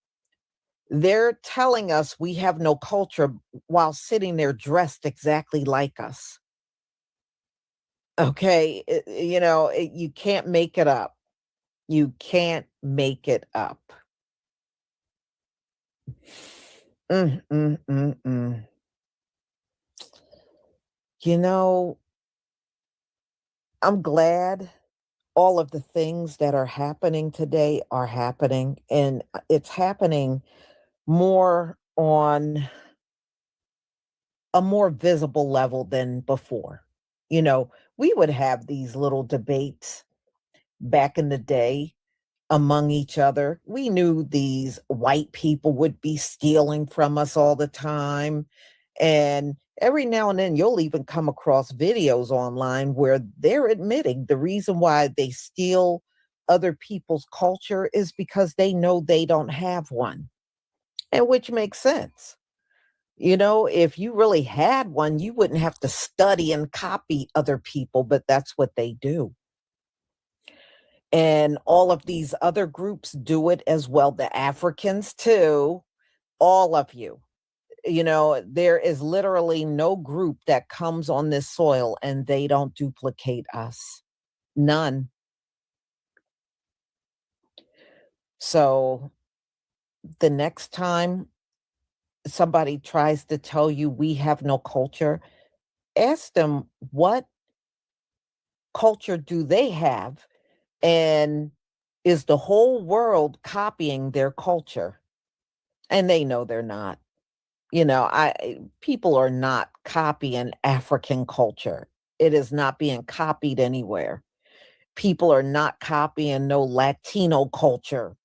they're telling us we have no culture while sitting there dressed exactly like us. Okay. You know, you can't make it up. You can't make it up. You know, I'm glad all of the things that are happening today are happening, and it's happening more on a more visible level than before. You know, we would have these little debates back in the day among each other. We knew these white people would be stealing from us all the time. And every now and then you'll even come across videos online where they're admitting the reason why they steal other people's culture is because they know they don't have one. And which makes sense. You know, if you really had one, you wouldn't have to study and copy other people, but that's what they do. And all of these other groups do it as well. The Africans too, all of you. You know, there is literally no group that comes on this soil and they don't duplicate us. None. So the next time somebody tries to tell you we have no culture, ask them what culture do they have, and is the whole world copying their culture? And they know they're not. You know, people are not copying African culture. It is not being copied anywhere. People are not copying no Latino culture.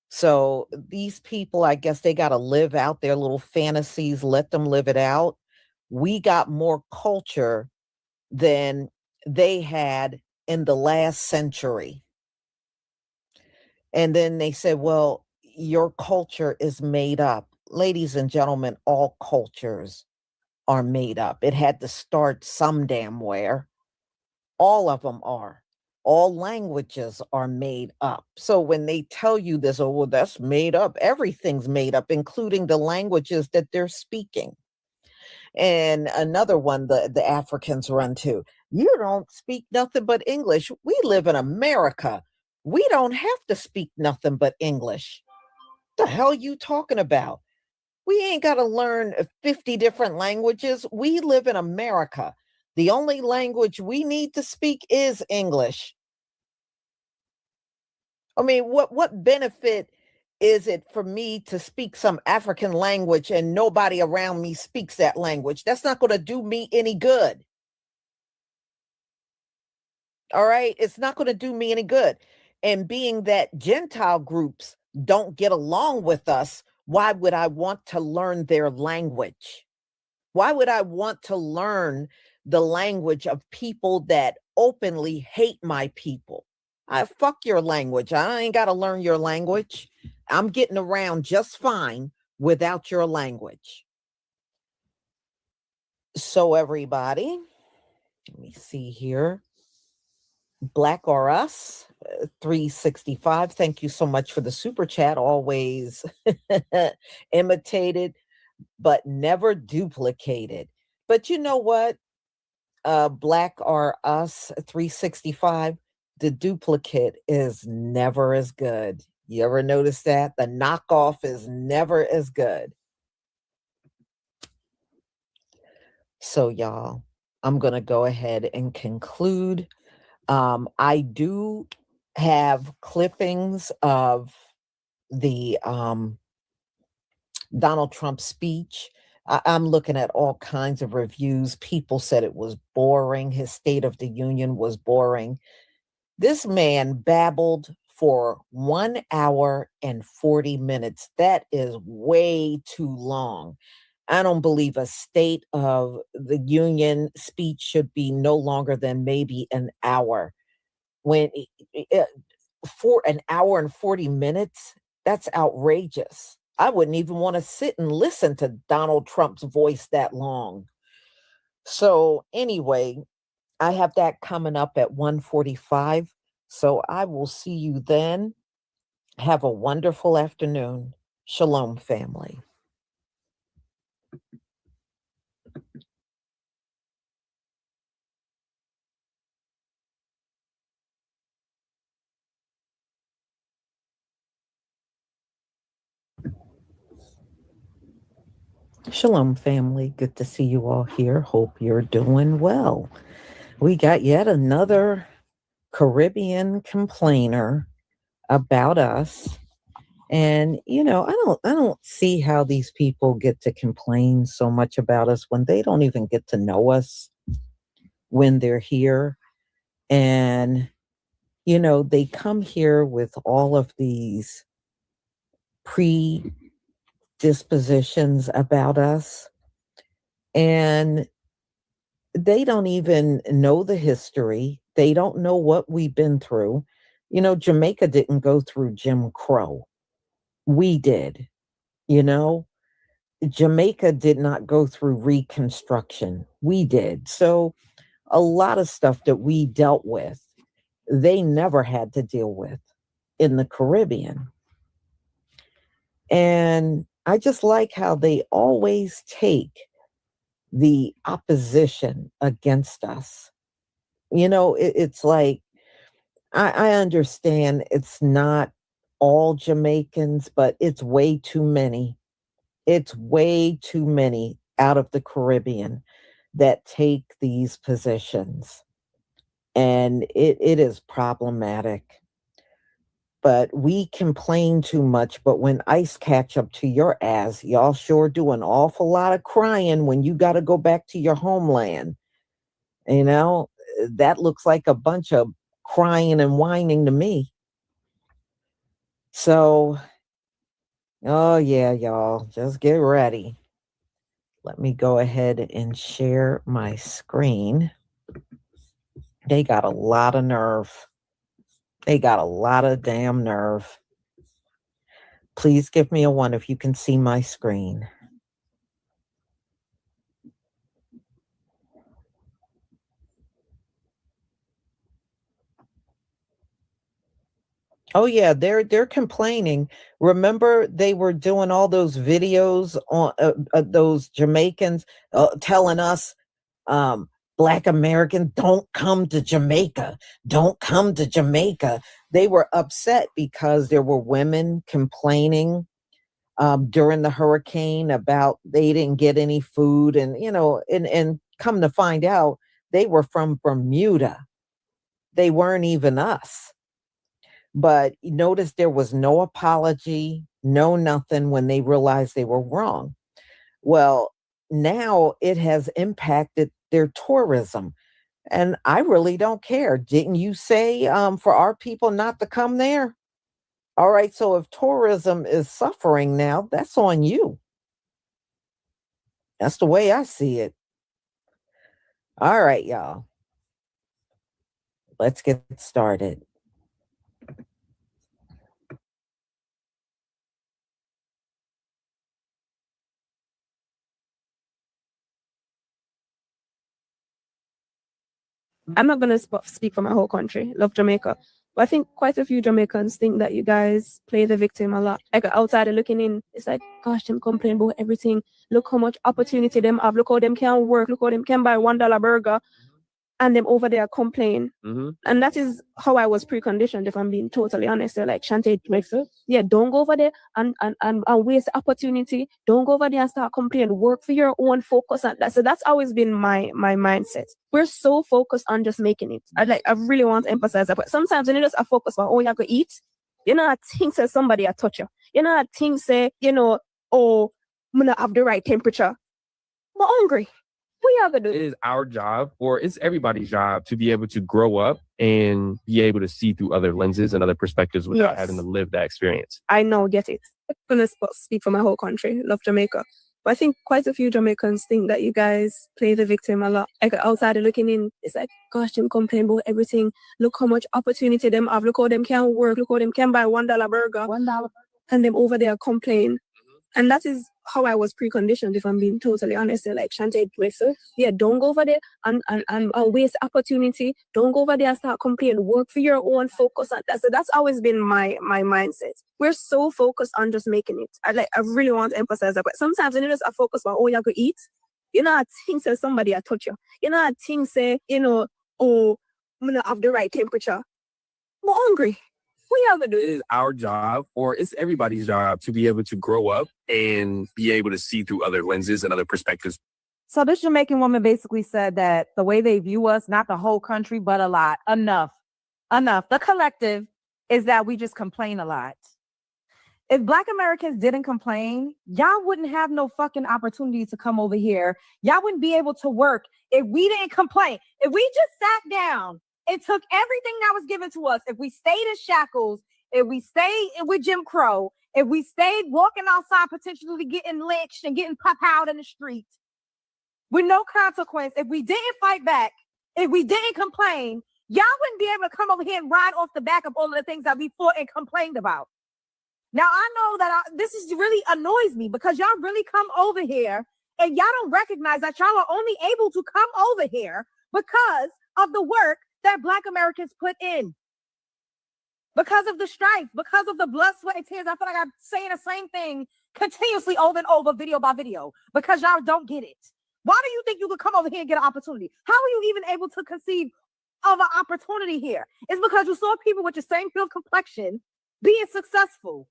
So these people, I guess they got to live out their little fantasies, let them live it out. We got more culture than they had in the last century. And then they said, well, your culture is made up. Ladies and gentlemen, all cultures are made up. It had to start some damn where. All of them are. All languages are made up. So when they tell you this, oh, well, that's made up, everything's made up, including the languages that they're speaking. And another one the Africans run to, you don't speak nothing but English. We live in America. We don't have to speak nothing but English. The hell you talking about? We ain't got to learn 50 different languages. We live in America. The only language we need to speak is English. I mean, what benefit is it for me to speak some African language and nobody around me speaks that language? That's not going to do me any good. All right? It's not going to do me any good. And being that Gentile groups don't get along with us, why would I want to learn their language? Why would I want to learn the language of people that openly hate my people? I fuck your language. I ain't got to learn your language. I'm getting around just fine without your language. So everybody, let me see here. Blacc or Us, 365. Thank you so much for the super chat. Always imitated, but never duplicated. But you know what? Blacc or Us, 365. The duplicate is never as good. You ever notice that? The knockoff is never as good. So y'all, I'm going to go ahead and conclude. I do have clippings of the Donald Trump speech. I'm looking at all kinds of reviews. People said it was boring. His State of the Union was boring. This man babbled for 1 hour and 40 minutes. That is way too long. I don't believe a State of the Union speech should be no longer than maybe an hour. When for an hour and 40 minutes, that's outrageous. I wouldn't even want to sit and listen to Donald Trump's voice that long. So anyway, I have that coming up at 1:45. So I will see you then. Have a wonderful afternoon. Shalom, family. Shalom, family. Good to see you all here. Hope you're doing well. We got yet another Caribbean complainer about us. And, you know, I don't see how these people get to complain so much about us when they don't even get to know us when they're here. And, you know, they come here with all of these predispositions about us. And they don't even know the history. They don't know what we've been through. You know, Jamaica didn't go through Jim Crow. We did, you know. Jamaica did not go through Reconstruction. We did. So a lot of stuff that we dealt with, they never had to deal with in the Caribbean. And I just like how they always take the opposition against us. You know, it's like, I understand it's not all Jamaicans, but it's way too many. It's way too many out of the Caribbean that take these positions. And it is problematic. But we complain too much. But when ICE catch up to your ass, y'all sure do an awful lot of crying when you got to go back to your homeland. You know, that looks like a bunch of crying and whining to me. So, oh yeah, y'all, just get ready. Let me go ahead and share my screen. They got a lot of nerve. They got a lot of damn nerve. Please give me a 1 if you can see my screen. Oh yeah, they're complaining. Remember, they were doing all those videos on those Jamaicans telling us, Black Americans, don't come to Jamaica. Don't come to Jamaica. They were upset because there were women complaining during the hurricane about they didn't get any food, and and come to find out they were from Bermuda. They weren't even us. But notice there was no apology, no nothing when they realized they were wrong. Well, now it has impacted their tourism. And I really don't care. Didn't you say for our people not to come there? All right. So if tourism is suffering now, that's on you. That's the way I see it. All right, y'all. Let's get started. I'm not going to speak for my whole country. Love Jamaica. But I think quite a few Jamaicans think that you guys play the victim a lot. Like outside and looking in, it's like, gosh, them complain about everything. Look how much opportunity them have. Look how them can work. Look how them can buy $1 burger. And them over there complain. And that is how I was preconditioned, if I'm being totally honest. They're like, Shantae, yeah, don't go over there and waste the opportunity. Don't go over there and start complaining. Work for your own, focus on that. So that's always been my mindset. We're so focused on just making it. I really want to emphasize that. But sometimes when you just focus on, you have to eat, I think say somebody I touch you. I think say, oh, I'm gonna have the right temperature. I'm hungry. We have to do. It is our job, or it's everybody's job, to be able to grow up and be able to see through other lenses and other perspectives without having to live that experience. I know, get it. I'm going to speak for my whole country. Love Jamaica. But I think quite a few Jamaicans think that you guys play the victim a lot. Like outside and looking in, it's like, gosh, them complain about everything. Look how much opportunity them have. Look how them can work. Look how them can buy $1 burger. $1. And them over there complain. And that is how I was preconditioned, if I'm being totally honest. They're like, Shantae, yeah, don't go over there and waste opportunity. Don't go over there and start complaining. Work for your own, focus on that. So that's always been my mindset. We're so focused on just making it. I really want to emphasize that. But sometimes when you just focus on, you have to eat, I think say somebody I touch you. I think say, oh, I'm going to have the right temperature. I'm hungry. We have to do. It is our job, or it's everybody's job, to be able to grow up and be able to see through other lenses and other perspectives. So this Jamaican woman basically said that the way they view us, not the whole country, but a lot. Enough. The collective is that we just complain a lot. If Black Americans didn't complain, y'all wouldn't have no fucking opportunity to come over here. Y'all wouldn't be able to work if we didn't complain. If we just sat down and took everything that was given to us, if we stayed in shackles, if we stayed with Jim Crow, if we stayed walking outside potentially getting lynched and getting pop out in the street with no consequence, if we didn't fight back, if we didn't complain, y'all wouldn't be able to come over here and ride off the back of all of the things that we fought and complained about. Now, I know that this is really annoys me because y'all really come over here and y'all don't recognize that y'all are only able to come over here because of the work that Black Americans put in, because of the strife, because of the blood, sweat, and tears. I feel like I'm saying the same thing continuously over and over, video by video, because y'all don't get it. Why do you think you could come over here and get an opportunity? How are you even able to conceive of an opportunity here? It's because you saw people with the same field complexion being successful.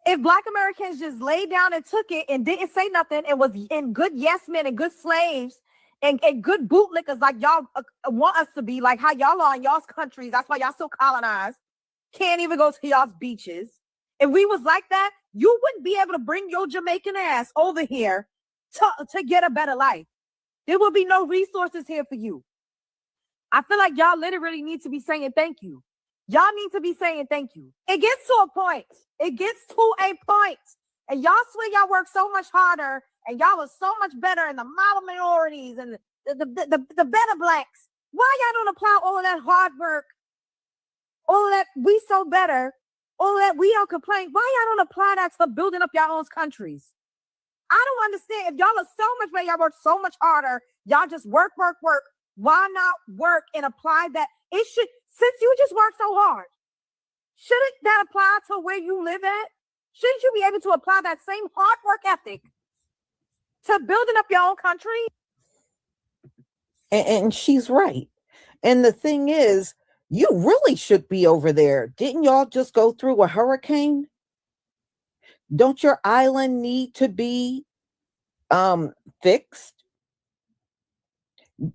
If Black Americans just laid down and took it and didn't say nothing and was in good yes men and good slaves, and good bootlickers like y'all want us to be, like how y'all are in y'all's countries. That's why y'all still colonized. Can't even go to y'all's beaches. If we was like that, you wouldn't be able to bring your Jamaican ass over here to get a better life. There will be no resources here for you. I feel like y'all literally need to be saying thank you. Y'all need to be saying thank you. It gets to a point. It gets to a point. And y'all swear y'all work so much harder and y'all was so much better in the model minorities and the better blacks. Why y'all don't apply all of that hard work, all of that we so better, all of that we don't complain? Why y'all don't apply that to building up your own countries? I don't understand. If y'all are so much better, y'all work so much harder, y'all just work. Why not work and apply that? It should, since you just work so hard, shouldn't that apply to where you live at? Shouldn't you be able to apply that same hard work ethic to building up your own country? And she's right. And the thing is, you really should be over there. Didn't y'all just go through a hurricane? Don't your island need to be fixed?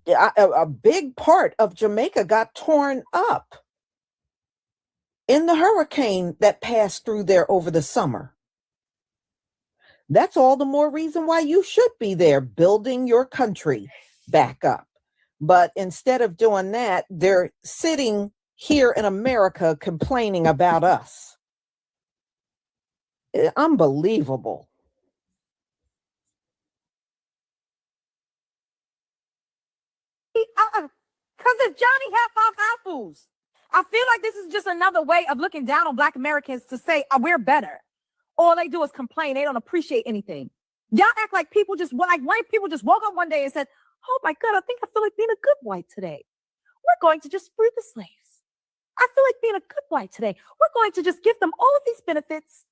A big part of Jamaica got torn up in the hurricane that passed through there over the summer. That's all the more reason why you should be there building your country back up. But instead of doing that, they're sitting here in America complaining about us. Unbelievable. Because if Johnny had 5 apples, I feel like this is just another way of looking down on Black Americans to say we're better. All they do is complain. They don't appreciate anything. Y'all act like people just like white people just woke up one day and said, "Oh my God, I think I feel like being a good white today. We're going to just free the slaves. I feel like being a good white today. We're going to just give them all of these benefits.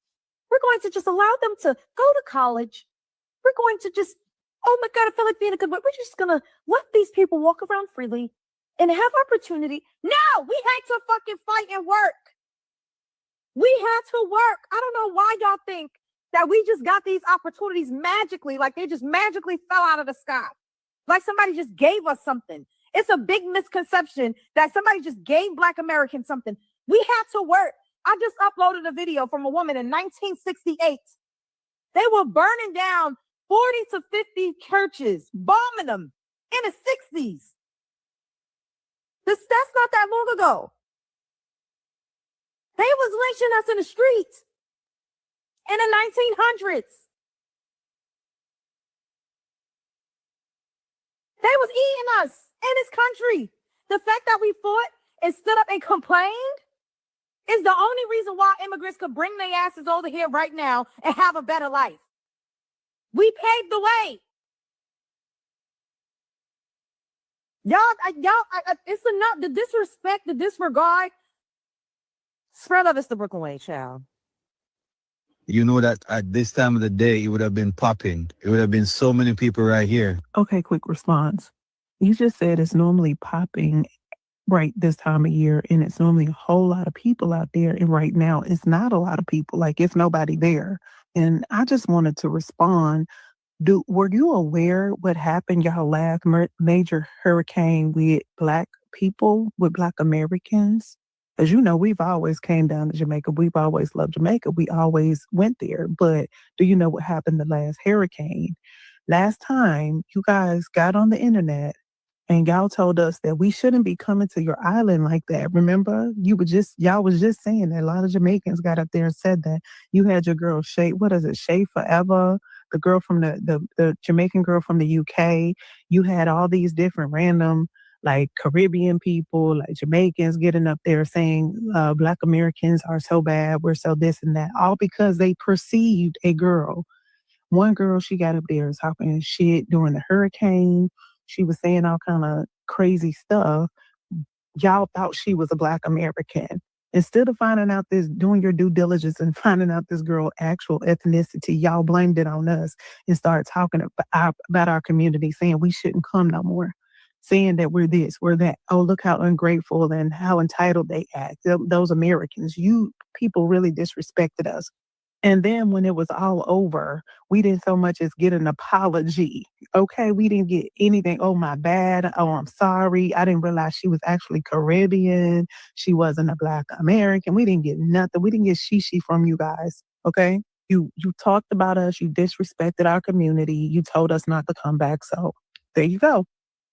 We're going to just allow them to go to college. We're going to just, oh my God, I feel like being a good white. We're just going to let these people walk around freely and have opportunity." No, we had to fucking fight and work. We had to work. I don't know why y'all think that we just got these opportunities magically, like they just magically fell out of the sky. Like somebody just gave us something. It's a big misconception that somebody just gave Black Americans something. We had to work. I just uploaded a video from a woman in 1968. They were burning down 40 to 50 churches, bombing them in the 60s. That's not that long ago. They was lynching us in the streets in the 1900s. They was eating us in this country. The fact that we fought and stood up and complained is the only reason why immigrants could bring their asses over here right now and have a better life. We paved the way. It's enough. The disrespect, the disregard. Spread of it's the Brooklyn way, child. You know that at this time of the day, it would have been popping. It would have been so many people right here. Okay, quick response. You just said it's normally popping right this time of year, and it's normally a whole lot of people out there. And right now, it's not a lot of people. Like, it's nobody there. And I just wanted to respond. Were you aware what happened y'all last major hurricane with Black people, with Black Americans? As you know, we've always came down to Jamaica. We've always loved Jamaica. We always went there. But do you know what happened the last hurricane? Last time you guys got on the internet and y'all told us that we shouldn't be coming to your island like that. Remember? Y'all was just saying that a lot of Jamaicans got up there and said that. You had your girl Shay Forever, the girl from the Jamaican girl from the UK. You had all these different random like Caribbean people, like Jamaicans getting up there saying Black Americans are so bad, we're so this and that, all because they perceived a girl. One girl, she got up there talking shit during the hurricane. She was saying all kind of crazy stuff. Y'all thought she was a Black American. Instead of finding out this, doing your due diligence and finding out this girl actual ethnicity, y'all blamed it on us and started talking about our community, saying we shouldn't come no more. Saying that we're this, we're that. Oh, look how ungrateful and how entitled they act. Those Americans, you people really disrespected us. And then when it was all over, we didn't so much as get an apology. Okay, we didn't get anything. Oh, my bad. Oh, I'm sorry. I didn't realize she was actually Caribbean. She wasn't a Black American. We didn't get nothing. We didn't get shishi from you guys. Okay, you talked about us. You disrespected our community. You told us not to come back. So there you go.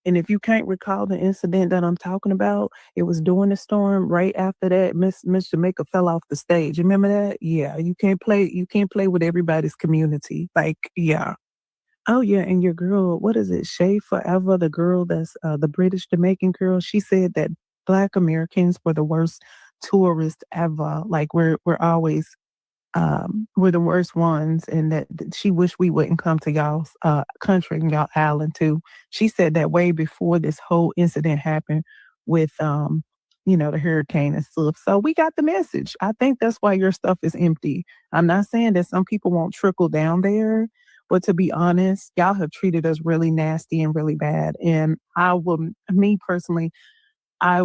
And if you can't recall the incident that I'm talking about, it was during the storm. Right after that, Miss Jamaica fell off the stage. Remember that? Yeah, you can't play with everybody's community. Like, yeah. Oh yeah, and your girl, what is it? Shay Forever, the girl that's the British Jamaican girl. She said that Black Americans were the worst tourists ever. Like we're always we're the worst ones, and that she wished we wouldn't come to y'all's country and y'all island too. She said that way before this whole incident happened with the hurricane and stuff. So we got the message. I think that's why your stuff is empty. I'm not saying that some people won't trickle down there, but to be honest, y'all have treated us really nasty and really bad. And me personally, I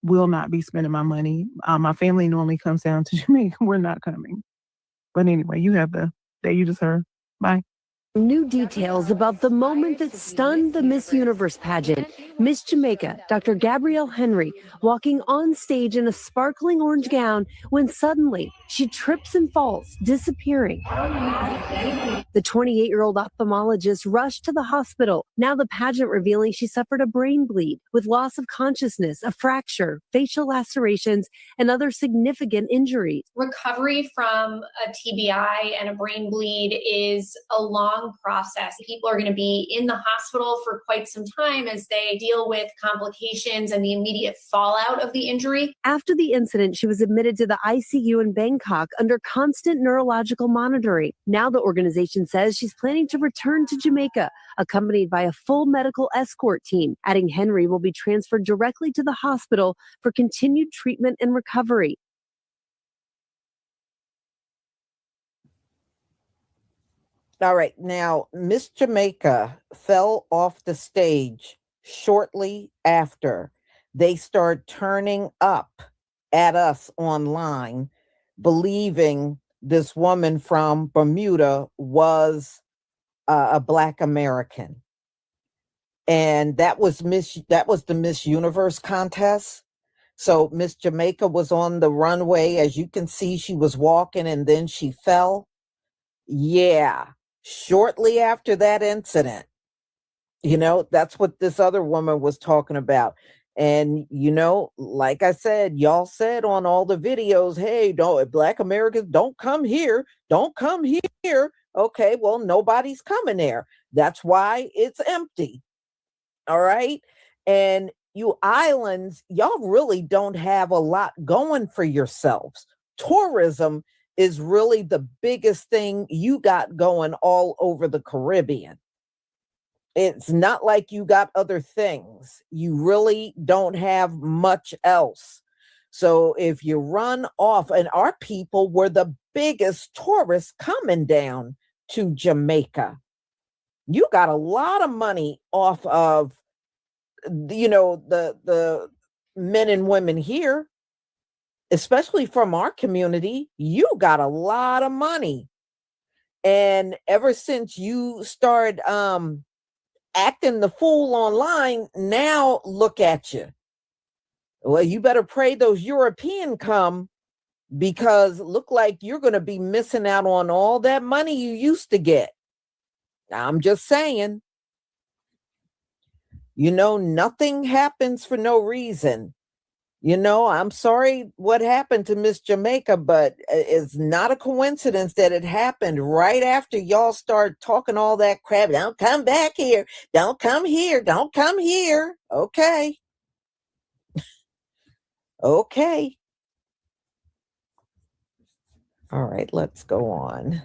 will not be spending my money. My family normally comes down to Jamaica. We're not coming. But anyway, you have the that you just heard. Bye. New details about the moment that stunned the Miss Universe pageant. Miss Jamaica, Dr. Gabrielle Henry, walking on stage in a sparkling orange gown when suddenly she trips and falls, disappearing. The 28-year-old ophthalmologist rushed to the hospital. Now the pageant revealing she suffered a brain bleed with loss of consciousness, a fracture, facial lacerations, and other significant injuries. Recovery from a TBI and a brain bleed is a long process. People are going to be in the hospital for quite some time as they deal with complications and the immediate fallout of the injury. After the incident, she was admitted to the ICU in Bangkok under constant neurological monitoring. Now the organization says she's planning to return to Jamaica, accompanied by a full medical escort team, adding Henry will be transferred directly to the hospital for continued treatment and recovery. All right. Now, Miss Jamaica fell off the stage shortly after they start turning up at us online, believing this woman from Bermuda was a Black American. And that was the Miss Universe contest. So Miss Jamaica was on the runway. As you can see, she was walking and then she fell. Yeah. Shortly after that incident, that's what this other woman was talking about. And, like I said, y'all said on all the videos, hey, Black Americans, don't come here. Don't come here. Okay, well, nobody's coming there. That's why it's empty. All right. And you islands, y'all really don't have a lot going for yourselves. Tourism is really the biggest thing you got going all over the Caribbean. It's not like you got other things. You really don't have much else. So if you run off, and our people were the biggest tourists coming down to Jamaica, you got a lot of money off of, the men and women here. Especially from our community, you got a lot of money. And ever since you started acting the fool online, now look at you. Well, you better pray those European come, because look like you're going to be missing out on all that money you used to get. I'm just saying, nothing happens for no reason. I'm sorry what happened to Miss Jamaica, but it's not a coincidence that it happened right after y'all start talking all that crap. Don't come back here. Don't come here. Don't come here. Okay. Okay. All right, let's go on.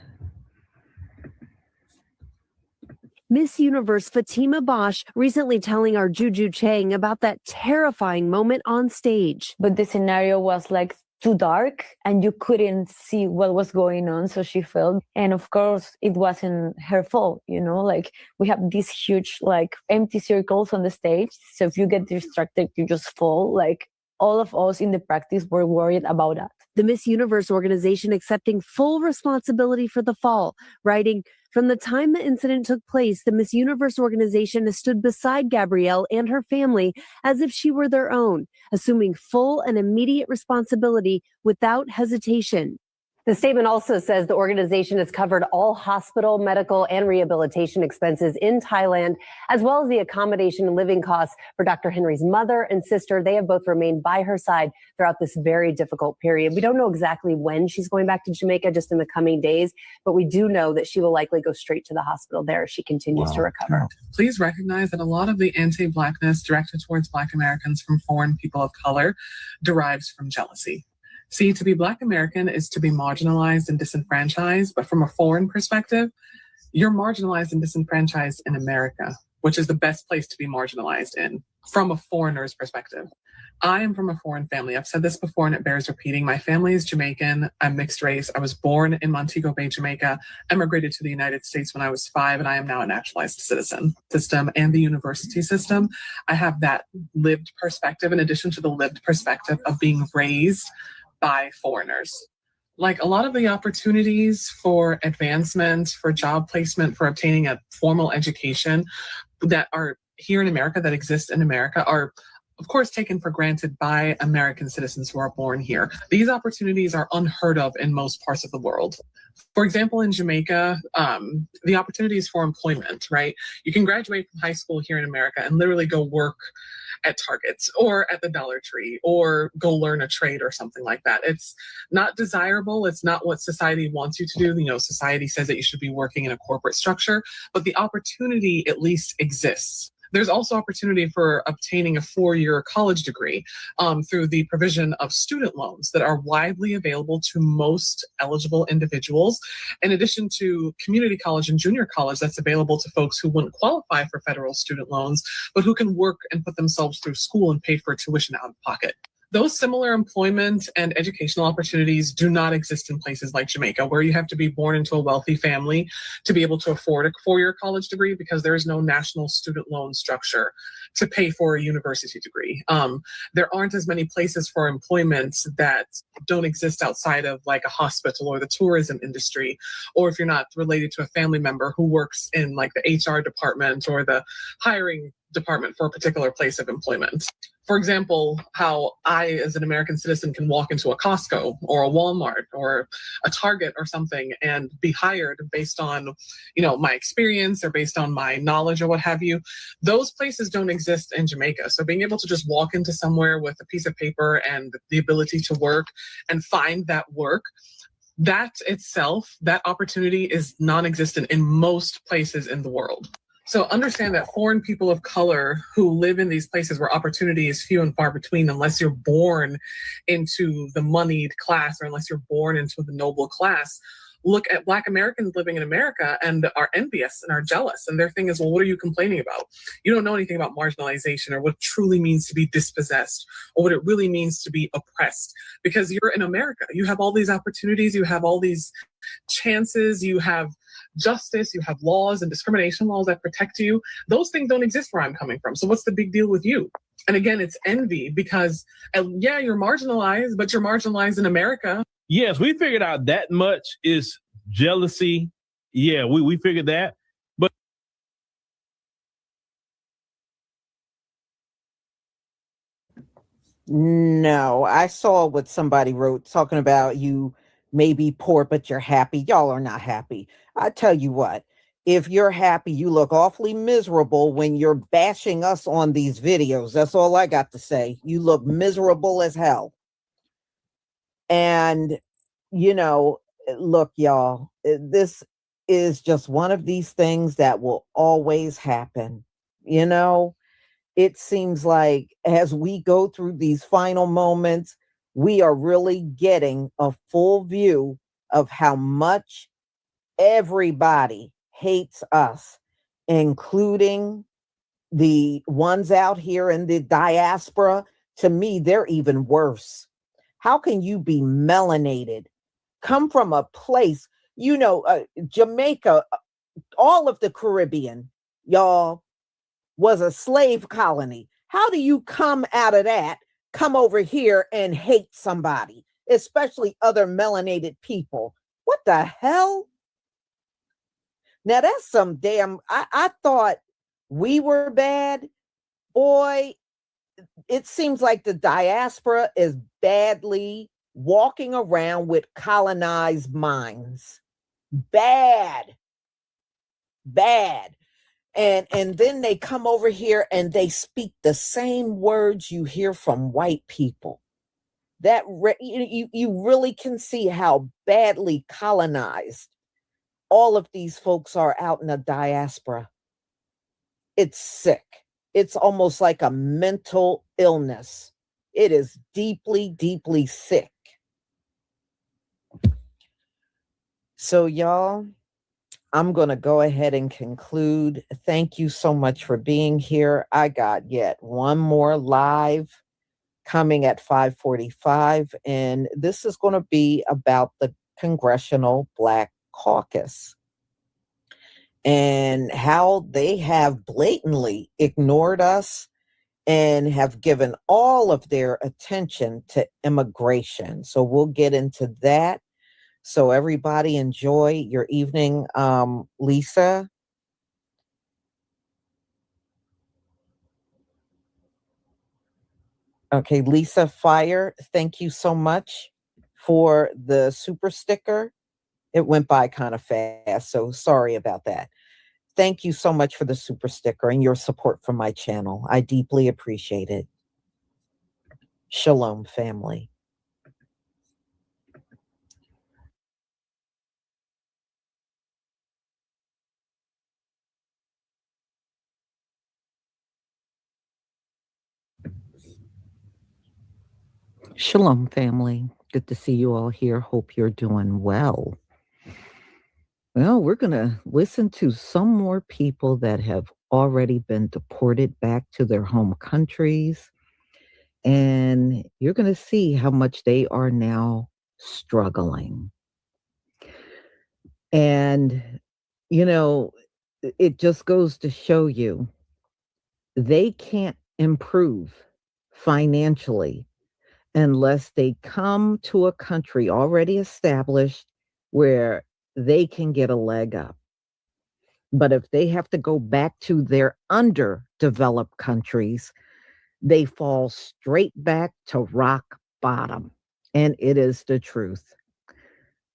Miss Universe Fatima Bosch recently telling our Juju Chang about that terrifying moment on stage. But the scenario was like too dark and you couldn't see what was going on, so she fell. And of course it wasn't her fault, like we have these huge like empty circles on the stage, so if you get distracted you just fall. Like all of us in the practice were worried about that. The Miss Universe organization accepting full responsibility for the fall, writing, "From the time the incident took place, the Miss Universe organization has stood beside Gabrielle and her family as if she were their own, assuming full and immediate responsibility without hesitation." The statement also says the organization has covered all hospital, medical, and rehabilitation expenses in Thailand, as well as the accommodation and living costs for Dr. Henry's mother and sister. They have both remained by her side throughout this very difficult period. We don't know exactly when she's going back to Jamaica, just in the coming days, but we do know that she will likely go straight to the hospital there as she continues to recover. Please recognize that a lot of the anti-Blackness directed towards Black Americans from foreign people of color derives from jealousy. See, to be Black American is to be marginalized and disenfranchised, but from a foreign perspective, you're marginalized and disenfranchised in America, which is the best place to be marginalized in, from a foreigner's perspective. I am from a foreign family. I've said this before and it bears repeating. My family is Jamaican. I'm mixed race. I was born in Montego Bay, Jamaica, emigrated to the United States when I was 5, and I am now a naturalized citizen. System and the university system, I have that lived perspective in addition to the lived perspective of being raised by foreigners. Like a lot of the opportunities for advancement, for job placement, for obtaining a formal education that are here in America, that exist in America, are of course taken for granted by American citizens who are born here. These opportunities are unheard of in most parts of the world. For example, in Jamaica, the opportunities for employment, right? You can graduate from high school here in America and literally go work at Targets or at the Dollar Tree or go learn a trade or something like that. It's not desirable. It's not what society wants you to do. You know, society says that you should be working in a corporate structure, but the opportunity at least exists. There's also opportunity for obtaining a 4-year college degree through the provision of student loans that are widely available to most eligible individuals, in addition to community college and junior college that's available to folks who wouldn't qualify for federal student loans, but who can work and put themselves through school and pay for tuition out of pocket. Those similar employment and educational opportunities do not exist in places like Jamaica, where you have to be born into a wealthy family to be able to afford a 4-year college degree, because there is no national student loan structure to pay for a university degree. There aren't as many places for employment that don't exist outside of like a hospital or the tourism industry, or if you're not related to a family member who works in like the HR department or the hiring department for a particular place of employment. For example, how I, as an American citizen, can walk into a Costco or a Walmart or a Target or something and be hired based on, you know, my experience or based on my knowledge or what have you. Those places don't exist in Jamaica. So being able to just walk into somewhere with a piece of paper and the ability to work and find that work, that itself, that opportunity is non-existent in most places in the world. So understand that foreign people of color who live in these places where opportunity is few and far between, unless you're born into the moneyed class or unless you're born into the noble class, look at Black Americans living in America and are envious and are jealous. And their thing is, well, what are you complaining about? You don't know anything about marginalization or what it truly means to be dispossessed or what it really means to be oppressed, because you're in America. You have all these opportunities, you have all these chances, you have justice, you have laws and discrimination laws that protect you. Those things don't exist where I'm coming from. So what's the big deal with you? And again, it's envy because, yeah, you're marginalized, but you're marginalized in America. Yes, we figured out that much is jealousy. Yeah, we figured that. But no, I saw what somebody wrote talking about you may be poor, but you're happy. Y'all are not happy. I tell you what, if you're happy, you look awfully miserable when you're bashing us on these videos. That's all I got to say. You look miserable as hell. And, you know, look, y'all, this is just one of these things that will always happen. You know, it seems like as we go through these final moments, we are really getting a full view of how much everybody hates us, including the ones out here in the diaspora. To me, they're even worse. How can you be melanated, come from a place, you know, Jamaica, all of the Caribbean, y'all, was a slave colony. How do you come out of that, come over here and hate somebody, especially other melanated people? What the hell? Now that's some damn, I thought we were bad. Boy, it seems like the diaspora is badly walking around with colonized minds. Bad. And then they come over here and they speak the same words you hear from white people. That you really can see how badly colonized all of these folks are out in the diaspora. It's sick. It's almost like a mental illness. It is deeply, deeply sick. So y'all, I'm going to go ahead and conclude. Thank you so much for being here. I got yet one more live coming at 5:45, and this is going to be about the Congressional Black Caucus and how they have blatantly ignored us and have given all of their attention to immigration. So we'll get into that. So everybody enjoy your evening. Lisa. Okay, Lisa Fire, thank you so much for the super sticker. It went by kind of fast, so sorry about that. Thank you so much for the super sticker and your support for my channel. I deeply appreciate it. Shalom, family. Shalom, family. Good to see you all here. Hope you're doing well. Well, we're going to listen to some more people that have already been deported back to their home countries. And you're going to see how much they are now struggling. And, you know, it just goes to show you they can't improve financially unless they come to a country already established where they can get a leg up. But if they have to go back to their underdeveloped countries, they fall straight back to rock bottom. And it is the truth.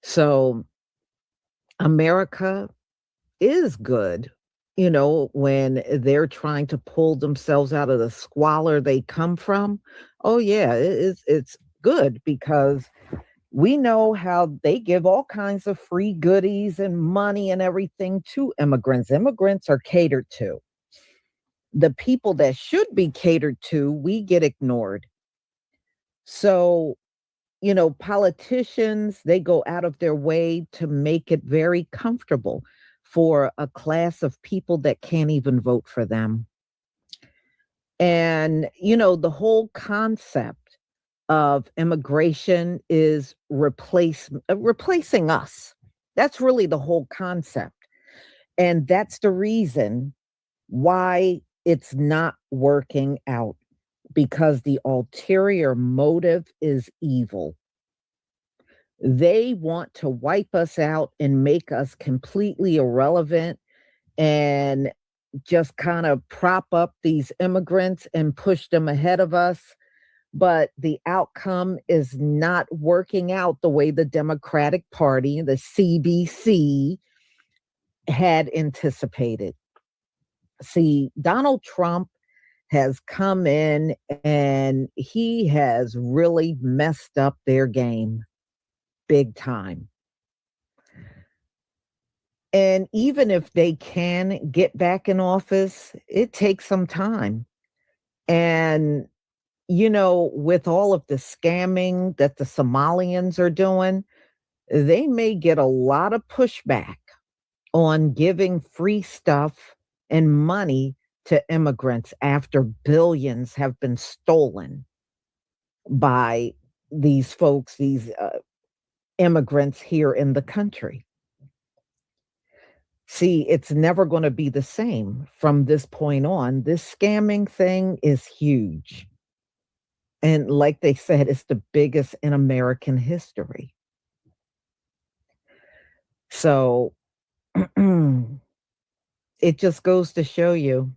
So America is good, you know, when they're trying to pull themselves out of the squalor they come from. Oh, yeah, it's good because we know how they give all kinds of free goodies and money and everything to immigrants. Immigrants are catered to. The people that should be catered to, we get ignored. So, you know, politicians, they go out of their way to make it very comfortable for a class of people that can't even vote for them. And, you know, the whole concept of immigration is replacing us. That's really the whole concept. And that's the reason why it's not working out, because the ulterior motive is evil. They want to wipe us out and make us completely irrelevant and just kind of prop up these immigrants and push them ahead of us. But the outcome is not working out the way the Democratic Party, the CBC, had anticipated. See, Donald Trump has come in and he has really messed up their game big time. And even if they can get back in office, it takes some time. And, you know, with all of the scamming that the Somalians are doing, they may get a lot of pushback on giving free stuff and money to immigrants after billions have been stolen by these folks, these immigrants here in the country. See, it's never going to be the same from this point on. This scamming thing is huge. And like they said, it's the biggest in American history. So it just goes to show you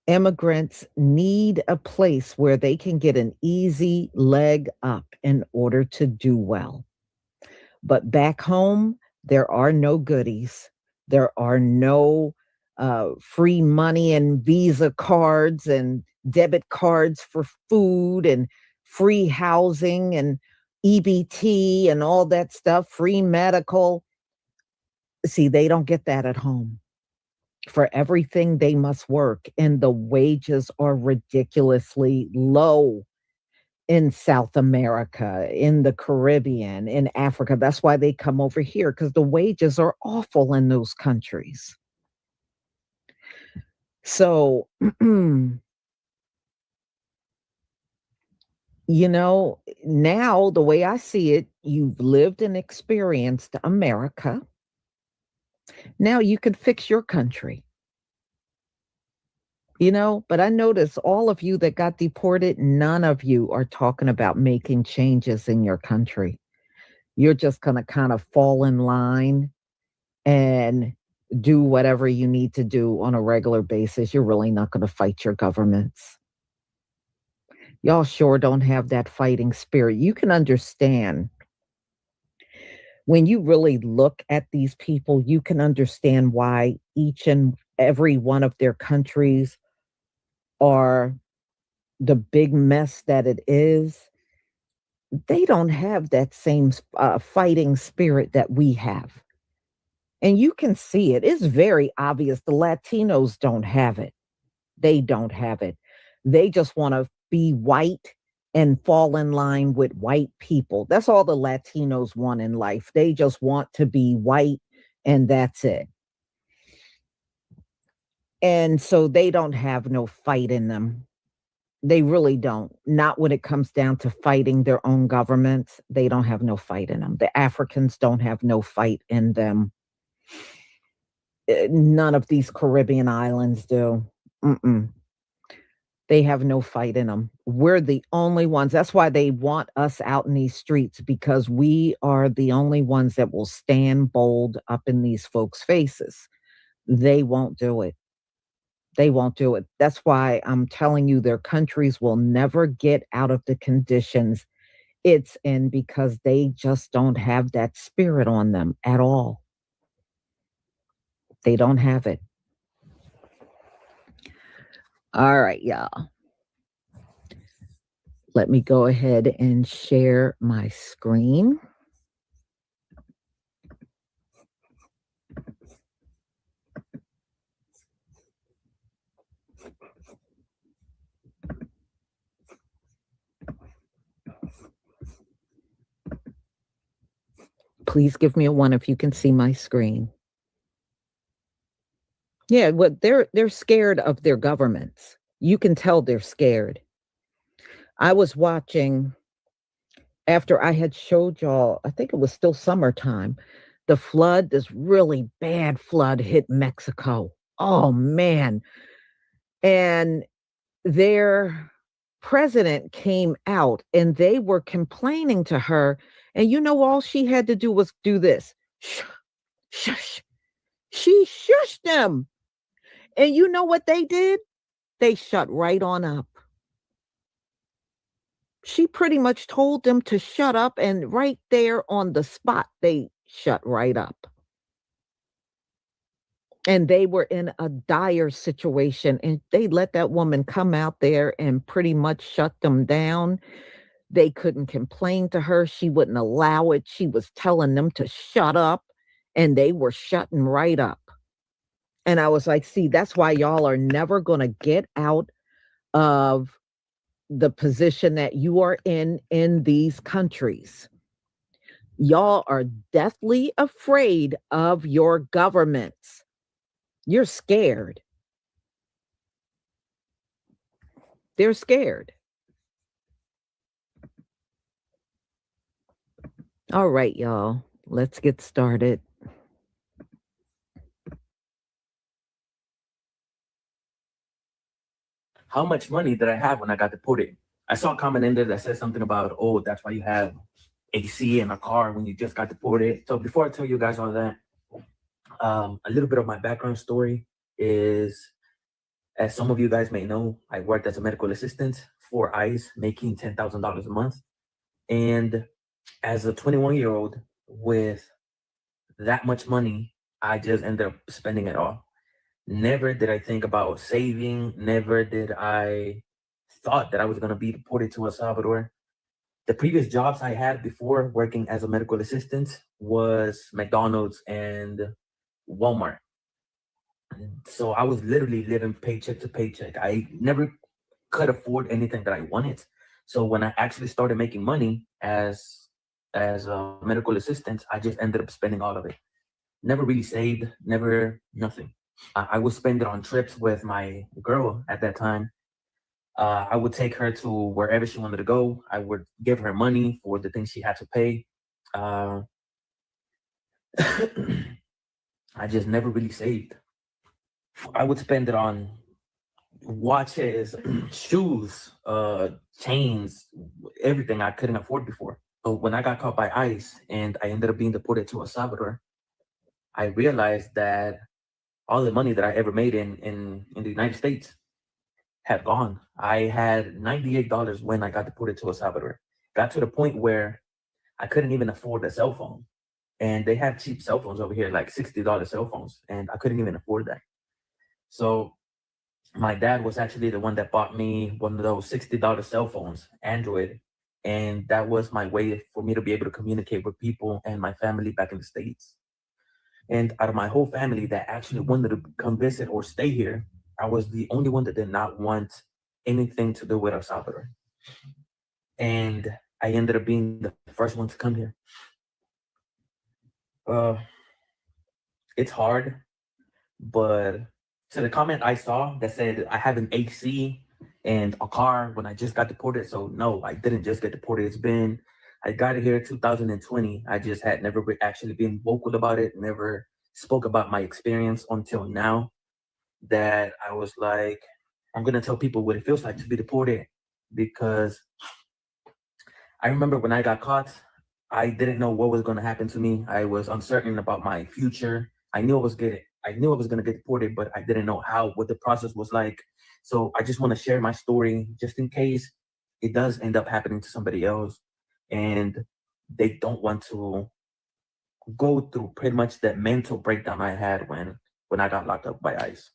immigrants need a place where they can get an easy leg up in order to do well. But back home, there are no goodies. There are no free money and Visa cards and debit cards for food and free housing and EBT and all that stuff, free medical. See, they don't get that at home. For everything, they must work, and the wages are ridiculously low in South America, in the Caribbean, in Africa. That's why they come over here, because the wages are awful in those countries. So, you know, now the way I see it, you've lived and experienced America. Now you could fix your country. You know, but I notice all of you that got deported, none of you are talking about making changes in your country. You're just going to kind of fall in line and do whatever you need to do on a regular basis. You're really not going to fight your governments. Y'all sure don't have that fighting spirit. You can understand when you really look at these people, you can understand why each and every one of their countries are the big mess that it is. They don't have that same fighting spirit that we have. And you can see it. It's very obvious. The Latinos don't have it. They don't have it. They just want to be white and fall in line with white people. That's all the Latinos want in life. They just want to be white, and that's it. And so they don't have no fight in them. They really don't. Not when it comes down to fighting their own governments. They don't have no fight in them. The Africans don't have no fight in them. None of these Caribbean islands do. They have no fight in them. We're the only ones. That's why they want us out in these streets, because we are the only ones that will stand bold up in these folks' faces. They won't do it. They won't do it. That's why I'm telling you, their countries will never get out of the conditions it's in, because they just don't have that spirit on them at all. They don't have it. All right, y'all. Let me go ahead and share my screen. Please give me a 1 if you can see my screen. Yeah, well, they're scared of their governments. You can tell they're scared. I was watching, after I had showed y'all, I think it was still summertime, the flood, this really bad flood hit Mexico. Oh, man. And their president came out and they were complaining to her. And you know, all she had to do was do this. Shh, shush. She shushed them. And you know what they did? They shut right on up. She pretty much told them to shut up, and right there on the spot, they shut right up. And they were in a dire situation, and they let that woman come out there and pretty much shut them down. They couldn't complain to her. She wouldn't allow it. She was telling them to shut up, and they were shutting right up. And I was like, see, that's why y'all are never going to get out of the position that you are in these countries. Y'all are deathly afraid of your governments. You're scared. They're scared. All right, y'all, let's get started. How much money did I have when I got deported? I saw a comment in there that said something about, oh, that's why you have AC in a car when you just got deported. So before I tell you guys all that, a little bit of my background story is, as some of you guys may know, I worked as a medical assistant for ICE, making $10,000 a month. And as a 21-year-old with that much money, I just ended up spending it all. Never did I think about saving. Never did I thought that I was going to be deported to El Salvador. The previous jobs I had before working as a medical assistant was McDonald's and Walmart. So I was literally living paycheck to paycheck. I never could afford anything that I wanted. So when I actually started making money as a medical assistant, I just ended up spending all of it. Never really saved, never, nothing. I would spend it on trips with my girl at that time. I would take her to wherever she wanted to go. I would give her money for the things she had to pay. I just never really saved. I would spend it on watches, shoes, chains, everything I couldn't afford before. So when I got caught by ICE and I ended up being deported to El Salvador, I realized that all the money that I ever made in the United States had gone. I had $98 when I got deported to El Salvador. Got to the point where I couldn't even afford a cell phone. And they have cheap cell phones over here, like $60 cell phones. And I couldn't even afford that. So my dad was actually the one that bought me one of those $60 cell phones, Android. And that was my way for me to be able to communicate with people and my family back in the States. And out of my whole family that actually wanted to come visit or stay here, I was the only one that did not want anything to do with El Salvador. And I ended up being the first one to come here. It's hard, but to the comment I saw that said I have an AC and a car when I just got deported. So no, I didn't just get deported. I got here in 2020. I just had never actually been vocal about it, never spoke about my experience until now that I was like, I'm going to tell people what it feels like to be deported. Because I remember when I got caught, I didn't know what was going to happen to me. I was uncertain about my future. I knew I was going to get deported, but I didn't know what the process was like. So I just want to share my story just in case it does end up happening to somebody else and they don't want to go through pretty much that mental breakdown I had when I got locked up by ICE.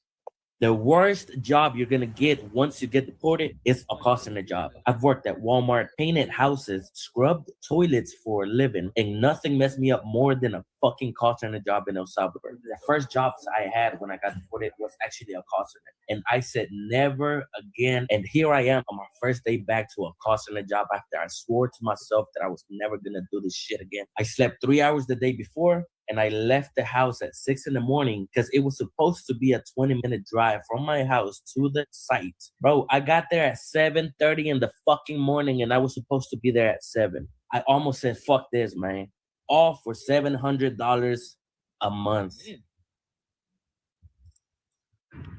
The worst job you're gonna get once you get deported is a call center job. I've worked at Walmart, painted houses, scrubbed toilets for a living, and nothing messed me up more than a fucking call center job in El Salvador. The first jobs I had when I got deported was actually a call center. And I said never again. And here I am on my first day back to a call center job after I swore to myself that I was never gonna do this shit again. I slept 3 hours the day before, and I left the house at 6 a.m. because it was supposed to be a 20-minute drive from my house to the site. Bro, I got there at 7:30 in the fucking morning and I was supposed to be there at 7. I almost said, fuck this, man. All for $700 a month.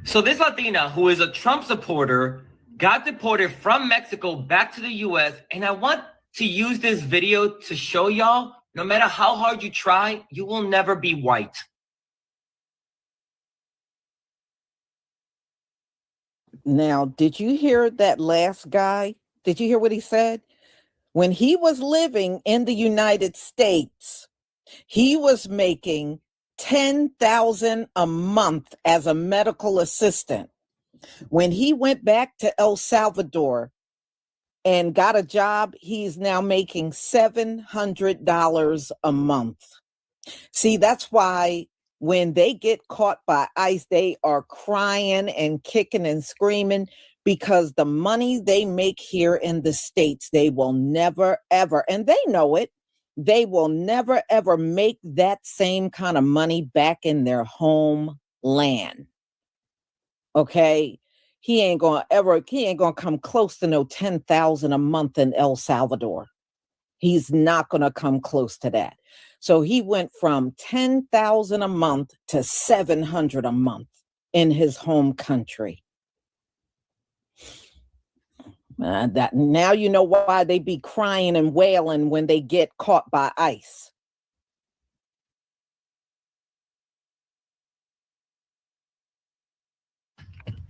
So this Latina, who is a Trump supporter, got deported from Mexico back to the US. And I want to use this video to show y'all, no matter how hard you try, you will never be white. Now, did you hear that last guy? Did you hear what he said? When he was living in the United States, he was making $10,000 a month as a medical assistant. When he went back to El Salvador and got a job, he's now making $700 a month. See, that's why when they get caught by ICE, they are crying and kicking and screaming because the money they make here in the States, they will never, ever, and they know it, they will never, ever make that same kind of money back in their homeland. Okay? He ain't gonna come close to no 10,000 a month in El Salvador. He's not gonna come close to that. So he went from 10,000 a month to 700 a month in his home country. That now you know why they be crying and wailing when they get caught by ICE.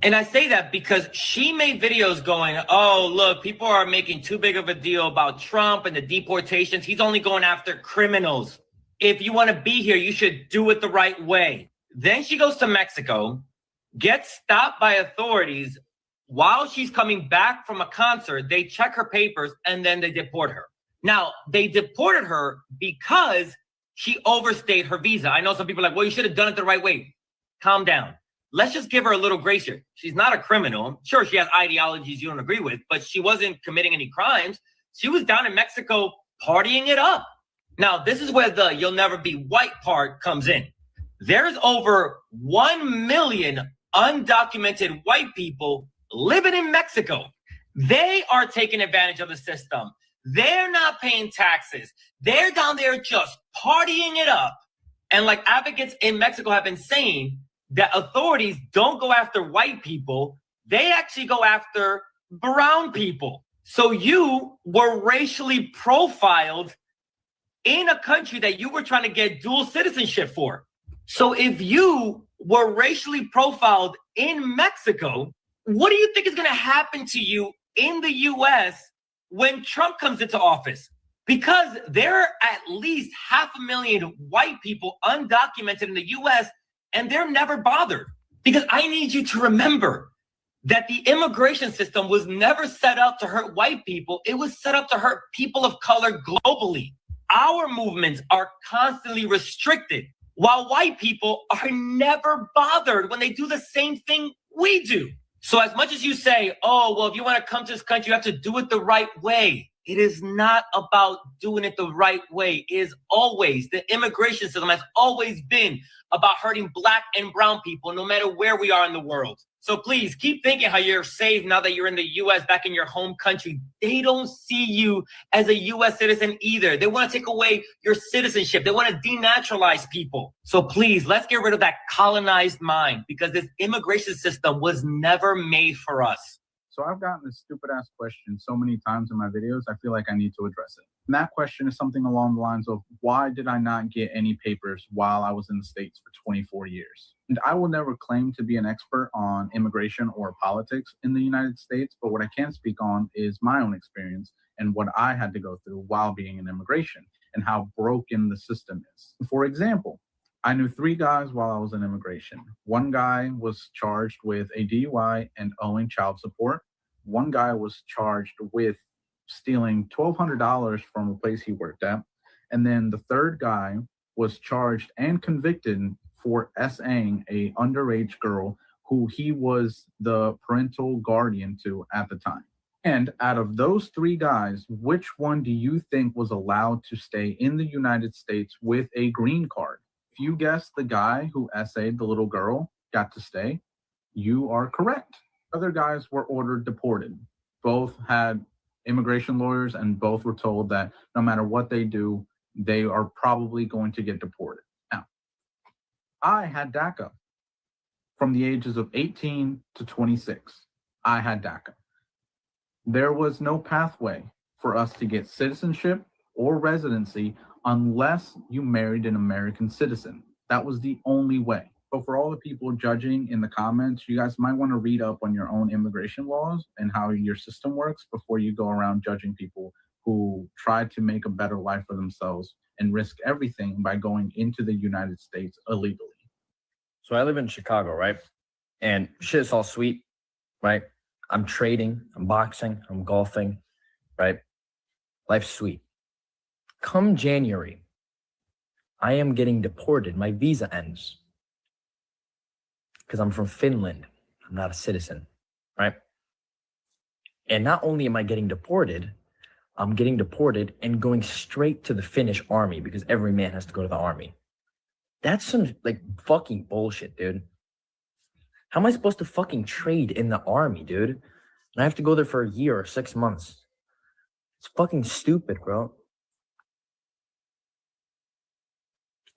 And I say that because she made videos going, oh, look, people are making too big of a deal about Trump and the deportations. He's only going after criminals. If you want to be here, you should do it the right way. Then she goes to Mexico, gets stopped by authorities while she's coming back from a concert. They check her papers and then they deport her. Now, they deported her because she overstayed her visa. I know some people are like, well, you should have done it the right way. Calm down. Let's just give her a little grace here. She's not a criminal. Sure, she has ideologies you don't agree with, but she wasn't committing any crimes. She was down in Mexico partying it up. Now, this is where the you'll never be white part comes in. There's over 1 million undocumented white people living in Mexico. They are taking advantage of the system. They're not paying taxes. They're down there just partying it up. And like advocates in Mexico have been saying, that authorities don't go after white people. They actually go after brown people. So you were racially profiled in a country that you were trying to get dual citizenship for. So if you were racially profiled in Mexico, what do you think is going to happen to you in the US when Trump comes into office? Because there are at least 500,000 white people undocumented in the US, and they're never bothered. Because I need you to remember that the immigration system was never set up to hurt white people. It was set up to hurt people of color globally. Our movements are constantly restricted, while white people are never bothered when they do the same thing we do. So as much as you say, oh, well, if you want to come to this country, you have to do it the right way. It is not about doing it the right way. It is always, the immigration system has always been about hurting Black and brown people, no matter where we are in the world. So please keep thinking how you're safe now that you're in the US, back in your home country. They don't see you as a US citizen either. They want to take away your citizenship. They want to denaturalize people. So please, let's get rid of that colonized mind, because this immigration system was never made for us. So I've gotten this stupid ass question so many times in my videos, I feel like I need to address it. And that question is something along the lines of, why did I not get any papers while I was in the States for 24 years? And I will never claim to be an expert on immigration or politics in the United States, but what I can speak on is my own experience and what I had to go through while being in immigration and how broken the system is. For example, I knew 3 guys while I was in immigration. One guy was charged with a DUI and owing child support. One guy was charged with stealing $1,200 from a place he worked at. And then the third guy was charged and convicted for SAing a underage girl who he was the parental guardian to at the time. And out of those 3 guys, which one do you think was allowed to stay in the United States with a green card? If you guessed the guy who SA'd the little girl got to stay, you are correct. Other guys were ordered deported. Both had immigration lawyers and both were told that no matter what they do, they are probably going to get deported. Now, I had DACA from the ages of 18 to 26. I had DACA. There was no pathway for us to get citizenship or residency unless you married an American citizen. That was the only way. So for all the people judging in the comments, you guys might want to read up on your own immigration laws and how your system works before you go around judging people who try to make a better life for themselves and risk everything by going into the United States illegally. So I live in Chicago, right? And shit's all sweet, right? I'm trading, I'm boxing, I'm golfing, right? Life's sweet. Come January, I am getting deported. My visa ends. Because I'm from Finland. I'm not a citizen, right? And not only am I getting deported, I'm getting deported and going straight to the Finnish army because every man has to go to the army. That's some like fucking bullshit, dude. How am I supposed to fucking trade in the army, dude? And I have to go there for a year or 6 months. It's fucking stupid, bro.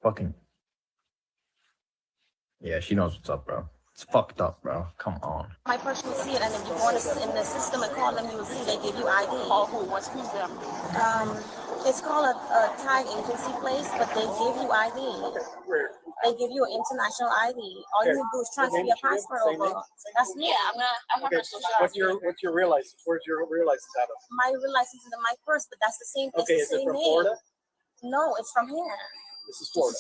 Fucking. Yeah, she knows what's up, bro. It's fucked up, bro. Come on. My person will see it, and if you go in the system and call them, you will see they give you ID. Call who? Who's them? It's called a tag agency place, but they give you ID. Where? They give you an international ID. All you have to do is transfer your passport over. That's me. Yeah, I have my social. What's your real license? Where's your real license out of? My real license is in my purse, but that's the same. Okay, it's the is it same from name. Florida? No, it's from here. This is Florida.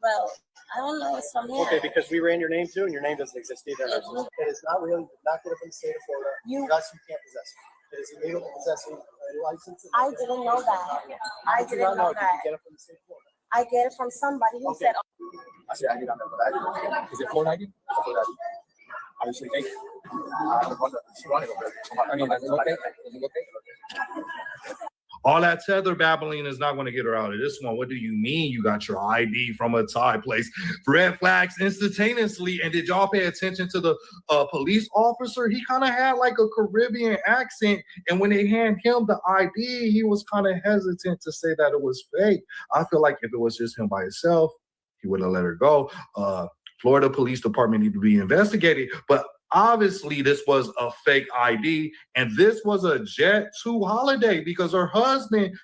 Well, I don't know. It's from here. Okay, because we ran your name too, and your name doesn't exist either. It is not real. You did not get it from the state of Florida. Thus, you can't possess it. It is illegal to possess a license. I didn't know that. I didn't know that. Did you get it from the state of Florida? I get it from somebody who said. I see. I do not know that. Is it Florida ID? Florida ID. Obviously fake. I mean, does it look fake? Does it look fake? All that tether babbling is not going to get her out of this one. What do you mean you got your ID from a Thai place? Red flags instantaneously. And did y'all pay attention to the police officer? He kind of had like a Caribbean accent. And when they hand him the ID, he was kind of hesitant to say that it was fake. I feel like if it was just him by himself, he would have let her go. Florida Police Department need to be investigated. But Obviously, this was a fake ID, and this was a Jet2 holiday because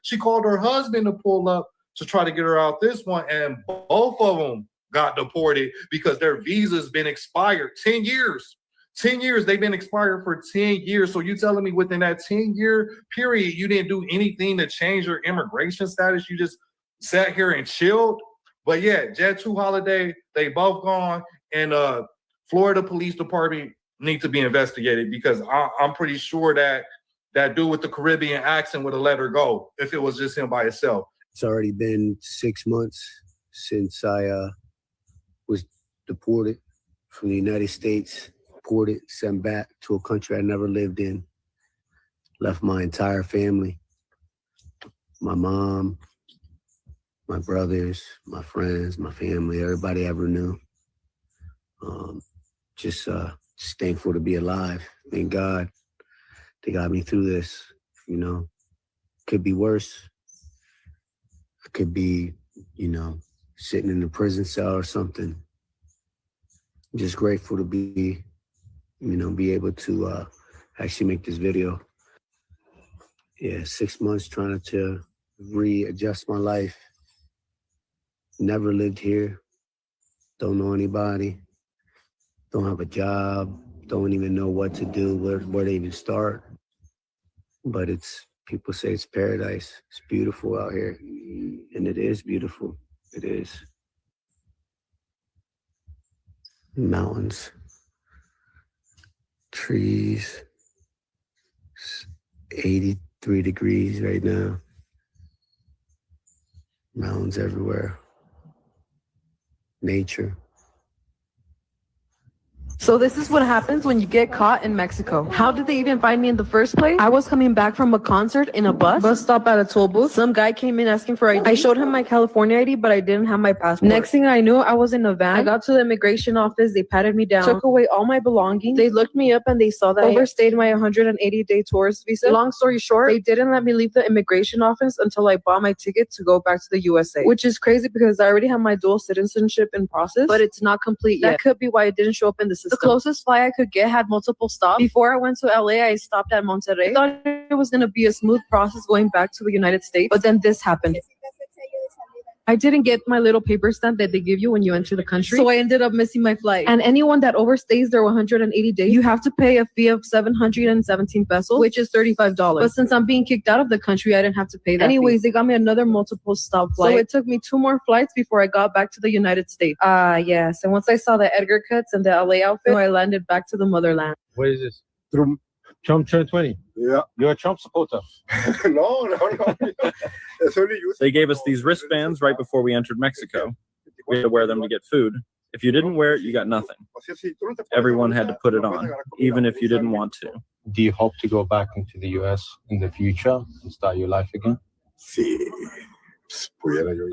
she called her husband to pull up to try to get her out this one, and both of them got deported because their visas been expired 10 years. 10 years, they've been expired for 10 years. So you telling me within that 10-year period, you didn't do anything to change your immigration status? You just sat here and chilled? But yeah, Jet2 holiday, they both gone, and Florida Police Department need to be investigated because I'm pretty sure that dude with the Caribbean accent would have let her go if it was just him by himself. It's already been 6 months since I was deported from the United States, deported, sent back to a country I never lived in, left my entire family, my mom, my brothers, my friends, my family, everybody I ever knew. Just thankful to be alive. Thank God they got me through this, you know. Could be worse. I could be, you know, sitting in a prison cell or something. I'm just grateful to be, you know, be able to actually make this video. Yeah, 6 months trying to readjust my life. Never lived here. Don't know anybody. Don't have a job. Don't even know what to do, where to even start. But people say it's paradise. It's beautiful out here. And it is beautiful. It is. Mountains. Trees. It's 83 degrees right now. Mountains everywhere. Nature. So this is what happens when you get caught in Mexico. How did they even find me in the first place? I was coming back from a concert in a bus stop at a toll booth. Some guy came in asking for ID. I showed him my California ID, but I didn't have my passport. Next thing I knew, I was in a van. I got to the immigration office. They patted me down, took away all my belongings. They looked me up and they saw that I overstayed my 180-day tourist visa. Long story short, they didn't let me leave the immigration office until I bought my ticket to go back to the USA, which is crazy because I already have my dual citizenship in process, but it's not complete yet. That could be why it didn't show up in the system. The closest flight I could get had multiple stops. Before I went to LA, I stopped at Monterrey. I thought it was going to be a smooth process going back to the United States, but then this happened. I didn't get my little paper stamp that they give you when you enter the country, so I ended up missing my flight. And anyone that overstays their 180 days, you have to pay a fee of 717 pesos, which is $35. But since I'm being kicked out of the country, I didn't have to pay that. Anyways, they got me another multiple stop flight. So it took me 2 more flights before I got back to the United States. Yes. And once I saw the Edgar cuts and the LA outfit, I landed back to the motherland. What is this? Trump turned 20. Yeah. You're a Trump supporter. No. They gave us these wristbands right before we entered Mexico. We had to wear them to get food. If you didn't wear it, you got nothing. Everyone had to put it on, even if you didn't want to. Do you hope to go back into the US in the future and start your life again?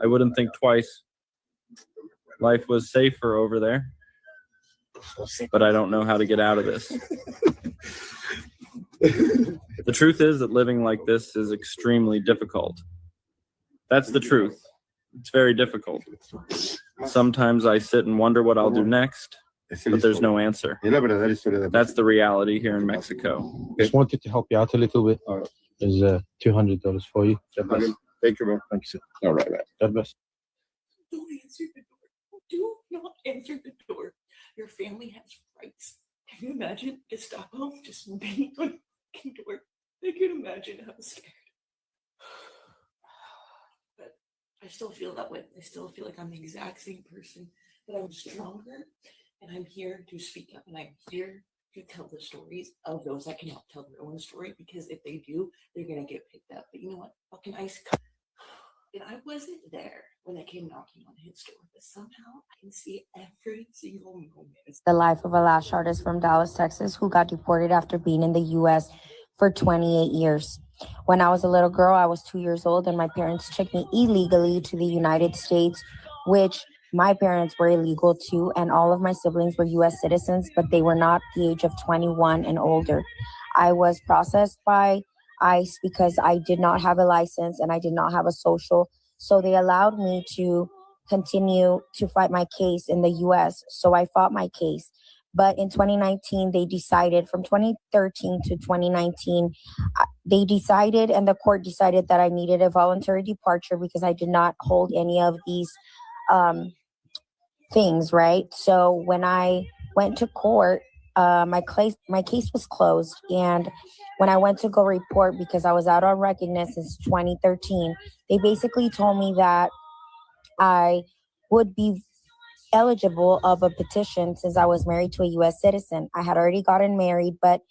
I wouldn't think twice. Life was safer over there, but I don't know how to get out of this. The truth is that living like this is extremely difficult. That's the truth. It's very difficult. Sometimes I sit and wonder what I'll do next, but there's no answer. That's the reality here in Mexico. Just wanted to help you out a little bit. There's $200 for you. Thank you, man. Thank you, sir. All right, man. God bless. Don't answer the door. Do not answer the door. Your family has rights. Can you imagine Gestapo just banging on the fucking door? I can imagine how scared. But I still feel that way. I still feel like I'm the exact same person, but I'm stronger, and I'm here to speak up, and I'm here to tell the stories of those that cannot tell their own story, because if they do, they're gonna get picked up. But you know what? Fucking ICE. And I wasn't there when they came knocking on his door, but somehow I can see every single moment. The life of a lash artist from Dallas, Texas, who got deported after being in the U.S. for 28 years. When I was a little girl, I was 2 years old, and my parents took me illegally to the United States, which my parents were illegal too, and all of my siblings were U.S. citizens, but they were not the age of 21 and older. I was processed by ICE because I did not have a license and I did not have a social. So they allowed me to continue to fight my case in the US. So I fought my case. But in 2019, they decided, from 2013 to 2019, they decided, and the court decided, that I needed a voluntary departure because I did not hold any of these things, right? So when I went to court, my case was closed. And when I went to go report, because I was out on recognition since 2013, they basically told me that I would be eligible of a petition since I was married to a U.S. citizen. I had already gotten married, but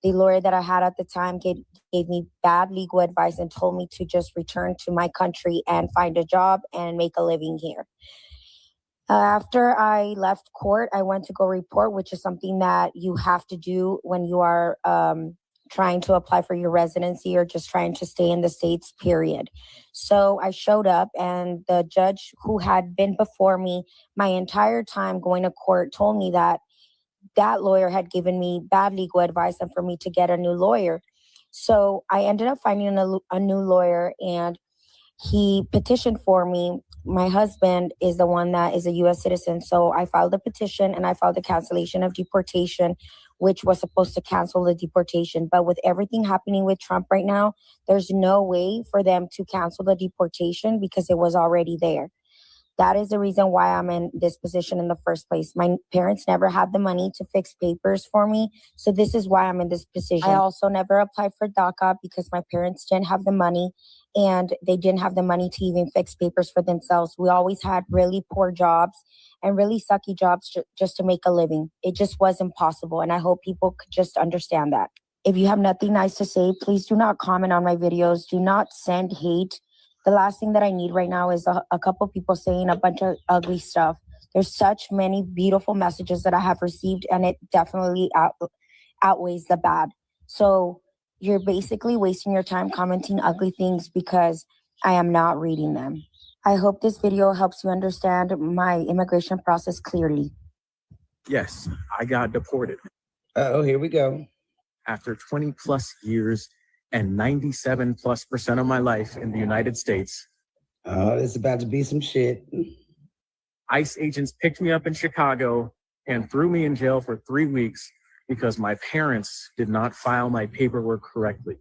the lawyer that I had at the time gave me bad legal advice and told me to just return to my country and find a job and make a living here. After I left court, I went to go report, which is something that you have to do when you are trying to apply for your residency or just trying to stay in the States, period. So I showed up, and the judge who had been before me my entire time going to court told me that that lawyer had given me bad legal advice and for me to get a new lawyer. So I ended up finding a new lawyer, and he petitioned for me. My husband is the one that is a U.S. citizen. So I filed a petition, and I filed a cancellation of deportation, which was supposed to cancel the deportation. But with everything happening with Trump right now, there's no way for them to cancel the deportation because it was already there. That is the reason why I'm in this position in the first place. My parents never had the money to fix papers for me. So this is why I'm in this position. I also never applied for DACA because my parents didn't have the money, and they didn't have the money to even fix papers for themselves. We always had really poor jobs and really sucky jobs just to make a living. It just was impossible. And I hope people could just understand that. If you have nothing nice to say, please do not comment on my videos. Do not send hate. The last thing that I need right now is a couple people saying a bunch of ugly stuff. There's such many beautiful messages that I have received, and it definitely outweighs the bad. So you're basically wasting your time commenting ugly things because I am not reading them. I hope this video helps you understand my immigration process clearly. Yes, I got deported. Oh, here we go. After 20 plus years and 97+% of my life in the United States. Oh, it's about to be some shit. ICE agents picked me up in Chicago and threw me in jail for 3 weeks because my parents did not file my paperwork correctly.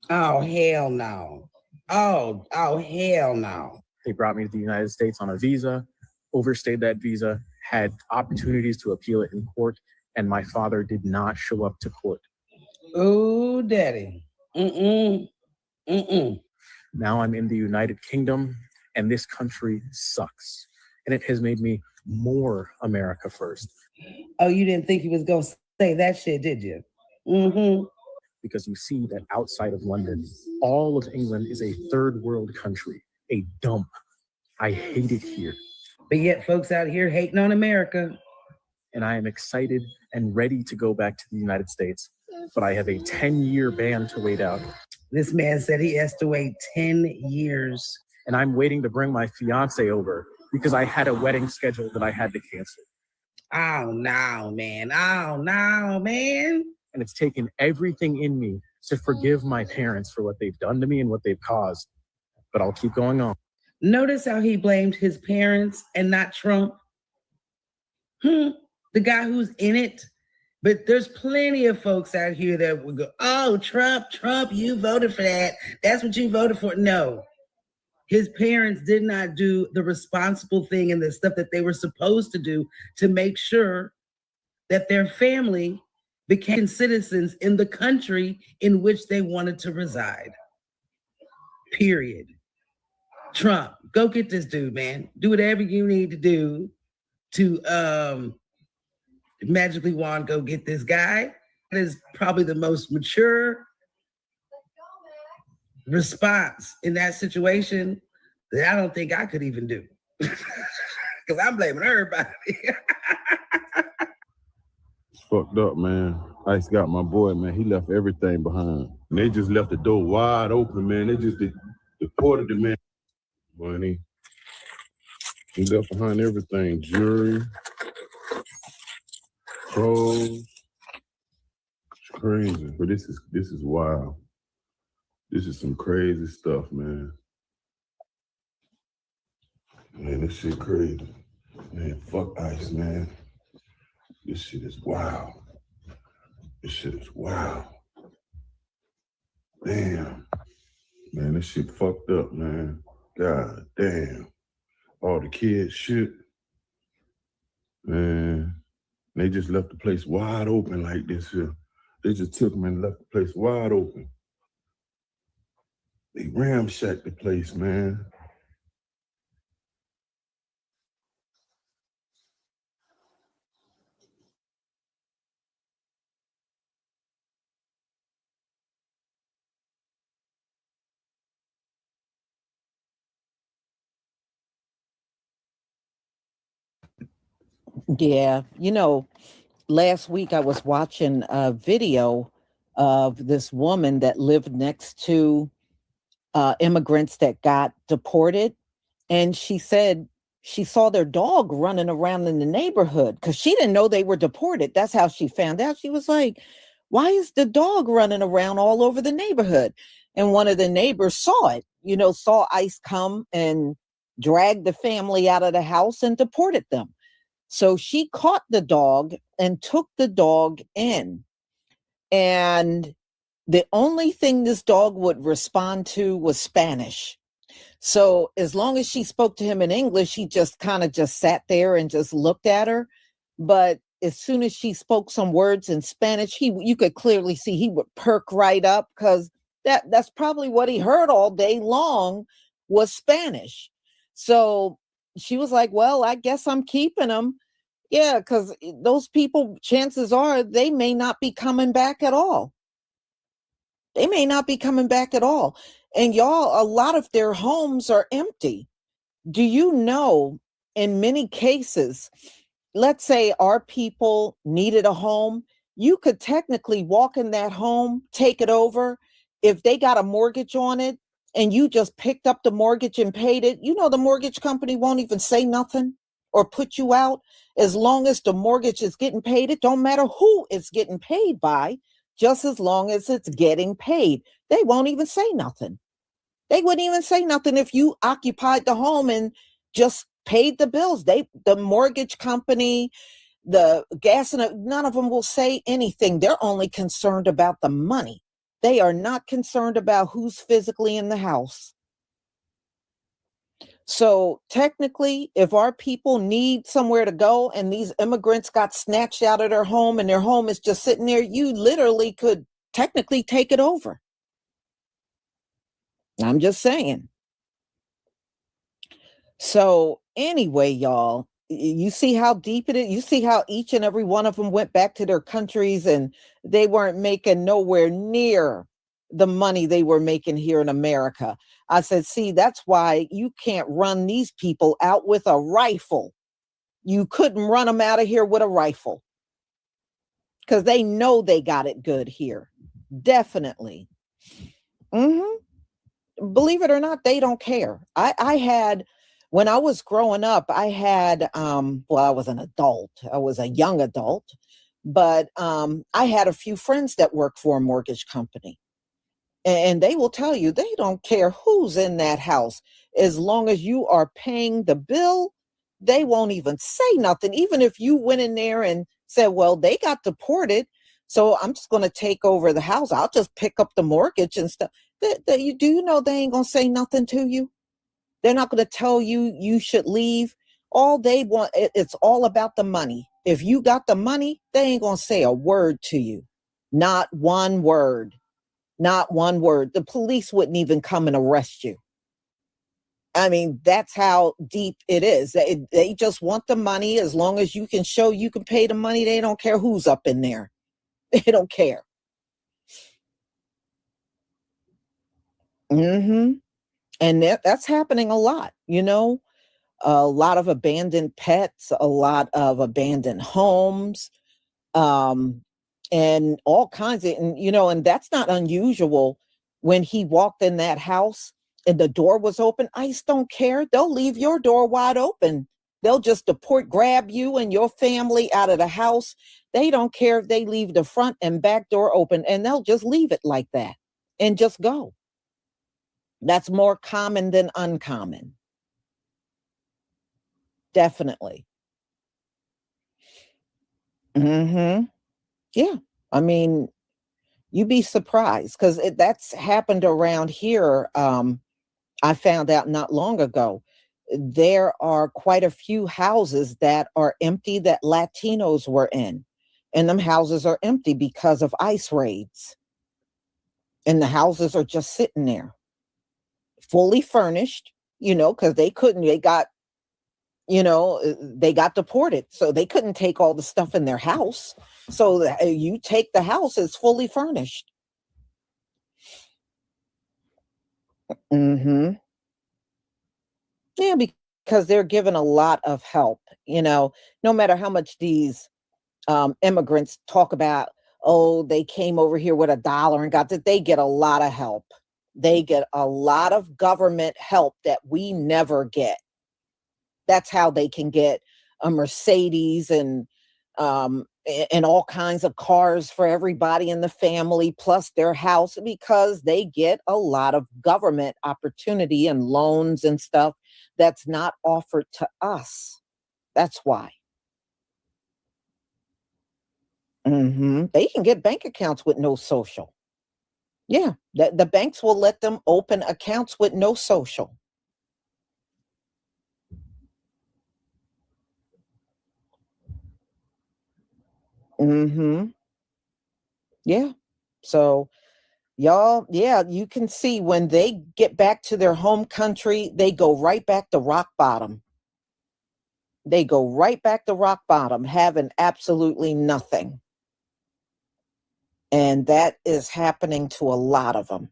Oh, hell no. Oh, hell no. They brought me to the United States on a visa, overstayed that visa, had opportunities to appeal it in court, and my father did not show up to court. Oh, daddy. Now I'm in the United Kingdom, and this country sucks. And it has made me more America first. Oh, you didn't think he was going to say that shit, did you? Because you see that outside of London, all of England is a third world country, a dump. I hate it here. But yet folks out here hating on America. And I am excited and ready to go back to the United States, but I have a 10-year ban to wait out. This man said he has to wait 10 years. And I'm waiting to bring my fiance over because I had a wedding scheduled that I had to cancel. Oh, no, man. Oh, no, man. And it's taken everything in me to forgive my parents for what they've done to me and what they've caused. But I'll keep going on. Notice how he blamed his parents and not Trump? The guy who's in it. But there's plenty of folks out here that would go, oh, Trump, you voted for that. That's what you voted for. No. His parents did not do the responsible thing and the stuff that they were supposed to do to make sure that their family became citizens in the country in which they wanted to reside. Period. Trump, go get this dude, man. Do whatever you need to do to magically wand go get this guy. That is probably the most mature response in that situation that I don't think I could even do. Because I'm blaming everybody. It's fucked up, man. ICE got my boy, man. He left everything behind. And they just left the door wide open, man. They just deported the man. Money. He left behind everything. Jewelry. Clothes. It's crazy. But this is wild. This is some crazy stuff, man. Man, this shit crazy. Man, fuck ICE, man. This shit is wild. This shit is wild. Damn. Man, this shit fucked up, man. God damn. All the kids shit. Man, they just left the place wide open like this here. They just took them and left the place wide open. They ramshacked the place, man. Yeah, last week I was watching a video of this woman that lived next to immigrants that got deported. And she said she saw their dog running around in the neighborhood because she didn't know they were deported. That's how she found out. She was like, why is the dog running around all over the neighborhood? And one of the neighbors saw it, saw ICE come and drag the family out of the house and deported them. So she caught the dog and took the dog in. And the only thing this dog would respond to was Spanish. So as long as she spoke to him in English, he just kind of just sat there and just looked at her. But as soon as she spoke some words in Spanish, you could clearly see he would perk right up because that's probably what he heard all day long was Spanish. So she was like, well, I guess I'm keeping him. Yeah, because those people, chances are they may not be coming back at all. They may not be coming back at all. And y'all, a lot of their homes are empty. Do you know, in many cases, let's say our people needed a home, you could technically walk in that home, take it over. If they got a mortgage on it and you just picked up the mortgage and paid it, the mortgage company won't even say nothing or put you out. As long as the mortgage is getting paid, it don't matter who it's getting paid by, just as long as it's getting paid. They won't even say nothing. They wouldn't even say nothing if you occupied the home and just paid the bills. The mortgage company, the gas, and none of them will say anything. They're only concerned about the money. They are not concerned about who's physically in the house. So technically, if our people need somewhere to go and these immigrants got snatched out of their home and their home is just sitting there, you literally could technically take it over. I'm just saying. So anyway, y'all, you see how deep it is. You see how each and every one of them went back to their countries and they weren't making nowhere near the money they were making here in America. I said, see, that's why you can't run these people out with a rifle. You couldn't run them out of here with a rifle because they know they got it good here. Definitely. Believe it or not, they don't care. I had, when I was growing up, I had, well, I was an adult. I was a young adult, but I had a few friends that worked for a mortgage company. And they will tell you they don't care who's in that house. As long as you are paying the bill, they won't even say nothing. Even if you went in there and said, well, they got deported, so I'm just going to take over the house. I'll just pick up the mortgage and stuff. Do you know they ain't going to say nothing to you? They're not going to tell you you should leave. All they want, it's all about the money. If you got the money, they ain't going to say a word to you. Not one word. Not one word. The police wouldn't even come and arrest you. I mean, that's how deep it is. They just want the money. As long as you can show you can pay the money, they don't care who's up in there. They don't care. And that's happening a lot, a lot of abandoned pets, a lot of abandoned homes, and all kinds of, and that's not unusual. When he walked in that house and the door was open, ICE don't care. They'll leave your door wide open. They'll just grab you and your family out of the house. They don't care if they leave the front and back door open, and they'll just leave it like that and just go. That's more common than uncommon. Definitely. Mm-hmm. Yeah. I mean, you'd be surprised because that's happened around here. I found out not long ago. There are quite a few houses that are empty that Latinos were in. And them houses are empty because of ICE raids. And the houses are just sitting there, fully furnished, because they got deported. So they couldn't take all the stuff in their house. So you take the house, it's fully furnished. Mm-hmm. Yeah, because they're given a lot of help, no matter how much these immigrants talk about, oh, they came over here with $1 and got that, they get a lot of help. They get a lot of government help that we never get. That's how they can get a Mercedes and all kinds of cars for everybody in the family, plus their house, because they get a lot of government opportunity and loans and stuff that's not offered to us. That's why. They can get bank accounts with no social. Yeah, the banks will let them open accounts with no social. Yeah. So y'all, yeah, you can see when they get back to their home country, they go right back to rock bottom. They go right back to rock bottom, having absolutely nothing. And that is happening to a lot of them.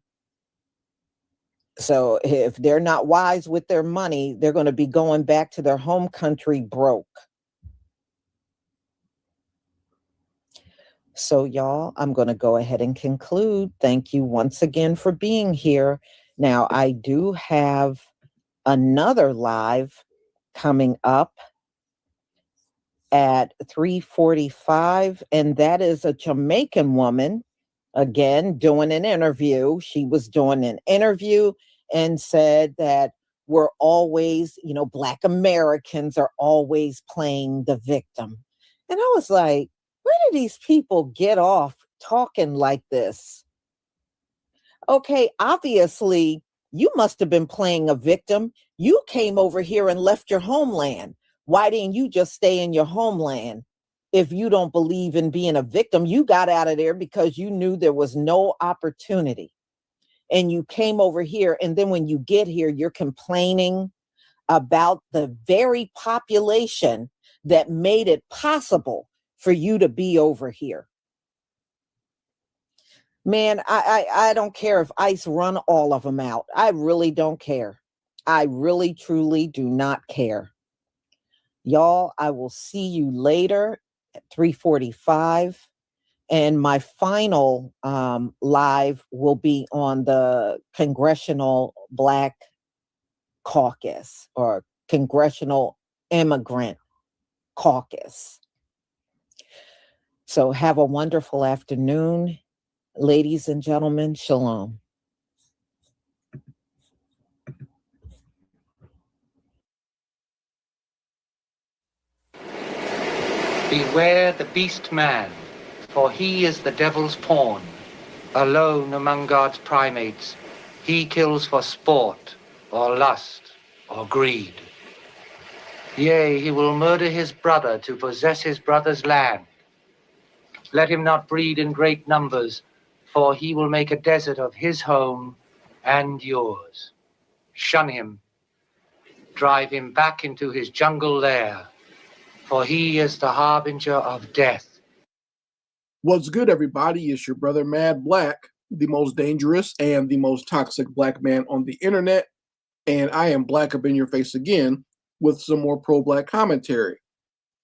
So if they're not wise with their money, they're going to be going back to their home country broke. So y'all, I'm going to go ahead and conclude. Thank you once again for being here. Now, I do have another live coming up at 3:45, and that is a Jamaican woman, again, doing an interview. She was doing an interview and said that we're always, Black Americans are always playing the victim. And I was like, where do these people get off talking like this? Okay, obviously, you must have been playing a victim. You came over here and left your homeland. Why didn't you just stay in your homeland? If you don't believe in being a victim, you got out of there because you knew there was no opportunity. And you came over here, and then when you get here, you're complaining about the very population that made it possible for you to be over here. Man, I don't care if ICE run all of them out. I really don't care. I really, truly do not care. Y'all, I will see you later at 3:45. And my final live will be on the Congressional Blacc Caucus or Congressional Immigrant Caucus. So have a wonderful afternoon. Ladies and gentlemen, shalom. Beware the beast man, for he is the devil's pawn. Alone among God's primates, he kills for sport, or lust, or greed. Yea, he will murder his brother to possess his brother's land. Let him not breed in great numbers, for he will make a desert of his home and yours. Shun him. Drive him back into his jungle lair, for he is the harbinger of death. What's good, everybody? It's your brother, Mad Blacc, the most dangerous and the most toxic black man on the internet. And I am black up in your face again with some more pro-black commentary.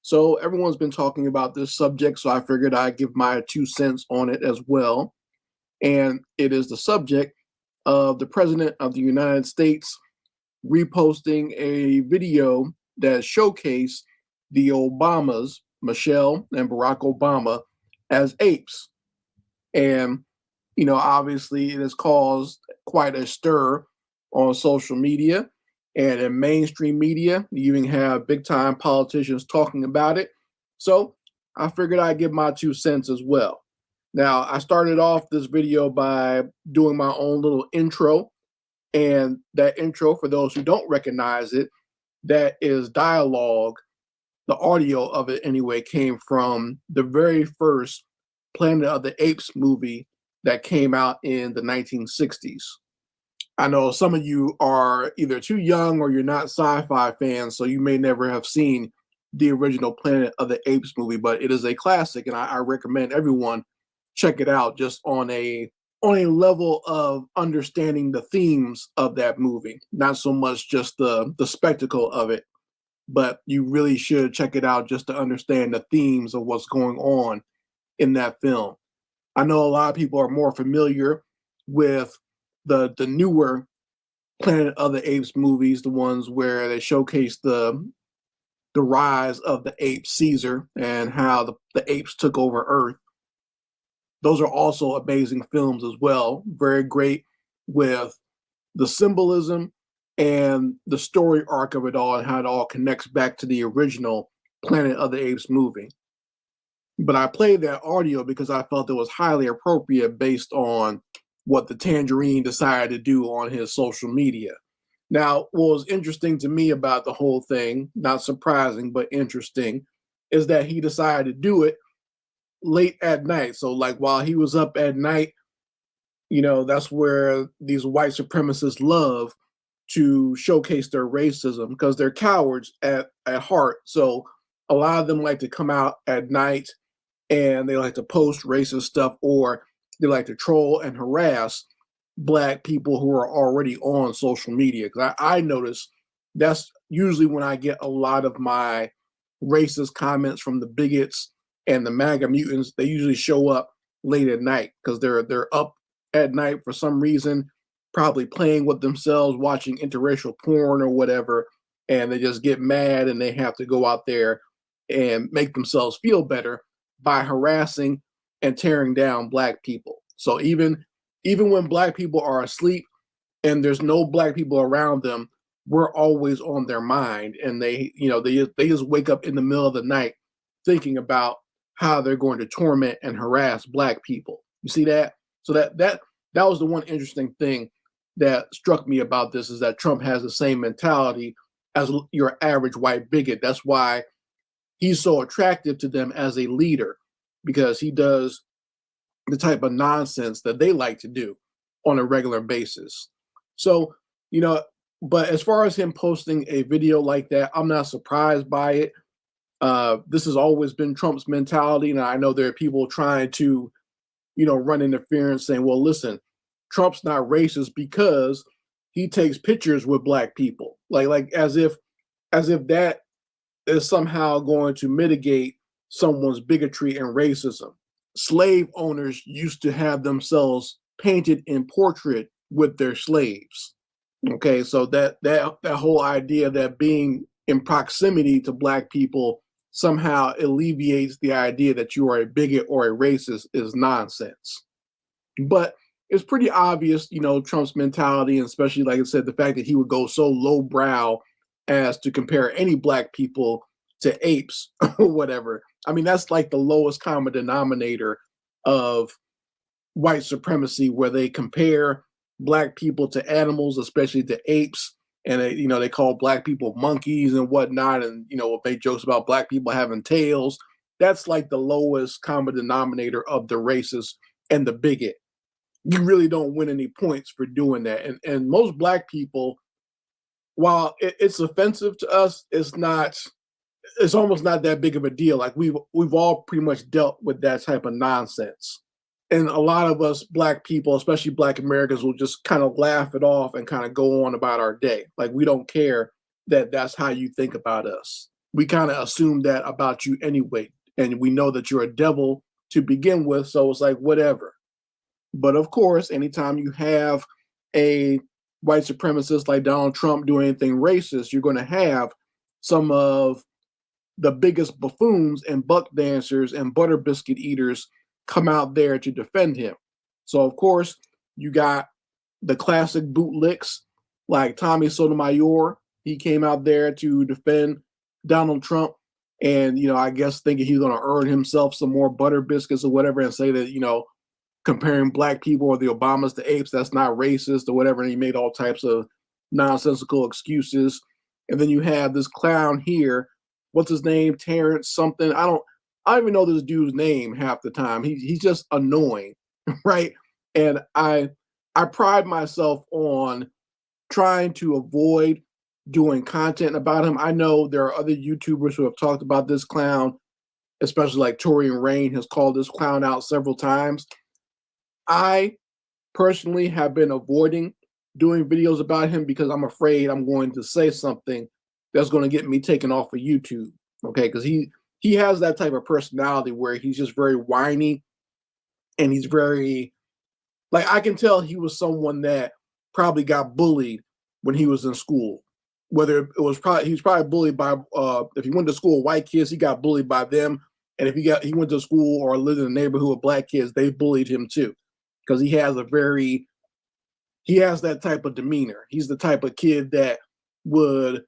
So everyone's been talking about this subject, so I figured I'd give my 2 cents on it as well. And it is the subject of the President of the United States reposting a video that showcased the Obamas, Michelle and Barack Obama, as apes. And, obviously it has caused quite a stir on social media and in mainstream media. You even have big time politicians talking about it. So I figured I'd give my 2 cents as well. Now, I started off this video by doing my own little intro, and that intro, for those who don't recognize it, that is dialogue. The audio of it, anyway, came from the very first Planet of the Apes movie that came out in the 1960s. I know some of you are either too young or you're not sci-fi fans, so you may never have seen the original Planet of the Apes movie, but it is a classic, and I recommend everyone check it out just on a level of understanding the themes of that movie, not so much just the spectacle of it, but you really should check it out just to understand the themes of what's going on in that film. I know a lot of people are more familiar with the newer Planet of the Apes movies, the ones where they showcase the rise of the ape Caesar and how the apes took over Earth. Those are also amazing films as well. Very great with the symbolism and the story arc of it all and how it all connects back to the original Planet of the Apes movie. But I played that audio because I felt it was highly appropriate based on what the Tangerine decided to do on his social media. Now, what was interesting to me about the whole thing, not surprising, but interesting, is that he decided to do it late at night. So like while he was up at night, you know, that's where these white supremacists love to showcase their racism because they're cowards at heart. So a lot of them like to come out at night and they like to post racist stuff, or they like to troll and harass Black people who are already on social media. Because I notice that's usually when I get a lot of my racist comments from the bigots and the MAGA mutants. They usually show up late at night because they're up at night for some reason, probably playing with themselves, watching interracial porn or whatever, and they just get mad and they have to go out there and make themselves feel better by harassing and tearing down Black people. So even when Black people are asleep and there's no Black people around them, we're always on their mind, and they just wake up in the middle of the night thinking about how they're going to torment and harass Black people. You see that? So that was the one interesting thing that struck me about this, is that Trump has the same mentality as your average white bigot. That's why he's so attractive to them as a leader, because he does the type of nonsense that they like to do on a regular basis. So, but as far as him posting a video like that, I'm not surprised by it. This has always been Trump's mentality. And I know there are people trying to, run interference saying, well, listen, Trump's not racist because he takes pictures with Black people. Like as if that is somehow going to mitigate someone's bigotry and racism. Slave owners used to have themselves painted in portrait with their slaves. Okay, so that whole idea that being in proximity to Black people somehow alleviates the idea that you are a bigot or a racist is nonsense. But it's pretty obvious, Trump's mentality, and especially, like I said, the fact that he would go so lowbrow as to compare any Black people to apes or whatever. I mean, that's like the lowest common denominator of white supremacy, where they compare Black people to animals, especially to apes, and they call Black people monkeys and whatnot, and make jokes about Black people having tails. That's like the lowest common denominator of the racist and the bigot. You really don't win any points for doing that. And most Black people, while it's offensive to us, it's almost not that big of a deal. Like we've all pretty much dealt with that type of nonsense. And a lot of us Black people, especially Black Americans, will just kind of laugh it off and kind of go on about our day. Like we don't care that that's how you think about us. We kind of assume that about you anyway. And we know that you're a devil to begin with. So it's like, whatever. But of course, anytime you have a white supremacist like Donald Trump doing anything racist, you're going to have some of the biggest buffoons and buck dancers and butter biscuit eaters come out there to defend him. So of course, you got the classic bootlicks like Tommy Sotomayor. He came out there to defend Donald Trump. And, I guess thinking he's going to earn himself some more butter biscuits or whatever and say that, comparing black people or the Obamas to apes, that's not racist or whatever. And he made all types of nonsensical excuses. And then you have this clown here. What's his name? Terrence something. I don't even know this dude's name half the time. He's just annoying, right? And I pride myself on trying to avoid doing content about him. I know there are other YouTubers who have talked about this clown, especially like Torian Rain has called this clown out several times. I personally have been avoiding doing videos about him because I'm afraid I'm going to say something that's going to get me taken off of YouTube. Okay, because he has that type of personality where he's just very whiny, and he's very, like, I can tell he was someone that probably got bullied when he was in school. Whether it was he was probably bullied by if he went to school with white kids, he got bullied by them, and if he went to school or lived in a neighborhood with black kids, they bullied him too, because he has that type of demeanor. He's the type of kid that would,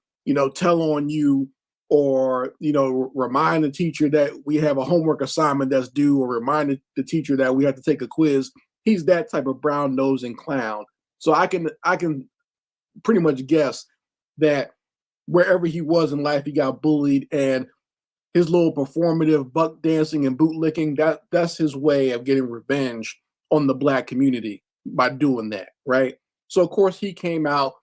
tell on you, or, remind the teacher that we have a homework assignment that's due, or remind the teacher that we have to take a quiz. He's that type of brown-nosing clown. So I can pretty much guess that wherever he was in life, he got bullied, and his little performative buck dancing and bootlicking, that's his way of getting revenge on the black community by doing that, right? So of course he came out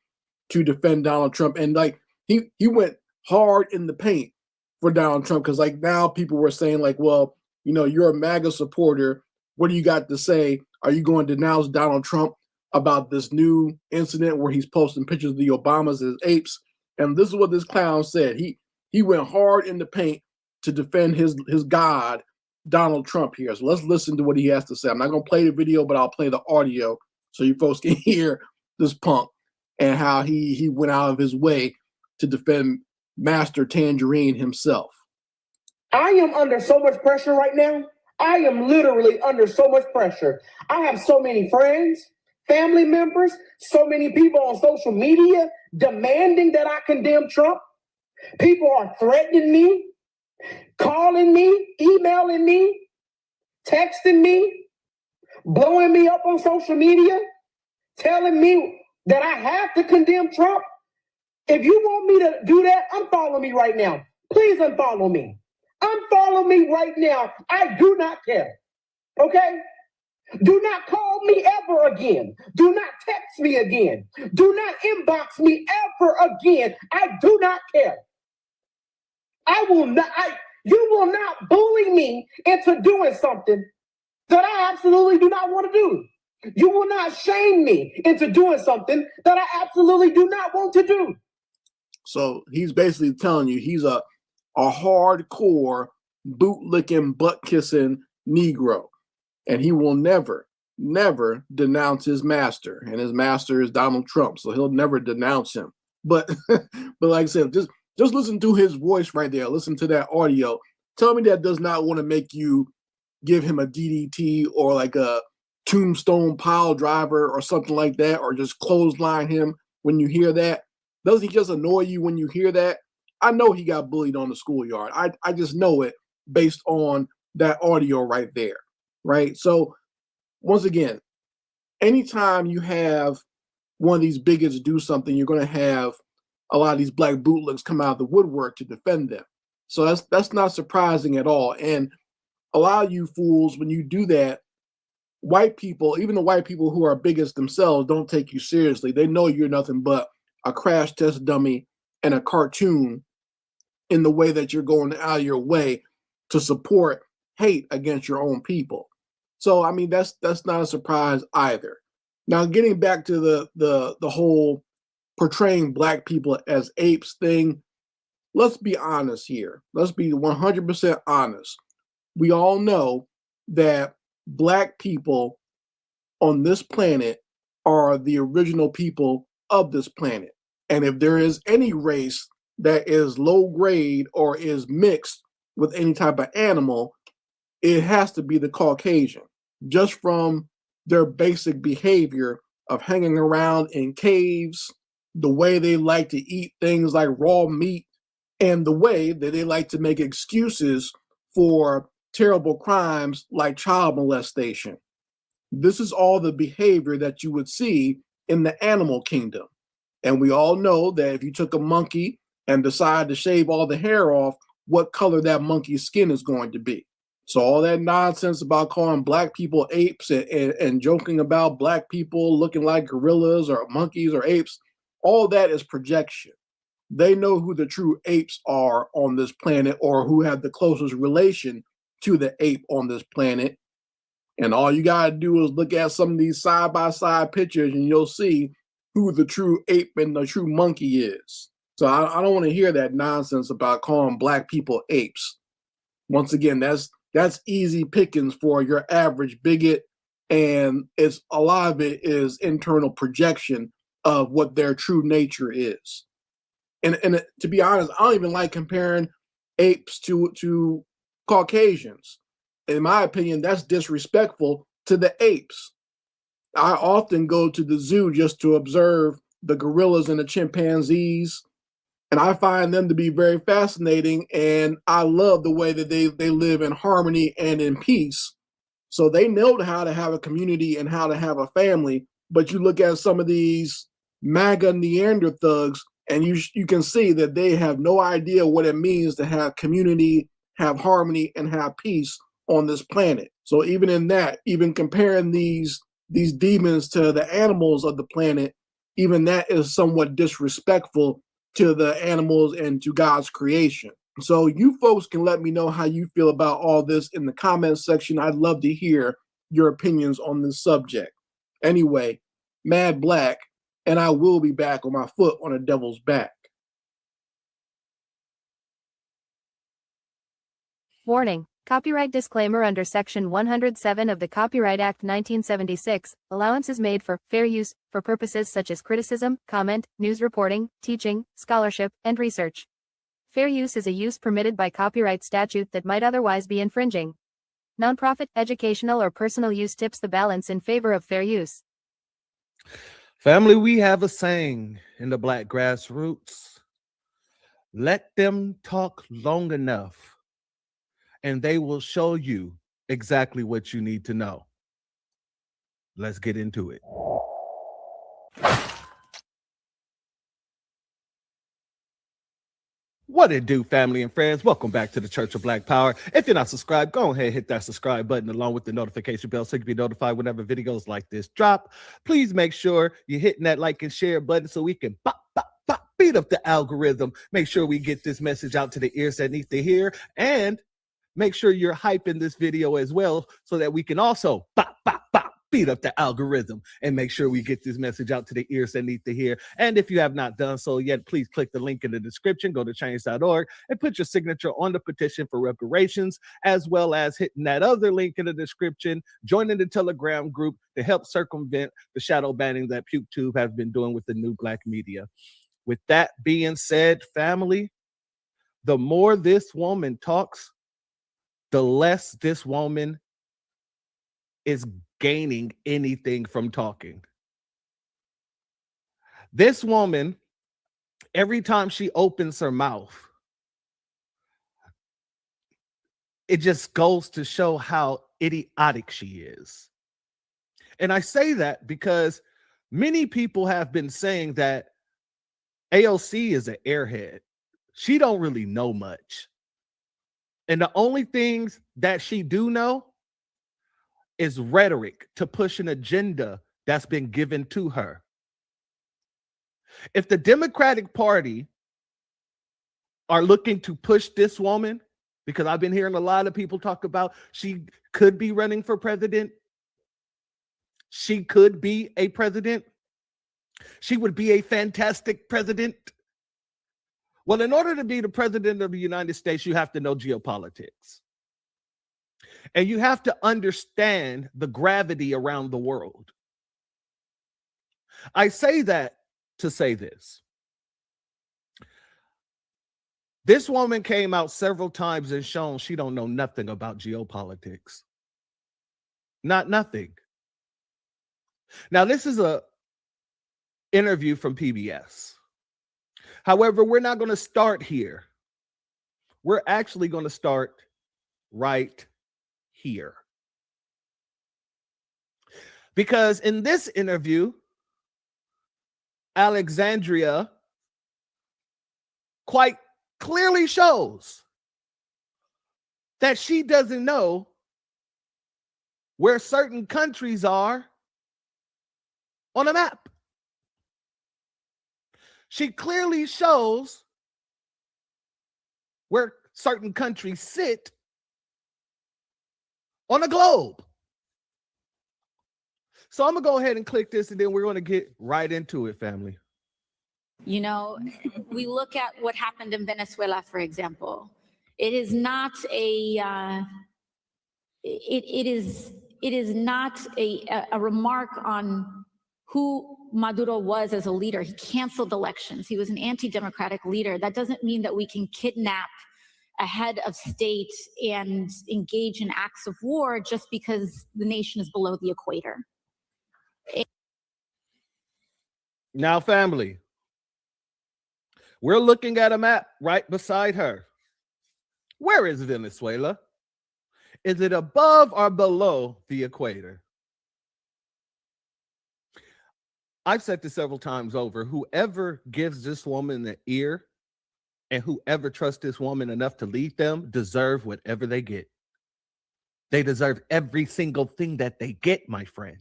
to defend Donald Trump, and like he went hard in the paint for Donald Trump, because like now people were saying like, well, you're a MAGA supporter. What do you got to say? Are you going to denounce Donald Trump about this new incident where he's posting pictures of the Obamas as apes? And this is what this clown said. He went hard in the paint to defend his god, Donald Trump here. So let's listen to what he has to say. I'm not going to play the video, but I'll play the audio so you folks can hear this punk and how he went out of his way to defend Master Tangerine himself. I am under so much pressure right now. I am literally under so much pressure. I have so many friends, family members, so many people on social media demanding that I condemn Trump. People are threatening me, calling me, emailing me, texting me, blowing me up on social media, telling me that I have to condemn Trump. If you want me to do that, unfollow me right now. Please unfollow me. Unfollow me right now. I do not care. Okay? Do not call me ever again. Do not text me again. Do not inbox me ever again. I do not care. You will not bully me into doing something that I absolutely do not want to do. You will not shame me into doing something that I absolutely do not want to do. So he's basically telling you he's a hardcore boot-licking, butt-kissing Negro. And he will never denounce his master. And his master is Donald Trump, so he'll never denounce him. But like I said, just listen to his voice right there. Listen to that audio. Tell me that does not want to make you give him a DDT or like a tombstone pile driver or something like that, or just clothesline him when you hear that. Doesn't he just annoy you when you hear that? I know he got bullied on the schoolyard. I just know it based on that audio right there, right? So once again, anytime you have one of these bigots do something, you're going to have a lot of these black bootlegs come out of the woodwork to defend them. So that's not surprising at all. And a lot of you fools, when you do that, white people, even the white people who are bigots themselves, don't take you seriously. They know you're nothing but a crash test dummy and a cartoon in the way that you're going out of your way to support hate against your own people. So I mean, that's not a surprise either. Now, getting back to the whole portraying black people as apes thing, let's be honest here. Let's be 100% honest. We all know that black people on this planet are the original people of this planet. And if there is any race that is low grade or is mixed with any type of animal, it has to be the Caucasian, just from their basic behavior of hanging around in caves, the way they like to eat things like raw meat and the way that they like to make excuses for terrible crimes like child molestation. This is all the behavior that you would see in the animal kingdom. And we all know that if you took a monkey and decided to shave all the hair off, what color that monkey's skin is going to be. So all that nonsense about calling black people apes and joking about black people looking like gorillas or monkeys or apes, all that is projection. They know who the true apes are on this planet, or who have the closest relation to the ape on this planet. And all you gotta do is look at some of these side-by-side pictures and you'll see who the true ape and the true monkey is. So I don't want to hear that nonsense about calling black people apes. Once again, that's easy pickings for your average bigot, and it's a lot of it is internal projection of what their true nature is. And to be honest, I don't even like comparing apes to Caucasians. In my opinion, that's disrespectful to the apes. I often go to the zoo just to observe the gorillas and the chimpanzees, and I find them to be very fascinating, and I love the way that they live in harmony and in peace. So they know how to have a community and how to have a family. But you look at some of these MAGA Neanderthals, and you can see that they have no idea what it means to have community, have harmony, and have peace on this planet. So even in that, even comparing these demons to the animals of the planet, even that is somewhat disrespectful to the animals and to God's creation. So you folks can let me know how you feel about all this in the comments section. I'd love to hear your opinions on this subject. Anyway, Mad Blacc, and I will be back on my foot on the devil's back. Warning. Copyright disclaimer under Section 107 of the Copyright Act 1976, allowance is made for fair use for purposes such as criticism, comment, news reporting, teaching, scholarship, and research. Fair use is a use permitted by copyright statute that might otherwise be infringing. Nonprofit, educational, or personal use tips the balance in favor of fair use. Family, we have a saying in the Black grassroots: let them talk long enough, and they will show you exactly what you need to know. Let's get into it. What it do, family and friends? Welcome back to the Church of Black Power. If you're not subscribed, go ahead and hit that subscribe button along with the notification bell so you can be notified whenever videos like this drop. Please make sure you're hitting that like and share button so we can beat up the algorithm. Make sure we get this message out to the ears that need to hear, and make sure you're hyping this video as well so that we can also beat up the algorithm and make sure we get this message out to the ears that need to hear. And if you have not done so yet, please click the link in the description, go to change.org and put your signature on the petition for reparations, as well as hitting that other link in the description, joining the Telegram group to help circumvent the shadow banning that PukeTube has been doing with the new Blacc Media. With that being said, family, the more this woman talks, the less this woman is gaining anything from talking. This woman, every time she opens her mouth, it just goes to show how idiotic she is. And I say that because many people have been saying that AOC is an airhead. She don't really know much. And the only things that she do know is rhetoric to push an agenda that's been given to her. If the Democratic Party are looking to push this woman, because I've been hearing a lot of people talk about she could be running for president, she could be a president, she would be a fantastic president. Well, in order to be the president of the United States, you have to know geopolitics. And you have to understand the gravity around the world. I say that to say this. This woman came out several times and shown she don't know nothing about geopolitics. Nothing. Now, this is a interview from PBS. However, we're not going to start here. we're actually going to start right here. Because in this interview, Alexandria quite clearly shows that she doesn't know where certain countries are on a map. She clearly shows where certain countries sit on a globe. So I'm going to go ahead and click this, and then we're going to get right into it, family. You know, we look at what happened in Venezuela, for example. It is not a, it is not a remark on who Maduro was as a leader. He canceled elections. He was an anti-democratic leader. That doesn't mean that we can kidnap a head of state and engage in acts of war just because the nation is below the equator. Now, family, we're looking at a map right beside her. Where is Venezuela? Is it above or below the equator? I've said this several times over. Whoever gives this woman the ear and whoever trusts this woman enough to lead them deserve whatever they get. They deserve every single thing that they get, my friend.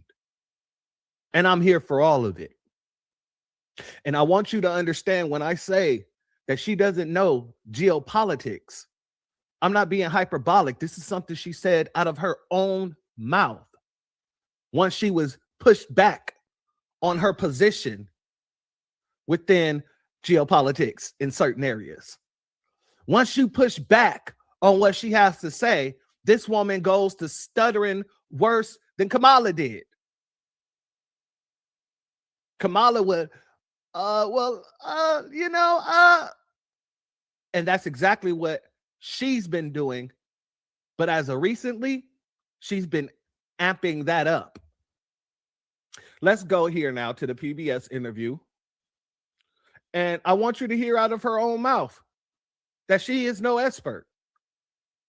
And I'm here for all of it. And I want you to understand when I say that she doesn't know geopolitics, I'm not being hyperbolic. This is something she said out of her own mouth once she was pushed back on her position within geopolitics in certain areas. Once you push back on what she has to say, this woman goes to stuttering worse than Kamala did. Kamala would, and that's exactly what she's been doing. But as of recently, she's been amping that up. Let's go here now to the PBS interview. And I want you to hear out of her own mouth that she is no expert,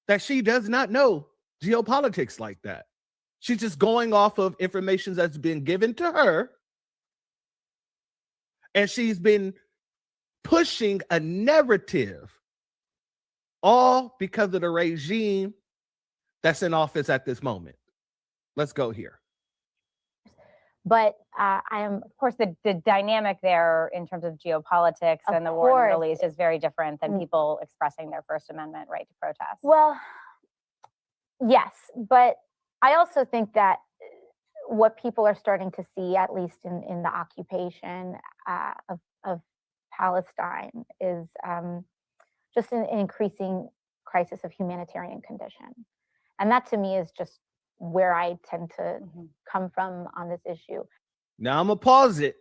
that she does not know geopolitics like that. She's just going off of information that's been given to her. And she's been pushing a narrative, all because of the regime that's in office at this moment. Let's go here. But I am, of course, the dynamic there in terms of geopolitics and the war in the Middle East is very different than people expressing their First Amendment right to protest. Well, yes, but I also think that what people are starting to see, at least in the occupation of Palestine, is just an increasing crisis of humanitarian condition. And that to me is just where I tend to come from on this issue. Now I'm gonna pause it,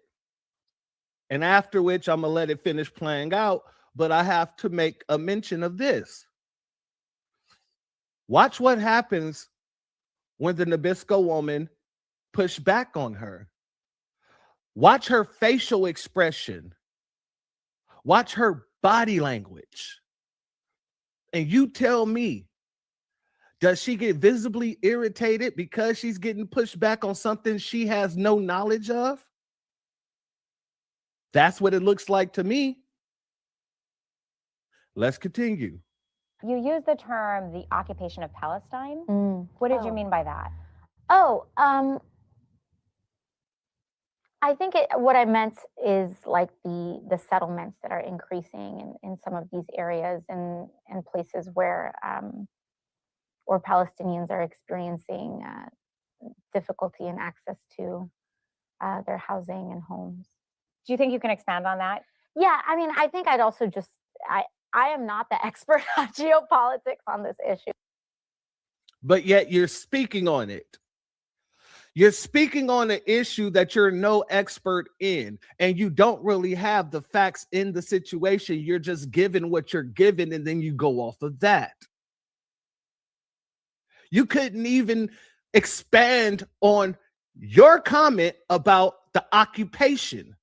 and after which I'm gonna let it finish playing out, but I have to make a mention of this. Watch what happens when the Nabisco woman pushed back on her. Watch her facial expression. Watch her body language. And you tell me, does she get visibly irritated because she's getting pushed back on something she has no knowledge of? That's what it looks like to me. Let's continue. You use the term the occupation of Palestine. What did you mean by that? I think what I meant is like the settlements that are increasing in some of these areas and places where Palestinians are experiencing difficulty in access to their housing and homes. Do you think you can expand on that? Yeah, I mean, I think I'd also just, I am not the expert on geopolitics on this issue. But yet you're speaking on it. You're speaking on an issue that you're no expert in, and you don't really have the facts in the situation. You're just given what you're given, and then you go off of that. You couldn't even expand on your comment about the occupation.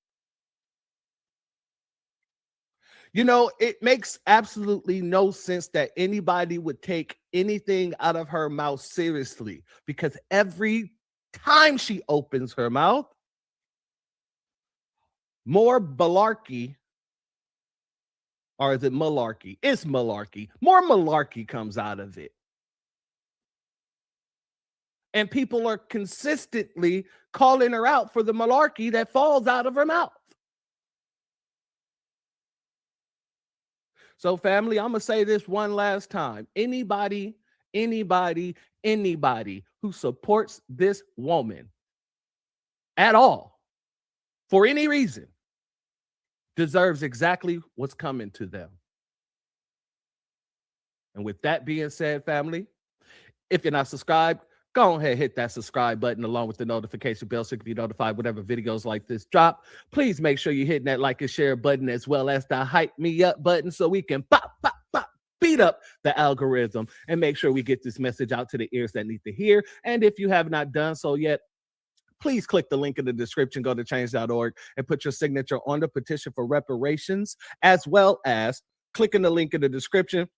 You know, it makes absolutely no sense that anybody would take anything out of her mouth seriously, because every time she opens her mouth, more malarkey, or is it malarkey? It's malarkey. More malarkey comes out of it. And people are consistently calling her out for the malarkey that falls out of her mouth. So, family, I'm going to say this one last time. Anybody who supports this woman at all, for any reason, deserves exactly what's coming to them. And with that being said, family, if you're not subscribed, go ahead, hit that subscribe button along with the notification bell so you can be notified whenever videos like this drop. Please make sure you're hitting that like and share button as well as the hype me up button so we can beat up the algorithm and make sure we get this message out to the ears that need to hear. And if you have not done so yet, please click the link in the description, go to change.org and put your signature on the petition for reparations, as well as clicking the link in the description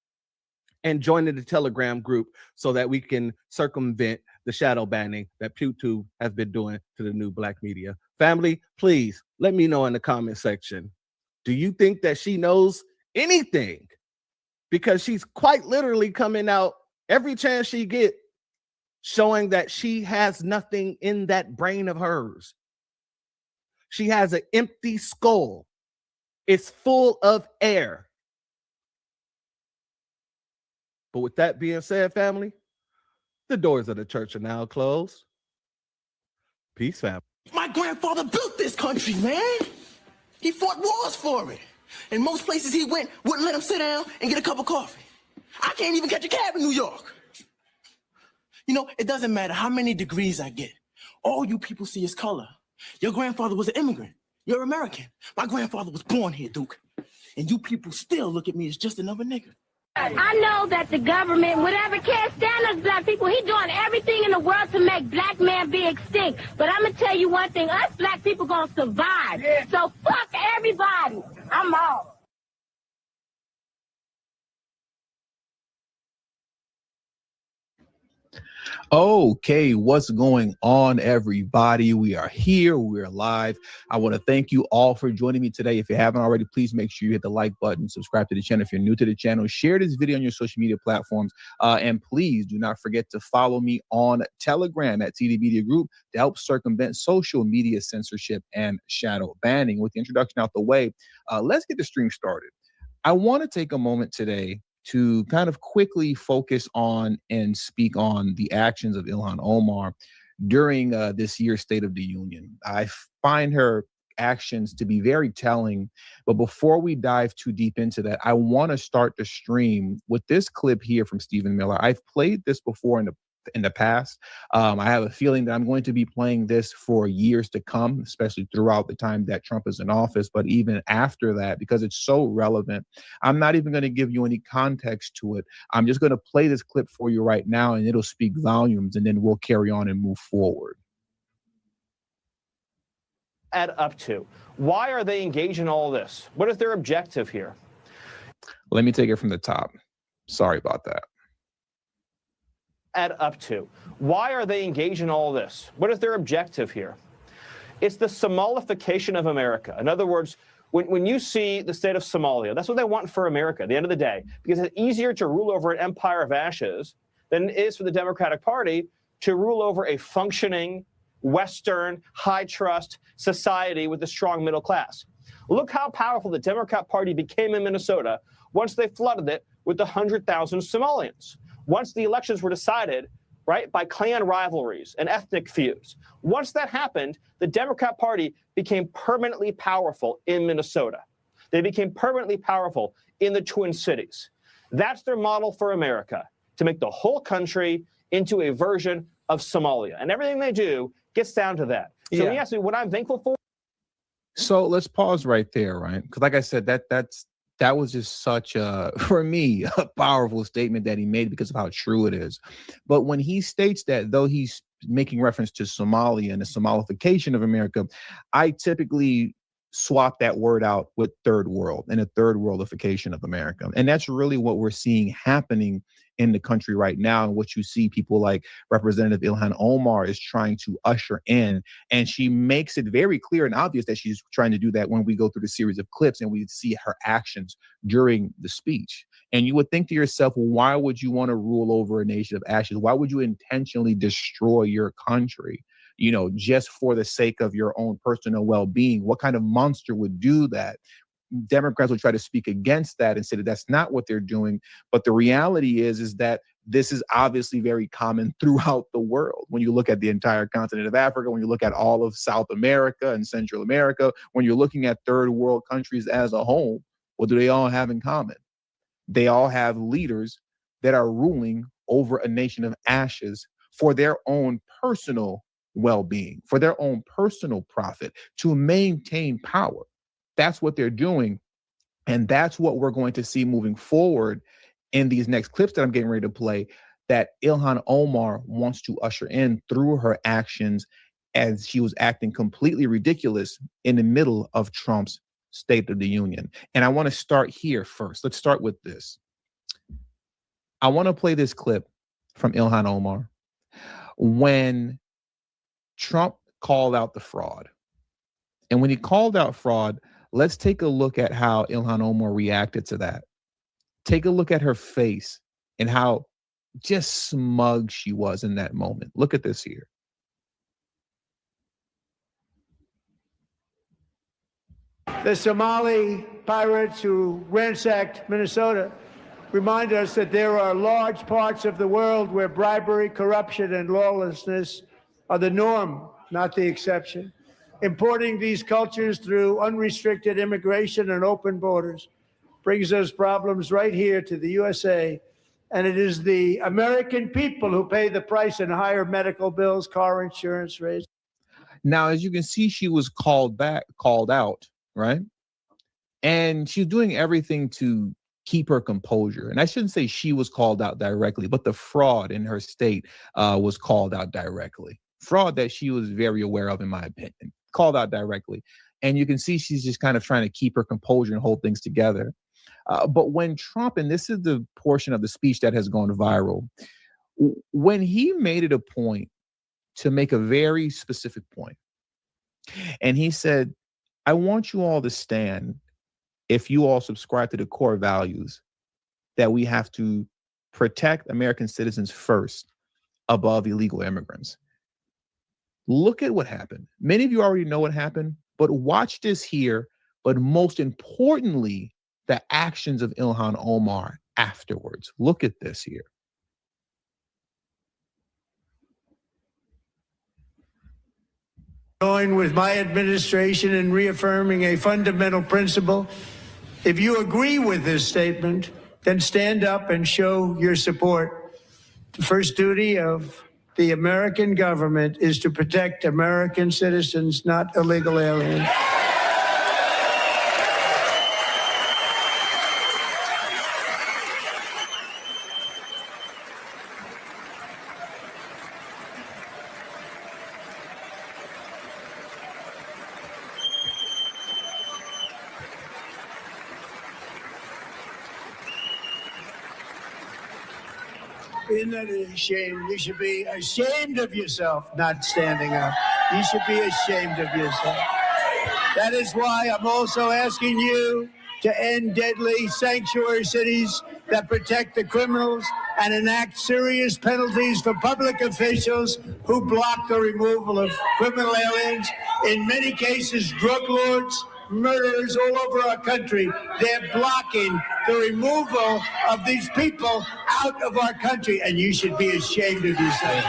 and joining the Telegram group so that we can circumvent the shadow banning that YouTube has been doing to the new Blacc Media. Family, please let me know in the comment section. Do you think that she knows anything? Because she's quite literally coming out every chance she gets, showing that she has nothing in that brain of hers. She has an empty skull. It's full of air. But with that being said, family, the doors of the church are now closed. Peace, family. My grandfather built this country, man. He fought wars for it. And most places he went wouldn't let him sit down and get a cup of coffee. I can't even catch a cab in New York. You know, it doesn't matter how many degrees I get. All you people see is color. Your grandfather was an immigrant. You're American. My grandfather was born here, Duke. And you people still look at me as just another nigga. I know that the government, whatever, can't stand us black people. He doing everything in the world to make black man be extinct. But I'm going to tell you one thing. Us black people going to survive. Yeah. So fuck everybody. I'm out. Okay, what's going on, everybody? We are here. We're live. I want to thank you all for joining me today. If you haven't already, please make sure you hit the like button, subscribe to the channel. If you're new to the channel, share this video on your social media platforms. And please do not forget to follow me on Telegram at TD Media Group to help circumvent social media censorship and shadow banning. With the introduction out the way, let's get the stream started. I want to take a moment today to kind of quickly focus on and speak on the actions of Ilhan Omar during this year's State of the Union. I find her actions to be very telling, but before we dive too deep into that, I want to start the stream with this clip here from Stephen Miller. I've played this before in the past. I have a feeling that I'm going to be playing this for years to come, especially throughout the time that Trump is in office, but even after that, because it's so relevant. I'm not even going to give you any context to it. I'm just going to play this clip for you right now, and it'll speak volumes, and then we'll carry on and move forward. Add up to? Why are they engaged in all this? What is their objective here? Let me take it from the top. Sorry about that. Add up to? Why are they engaged in all this? What is their objective here? It's the Somalification of America. In other words, when you see the state of Somalia, that's what they want for America at the end of the day, because it's easier to rule over an empire of ashes than it is for the Democratic Party to rule over a functioning, Western, high-trust society with a strong middle class. Look how powerful the Democrat Party became in Minnesota once they flooded it with 100,000 Somalians. Once the elections were decided, right, by clan rivalries and ethnic feuds. Once that happened, the Democrat Party became permanently powerful in Minnesota. They became permanently powerful in the Twin Cities. That's their model for America, to make the whole country into a version of Somalia. And everything they do gets down to that. So when you ask me what I'm thankful for. So let's pause right there, right? Because like I said, that was just such a, for me, a powerful statement that he made because of how true it is. But when he states that, though he's making reference to Somalia and the Somalification of America, I typically swap that word out with third world and a third worldification of America. And that's really what we're seeing happening in the country right now. And what you see people like Representative Ilhan Omar is trying to usher in. And she makes it very clear and obvious that she's trying to do that when we go through the series of clips and we see her actions during the speech. And you would think to yourself, well, why would you want to rule over a nation of ashes? Why would you intentionally destroy your country, you know, just for the sake of your own personal well-being? What kind of monster would do that? Democrats will try to speak against that and say that that's not what they're doing. But the reality is that this is obviously very common throughout the world. When you look at the entire continent of Africa, when you look at all of South America and Central America, when you're looking at third world countries as a whole, what do they all have in common? They all have leaders that are ruling over a nation of ashes for their own personal well-being, for their own personal profit, to maintain power. That's what they're doing. And that's what we're going to see moving forward in these next clips that I'm getting ready to play, that Ilhan Omar wants to usher in through her actions, as she was acting completely ridiculous in the middle of Trump's State of the Union. And I want to start here first. Let's start with this. I want to play this clip from Ilhan Omar when Trump called out the fraud. And when he called out fraud, let's take a look at how Ilhan Omar reacted to that. Take a look at her face and how just smug she was in that moment. Look at this here. The Somali pirates who ransacked Minnesota remind us that there are large parts of the world where bribery, corruption, and lawlessness are the norm, not the exception. Importing these cultures through unrestricted immigration and open borders brings those problems right here to the USA. And it is the American people who pay the price in higher medical bills, car insurance rates. Now, as you can see, she was called out, right? And she's doing everything to keep her composure. And I shouldn't say she was called out directly, but the fraud in her state was called out directly. Fraud that she was very aware of, in my opinion, called out directly. And you can see she's just kind of trying to keep her composure and hold things together. But when Trump, and this is the portion of the speech that has gone viral, when he made it a point to make a very specific point, and he said, I want you all to stand, if you all subscribe to the core values, that we have to protect American citizens first above illegal immigrants. Look at what happened. Many of you already know what happened, but watch this here. But most importantly, the actions of Ilhan Omar afterwards. Look at this here. Join with my administration in reaffirming a fundamental principle. If you agree with this statement, then stand up and show your support. The first duty of the American government is to protect American citizens, not illegal aliens. Isn't that a shame? You should be ashamed of yourself not standing up. You should be ashamed of yourself. That is why I'm also asking you to end deadly sanctuary cities that protect the criminals and enact serious penalties for public officials who block the removal of criminal aliens. In many cases, drug lords, murderers all over our country, they're blocking the removal of these people out of our country, and you should be ashamed of yourself.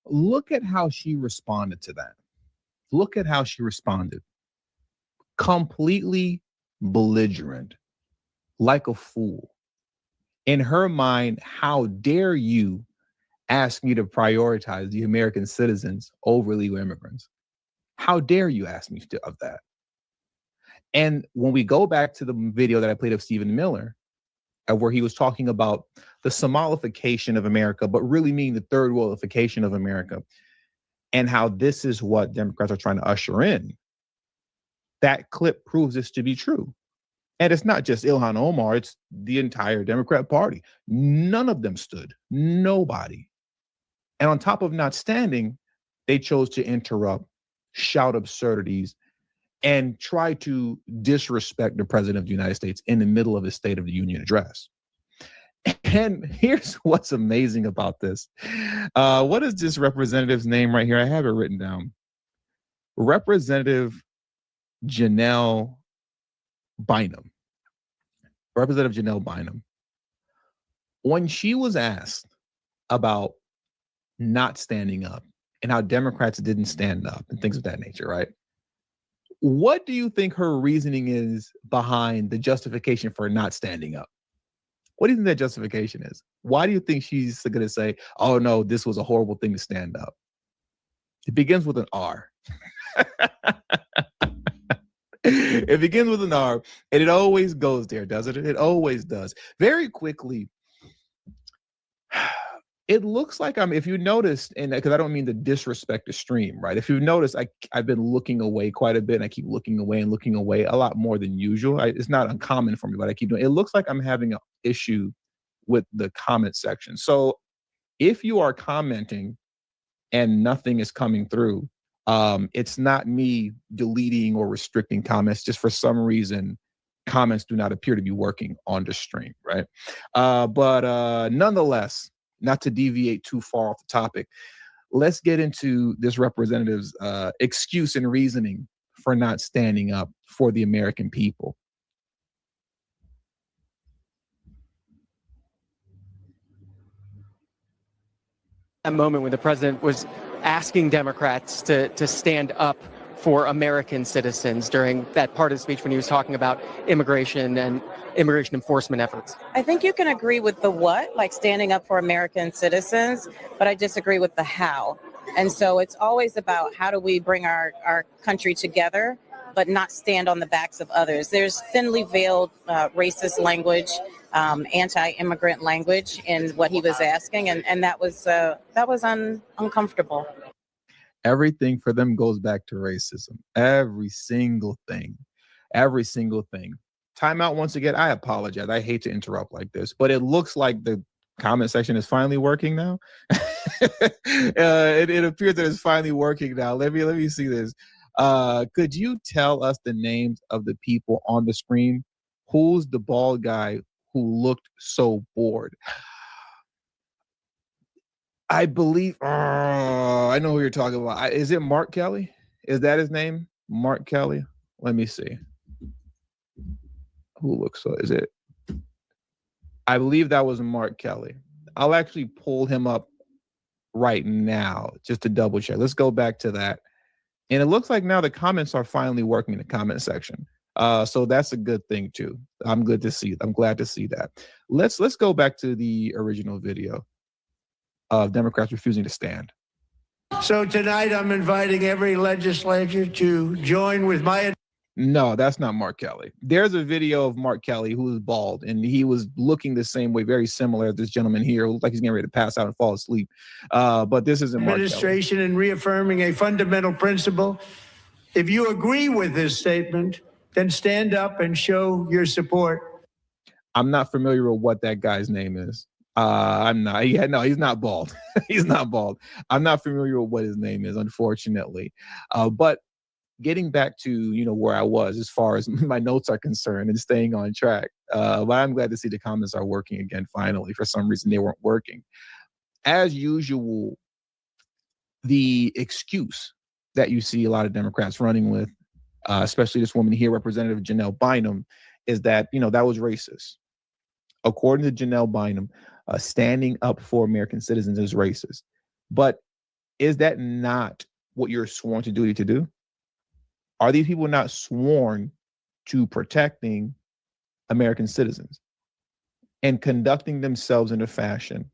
Look at how she responded to that. Look at how she responded. Completely belligerent, like a fool. In her mind, how dare you ask me to prioritize the American citizens over illegal immigrants? How dare you ask me of that? And when we go back to the video that I played of Stephen Miller, where he was talking about the Somalification of America, but really meaning the third worldification of America, and how this is what Democrats are trying to usher in, that clip proves this to be true. And it's not just Ilhan Omar, it's the entire Democrat Party. None of them stood, nobody. And on top of not standing, they chose to interrupt, shout absurdities, and try to disrespect the president of the United States in the middle of his State of the Union address. And here's what's amazing about this. What is this representative's name right here? I have it written down. Representative Janelle Bynum. Representative Janelle Bynum. When she was asked about not standing up and how Democrats didn't stand up and things of that nature, right? What do you think her reasoning is behind the justification for not standing up? What do you think that justification is? Why do you think she's going to say, oh no, this was a horrible thing to stand up? It begins with an R. It begins with an R, and it always goes there, doesn't it? It always does. Very quickly, it looks like if you noticed, and because I don't mean to disrespect the stream, right? If you've noticed, I've been looking away quite a bit, and I keep looking away and looking away a lot more than usual. It's not uncommon for me, but I keep doing it. It looks like I'm having an issue with the comment section. So if you are commenting and nothing is coming through, it's not me deleting or restricting comments. Just for some reason, comments do not appear to be working on the stream, right? But nonetheless, not to deviate too far off the topic, let's get into this representative's excuse and reasoning for not standing up for the American people. That moment when the president was asking Democrats to stand up for American citizens during that part of the speech when he was talking about immigration and immigration enforcement efforts. I think you can agree with the what, like standing up for American citizens, but I disagree with the how. And so it's always about how do we bring our country together, but not stand on the backs of others. There's thinly veiled racist language, anti-immigrant language in what he was asking, and that was uncomfortable. Everything for them goes back to racism. Every single thing. Every single thing. Time out once again. I apologize. I hate to interrupt like this, but it looks like the comment section is finally working now. It appears that it's finally working now. Let me see this. Could you tell us the names of the people on the screen? Who's the bald guy who looked so bored? I believe, I know who you're talking about. Is it Mark Kelly? Is that his name? Mark Kelly? Let me see. Who looks so, is it? I believe that was Mark Kelly. I'll actually pull him up right now just to double check. Let's go back to that. And it looks like now the comments are finally working in the comment section. So that's a good thing too. I'm glad to see that. Let's go back to the original video of Democrats refusing to stand. So tonight I'm inviting every legislature to join with my... No, that's not Mark Kelly. There's a video of Mark Kelly who is bald, and he was looking the same way, very similar as this gentleman here, who looked like he's getting ready to pass out and fall asleep. But this isn't Mark Kelly. Administration and reaffirming a fundamental principle. If you agree with this statement, then stand up and show your support. I'm not familiar with what that guy's name is. I'm not. Yeah, no, he's not bald. He's not bald. I'm not familiar with what his name is, unfortunately. But getting back to, where I was as far as my notes are concerned and staying on track. But I'm glad to see the comments are working again, finally. For some reason, they weren't working. As usual, the excuse that you see a lot of Democrats running with, especially this woman here, Representative Janelle Bynum, is that, that was racist. According to Janelle Bynum, standing up for American citizens is racist. But is that not what you're sworn to duty to do? Are these people not sworn to protecting American citizens? and conducting themselves in a fashion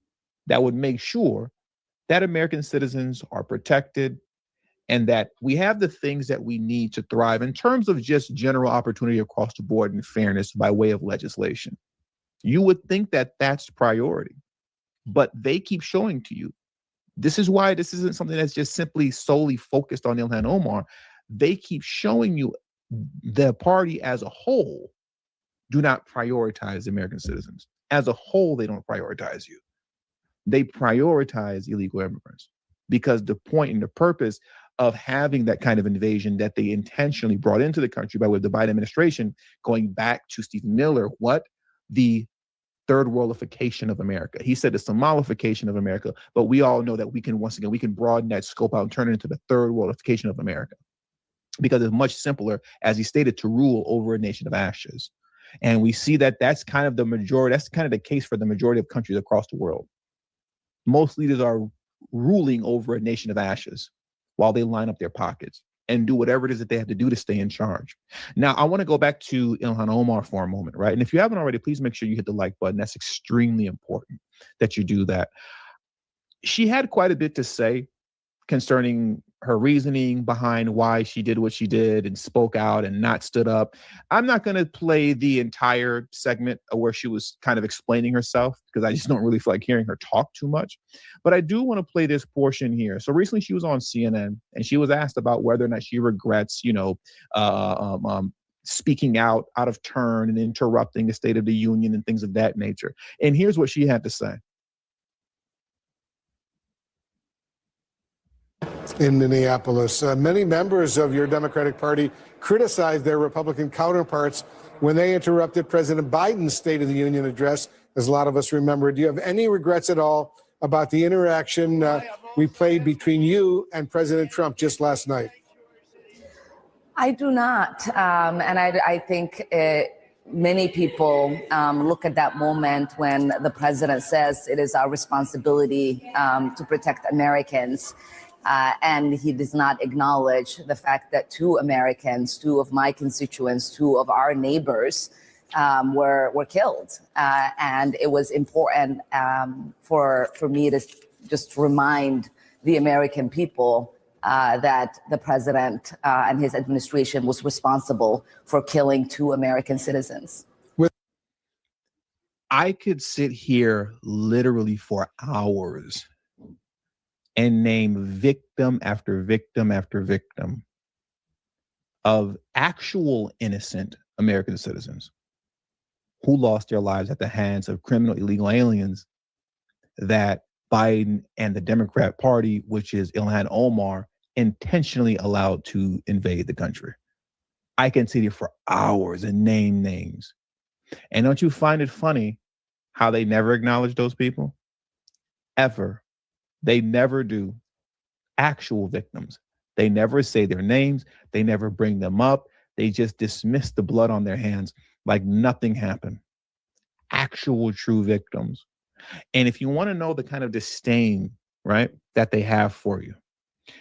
that would make sure that American citizens are protected and that we have the things that we need to thrive in terms of just general opportunity across the board and fairness by way of legislation. You would think that that's priority, but they keep showing to you. This is why this isn't something that's just simply solely focused on Ilhan Omar. They keep showing you the party as a whole do not prioritize American citizens. As a whole, they don't prioritize you. They prioritize illegal immigrants because the point and the purpose of having that kind of invasion that they intentionally brought into the country by way of the Biden administration, going back to Stephen Miller, what? The third worldification of America. He said the Somalification of America, but we all know that we can, once again, we can broaden that scope out and turn it into the third worldification of America because it's much simpler, as he stated, to rule over a nation of ashes. And we see that that's kind of the majority, that's kind of the case for the majority of countries across the world. Most leaders are ruling over a nation of ashes while they line up their pockets and do whatever it is that they have to do to stay in charge. Now, I want to go back to Ilhan Omar for a moment, right? And if you haven't already, please make sure you hit the like button. That's extremely important that you do that. She had quite a bit to say concerning her reasoning behind why she did what she did and spoke out and not stood up. I'm not going to play the entire segment where she was kind of explaining herself because I just don't really feel like hearing her talk too much. But I do want to play this portion here. So recently she was on CNN and she was asked about whether or not she regrets, speaking out of turn and interrupting the State of the Union and things of that nature. And here's what she had to say. In Minneapolis, many members of your Democratic Party criticized their Republican counterparts when they interrupted President Biden's State of the Union address, as a lot of us remember. Do you have any regrets at all about the interaction we played between you and President Trump just last night? I do not. And I think many people look at that moment when the president says it is our responsibility to protect Americans. And he does not acknowledge the fact that two Americans, two of my constituents, two of our neighbors were killed. And it was important for me to just remind the American people that the president and his administration was responsible for killing two American citizens. I could sit here literally for hours and name victim after victim after victim of actual innocent American citizens who lost their lives at the hands of criminal illegal aliens that Biden and the Democrat Party, which is Ilhan Omar, intentionally allowed to invade the country. I can sit here for hours and name names. And don't you find it funny how they never acknowledge those people? Ever. They never do. Actual victims. They never say their names. They never bring them up. They just dismiss the blood on their hands like nothing happened. Actual true victims. And if you want to know the kind of disdain, right, that they have for you,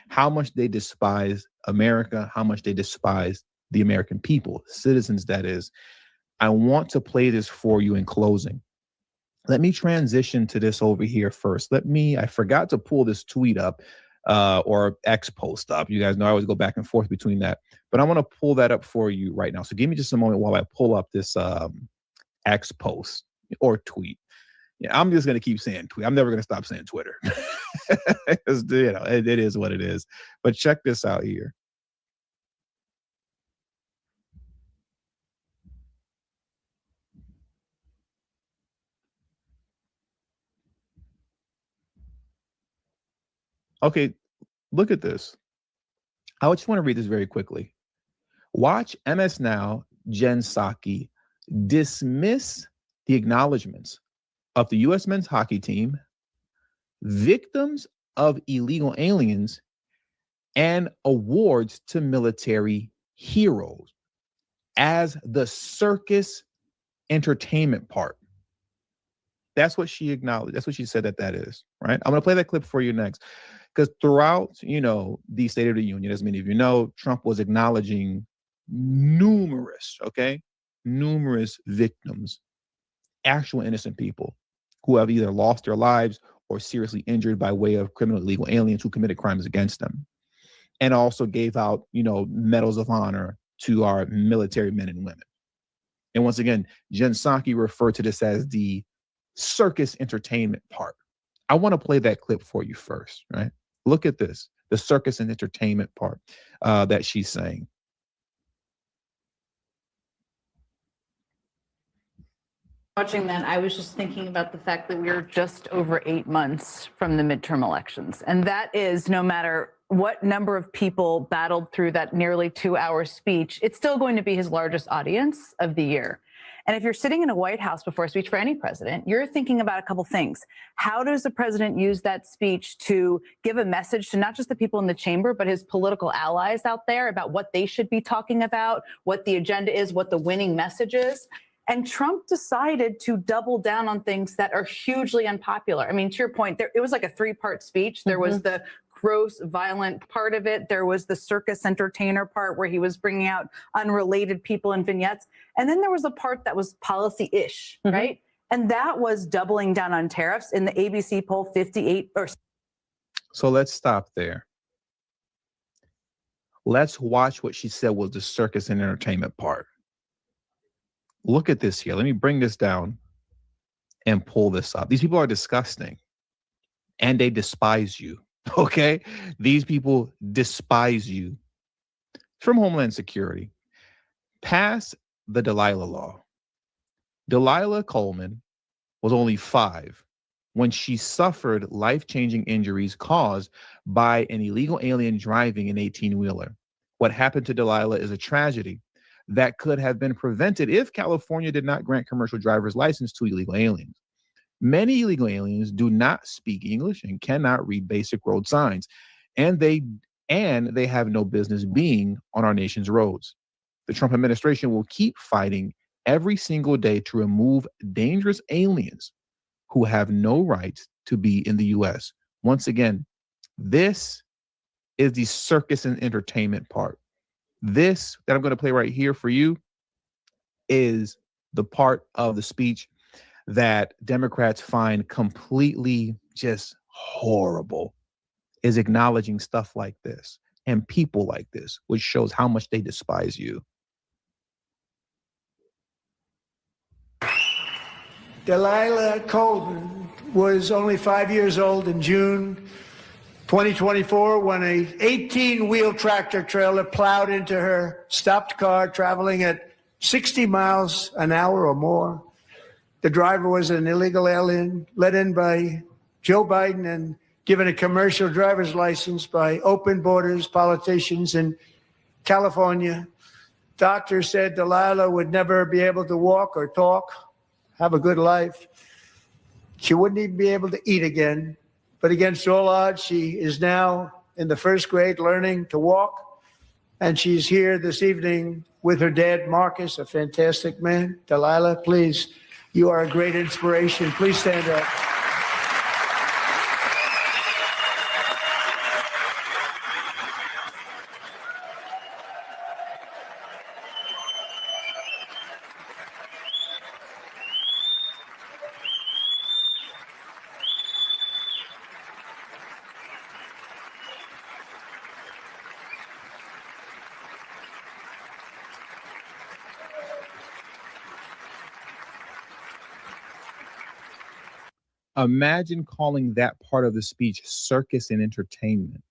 how much they despise America, how much they despise the American people, citizens, that is, I want to play this for you in closing. Let me transition to this over here first. I forgot to pull this tweet up or X post up. You guys know I always go back and forth between that, but I want to pull that up for you right now. So give me just a moment while I pull up this X post or tweet. Yeah, I'm just going to keep saying tweet. I'm never going to stop saying Twitter. It is what it is. But check this out here. Okay, look at this. I just want to read this very quickly. Watch MS Now, Jen Psaki dismiss the acknowledgments of the U.S. men's hockey team, victims of illegal aliens, and awards to military heroes as the circus entertainment part. That's what she acknowledged. That's what she said that is, right? I'm going to play that clip for you next. Because throughout, the State of the Union, as many of you know, Trump was acknowledging numerous victims actual innocent people who have either lost their lives or seriously injured by way of criminal illegal aliens who committed crimes against them. And also gave out, medals of honor to our military men and women. And once again, Jen Psaki referred to this as the circus entertainment part. I want to play that clip for you first, right? Look at this, the circus and entertainment part that she's saying. Watching that, I was just thinking about the fact that we're just over 8 months from the midterm elections. And that is, no matter what number of people battled through that nearly 2-hour speech, it's still going to be his largest audience of the year. And if you're sitting in a White House before a speech for any president, you're thinking about a couple things. How does the president use that speech to give a message to not just the people in the chamber, but his political allies out there about what they should be talking about, what the agenda is, what the winning message is? And Trump decided to double down on things that are hugely unpopular. I mean, to your point, it was like a 3-part speech. There was the gross, violent part of it. There was the circus entertainer part where he was bringing out unrelated people in vignettes. And then there was a part that was policy-ish, right? And that was doubling down on tariffs in the ABC poll, 58 or. So let's stop there. Let's watch what she said was the circus and entertainment part. Look at this here. Let me bring this down and pull this up. These people are disgusting and they despise you. Okay? These people despise you. From Homeland Security. Pass the Delilah law. Delilah Coleman was only 5 when she suffered life-changing injuries caused by an illegal alien driving an 18-wheeler. What happened to Delilah is a tragedy that could have been prevented if California did not grant commercial driver's license to illegal aliens. Many illegal aliens do not speak English and cannot read basic road signs, and they have no business being on our nation's roads. The Trump administration will keep fighting every single day to remove dangerous aliens who have no right to be in the U.S. Once again, this is the circus and entertainment part. This that I'm going to play right here for you is the part of the speech that Democrats find completely just horrible, is acknowledging stuff like this and people like this, which shows how much they despise you. Delilah Coleman was only 5 years old in June 2024 when a 18-wheel tractor trailer plowed into her stopped car traveling at 60 miles an hour or more. The driver was an illegal alien let in by Joe Biden and given a commercial driver's license by open borders politicians in California. Doctors said Delilah would never be able to walk or talk, have a good life. She wouldn't even be able to eat again. But against all odds, she is now in the 1st grade learning to walk. And she's here this evening with her dad, Marcus, a fantastic man. Delilah, please, you are a great inspiration. Please stand up. Imagine calling that part of the speech circus and entertainment.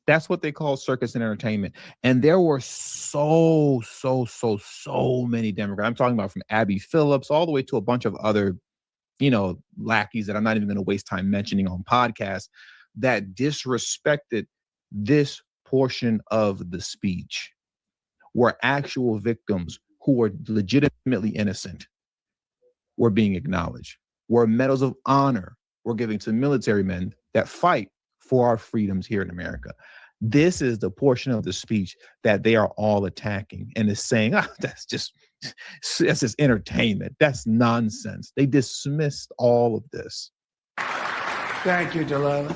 That's what they call circus and entertainment. And there were so many Democrats. I'm talking about from Abby Phillips all the way to a bunch of other, lackeys that I'm not even going to waste time mentioning on podcasts that disrespected this portion of the speech, where actual victims who were legitimately innocent were being acknowledged, where medals of honor were given to military men that fight for our freedoms here in America. This is the portion of the speech that they are all attacking and is saying, that's just entertainment. That's nonsense. They dismissed all of this. Thank you, Delilah.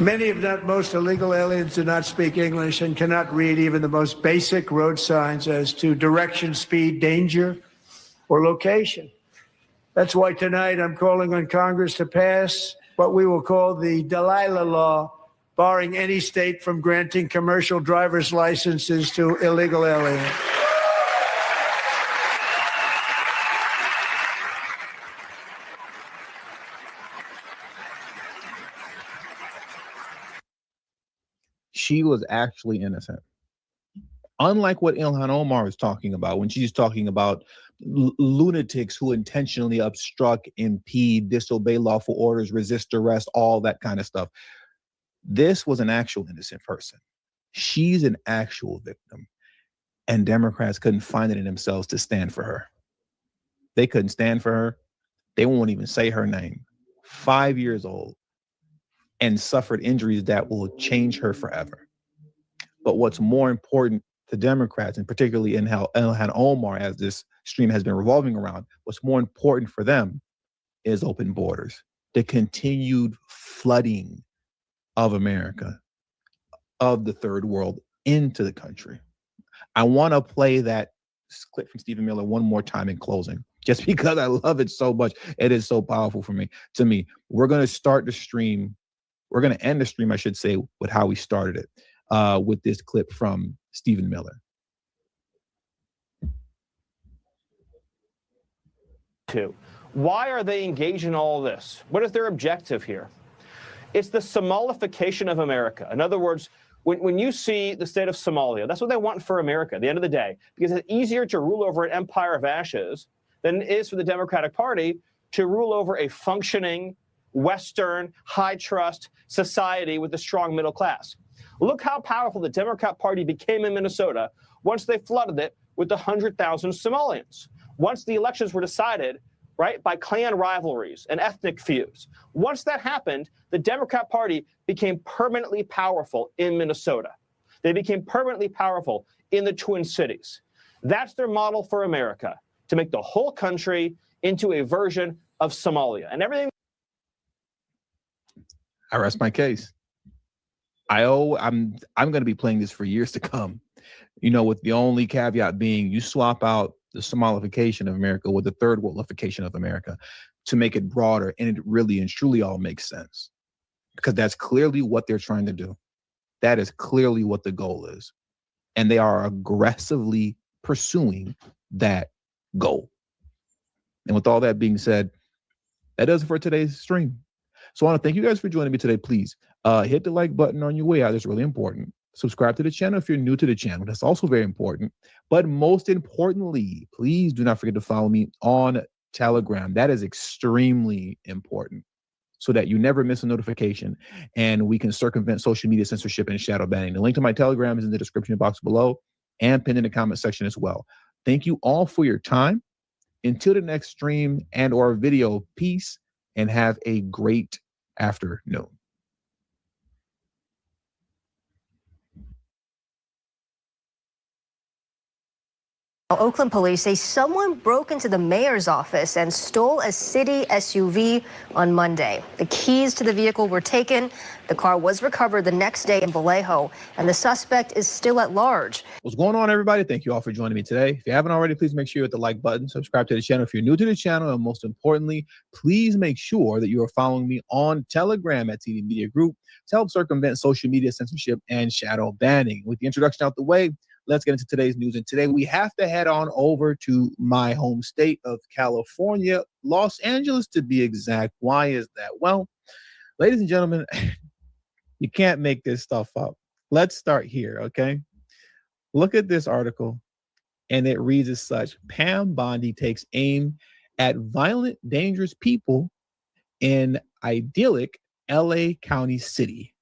Many, if not most, illegal aliens do not speak English and cannot read even the most basic road signs as to direction, speed, danger, or location. That's why tonight I'm calling on Congress to pass what we will call the Delilah Law, barring any state from granting commercial driver's licenses to illegal aliens. She was actually innocent. Unlike what Ilhan Omar is talking about when she's talking about lunatics who intentionally obstruct, impede, disobey lawful orders, resist arrest, all that kind of stuff. This was an actual innocent person. She's an actual victim. And Democrats couldn't find it in themselves to stand for her. They couldn't stand for her. They won't even say her name. 5 years old and suffered injuries that will change her forever. But what's more important to Democrats, and particularly in how Ilhan Omar, as this stream has been revolving around, what's more important for them is open borders, the continued flooding of America, of the third world into the country. I want to play that clip from Stephen Miller one more time in closing, just because I love it so much. It is so powerful for me. To me, we're going to start the stream. We're going to end the stream, I should say, with how we started it, with this clip from Stephen Miller. Why are they engaged in all this? What is their objective here? It's the Somalification of America. In other words, when you see the state of Somalia, that's what they want for America at the end of the day, because it's easier to rule over an empire of ashes than it is for the Democratic Party to rule over a functioning, Western, high-trust society with a strong middle class. Look how powerful the Democrat Party became in Minnesota once they flooded it with 100,000 Somalians. Once the elections were decided, right, by clan rivalries and ethnic feuds. Once that happened, the Democrat Party became permanently powerful in Minnesota. They became permanently powerful in the Twin Cities. That's their model for America, to make the whole country into a version of Somalia. And everything. I rest my case. I'm going to be playing this for years to come, you know, with the only caveat being you swap out the Somalification of America with the third worldification of America to make it broader, and it really and truly all makes sense, because that's clearly what they're trying to do. That is clearly what the goal is, and they are aggressively pursuing that goal. And with all that being said, that does it for today's stream. So I want to thank you guys for joining me today. Please hit the like button on your way out. It's really important. Subscribe to the channel if you're new to the channel. That's also very important. But most importantly, please do not forget to follow me on Telegram. That is extremely important, so that you never miss a notification and we can circumvent social media censorship and shadow banning. The link to my Telegram is in the description box below and pinned in the comment section as well. Thank you all for your time. Until the next stream and or video, peace and have a great afternoon. Oakland police say someone broke into the mayor's office and stole a city SUV on Monday. The keys to the vehicle were taken. The car was recovered the next day in Vallejo, and the suspect is still at large. What's going on, everybody? Thank you all for joining me today. If you haven't already, please make sure you hit the like button, subscribe to the channel if you're new to the channel, and most importantly, please make sure that you are following me on Telegram at TD Media Group to help circumvent social media censorship and shadow banning. With the introduction out the way, let's get into today's news. And today we have to head on over to my home state of California, Los Angeles to be exact. Why is that? Well, ladies and gentlemen, you can't make this stuff up. Let's start here, okay? Look at this article, and it reads as such: Pam Bondi takes aim at violent, dangerous people in idyllic LA County City,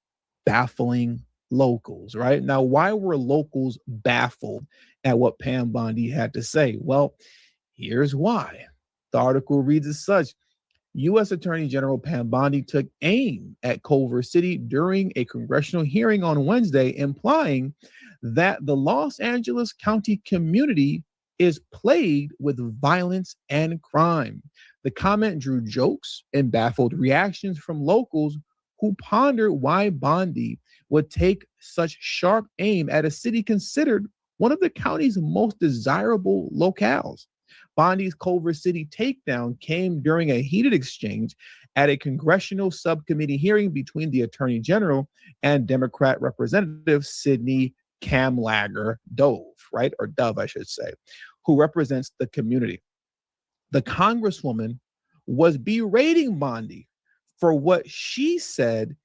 baffling locals. Right now, why were locals baffled at what Pam Bondi had to say? Well, here's why. The article reads as such: U.S. Attorney General Pam Bondi took aim at Culver City during a congressional hearing on Wednesday, implying that the Los Angeles County community is plagued with violence and crime. The comment drew jokes and baffled reactions from locals who pondered why Bondi would take such sharp aim at a city considered one of the county's most desirable locales. Bondi's Culver City takedown came during a heated exchange at a congressional subcommittee hearing between the Attorney General and Democrat Representative Sidney Kamlager Dove, right? Or Dove, I should say, who represents the community. The Congresswoman was berating Bondi for what she said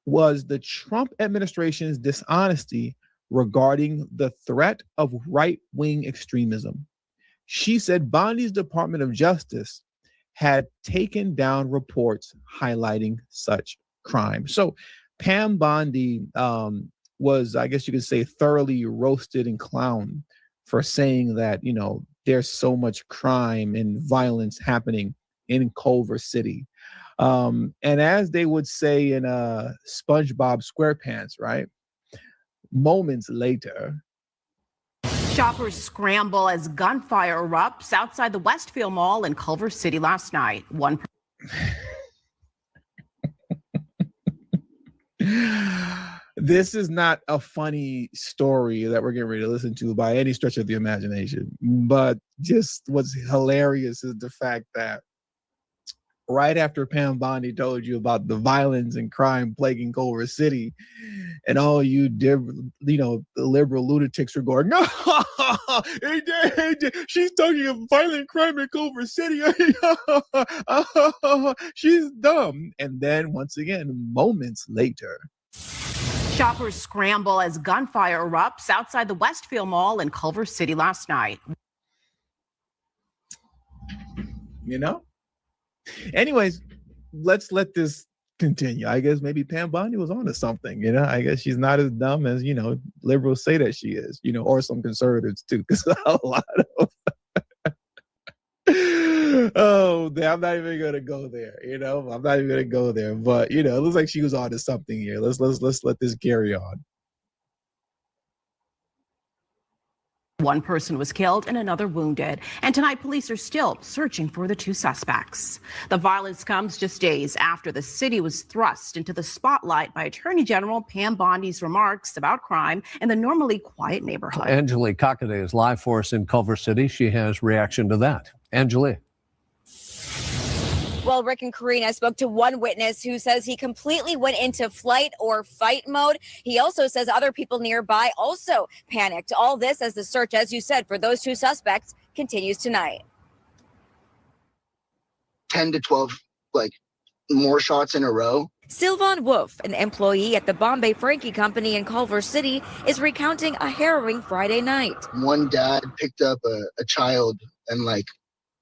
was the Trump administration's dishonesty regarding the threat of right-wing extremism. She said Bondi's Department of Justice had taken down reports highlighting such crime. So Pam Bondi was, I guess you could say, thoroughly roasted and clowned for saying that, you know, there's so much crime and violence happening in Culver City. And as they would say in SpongeBob SquarePants, right? Moments later, shoppers scramble as gunfire erupts outside the Westfield Mall in Culver City last night. This is not a funny story that we're getting ready to listen to by any stretch of the imagination, but just what's hilarious is the fact that right after Pam Bondi told you about the violence and crime plaguing Culver City, and all you the liberal lunatics were going, no, she's talking of violent crime in Culver City. She's dumb. And then once again, moments later, shoppers scramble as gunfire erupts outside the Westfield Mall in Culver City last night. You know? Anyways, let's let this continue. I guess maybe Pam Bondi was onto something, you know? I guess she's not as dumb as, liberals say that she is, or some conservatives too, because a lot of oh, I'm not even gonna go there, I'm not even gonna go there. But it looks like she was onto something here. Let's let this carry on. One person was killed and another wounded. And tonight, police are still searching for the two suspects. The violence comes just days after the city was thrust into the spotlight by Attorney General Pam Bondi's remarks about crime in the normally quiet neighborhood. Angelique Cockadee is live for us in Culver City. She has reaction to that. Angelique. Well, Rick and Karina spoke to one witness who says he completely went into flight or fight mode. He also says other people nearby also panicked. All this as the search, as you said, for those two suspects continues tonight. 10 to 12, more shots in a row. Sylvan Wolf, an employee at the Bombay Frankie Company in Culver City, is recounting a harrowing Friday night. One dad picked up a child and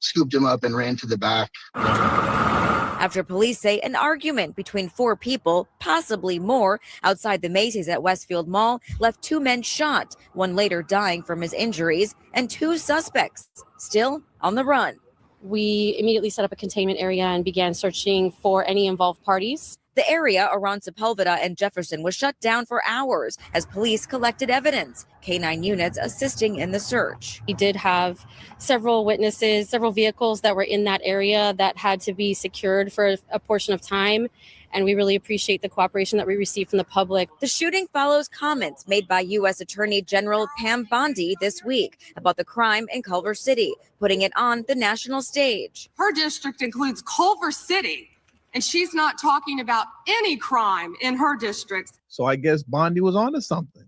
scooped him up and ran to the back. After police say an argument between four people, possibly more, outside the Macy's at Westfield Mall left two men shot, one later dying from his injuries, and two suspects still on the run. We immediately set up a containment area and began searching for any involved parties. The area around Sepulveda and Jefferson was shut down for hours as police collected evidence, K-9 units assisting in the search. We did have several witnesses, several vehicles that were in that area that had to be secured for a portion of time. And we really appreciate the cooperation that we received from the public. The shooting follows comments made by U.S. Attorney General Pam Bondi this week about the crime in Culver City, putting it on the national stage. Her district includes Culver City, and she's not talking about any crime in her district. So I guess Bondi was onto something.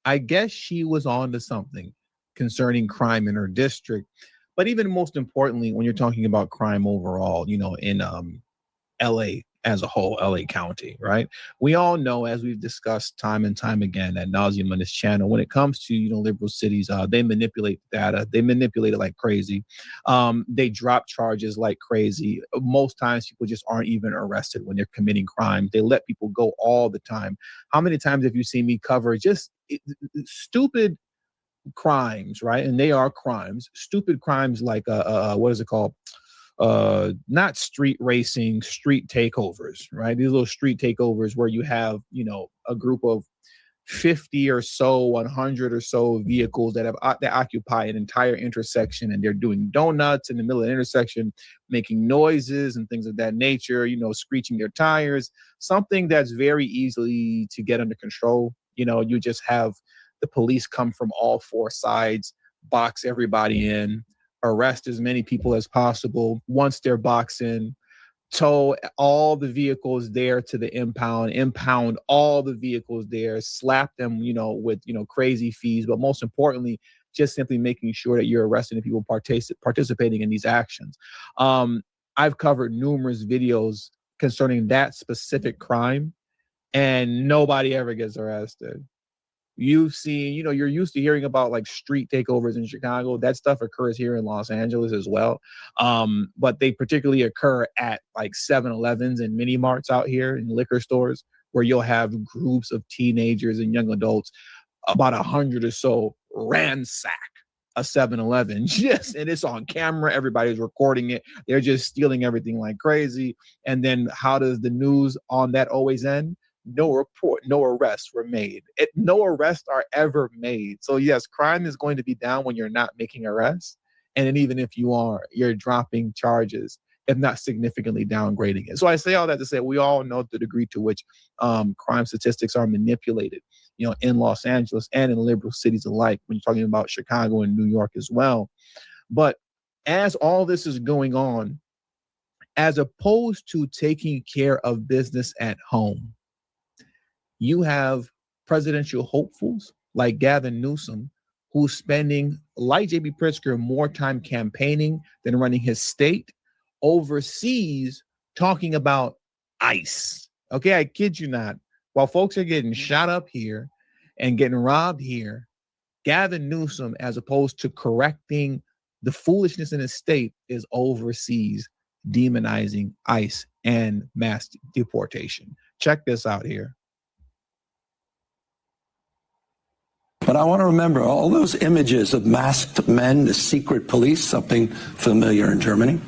I guess she was onto something concerning crime in her district. But even most importantly, when you're talking about crime overall, in LA as a whole, LA County, right? We all know, as we've discussed time and time again ad nauseum on this channel, when it comes to, liberal cities, they manipulate data. They manipulate it like crazy. They drop charges like crazy. Most times people just aren't even arrested when they're committing crimes. They let people go all the time. How many times have you seen me cover just stupid crimes, right? And they are crimes, stupid crimes like, what is it called? Not street racing, street takeovers, right? These little street takeovers where you have, a group of 50 or so, 100 or so vehicles that occupy an entire intersection, and they're doing donuts in the middle of the intersection, making noises and things of that nature, screeching their tires, something that's very easily to get under control. You just have the police come from all four sides, box everybody in, arrest as many people as possible once they're boxing, tow all the vehicles there to the impound all the vehicles there, slap them, with, crazy fees, but most importantly, just simply making sure that you're arresting the people participating in these actions. I've covered numerous videos concerning that specific crime, and nobody ever gets arrested. You've seen, you're used to hearing about like street takeovers in Chicago. That stuff occurs here in Los Angeles as well. But they particularly occur at like 7-Elevens and mini marts out here in liquor stores, where you'll have groups of teenagers and young adults, about 100 or so, ransack a 7-Eleven. Yes, and it's on camera. Everybody's recording it. They're just stealing everything like crazy. And then how does the news on that always end? No report, no arrests were made. No arrests are ever made. So yes, crime is going to be down when you're not making arrests. And then even if you are, you're dropping charges, if not significantly downgrading it. So I say all that to say we all know the degree to which crime statistics are manipulated, in Los Angeles and in liberal cities alike, when you're talking about Chicago and New York as well. But as all this is going on, as opposed to taking care of business at home, you have presidential hopefuls like Gavin Newsom, who's spending, like J.B. Pritzker, more time campaigning than running his state, overseas talking about ICE. Okay, I kid you not. While folks are getting shot up here and getting robbed here, Gavin Newsom, as opposed to correcting the foolishness in his state, is overseas demonizing ICE and mass deportation. Check this out here. But I want to remember all those images of masked men, the secret police, something familiar in Germany.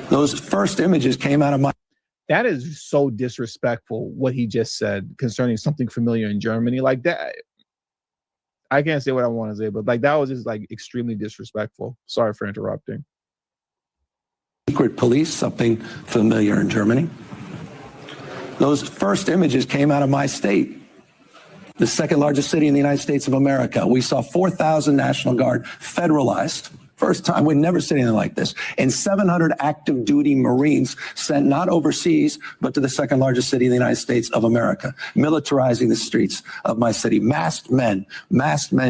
Those first images came out of my... That is so disrespectful, what he just said concerning something familiar in Germany. Like that, I can't say what I want to say, but like that was just like extremely disrespectful. Sorry for interrupting. Secret police, something familiar in Germany. Those first images came out of my state, the second largest city in the United States of America. We saw 4,000 National Guard federalized. First time, we'd never seen anything like this. And 700 active duty Marines sent not overseas, but to the second largest city in the United States of America, militarizing the streets of my city. Masked men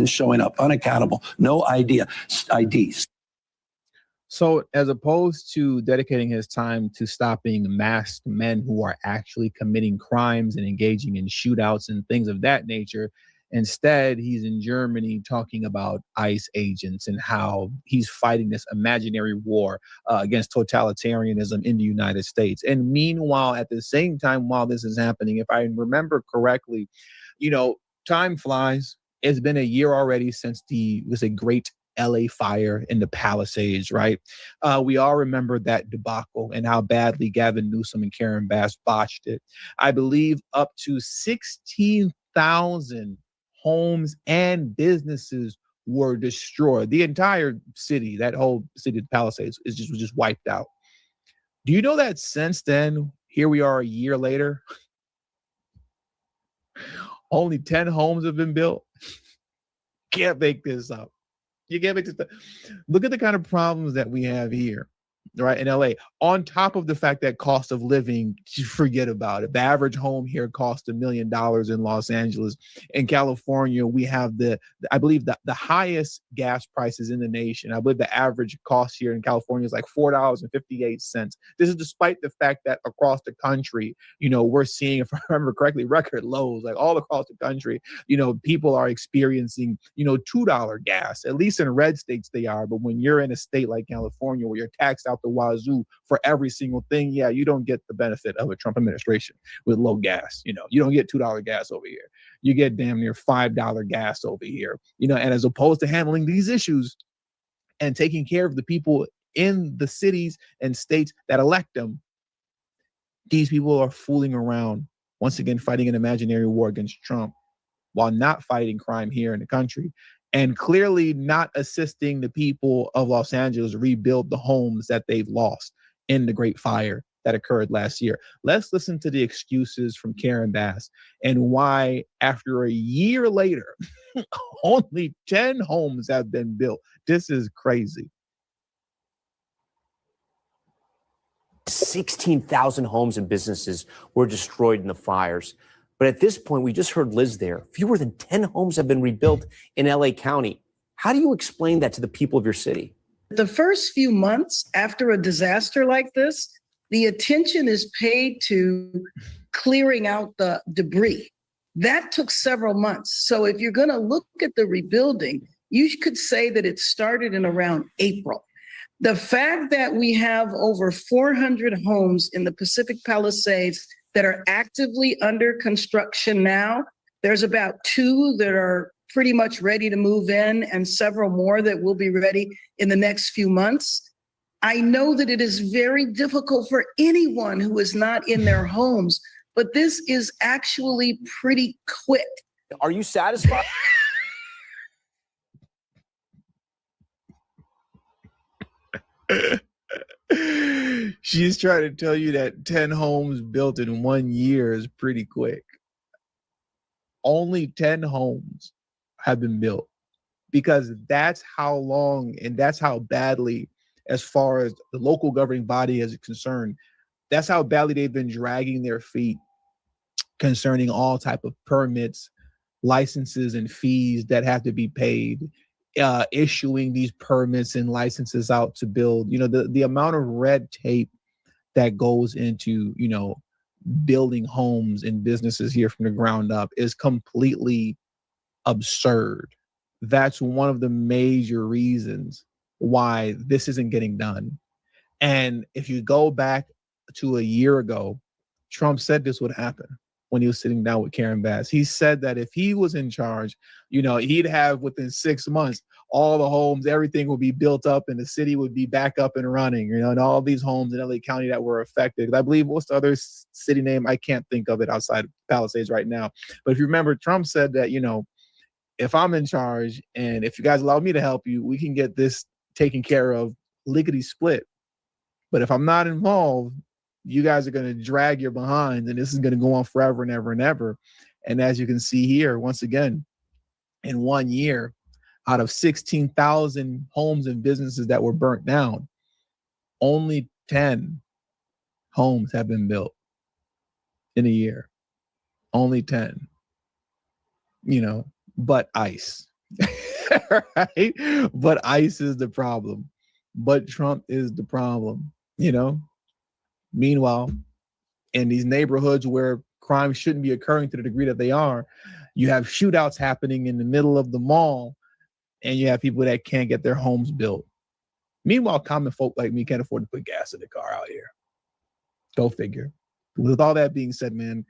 showing up, unaccountable, no IDs. So as opposed to dedicating his time to stopping masked men who are actually committing crimes and engaging in shootouts and things of that nature, instead, he's in Germany talking about ICE agents and how he's fighting this imaginary war against totalitarianism in the United States. And meanwhile, at the same time, while this is happening, if I remember correctly, time flies. It's been a year already since was a great LA fire in the Palisades, right? We all remember that debacle and how badly Gavin Newsom and Karen Bass botched it. I believe up to 16,000 homes and businesses were destroyed. The entire city, that whole city of the Palisades, was just wiped out. Do you know that since then, here we are a year later, only 10 homes have been built? Can't make this up. You can't make this up. Look at the kind of problems that we have here, right, in LA. On top of the fact that cost of living, forget about it. The average home here costs $1 million in Los Angeles. In California, we have I believe the highest gas prices in the nation. I believe the average cost here in California is like $4.58. This is despite the fact that across the country, we're seeing, if I remember correctly, record lows, like all across the country. People are experiencing, $2 gas. At least in red states they are. But when you're in a state like California where you're taxed out the wazoo for every single thing, you don't get the benefit of a Trump administration with low gas. You don't get $2 gas over here. You get damn near $5 gas over here. And as opposed to handling these issues and taking care of the people in the cities and states that elect them, these people are fooling around, once again fighting an imaginary war against Trump while not fighting crime here in the country, and clearly not assisting the people of Los Angeles rebuild the homes that they've lost in the Great Fire that occurred last year. Let's listen to the excuses from Karen Bass and why, after a year later, only 10 homes have been built. This is crazy. 16,000 homes and businesses were destroyed in the fires. But at this point, we just heard Liz there, fewer than 10 homes have been rebuilt in LA County. How do you explain that to the people of your city? The first few months after a disaster like this, the attention is paid to clearing out the debris. That took several months. So if you're going to look at the rebuilding, you could say that it started in around April. The fact that we have over 400 homes in the Pacific Palisades that are actively under construction now, there's about 2 that are pretty much ready to move in and several more that will be ready in the next few months. I know that it is very difficult for anyone who is not in their homes, but this is actually pretty quick. Are you satisfied? She's trying to tell you that 10 homes built in 1 year is pretty quick. Only 10 homes have been built, because that's how long and that's how badly, as far as the local governing body is concerned, that's how badly they've been dragging their feet concerning all type of permits, licenses, and fees that have to be paid, issuing these permits and licenses out to build. You know, the amount of red tape that goes into, you know, building homes and businesses here from the ground up is completely absurd. That's one of the major reasons why this isn't getting done. And if you go back to a year ago, Trump said this would happen when he was sitting down with Karen Bass. He said that if he was in charge, you know, he'd have within 6 months, all the homes, everything would be built up and the city would be back up and running, you know, and all these homes in LA County that were affected. I believe, what's the other city name? I can't think of it outside of Palisades right now. But if you remember, Trump said that, you know, if I'm in charge and if you guys allow me to help you, we can get this taken care of lickety split. But if I'm not involved, you guys are going to drag your behinds and this is going to go on forever and ever and ever. And as you can see here, once again, in 1 year, out of 16,000 homes and businesses that were burnt down, only 10 homes have been built in a year. Only 10. You know, but ICE. Right? But ICE is the problem. But Trump is the problem, you know? Meanwhile, in these neighborhoods where crime shouldn't be occurring to the degree that they are, you have shootouts happening in the middle of the mall, and you have people that can't get their homes built. Meanwhile, common folk like me can't afford to put gas in the car out here. Go figure. With all that being said, man,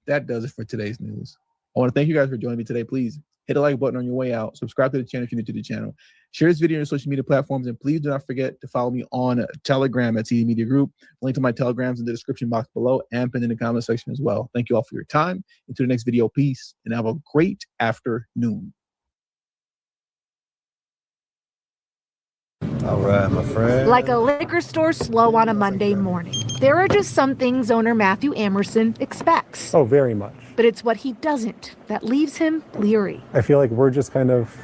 that does it for today's news. I want to thank you guys for joining me today. Please hit the like button on your way out. Subscribe to the channel if you're new to the channel. Share this video on your social media platforms, and please do not forget to follow me on Telegram at TD Media Group. Link to my Telegrams in the description box below and pinned in the comment section as well. Thank you all for your time. Until the next video, peace, and have a great afternoon. All right, my friend. Like a liquor store slow on a Monday morning, there are just some things owner Matthew Amerson expects. Oh, very much. But it's what he doesn't that leaves him leery. I feel like we're just kind of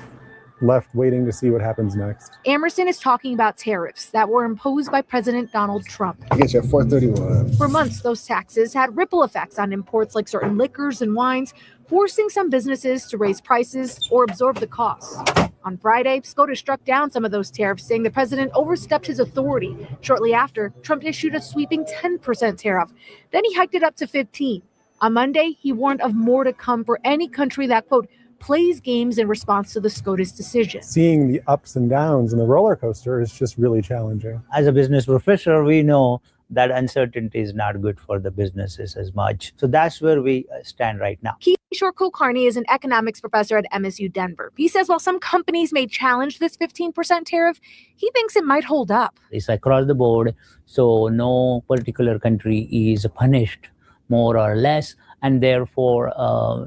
left waiting to see what happens next. Amerson is talking about tariffs that were imposed by President Donald Trump. I get you at 431. For months, those taxes had ripple effects on imports like certain liquors and wines, forcing some businesses to raise prices or absorb the costs. On Friday, SCOTUS struck down some of those tariffs, saying the president overstepped his authority. Shortly after, Trump issued a sweeping 10% tariff. Then he hiked it up to 15%. On Monday, he warned of more to come for any country that, quote, plays games in response to the SCOTUS decision. Seeing the ups and downs in the roller coaster is just really challenging. As a business professor, we know that uncertainty is not good for the businesses as much. So that's where we stand right now. Kishore Kulkarni is an economics professor at MSU Denver. He says while some companies may challenge this 15% tariff, he thinks it might hold up. It's across the board, so no particular country is punished more or less, and therefore,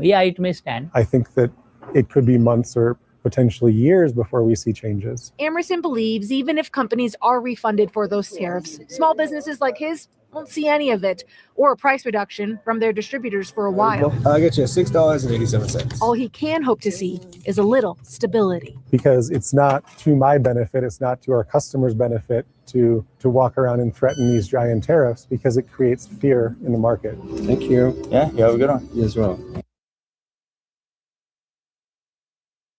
it may stand. I think that it could be months or potentially years before we see changes. Amerson believes even if companies are refunded for those tariffs, small businesses like his won't see any of it or a price reduction from their distributors for a while. I'll get you $6.87. All he can hope to see is a little stability. Because it's not to my benefit, it's not to our customers' benefit to walk around and threaten these giant tariffs, because it creates fear in the market. Thank you. Yeah, you have a good one. You as well.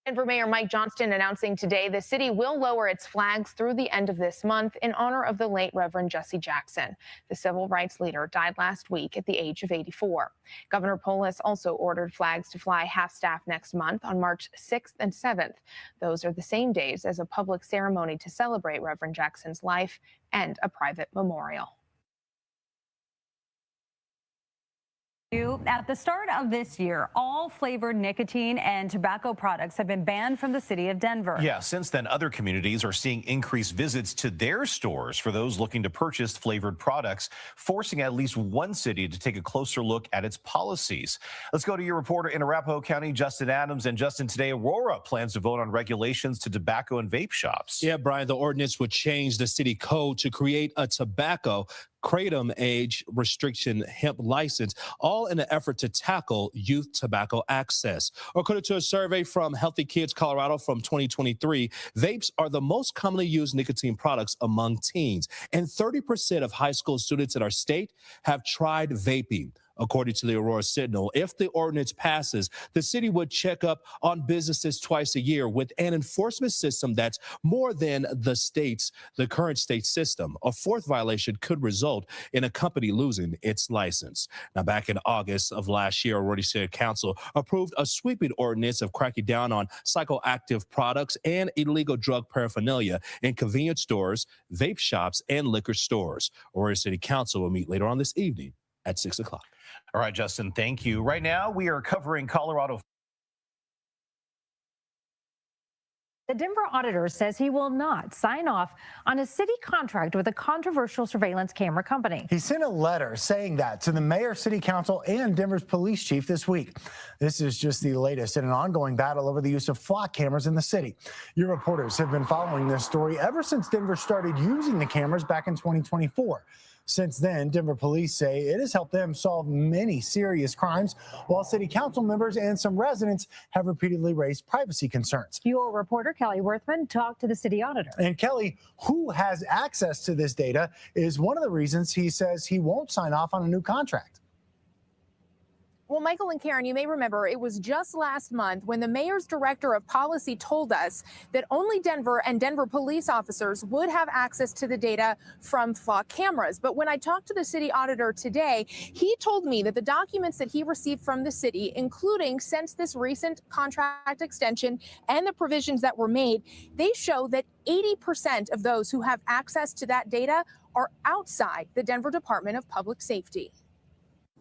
Denver Mayor Mike Johnston announcing today the city will lower its flags through the end of this month in honor of the late Reverend Jesse Jackson. The civil rights leader died last week at the age of 84. Governor Polis also ordered flags to fly half-staff next month on March 6th and 7th. Those are the same days as a public ceremony to celebrate Reverend Jackson's life and a private memorial. At the start of this year, all flavored nicotine and tobacco products have been banned from the city of Denver. Yeah, since then, other communities are seeing increased visits to their stores for those looking to purchase flavored products, forcing at least one city to take a closer look at its policies. Let's go to your reporter in Arapahoe County, Justin Adams. And Justin, today, Aurora plans to vote on regulations to tobacco and vape shops. Yeah, Brian, the ordinance would change the city code to create a tobacco kratom age restriction hemp license, all in an effort to tackle youth tobacco access. According to a survey from Healthy Kids Colorado from 2023, vapes are the most commonly used nicotine products among teens, and 30% of high school students in our state have tried vaping. According to the Aurora Sentinel, if the ordinance passes, the city would check up on businesses twice a year with an enforcement system that's more than the current state system. A fourth violation could result in a company losing its license. Now, back in August of last year, Aurora City Council approved a sweeping ordinance of cracking down on psychoactive products and illegal drug paraphernalia in convenience stores, vape shops, and liquor stores. Aurora City Council will meet later on this evening at 6 o'clock. All right, Justin, thank you. Right now, we are covering Colorado. The Denver auditor says he will not sign off on a city contract with a controversial surveillance camera company. He sent a letter saying that to the mayor, city council, and Denver's police chief this week. This is just the latest in an ongoing battle over the use of flock cameras in the city. Your reporters have been following this story ever since Denver started using the cameras back in 2024. Since then, Denver police say it has helped them solve many serious crimes, while city council members and some residents have repeatedly raised privacy concerns. Your reporter, Kelly Worthman, talked to the city auditor. And Kelly, who has access to this data, is one of the reasons he says he won't sign off on a new contract. Well, Michael and Karen, you may remember it was just last month when the mayor's director of policy told us that only Denver and Denver police officers would have access to the data from flock cameras. But when I talked to the city auditor today, he told me that the documents that he received from the city, including since this recent contract extension and the provisions that were made, they show that 80% of those who have access to that data are outside the Denver Department of Public Safety.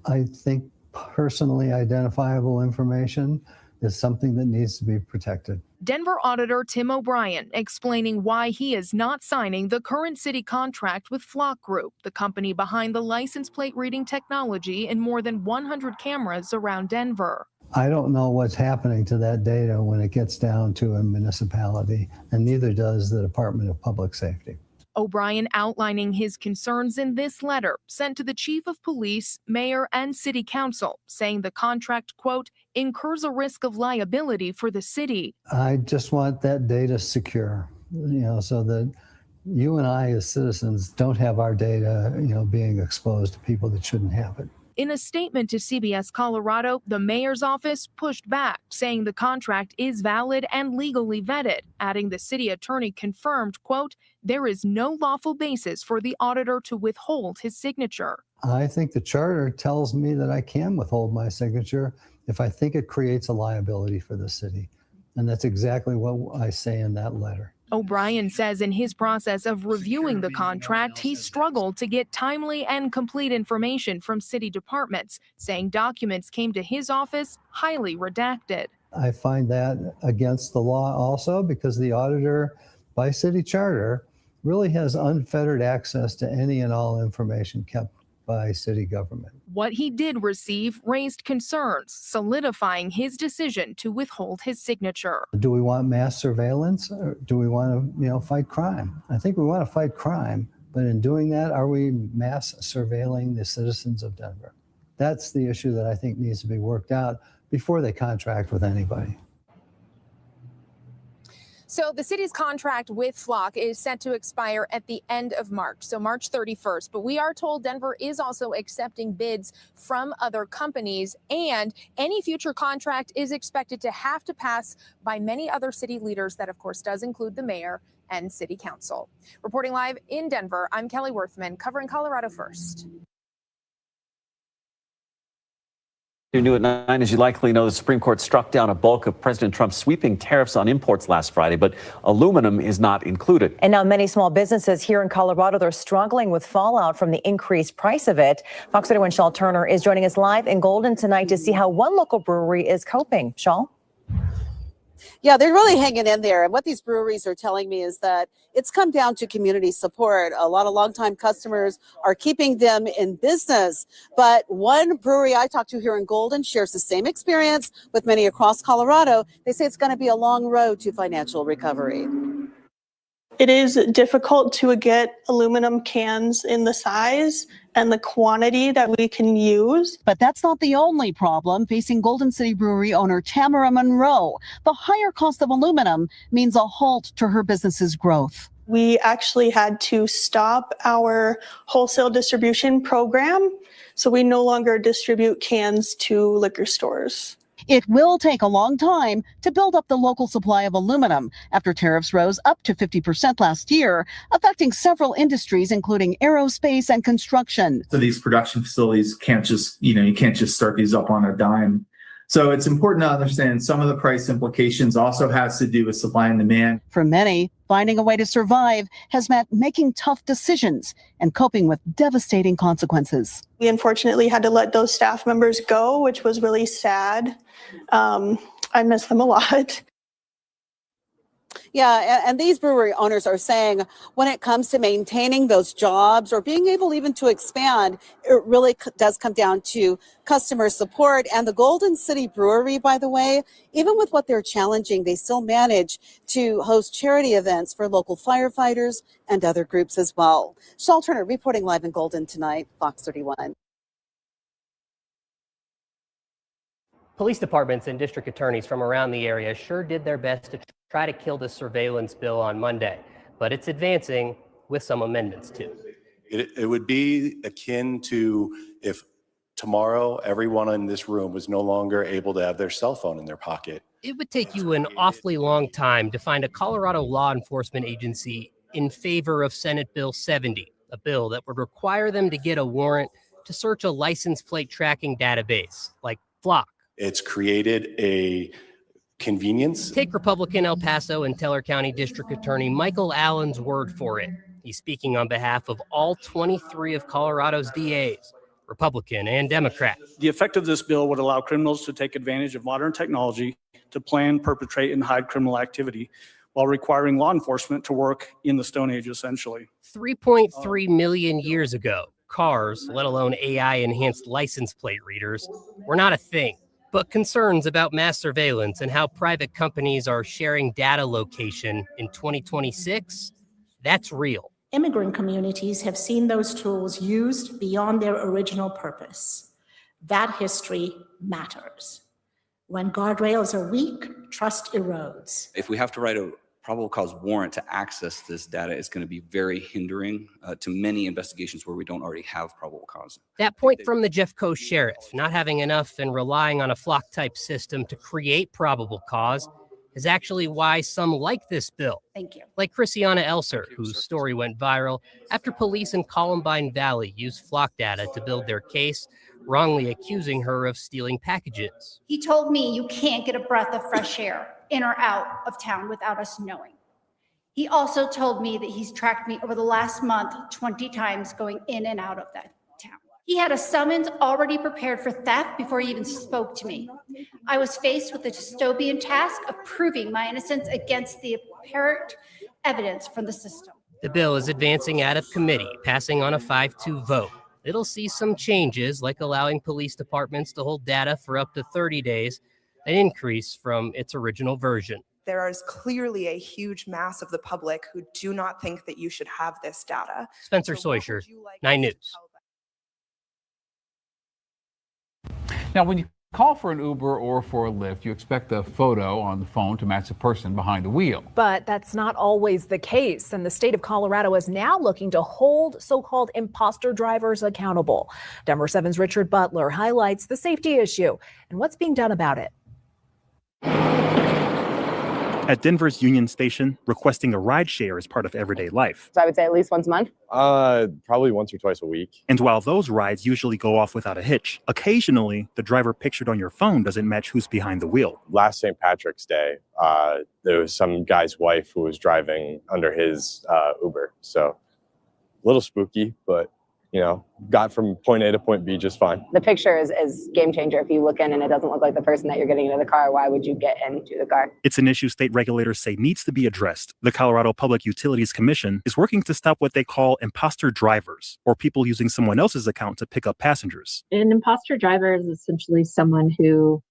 I think personally identifiable information is something that needs to be protected. Denver Auditor Tim O'Brien explaining why he is not signing the current city contract with Flock Group, the company behind the license plate reading technology in more than 100 cameras around Denver. I don't know what's happening to that data when it gets down to a municipality, and neither does the Department of Public Safety. O'Brien outlining his concerns in this letter sent to the chief of police, mayor, and city council, saying the contract, quote, incurs a risk of liability for the city. I just want that data secure, so that you and I as citizens don't have our data, being exposed to people that shouldn't have it. In a statement to CBS Colorado, the mayor's office pushed back, saying the contract is valid and legally vetted, adding the city attorney confirmed, quote, there is no lawful basis for the auditor to withhold his signature. I think the charter tells me that I can withhold my signature if I think it creates a liability for the city. And that's exactly what I say in that letter. O'Brien says in his process of reviewing the contract, he struggled to get timely and complete information from city departments, saying documents came to his office highly redacted. I find that against the law also, because the auditor, by city charter, really has unfettered access to any and all information kept by city government. What he did receive raised concerns, solidifying his decision to withhold his signature. Do we want mass surveillance, or do we want to, fight crime? I think we want to fight crime, But in doing that, are we mass surveilling the citizens of Denver? That's the issue that I think needs to be worked out before they contract with anybody. So the city's contract with Blacc is set to expire at the end of March, so March 31st. But we are told Denver is also accepting bids from other companies, and any future contract is expected to have to pass by many other city leaders. That, of course, does include the mayor and city council. Reporting live in Denver, I'm Kelly Worthman, covering Colorado First. You're new at 9. As you likely know, the Supreme Court struck down a bulk of President Trump's sweeping tariffs on imports last Friday, but aluminum is not included. And now many small businesses here in Colorado, they're struggling with fallout from the increased price of it. Fox 31's Shaul Turner is joining us live in Golden tonight to see how one local brewery is coping. Shaul? Yeah, they're really hanging in there. And what these breweries are telling me is that it's come down to community support. A lot of longtime customers are keeping them in business. But one brewery I talked to here in Golden shares the same experience with many across Colorado. They say it's going to be a long road to financial recovery. It is difficult to get aluminum cans in the size and the quantity that we can use. But that's not the only problem facing Golden City Brewery owner Tamara Monroe. The higher cost of aluminum means a halt to her business's growth. We actually had to stop our wholesale distribution program, so we no longer distribute cans to liquor stores. It will take a long time to build up the local supply of aluminum after tariffs rose up to 50% last year, affecting several industries, including aerospace and construction. So these production facilities can't just, you can't just start these up on a dime. So it's important to understand some of the price implications also has to do with supply and demand. For many, finding a way to survive has meant making tough decisions and coping with devastating consequences. We unfortunately had to let those staff members go, which was really sad. I miss them a lot. Yeah, and these brewery owners are saying when it comes to maintaining those jobs or being able even to expand, it really does come down to customer support. And the Golden City Brewery, by the way, even with what they're challenging, they still manage to host charity events for local firefighters and other groups as well. Shaul Turner reporting live in Golden tonight, Fox 31. Police departments and district attorneys from around the area sure did their best to try to kill the surveillance bill on Monday, but it's advancing with some amendments too. It would be akin to if tomorrow everyone in this room was no longer able to have their cell phone in their pocket. It would take you an awfully long time to find a Colorado law enforcement agency in favor of Senate Bill 70, a bill that would require them to get a warrant to search a license plate tracking database like Blacc. It's created a convenience. Take Republican El Paso and Teller County District Attorney Michael Allen's word for it. He's speaking on behalf of all 23 of Colorado's DAs, Republican and Democrat. The effect of this bill would allow criminals to take advantage of modern technology to plan, perpetrate, and hide criminal activity while requiring law enforcement to work in the Stone Age, essentially. 3.3 million years ago, cars, let alone AI-enhanced license plate readers, were not a thing. But concerns about mass surveillance and how private companies are sharing data location in 2026, that's real. Immigrant communities have seen those tools used beyond their original purpose. That history matters. When guardrails are weak, trust erodes. If we have to write a probable cause warrant to access this data, it's going to be very hindering to many investigations where we don't already have probable cause. That point from the Jeff Coast sheriff, not having enough and relying on a flock-type system to create probable cause, is actually why some like this bill. Thank you. Like Christiana Elser, whose story went viral after police in Columbine Valley used flock data to build their case, wrongly accusing her of stealing packages. He told me you can't get a breath of fresh air in or out of town without us knowing. He also told me that he's tracked me over the last month 20 times going in and out of that town. He had a summons already prepared for theft before he even spoke to me. I was faced with the dystopian task of proving my innocence against the apparent evidence from the system. The bill is advancing out of committee, passing on a 5-2 vote. It'll see some changes, like allowing police departments to hold data for up to 30 days, an increase from its original version. There is clearly a huge mass of the public who do not think that you should have this data. Spencer Soischer, 9 News. Now, when you call for an Uber or for a Lyft, you expect the photo on the phone to match the person behind the wheel. But that's not always the case, and the state of Colorado is now looking to hold so-called imposter drivers accountable. Denver 7's Richard Butler highlights the safety issue and what's being done about it. At Denver's Union Station, requesting a ride share is part of everyday life. So I would say at least once a month. Probably once or twice a week. And while those rides usually go off without a hitch, occasionally the driver pictured on your phone doesn't match who's behind the wheel. Last St. Patrick's Day, there was some guy's wife who was driving under his Uber. So a little spooky, but got from point A to point B just fine. The picture is game changer. If you look in and it doesn't look like the person that you're getting into the car, why would you get into the car? It's an issue state regulators say needs to be addressed. The Colorado Public Utilities Commission is working to stop what they call imposter drivers, or people using someone else's account to pick up passengers. An imposter driver is essentially someone who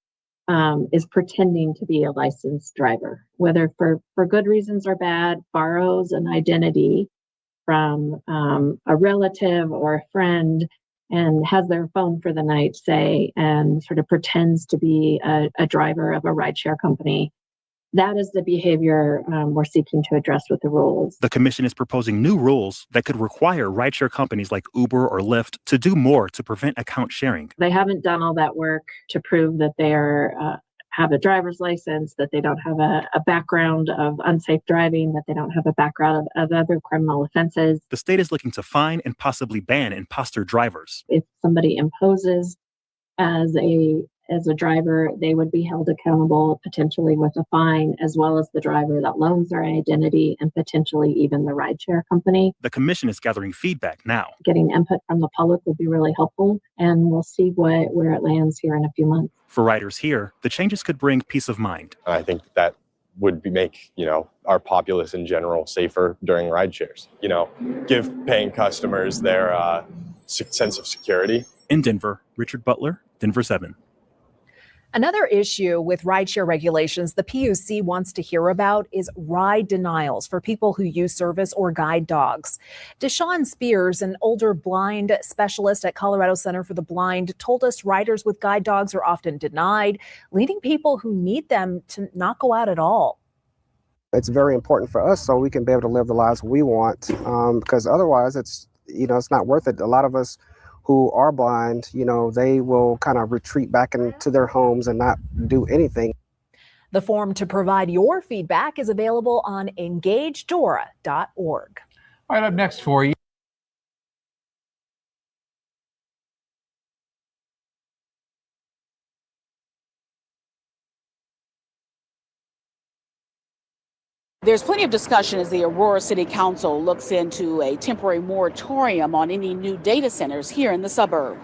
is pretending to be a licensed driver, whether for good reasons or bad, borrows an identity from a relative or a friend and has their phone for the night, say, and sort of pretends to be a driver of a rideshare company. That is the behavior we're seeking to address with the rules. The commission is proposing new rules that could require rideshare companies like Uber or Lyft to do more to prevent account sharing. They haven't done all that work to prove that they have a driver's license, that they don't have a background of unsafe driving, that they don't have a background of other criminal offenses. The state is looking to fine and possibly ban imposter drivers. If somebody imposes as a driver, they would be held accountable potentially with a fine, as well as the driver that loans their identity and potentially even the rideshare company. The commission is gathering feedback now. Getting input from the public would be really helpful, and we'll see where it lands here in a few months. For riders here, the changes could bring peace of mind. I think that would make, our populace in general safer during ride shares. Give paying customers their sense of security. In Denver, Richard Butler, Denver 7. Another issue with rideshare regulations the PUC wants to hear about is ride denials for people who use service or guide dogs. Deshaun Spears, an older blind specialist at Colorado Center for the Blind, told us riders with guide dogs are often denied, leading people who need them to not go out at all. It's very important for us so we can be able to live the lives we want, because otherwise it's not worth it. A lot of us who are blind, they will kind of retreat back into their homes and not do anything. The form to provide your feedback is available on engagedora.org. All right, up next for you. There's plenty of discussion as the Aurora City Council looks into a temporary moratorium on any new data centers here in the suburb.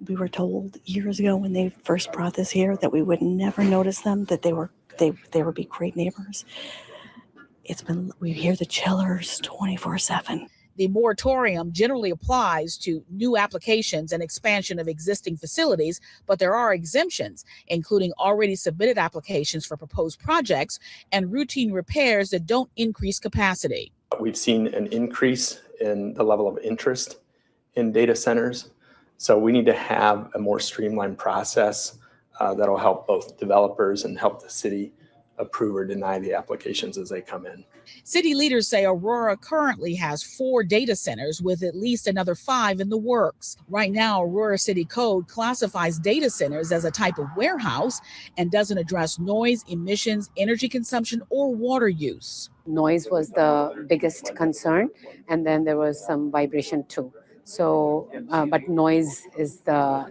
We were told years ago when they first brought this here that we would never notice them, that they would be great neighbors. We hear the chillers 24/7. The moratorium generally applies to new applications and expansion of existing facilities, but there are exemptions, including already submitted applications for proposed projects and routine repairs that don't increase capacity. We've seen an increase in the level of interest in data centers, so we need to have a more streamlined process that'll help both developers and help the city approve or deny the applications as they come in. City leaders say Aurora currently has 4 data centers with at least another 5 in the works. Right now, Aurora City Code classifies data centers as a type of warehouse and doesn't address noise, emissions, energy consumption, or water use. Noise was the biggest concern, and then there was some vibration too. So, but noise is the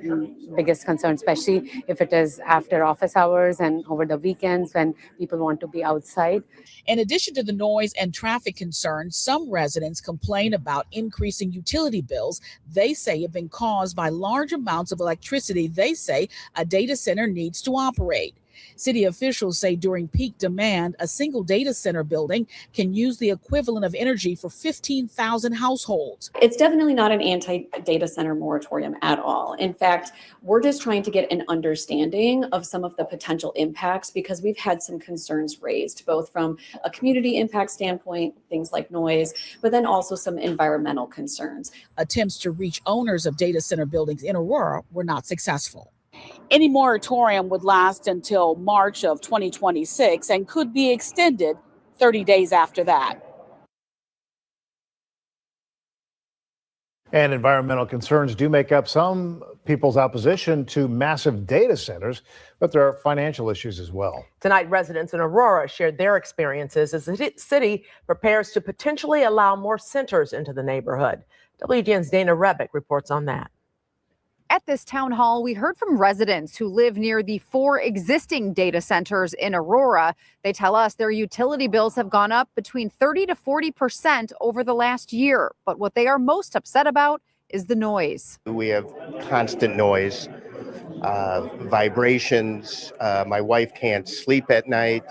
biggest concern, especially if it is after office hours and over the weekends when people want to be outside. In addition to the noise and traffic concerns, some residents complain about increasing utility bills they say have been caused by large amounts of electricity they say a data center needs to operate. City officials say during peak demand, a single data center building can use the equivalent of energy for 15,000 households. It's definitely not an anti-data center moratorium at all. In fact, we're just trying to get an understanding of some of the potential impacts because we've had some concerns raised, both from a community impact standpoint, things like noise, but then also some environmental concerns. Attempts to reach owners of data center buildings in Aurora were not successful. Any moratorium would last until March of 2026 and could be extended 30 days after that. And environmental concerns do make up some people's opposition to massive data centers, but there are financial issues as well. Tonight, residents in Aurora shared their experiences as the city prepares to potentially allow more centers into the neighborhood. WGN's Dana Rebick reports on that. At this town hall, we heard from residents who live near the 4 existing data centers in Aurora. They tell us their utility bills have gone up between 30 to 40% over the last year. But what they are most upset about is the noise. We have constant noise, vibrations. My wife can't sleep at night.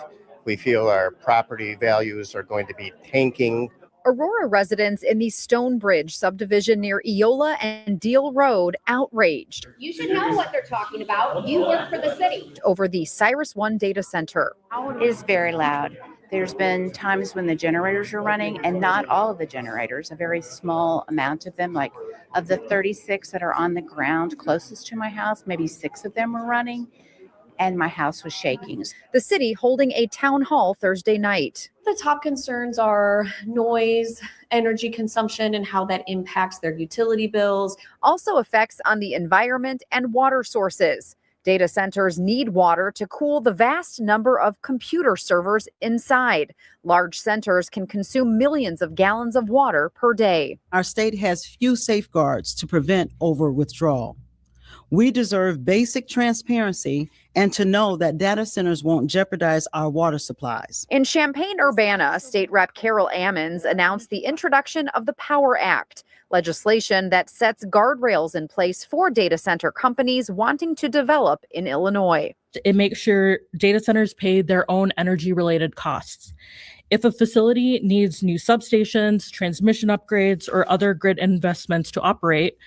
We feel our property values are going to be tanking. Aurora residents in the Stonebridge subdivision near Eola and Deal Road outraged. You should know what they're talking about. You work for the city. Over the Cyrus One data center. It is very loud. There's been times when the generators are running, and not all of the generators, a very small amount of them, like of the 36 that are on the ground closest to my house, maybe 6 of them were running, and my house was shaking. The city holding a town hall Thursday night. The top concerns are noise, energy consumption, and how that impacts their utility bills. Also effects on the environment and water sources. Data centers need water to cool the vast number of computer servers inside. Large centers can consume millions of gallons of water per day. Our state has few safeguards to prevent over-withdrawal. We deserve basic transparency and to know that data centers won't jeopardize our water supplies. In Champaign-Urbana, State Rep Carol Ammons announced the introduction of the Power Act, legislation that sets guardrails in place for data center companies wanting to develop in Illinois. It makes sure data centers pay their own energy-related costs. If a facility needs new substations, transmission upgrades, or other grid investments to operate,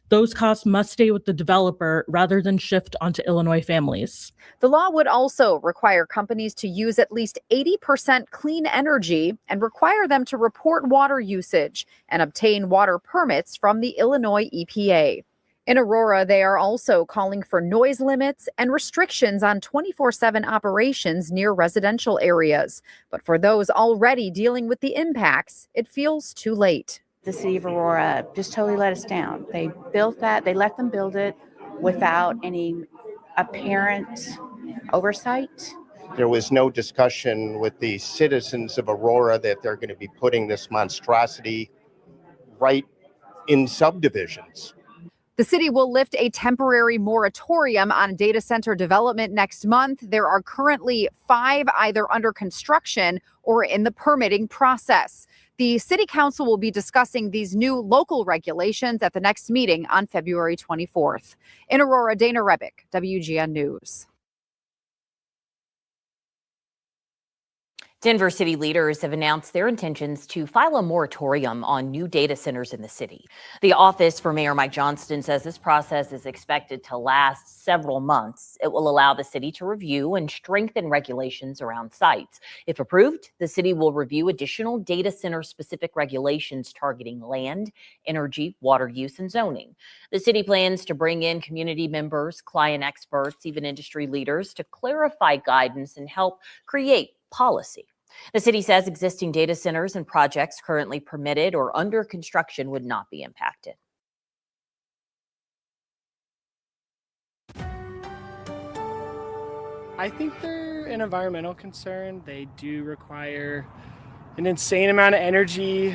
those costs must stay with the developer rather than shift onto Illinois families. The law would also require companies to use at least 80% clean energy and require them to report water usage and obtain water permits from the Illinois EPA. In Aurora, they are also calling for noise limits and restrictions on 24/7 operations near residential areas. But for those already dealing with the impacts, it feels too late. The city of Aurora just totally let us down. They built that, they let them build it without any apparent oversight. There was no discussion with the citizens of Aurora that they're going to be putting this monstrosity right in subdivisions. The city will lift a temporary moratorium on data center development next month. There are currently 5 either under construction or in the permitting process. The city council will be discussing these new local regulations at the next meeting on February 24th. In Aurora, Dana Rebick, WGN News. Denver city leaders have announced their intentions to file a moratorium on new data centers in the city. The office for Mayor Mike Johnston says this process is expected to last several months. It will allow the city to review and strengthen regulations around sites. If approved, the city will review additional data center specific regulations targeting land, energy, water use, and zoning. The city plans to bring in community members, client experts, even industry leaders to clarify guidance and help create policy. The city says existing data centers and projects currently permitted or under construction would not be impacted. I think they're an environmental concern. They do require an insane amount of energy.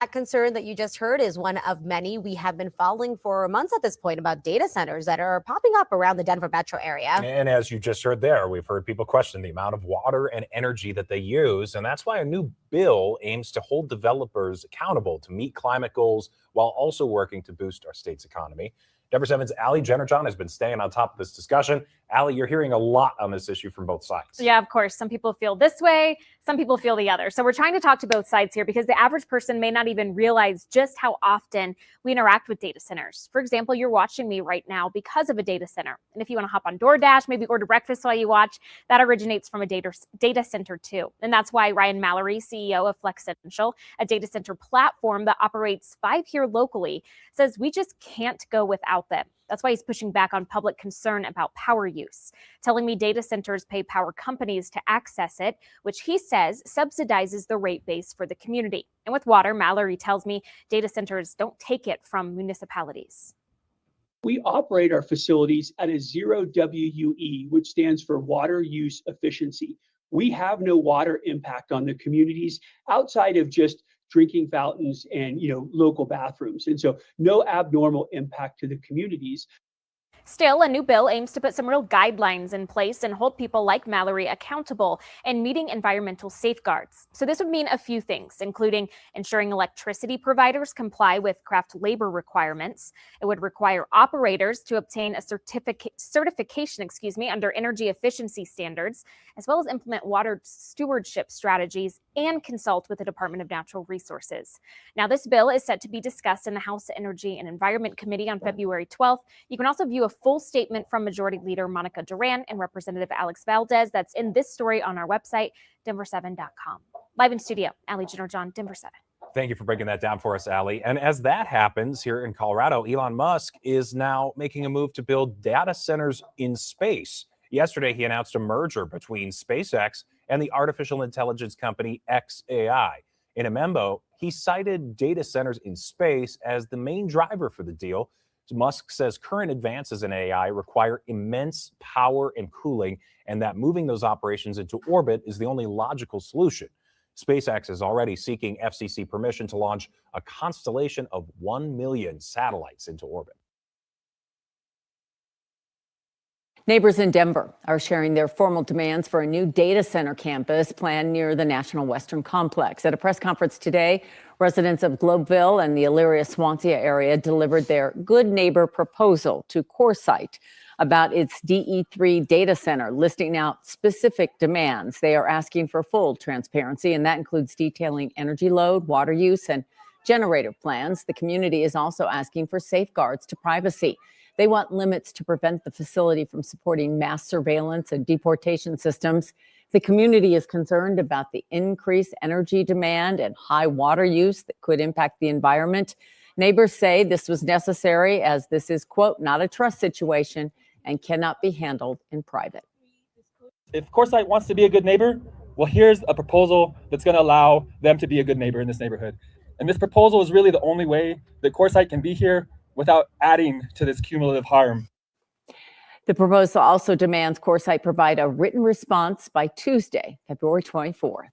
That concern that you just heard is one of many we have been following for months at this point about data centers that are popping up around the Denver metro area. And as you just heard there, we've heard people question the amount of water and energy that they use. And that's why a new bill aims to hold developers accountable to meet climate goals while also working to boost our state's economy. Denver 7's Allie Jenner-John has been staying on top of this discussion. Allie, you're hearing a lot on this issue from both sides. Yeah, of course. Some people feel this way, some people feel the other. So we're trying to talk to both sides here because the average person may not even realize just how often we interact with data centers. For example, you're watching me right now because of a data center. And if you want to hop on DoorDash, maybe order breakfast while you watch, that originates from a data center too. And that's why Ryan Mallory, CEO of Flexential, a data center platform that operates 5 here locally, says we just can't go without them. That's why he's pushing back on public concern about power use, telling me data centers pay power companies to access it, which he says subsidizes the rate base for the community. And with water, Mallory tells me data centers don't take it from municipalities. We operate our facilities at a 0 WUE, which stands for water use efficiency. We have no water impact on the communities outside of just drinking fountains and local bathrooms. And so no abnormal impact to the communities. Still, a new bill aims to put some real guidelines in place and hold people like Mallory accountable and meeting environmental safeguards. So this would mean a few things, including ensuring electricity providers comply with craft labor requirements. It would require operators to obtain a certification under energy efficiency standards, as well as implement water stewardship strategies and consult with the Department of Natural Resources. Now, this bill is set to be discussed in the House Energy and Environment Committee on February 12th. You can also view a full statement from Majority Leader Monica Duran and Representative Alex Valdez. That's in this story on our website, denver7.com. Live in studio, Allie Jenner-John, Denver 7. Thank you for breaking that down for us, Allie. And as that happens here in Colorado, Elon Musk is now making a move to build data centers in space. Yesterday, he announced a merger between SpaceX and the artificial intelligence company xAI. In a memo, he cited data centers in space as the main driver for the deal. Musk says current advances in AI require immense power and cooling, and that moving those operations into orbit is the only logical solution. SpaceX is already seeking FCC permission to launch a constellation of 1 million satellites into orbit. Neighbors in Denver are sharing their formal demands for a new data center campus planned near the National Western Complex. At a press conference today, residents of Globeville and the Elyria-Swansea area delivered their good neighbor proposal to CoreSite about its DE3 data center, listing out specific demands. They are asking for full transparency, and that includes detailing energy load, water use, and generator plans. The community is also asking for safeguards to privacy. They want limits to prevent the facility from supporting mass surveillance and deportation systems. The community is concerned about the increased energy demand and high water use that could impact the environment. Neighbors say this was necessary as this is, quote, not a trust situation and cannot be handled in private. If CoreSite wants to be a good neighbor, well, here's a proposal that's going to allow them to be a good neighbor in this neighborhood. And this proposal is really the only way that CoreSite can be here without adding to this cumulative harm. The proposal also demands CoreSite provide a written response by Tuesday, February 24th.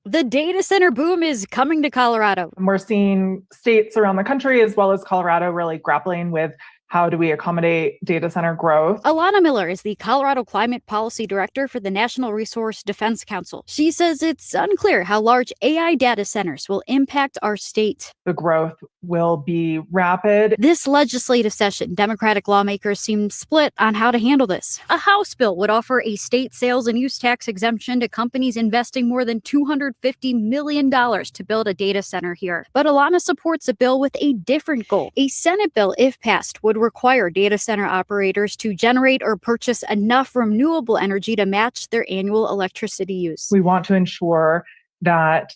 The data center boom is coming to Colorado. We're seeing states around the country as well as Colorado really grappling with how do we accommodate data center growth? Alana Miller is the Colorado Climate Policy Director for the National Resource Defense Council. She says it's unclear how large AI data centers will impact our state. The growth will be rapid. This legislative session, Democratic lawmakers seem split on how to handle this. A House bill would offer a state sales and use tax exemption to companies investing more than $250 million to build a data center here. But Alana supports a bill with a different goal. A Senate bill, if passed, would require data center operators to generate or purchase enough renewable energy to match their annual electricity use. We want to ensure that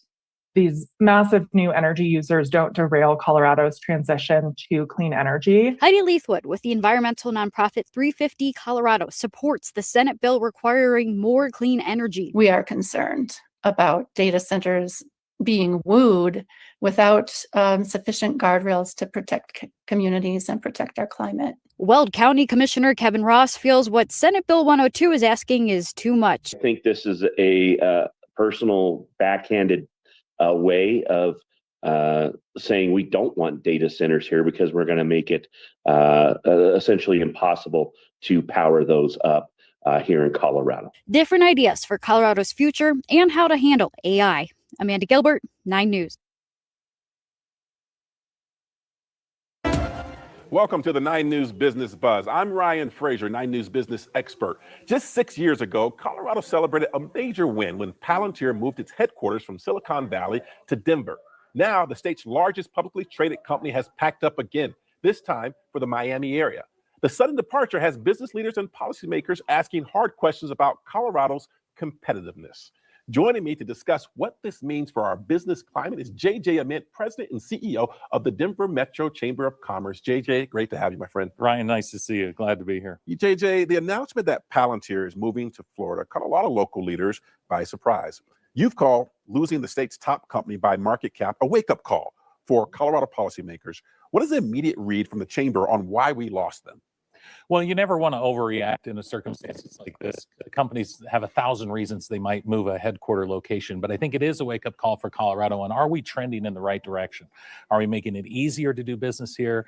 these massive new energy users don't derail Colorado's transition to clean energy. Heidi Leithwood with the environmental nonprofit 350 Colorado supports the Senate bill requiring more clean energy. We are concerned about data centers being wooed without sufficient guardrails to protect communities and protect our climate. Weld County Commissioner Kevin Ross feels what Senate Bill 102 is asking is too much. I think this is a personal backhanded way of saying we don't want data centers here because we're going to make it essentially impossible to power those up here in Colorado. Different ideas for Colorado's future and how to handle AI. Amanda Gilbert, 9 News. Welcome to the 9 News Business Buzz. I'm Ryan Fraser, 9 News business expert. Just 6 years ago, Colorado celebrated a major win when Palantir moved its headquarters from Silicon Valley to Denver. Now, the state's largest publicly traded company has packed up again, this time for the Miami area. The sudden departure has business leaders and policymakers asking hard questions about Colorado's competitiveness. Joining me to discuss what this means for our business climate is JJ Ament, President and CEO of the Denver Metro Chamber of Commerce. JJ, great to have you, my friend. Ryan, nice to see you. Glad to be here. JJ, the announcement that Palantir is moving to Florida caught a lot of local leaders by surprise. You've called losing the state's top company by market cap a wake-up call for Colorado policymakers. What is the immediate read from the chamber on why we lost them? Well, you never want to overreact in a circumstances like this. Companies have 1,000 reasons they might move a headquarter location, but I think it is a wake-up call for Colorado. And are we trending in the right direction? Are we making it easier to do business here?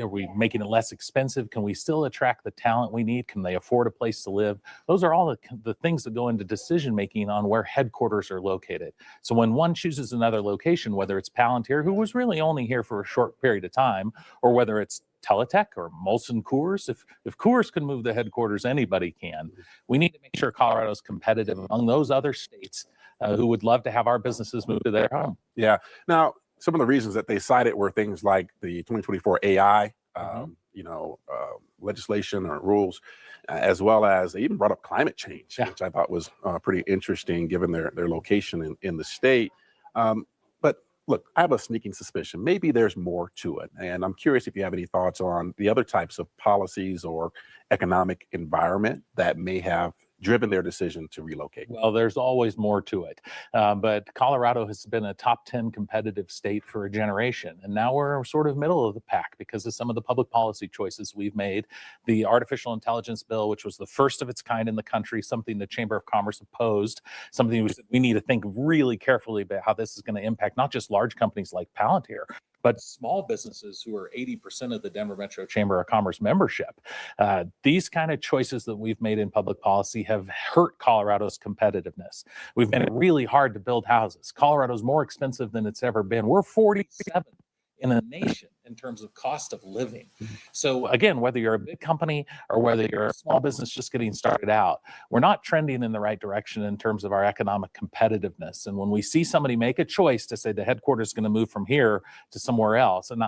Are we making it less expensive? Can we still attract the talent we need? Can they afford a place to live? Those are all the things that go into decision-making on where headquarters are located. So when one chooses another location, whether it's Palantir, who was really only here for a short period of time, or whether it's Teletech or Molson Coors, if Coors can move the headquarters, anybody can. We need to make sure Colorado's competitive among those other states who would love to have our businesses move to their home. Yeah. Now, some of the reasons that they cited were things like the 2024 AI, legislation or rules, as well as they even brought up climate change, which I thought was pretty interesting given their location in the state. Look, I have a sneaking suspicion. Maybe there's more to it. And I'm curious if you have any thoughts on the other types of policies or economic environment that may have driven their decision to relocate. Well, there's always more to it. But Colorado has been a top 10 competitive state for a generation. And now we're sort of middle of the pack because of some of the public policy choices we've made. The artificial intelligence bill, which was the first of its kind in the country, something the Chamber of Commerce opposed, something we need to think really carefully about how this is going to impact not just large companies like Palantir, but small businesses who are 80% of the Denver Metro Chamber of Commerce membership. These kind of choices that we've made in public policy have hurt Colorado's competitiveness. We've made it really hard to build houses. Colorado's more expensive than it's ever been. We're 47 in a nation in terms of cost of living. So again, whether you're a big company or whether you're a small business just getting started out, we're not trending in the right direction in terms of our economic competitiveness. And when we see somebody make a choice to say the headquarters is going to move from here to somewhere else, and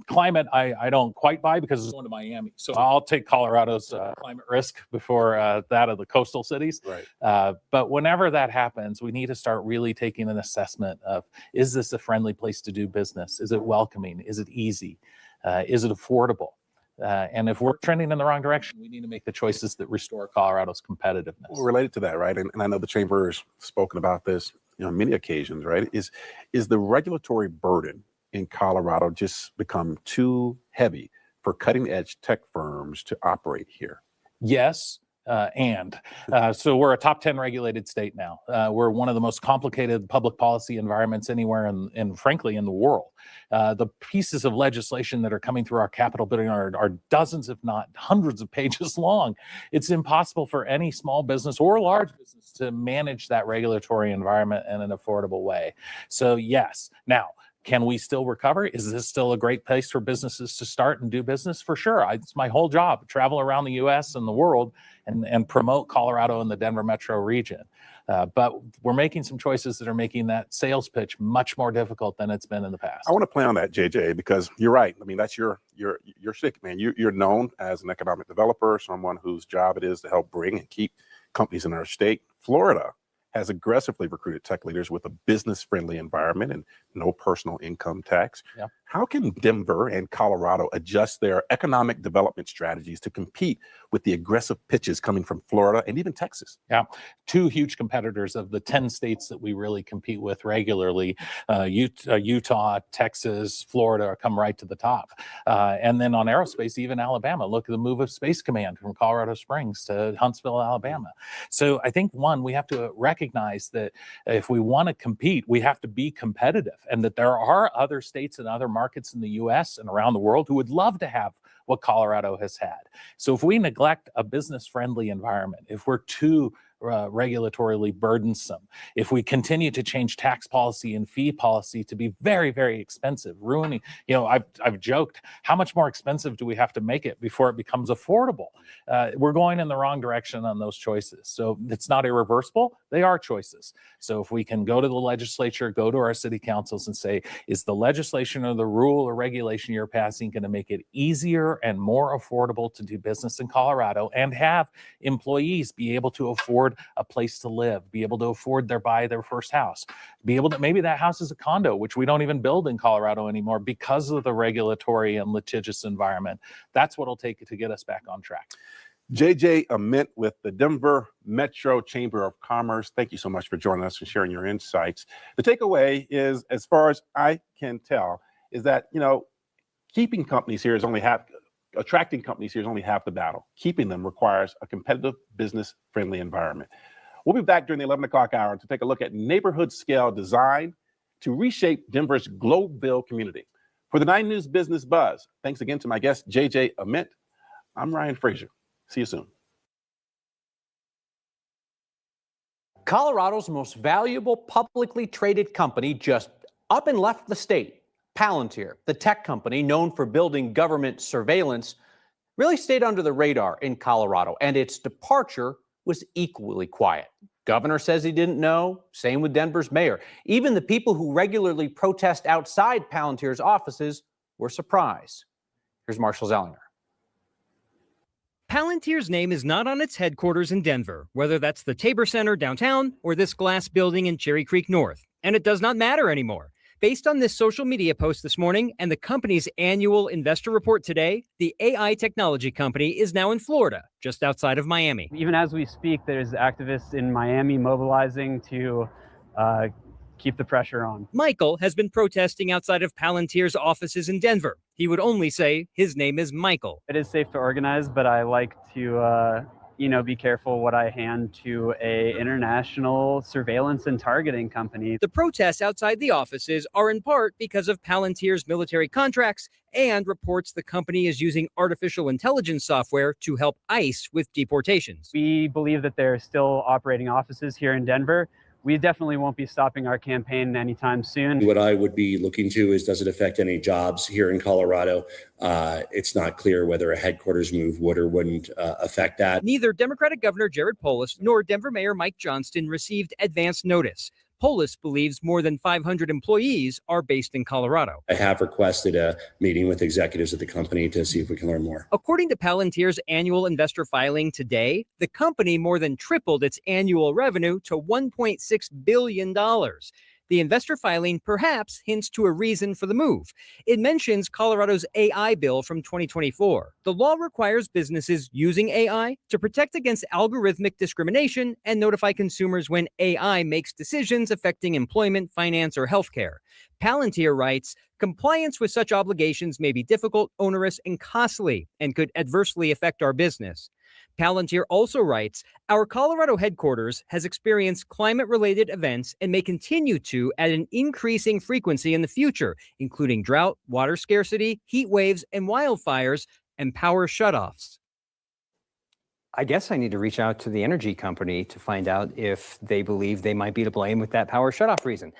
climate, I don't quite buy because it's going to Miami. So I'll take Colorado's climate risk before that of the coastal cities. Right. But whenever that happens, we need to start really taking an assessment of, is this a friendly place to do business? Is it welcoming? Is it easy? Is it affordable? And if we're trending in the wrong direction, we need to make the choices that restore Colorado's competitiveness. Well, related to that, right? And I know the chamber has spoken about this, on many occasions, right? Is the regulatory burden in Colorado just become too heavy for cutting edge tech firms to operate here? Yes. So we're a top 10 regulated state now. We're one of the most complicated public policy environments anywhere and frankly in the world. The pieces of legislation that are coming through our Capitol building are dozens, if not hundreds of pages long. It's impossible for any small business or large business to manage that regulatory environment in an affordable way. So yes, now, can we still recover? Is this still a great place for businesses to start and do business? For sure. It's my whole job, travel around the U.S. and the world and promote Colorado and the Denver metro region. But we're making some choices that are making that sales pitch much more difficult than it's been in the past. I want to play on that, JJ, because you're right. I mean, that's your shtick, man. You're known as an economic developer, someone whose job it is to help bring and keep companies in our state. Florida has aggressively recruited tech leaders with a business-friendly environment and no personal income tax. Yeah. How can Denver and Colorado adjust their economic development strategies to compete with the aggressive pitches coming from Florida and even Texas? Yeah, two huge competitors of the 10 states that we really compete with regularly. Utah, Texas, Florida come right to the top. And then on aerospace, even Alabama. Look at the move of Space Command from Colorado Springs to Huntsville, Alabama. So I think, one, we have to recognize that if we want to compete, we have to be competitive, and that there are other states and other markets in the U.S. and around the world who would love to have what Colorado has had. So if we neglect a business-friendly environment, if we're too regulatorily burdensome, if we continue to change tax policy and fee policy to be very, very expensive, ruining, I've joked, how much more expensive do we have to make it before it becomes affordable? We're going in the wrong direction on those choices. So it's not irreversible. They are choices. So if we can go to the legislature, go to our city councils and say, is the legislation or the rule or regulation you're passing going to make it easier and more affordable to do business in Colorado and have employees be able to afford a place to live, be able to afford buy their first house, be able to, maybe that house is a condo, which we don't even build in Colorado anymore because of the regulatory and litigious environment. That's what it'll take to get us back on track. JJ Ament with the Denver Metro Chamber of Commerce. Thank you so much for joining us and sharing your insights. The takeaway is, as far as I can tell, is that, keeping companies here is only half, attracting companies here is only half the battle. Keeping them requires a competitive, business-friendly environment. We'll be back during the 11 o'clock hour to take a look at neighborhood-scale design to reshape Denver's Globeville community. For the 9 News Business Buzz, thanks again to my guest, JJ Ament. I'm Ryan Frazier. See you soon. Colorado's most valuable publicly traded company just up and left the state. Palantir, the tech company known for building government surveillance, really stayed under the radar in Colorado, and its departure was equally quiet. Governor says he didn't know, same with Denver's mayor. Even the people who regularly protest outside Palantir's offices were surprised. Here's Marshall Zellinger. Palantir's name is not on its headquarters in Denver, whether that's the Tabor Center downtown or this glass building in Cherry Creek North. And it does not matter anymore. Based on this social media post this morning and the company's annual investor report today, the AI technology company is now in Florida, just outside of Miami. Even as we speak, there's activists in Miami mobilizing to keep the pressure on. Michael has been protesting outside of Palantir's offices in Denver. He would only say his name is Michael. It is safe to organize, but I like to be careful what I hand to a international surveillance and targeting company. The protests outside the offices are in part because of Palantir's military contracts and reports the company is using artificial intelligence software to help ICE with deportations. We believe that there are still operating offices here in Denver. We definitely won't be stopping our campaign anytime soon. What I would be looking to is, does it affect any jobs here in Colorado? It's not clear whether a headquarters move would or wouldn't affect that. Neither Democratic Governor Jared Polis nor Denver Mayor Mike Johnston received advance notice. Polis believes more than 500 employees are based in Colorado. I have requested a meeting with executives at the company to see if we can learn more. According to Palantir's annual investor filing today, the company more than tripled its annual revenue to $1.6 billion. The investor filing perhaps hints to a reason for the move. It mentions Colorado's AI bill from 2024. The law requires businesses using AI to protect against algorithmic discrimination and notify consumers when AI makes decisions affecting employment, finance, or healthcare. Palantir writes, compliance with such obligations may be difficult, onerous, and costly, and could adversely affect our business. Palantir also writes, our Colorado headquarters has experienced climate-related events and may continue to at an increasing frequency in the future, including drought, water scarcity, heat waves, and wildfires, and power shutoffs. I guess I need to reach out to the energy company to find out if they believe they might be to blame with that power shutoff reason.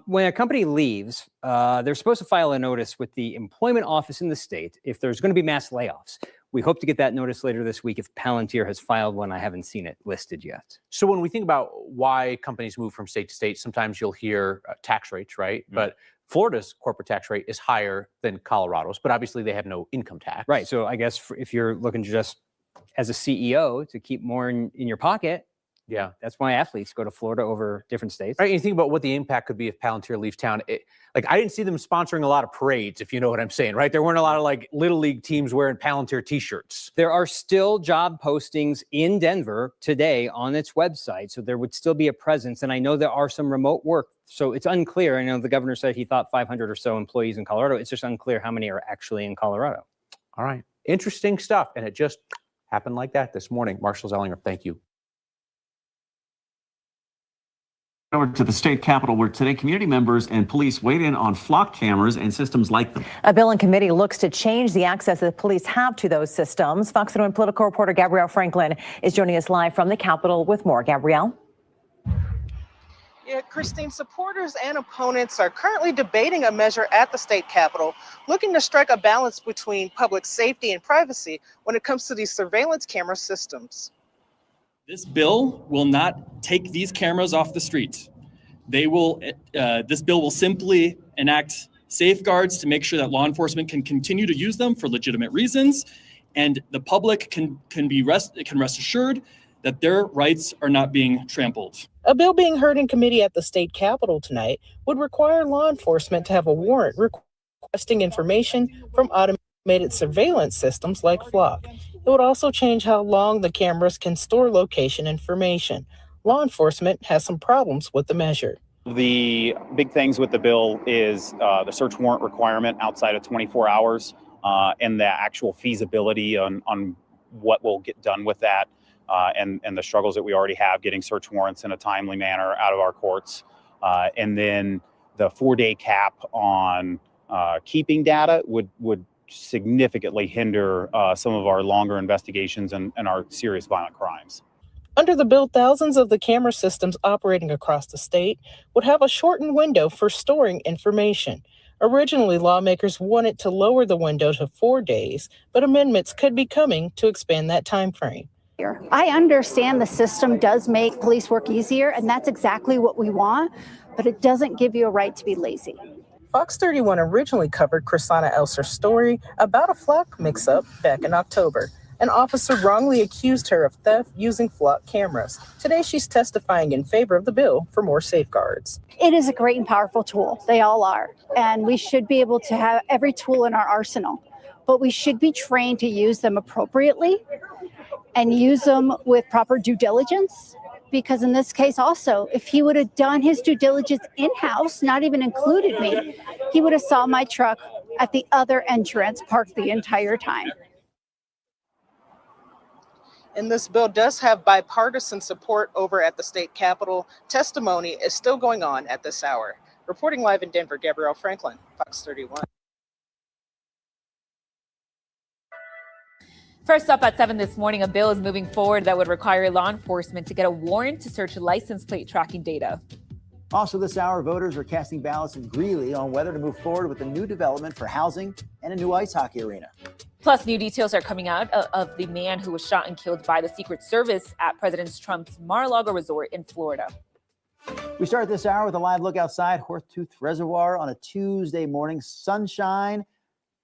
When a company leaves, they're supposed to file a notice with the employment office in the state if there's going to be mass layoffs. We hope to get that notice later this week if Palantir has filed one. I haven't seen it listed yet. So when we think about why companies move from state to state, sometimes you'll hear tax rates, right? Mm-hmm. But Florida's corporate tax rate is higher than Colorado's, but obviously they have no income tax. Right. So I guess if you're looking to just, as a CEO, to keep more in your pocket, yeah, that's why athletes go to Florida over different states. Right. And you think about what the impact could be if Palantir leaves town. I didn't see them sponsoring a lot of parades, if you know what I'm saying, right? There weren't a lot of little league teams wearing Palantir t-shirts. There are still job postings in Denver today on its website, so there would still be a presence. And I know there are some remote work, so it's unclear. I know the governor said he thought 500 or so employees in Colorado. It's just unclear how many are actually in Colorado. All right. Interesting stuff. And it just happened like that this morning. Marshall Zellinger, thank you. Over to the state capitol, where today community members and police weighed in on flock cameras and systems like them. A bill in committee looks to change the access that police have to those systems. Fox 1 political reporter Gabrielle Franklin is joining us live from the Capitol with more. Gabrielle. Yeah, Christine, supporters and opponents are currently debating a measure at the state capitol, looking to strike a balance between public safety and privacy when it comes to these surveillance camera systems. This bill will not take these cameras off the streets. They will. This bill will simply enact safeguards to make sure that law enforcement can continue to use them for legitimate reasons, and the public can rest assured that their rights are not being trampled. A bill being heard in committee at the state capitol tonight would require law enforcement to have a warrant requesting information from automated surveillance systems like Flock. It would also change how long the cameras can store location information. Law enforcement has some problems with the measure. The big things with the bill is the search warrant requirement outside of 24 hours and the actual feasibility on what will get done with that and the struggles that we already have getting search warrants in a timely manner out of our courts. And then the 4-day cap on keeping data would significantly hinder some of our longer investigations and our serious violent crimes. Under the bill, thousands of the camera systems operating across the state would have a shortened window for storing information. Originally, lawmakers wanted to lower the window to 4 days, but amendments could be coming to expand that time frame. I understand the system does make police work easier, and that's exactly what we want, but it doesn't give you a right to be lazy. Fox 31 originally covered Chrisana Elser's story about a flock mix-up back in October. An officer wrongly accused her of theft using flock cameras. Today, she's testifying in favor of the bill for more safeguards. It is a great and powerful tool. They all are. And we should be able to have every tool in our arsenal. But we should be trained to use them appropriately and use them with proper due diligence. Because in this case also, if he would have done his due diligence in-house, not even included me, he would have saw my truck at the other entrance parked the entire time. And this bill does have bipartisan support over at the state capitol. Testimony is still going on at this hour. Reporting live in Denver, Gabrielle Franklin, Fox 31. First up at 7 this morning, a bill is moving forward that would require law enforcement to get a warrant to search license plate tracking data. Also this hour, voters are casting ballots in Greeley on whether to move forward with a new development for housing and a new ice hockey arena. Plus, new details are coming out of the man who was shot and killed by the Secret Service at President Trump's Mar-a-Lago resort in Florida. We start this hour with a live look outside Horsetooth Reservoir on a Tuesday morning. Sunshine.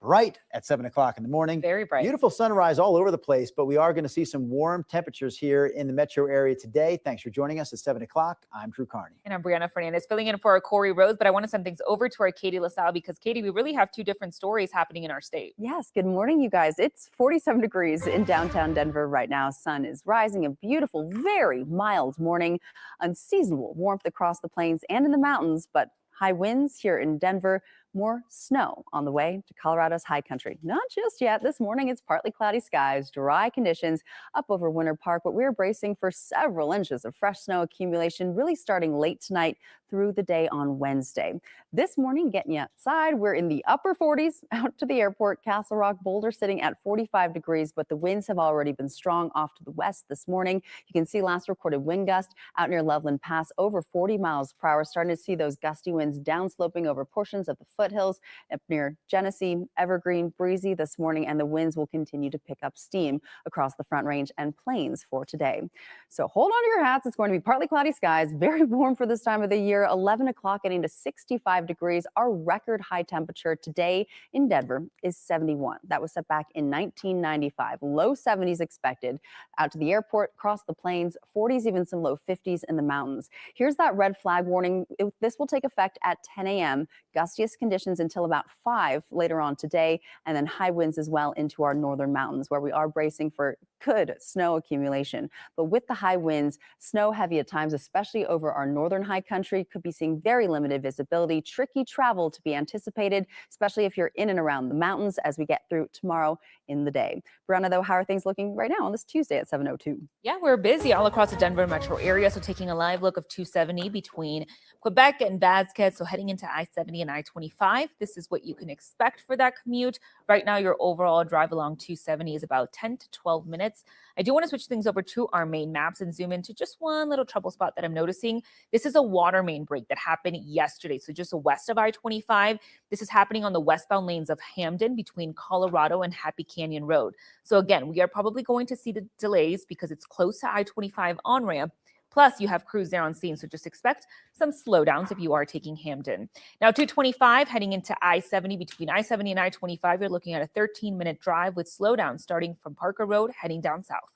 Bright at 7 o'clock in the morning. Very bright. Beautiful sunrise all over the place, but we are going to see some warm temperatures here in the metro area today. Thanks for joining us at 7 o'clock. I'm Drew Carney. And I'm Brianna Fernandez filling in for our Corey Rose, but I want to send things over to our Katie LaSalle because, Katie, we really have two different stories happening in our state. Yes, good morning, you guys. It's 47 degrees in downtown Denver right now. Sun is rising, a beautiful, very mild morning. Unseasonable warmth across the plains and in the mountains, but high winds here in Denver. More snow on the way to Colorado's high country. Not just yet. This morning, it's partly cloudy skies, dry conditions up over Winter Park, but we're bracing for several inches of fresh snow accumulation, really starting late tonight through the day on Wednesday. This morning, getting you outside, we're in the upper 40s out to the airport. Castle Rock, Boulder sitting at 45 degrees, but the winds have already been strong off to the west this morning. You can see last recorded wind gust out near Loveland Pass over 40 miles per hour. Starting to see those gusty winds downsloping over portions of the foothills up near Genesee, Evergreen, breezy this morning, and the winds will continue to pick up steam across the Front Range and plains for today. So hold on to your hats. It's going to be partly cloudy skies, very warm for this time of the year. 11 o'clock getting to 65 degrees. Our record high temperature today in Denver is 71. That was set back in 1995. Low 70s expected out to the airport, across the plains, 40s, even some low 50s in the mountains. Here's that red flag warning. This will take effect at 10 a.m. Gustiest conditions until about 5 later on today, and then high winds as well into our northern mountains, where we are bracing for good snow accumulation. But with the high winds, snow heavy at times, especially over our northern high country, could be seeing very limited visibility, tricky travel to be anticipated, especially if you're in and around the mountains as we get through tomorrow in the day. Brianna, though, how are things looking right now on this Tuesday at 7:02? Yeah, we're busy all across the Denver metro area. So taking a live look of 270 between Quebec and Bacc. So heading into I-70 and I-25, this is what you can expect for that commute. Right now, your overall drive along 270 is about 10 to 12 minutes. I do want to switch things over to our main maps and zoom into just one little trouble spot that I'm noticing. This is a water main break that happened yesterday. So just west of I-25, this is happening on the westbound lanes of Hamden between Colorado and Happy Canyon Road. So again, we are probably going to see the delays because it's close to I-25 on-ramp. Plus, you have crews there on scene, so just expect some slowdowns if you are taking Hamden. Now, 225 heading into I-70 between I-70 and I-25, you're looking at a 13-minute drive with slowdowns starting from Parker Road heading down south.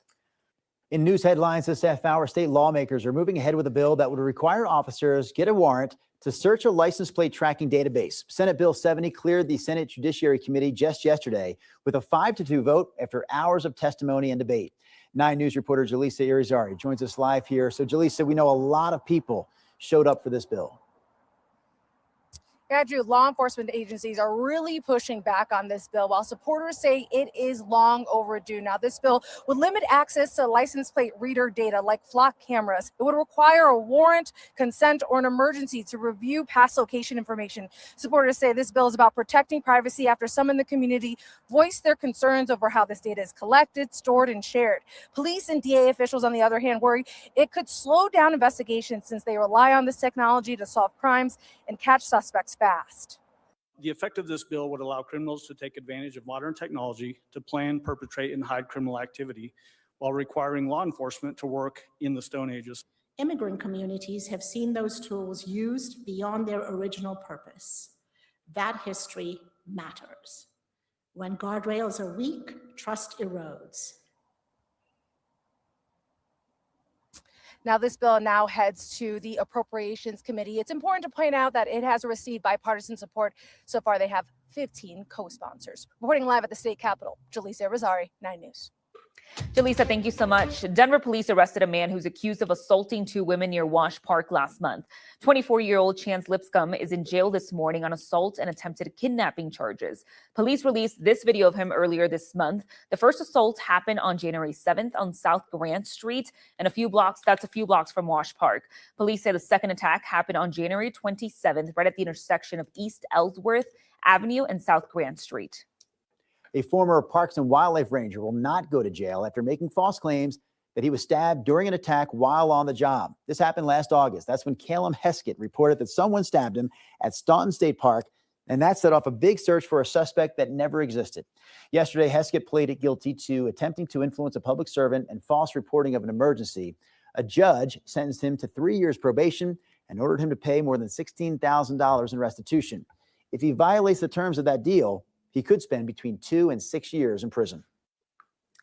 In news headlines this half hour, state lawmakers are moving ahead with a bill that would require officers get a warrant to search a license plate tracking database. Senate Bill 70 cleared the Senate Judiciary Committee just yesterday with a 5-2 vote after hours of testimony and debate. 9 News reporter Jaleesa Irizarry joins us live here. So Jaleesa, we know a lot of people showed up for this bill. Yeah, Drew, law enforcement agencies are really pushing back on this bill, while supporters say it is long overdue. Now, this bill would limit access to license plate reader data like flock cameras. It would require a warrant, consent, or an emergency to review past location information. Supporters say this bill is about protecting privacy after some in the community voiced their concerns over how this data is collected, stored, and shared. Police and DA officials, on the other hand, worry it could slow down investigations since they rely on this technology to solve crimes and catch suspects fast. The effect of this bill would allow criminals to take advantage of modern technology to plan, perpetrate, and hide criminal activity while requiring law enforcement to work in the Stone Ages. Immigrant communities have seen those tools used beyond their original purpose. That history matters. When guardrails are weak, trust erodes. Now, this bill now heads to the Appropriations Committee. It's important to point out that it has received bipartisan support. So far, they have 15 co-sponsors. Reporting live at the state capitol, Jaleesa Irizarry, 9 News. Jaleesa, thank you so much. Denver police arrested a man who's accused of assaulting 2 women near Wash Park last month. 24-year-old Chance Lipscomb is in jail this morning on assault and attempted kidnapping charges. Police released this video of him earlier this month. The first assault happened on January 7th on South Grant Street and a few blocks from Wash Park. Police say the second attack happened on January 27th, right at the intersection of East Ellsworth Avenue and South Grant Street. A former Parks and Wildlife ranger will not go to jail after making false claims that he was stabbed during an attack while on the job. This happened last August. That's when Calum Heskett reported that someone stabbed him at Staunton State Park, and that set off a big search for a suspect that never existed. Yesterday, Heskett pleaded guilty to attempting to influence a public servant and false reporting of an emergency. A judge sentenced him to 3 years probation and ordered him to pay more than $16,000 in restitution. If he violates the terms of that deal, he could spend between 2 and 6 years in prison.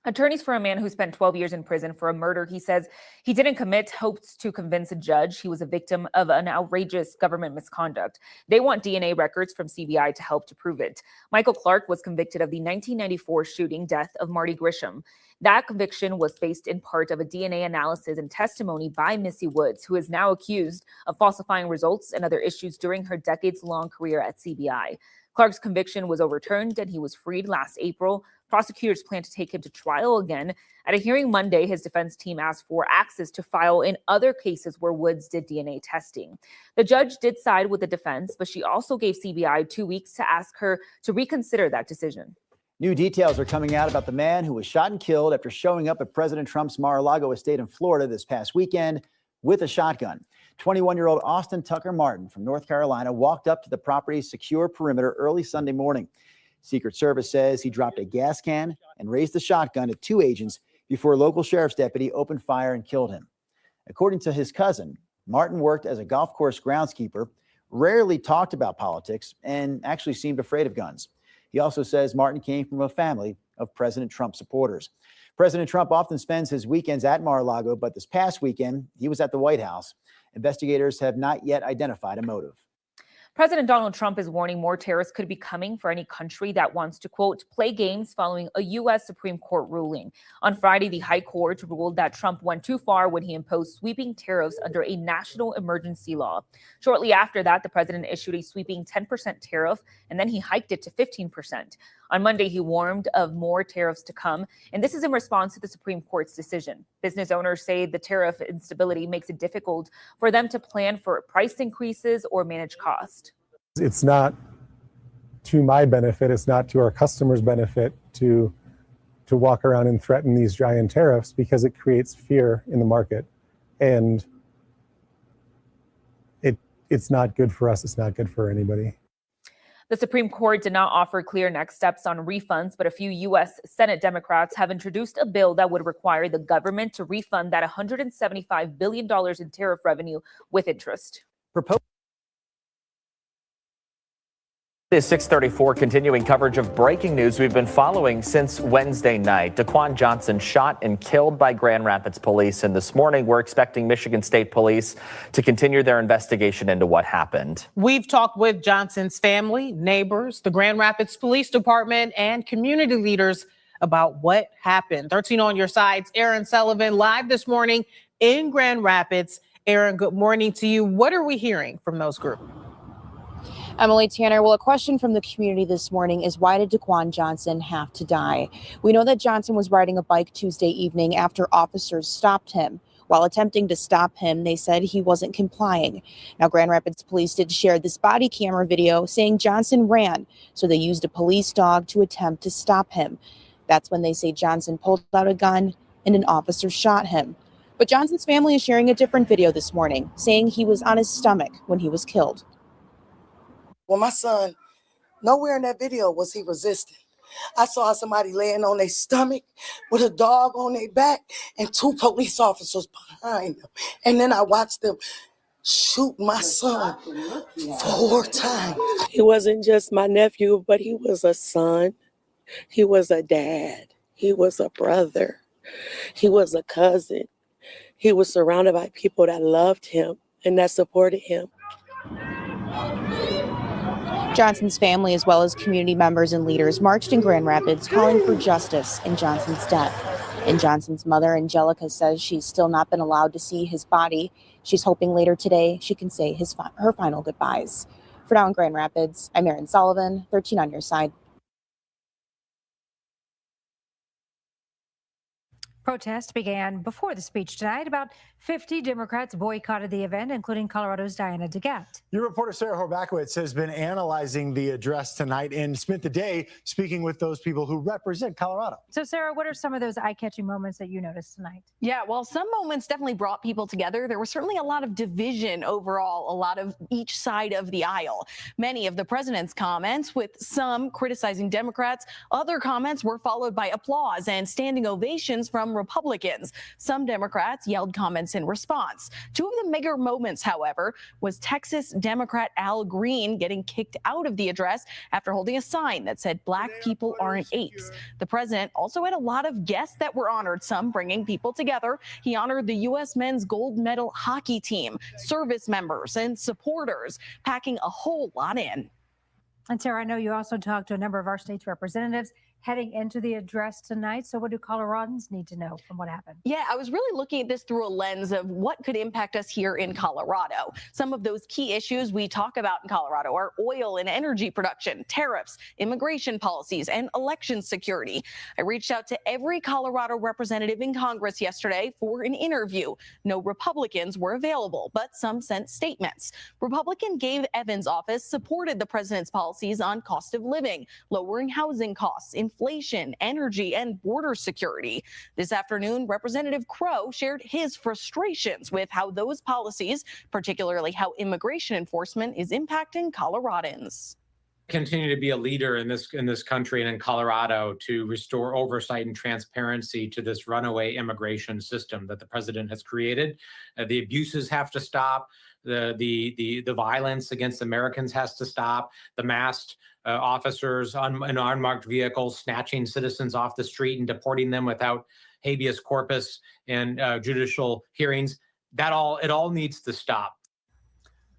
Attorneys for a man who spent 12 years in prison for a murder he says he didn't commit hopes to convince a judge he was a victim of an outrageous government misconduct. They want DNA records from CBI to help to prove it. Michael Clark was convicted of the 1994 shooting death of Marty Grisham. That conviction was based in part of a DNA analysis and testimony by Missy Woods, who is now accused of falsifying results and other issues during her decades-long career at CBI. Clark's conviction was overturned and he was freed last April. Prosecutors plan to take him to trial again. At a hearing Monday, his defense team asked for access to file in other cases where Woods did DNA testing. The judge did side with the defense, but she also gave CBI 2 weeks to ask her to reconsider that decision. New details are coming out about the man who was shot and killed after showing up at President Trump's Mar-a-Lago estate in Florida this past weekend with a shotgun. 21-year-old Austin Tucker Martin from North Carolina walked up to the property's secure perimeter early Sunday morning. Secret Service says he dropped a gas can and raised the shotgun at 2 agents before a local sheriff's deputy opened fire and killed him. According to his cousin, Martin worked as a golf course groundskeeper, rarely talked about politics, and actually seemed afraid of guns. He also says Martin came from a family of President Trump supporters. President Trump often spends his weekends at Mar-a-Lago, but this past weekend, he was at the White House. Investigators have not yet identified a motive. President Donald Trump is warning more tariffs could be coming for any country that wants to, quote, play games following a U.S. Supreme Court ruling. On Friday, the High Court ruled that Trump went too far when he imposed sweeping tariffs under a national emergency law. Shortly after that, the president issued a sweeping 10% tariff, and then he hiked it to 15%. On Monday, he warned of more tariffs to come, and this is in response to the Supreme Court's decision. Business owners say the tariff instability makes it difficult for them to plan for price increases or manage cost. It's not to my benefit, it's not to our customers' benefit to walk around and threaten these giant tariffs, because it creates fear in the market. And it's not good for us, it's not good for anybody. The Supreme Court did not offer clear next steps on refunds, but a few U.S. Senate Democrats have introduced a bill that would require the government to refund that $175 billion in tariff revenue with interest. It is 6:34, continuing coverage of breaking news we've been following since Wednesday night. Daquan Johnson shot and killed by Grand Rapids police, and this morning we're expecting Michigan State Police to continue their investigation into what happened. We've talked with Johnson's family, neighbors, the Grand Rapids Police Department, and community leaders about what happened. 13 on your sides, Aaron Sullivan live this morning in Grand Rapids. Aaron, good morning to you. What are we hearing from those groups? Emily, Tanner, well, a question from the community this morning is, why did Daquan Johnson have to die? We know that Johnson was riding a bike Tuesday evening after officers stopped him. While attempting to stop him, they said he wasn't complying. Now, Grand Rapids Police did share this body camera video saying Johnson ran, so they used a police dog to attempt to stop him. That's when they say Johnson pulled out a gun and an officer shot him. But Johnson's family is sharing a different video this morning, saying he was on his stomach when he was killed. Well, my son, nowhere in that video was he resisting. I saw somebody laying on their stomach with a dog on their back and 2 police officers behind them. And then I watched them shoot my son 4 times. He wasn't just my nephew, but he was a son. He was a dad. He was a brother. He was a cousin. He was surrounded by people that loved him and that supported him. Johnson's family, as well as community members and leaders, marched in Grand Rapids calling for justice in Johnson's death. And Johnson's mother, Angelica, says she's still not been allowed to see his body. She's hoping later today she can say her final goodbyes. For now in Grand Rapids, I'm Aaron Sullivan, 13 on your side. Protests began before the speech tonight. About 50 Democrats boycotted the event, including Colorado's Diana DeGette. Your reporter Sarah Horbakowitz has been analyzing the address tonight and spent the day speaking with those people who represent Colorado. So, Sarah, what are some of those eye-catching moments that you noticed tonight? Yeah, well, some moments definitely brought people together. There was certainly a lot of division overall, a lot of each side of the aisle. Many of the president's comments, with some criticizing Democrats, other comments were followed by applause and standing ovations from Republicans. Some Democrats yelled comments in response. Two of the bigger moments, however, was Texas Democrat Al Green getting kicked out of the address after holding a sign that said Black people aren't apes. The president also had a lot of guests that were honored, some bringing people together. He honored the U.S. men's gold medal hockey team, service members and supporters, packing a whole lot in. And Sarah, I know you also talked to a number of our state's representatives heading into the address tonight. So what do Coloradans need to know from what happened? Yeah, I was really looking at this through a lens of what could impact us here in Colorado. Some of those key issues we talk about in Colorado are oil and energy production, tariffs, immigration policies, and election security. I reached out to every Colorado representative in Congress yesterday for an interview. No Republicans were available, but some sent statements. Republican Gabe Evans' office supported the president's policies on cost of living, lowering housing costs, inflation, energy, and border security. This afternoon, Representative Crow shared his frustrations with how those policies, particularly how immigration enforcement, is impacting Coloradans. Continue to be a leader in this country and in Colorado to restore oversight and transparency to this runaway immigration system that the president has created. The abuses have to stop. The violence against Americans has to stop. The masked officers in unmarked vehicles snatching citizens off the street and deporting them without habeas corpus and judicial hearings. It all needs to stop.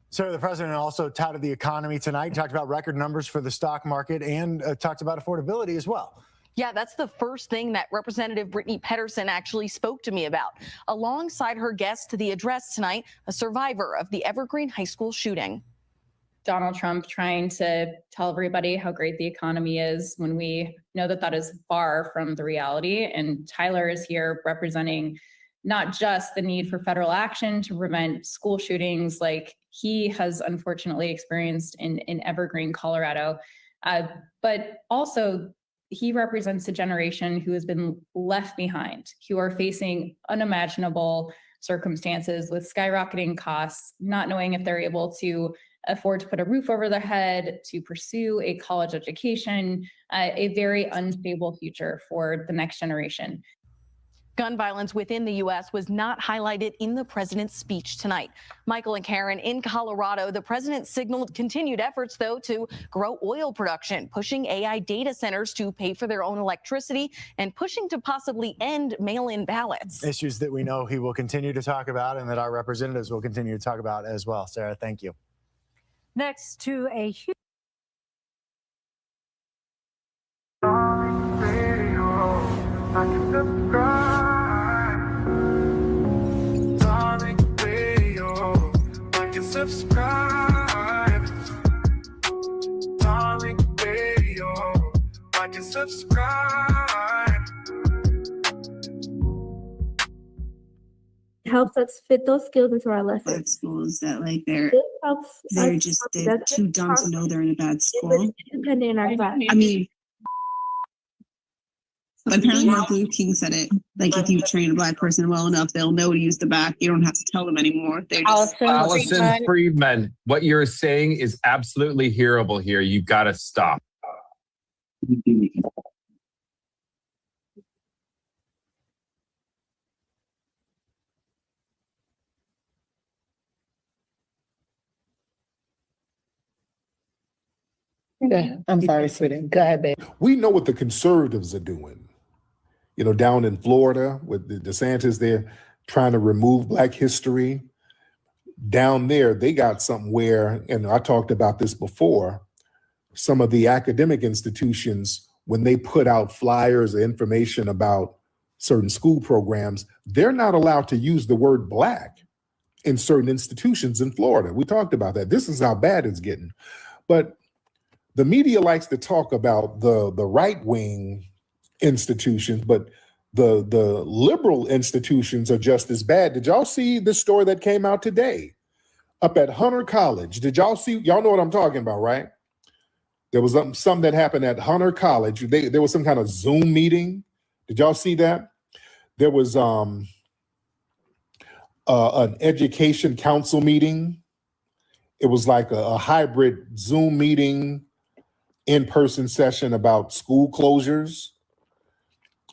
Sir, the president also touted the economy tonight, talked about record numbers for the stock market, and talked about affordability as well. Yeah, that's the first thing that Representative Brittany Pedersen actually spoke to me about. Alongside her guest to the address tonight, a survivor of the Evergreen High School shooting. Donald Trump trying to tell everybody how great the economy is when we know that that is far from the reality. And Tyler is here representing not just the need for federal action to prevent school shootings like he has unfortunately experienced in Evergreen, Colorado, but also he represents a generation who has been left behind, who are facing unimaginable circumstances with skyrocketing costs, not knowing if they're able to afford to put a roof over their head, to pursue a college education, a very unstable future for the next generation. Gun violence within the U.S. was not highlighted in the president's speech tonight. Michael and Karen, in Colorado, the president signaled continued efforts, though, to grow oil production, pushing AI data centers to pay for their own electricity, and pushing to possibly end mail-in ballots. Issues that we know he will continue to talk about and that our representatives will continue to talk about as well. Sarah, thank you. Next to a huge subscribe. Darling Radio, like and subscribe. It helps us fit those skills into our lessons. Black schools that like they're they're too dumb to know they're in a bad school. Independent in our class. I mean, apparently Martin Luther King said it. Like if you train a Black person well enough, they'll know to use the bacc. You don't have to tell them anymore. They're just Allison Friedman, what you're saying is absolutely hearable here. You've got to stop. I'm sorry, sweetie. Go ahead, babe. We know what the conservatives are doing. You know, down in Florida with the DeSantis, they're trying to remove Black history. Down there, they got something where, and I talked about this before, some of the academic institutions, when they put out flyers or information about certain school programs, they're not allowed to use the word Black in certain institutions in Florida. We talked about that. This is how bad it's getting. But the media likes to talk about the right-wing institutions, but the liberal institutions are just as bad. Did y'all see this story that came out today up at Hunter College? Did y'all see? Y'all know what I'm talking about, right? There was something that happened at Hunter College. There was some kind of Zoom meeting. Did y'all see that? There was an education council meeting. It was like a hybrid Zoom meeting, in-person session about school closures.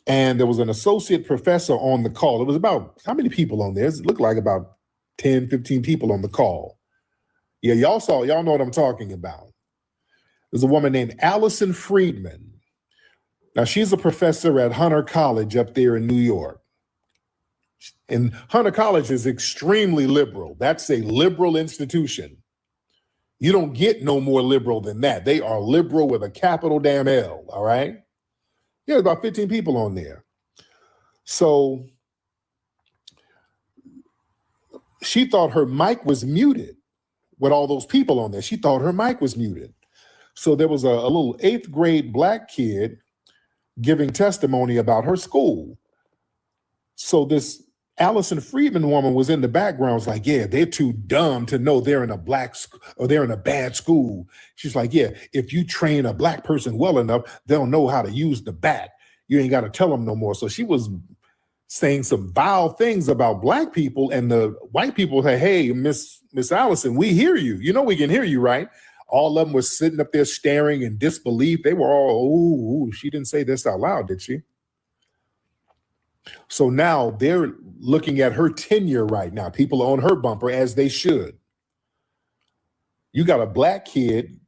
And there was an associate professor on the call. It was about, how many people on there? It looked like about 10, 15 people on the call. Yeah, y'all know what I'm talking about. There's a woman named Allison Friedman. Now, she's a professor at Hunter College up there in New York. And Hunter College is extremely liberal. That's a liberal institution. You don't get no more liberal than that. They are liberal with a capital damn L, all right? Yeah, about 15 people on there. So she thought her mic was muted with all those people on there. She thought her mic was muted. So there was a little 8th grade Black kid giving testimony about her school. So this Allison Friedman woman was in the background, was like, yeah, they're too dumb to know they're in a Black or they're in a bad school. She's like, yeah, if you train a Black person well enough, they'll know how to use the bacc. You ain't got to tell them no more. So she was saying some vile things about Black people, and the white people say, hey, Miss Allison, we hear you. You know we can hear you, right? All of them were sitting up there staring in disbelief. They were all, ooh, she didn't say this out loud, did she? So now they're looking at her tenure right now. People are on her bumper, as they should. You got a Black kid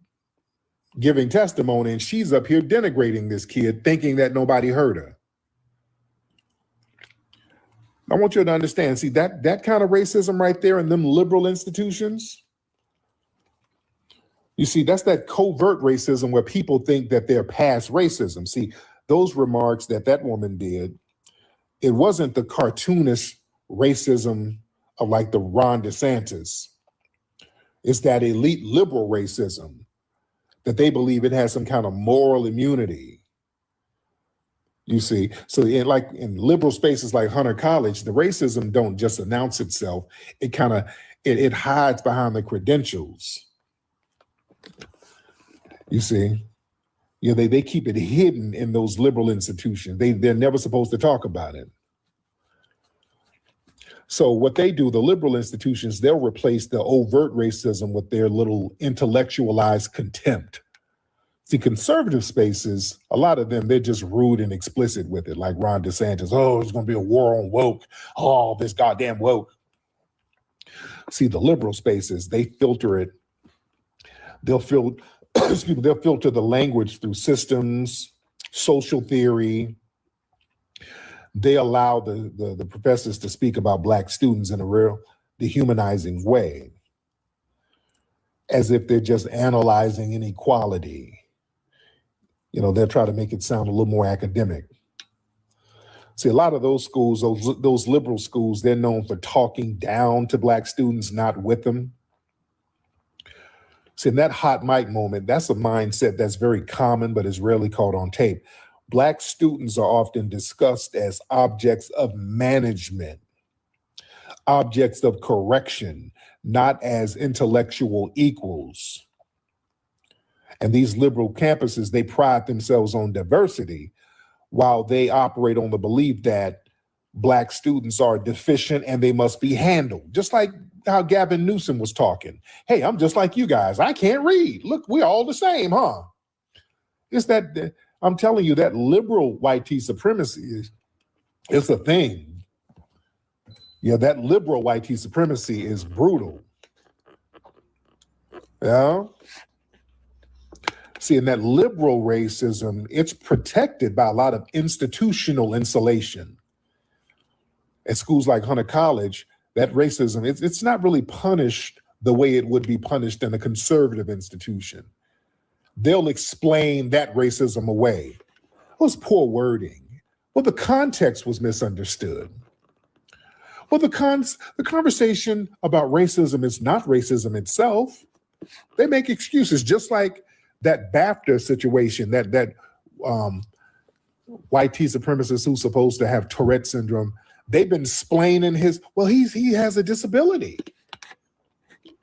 giving testimony, and she's up here denigrating this kid, thinking that nobody heard her. I want you to understand, see, that kind of racism right there in them liberal institutions, You see, that's that covert racism where people think that they're past racism. See, those remarks that woman did, it wasn't the cartoonish racism of like the Ron DeSantis. It's that elite liberal racism that they believe it has some kind of moral immunity. You see, so in liberal spaces like Hunter College, the racism don't just announce itself. It kind of it hides behind the credentials. You see, they keep it hidden in those liberal institutions. They're never supposed to talk about it. So what they do, the liberal institutions, they'll replace the overt racism with their little intellectualized contempt. See, conservative spaces, a lot of them, they're just rude and explicit with it, like Ron DeSantis. Oh, there's going to be a war on woke. Oh, this goddamn woke. See, the liberal spaces, they filter it. They'll filter the language through systems, social theory. They allow the professors to speak about Black students in a real dehumanizing way, as if they're just analyzing inequality. They'll try to make it sound a little more academic. See, a lot of those schools, those liberal schools, they're known for talking down to Black students, not with them. See, in that hot mic moment, that's a mindset that's very common, but is rarely caught on tape. Black students are often discussed as objects of management, objects of correction, not as intellectual equals. And these liberal campuses, they pride themselves on diversity while they operate on the belief that Black students are deficient and they must be handled. Just like how Gavin Newsom was talking. Hey, I'm just like you guys. I can't read. Look, we're all the same, huh? It's that, I'm telling you, that liberal white supremacy is a thing. Yeah, that liberal white supremacy is brutal. Yeah. See, in that liberal racism, it's protected by a lot of institutional insulation. At schools like Hunter College, that racism, it's not really punished the way it would be punished in a conservative institution. They'll explain that racism away. It was poor wording. Well, the context was misunderstood. Well, the conversation about racism is not racism itself. They make excuses, just like that BAFTA situation, that white supremacist who's supposed to have Tourette syndrome. They've been explaining he has a disability.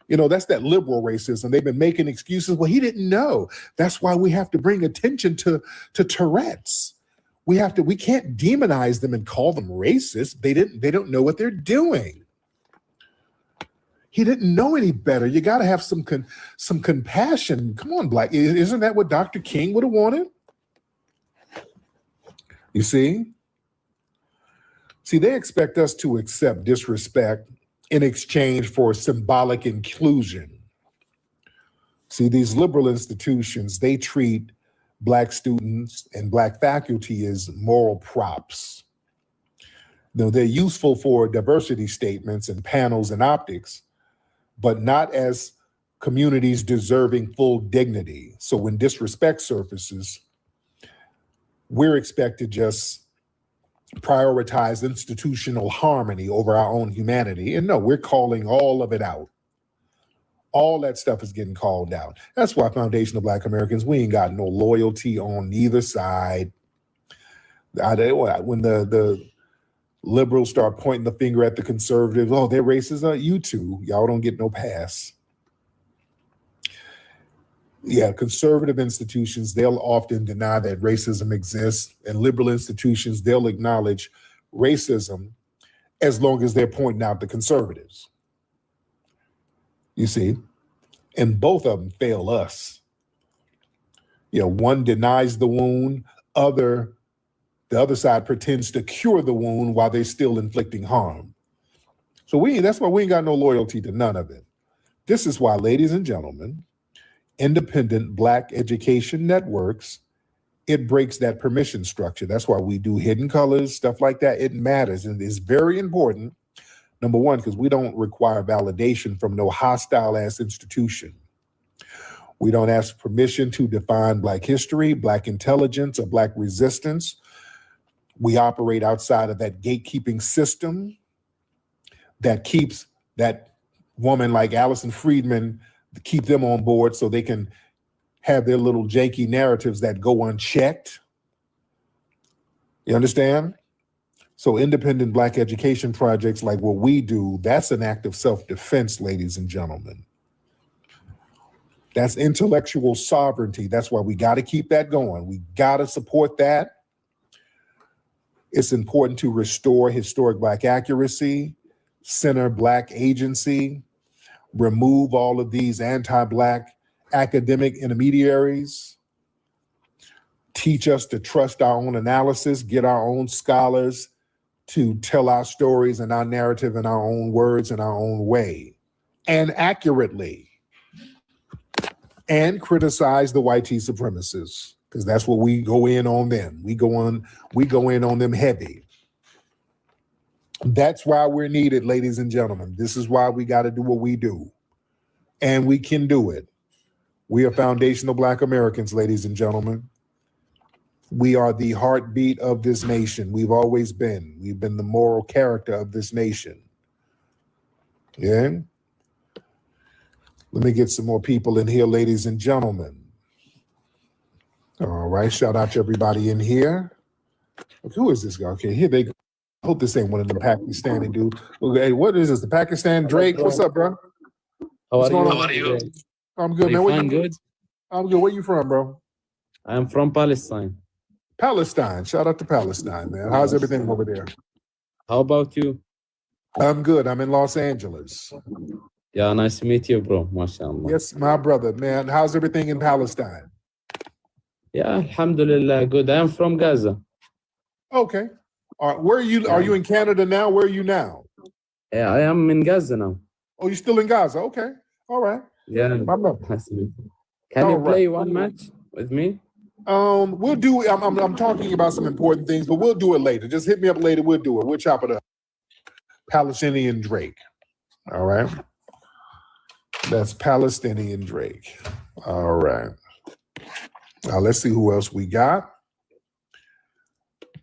That's that liberal racism. They've been making excuses. Well, he didn't know. That's why we have to bring attention to Tourette's. We can't demonize them and call them racist. They don't know what they're doing. He didn't know any better. You got to have some compassion. Come on, Black. Isn't that what Dr. King would have wanted? You see? See, they expect us to accept disrespect in exchange for symbolic inclusion. See, these liberal institutions, they treat Black students and Black faculty as moral props. They're useful for diversity statements and panels and optics, but not as communities deserving full dignity. So when disrespect surfaces, we're expected to just prioritize institutional harmony over our own humanity. And no, we're calling all of it out. All that stuff is getting called out. That's why Foundation of Black Americans, we ain't got no loyalty on either side. When the liberals start pointing the finger at the conservatives, oh, they're racist. You too. Y'all don't get no pass. Yeah, conservative institutions, they'll often deny that racism exists, and liberal institutions, they'll acknowledge racism as long as they're pointing out the conservatives. You see, and both of them fail us. One denies the wound, the other side pretends to cure the wound while they're still inflicting harm. So that's why we ain't got no loyalty to none of it. This is why, ladies and gentlemen, independent Black education networks, it breaks that permission structure. That's why we do hidden colors, stuff like that. It matters, and it's very important. Number one, because we don't require validation from no hostile ass institution. We don't ask permission to define Black history, Black intelligence, or Black resistance. We operate outside of that gatekeeping system that keeps that woman like Allison Friedman, keep them on board so they can have their little janky narratives that go unchecked. You understand? So independent Black education projects like what we do, that's an act of self-defense, ladies and gentlemen. That's intellectual sovereignty. That's why we got to keep that going. We got to support that. It's important to restore historic Black accuracy, center Black agency, remove all of these anti-Black academic intermediaries, teach us to trust our own analysis, get our own scholars to tell our stories and our narrative in our own words in our own way and accurately, and criticize the white supremacists, because that's what we go in on them. We go in on them heavy. That's why we're needed, ladies and gentlemen. This is why we got to do what we do. And we can do it. We are foundational Black Americans, ladies and gentlemen. We are the heartbeat of this nation. We've always been. We've been the moral character of this nation. Yeah? Let me get some more people in here, ladies and gentlemen. All right, shout out to everybody in here. Okay, who is this guy? Okay, here they go. I hope this ain't one of them Pakistani dudes. Okay, what is this? The Pakistan Drake? What's up, bro? How What's going on? How are you? I'm good, man. I'm good. I'm good. Where you from, bro? I'm from Palestine. Palestine. Shout out to Palestine, man. How's everything over there? How about you? I'm good. I'm in Los Angeles. Yeah, nice to meet you, bro. MashaAllah. Yes, my brother, man. How's everything in Palestine? Yeah, alhamdulillah, good. I'm from Gaza. Okay. All right. Where are you? Are you in Canada now? Where are you now? Yeah, I am in Gaza now. Oh, you're still in Gaza? Okay. All right. Yeah. My brother. Nice to meet you. Can you play one match with me? We'll do. I'm talking about some important things, but we'll do it later. Just hit me up later. We'll do it. We'll chop it up. Palestinian Drake. All right. That's Palestinian Drake. All right. Now let's see who else we got.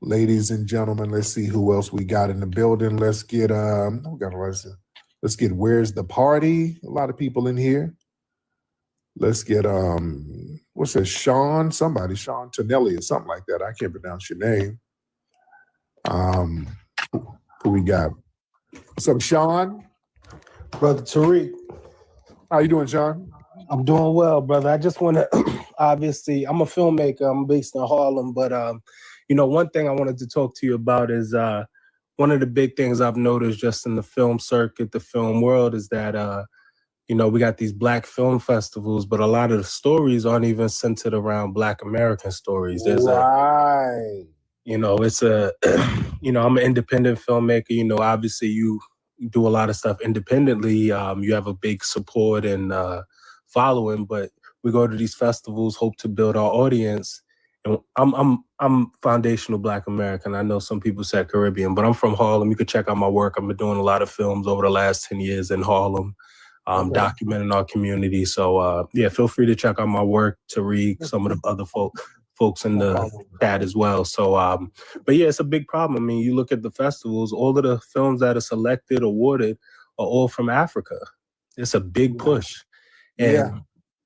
Ladies and gentlemen, let's see who else we got in the building. Let's get let's get Where's the Party? A lot of people in here. Let's get what's that? Sean Tonelli or something like that. I can't pronounce your name. Who we got? What's up, Sean? Brother Tariq. How you doing, Sean? I'm doing well, brother. I just want to, obviously, I'm a filmmaker. I'm based in Harlem, but one thing I wanted to talk to you about is one of the big things I've noticed just in the film circuit, the film world, is that we got these Black film festivals, but a lot of the stories aren't even centered around Black American stories. There's it's I'm an independent filmmaker. Obviously you do a lot of stuff independently. You have a big support and following, but we go to these festivals, hope to build our audience. And I'm foundational Black American. I know some people said Caribbean, but I'm from Harlem. You can check out my work. I've been doing a lot of films over the last 10 years in Harlem, documenting our community. So feel free to check out my work, Tariq, some of the other folks in the chat as well. So, but yeah, it's a big problem. I mean, you look at the festivals, all of the films that are selected, awarded, are all from Africa. It's a big push. And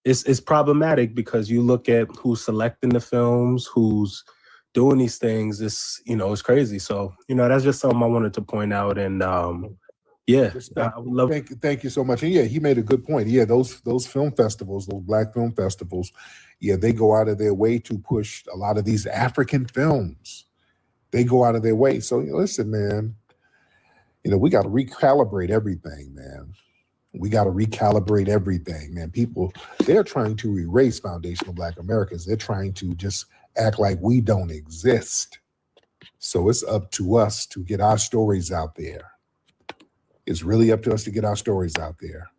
it's problematic because you look at who's selecting the films, who's doing these things. It's crazy. So, that's just something I wanted to point out. And I would love. Thank you so much. And yeah, he made a good point. Yeah, those film festivals, those Black film festivals, they go out of their way to push a lot of these African films. They go out of their way. So listen, man, we got to recalibrate everything, man. We got to recalibrate everything, man. People, they're trying to erase foundational Black Americans. They're trying to just act like we don't exist. So it's up to us to get our stories out there. It's really up to us to get our stories out there.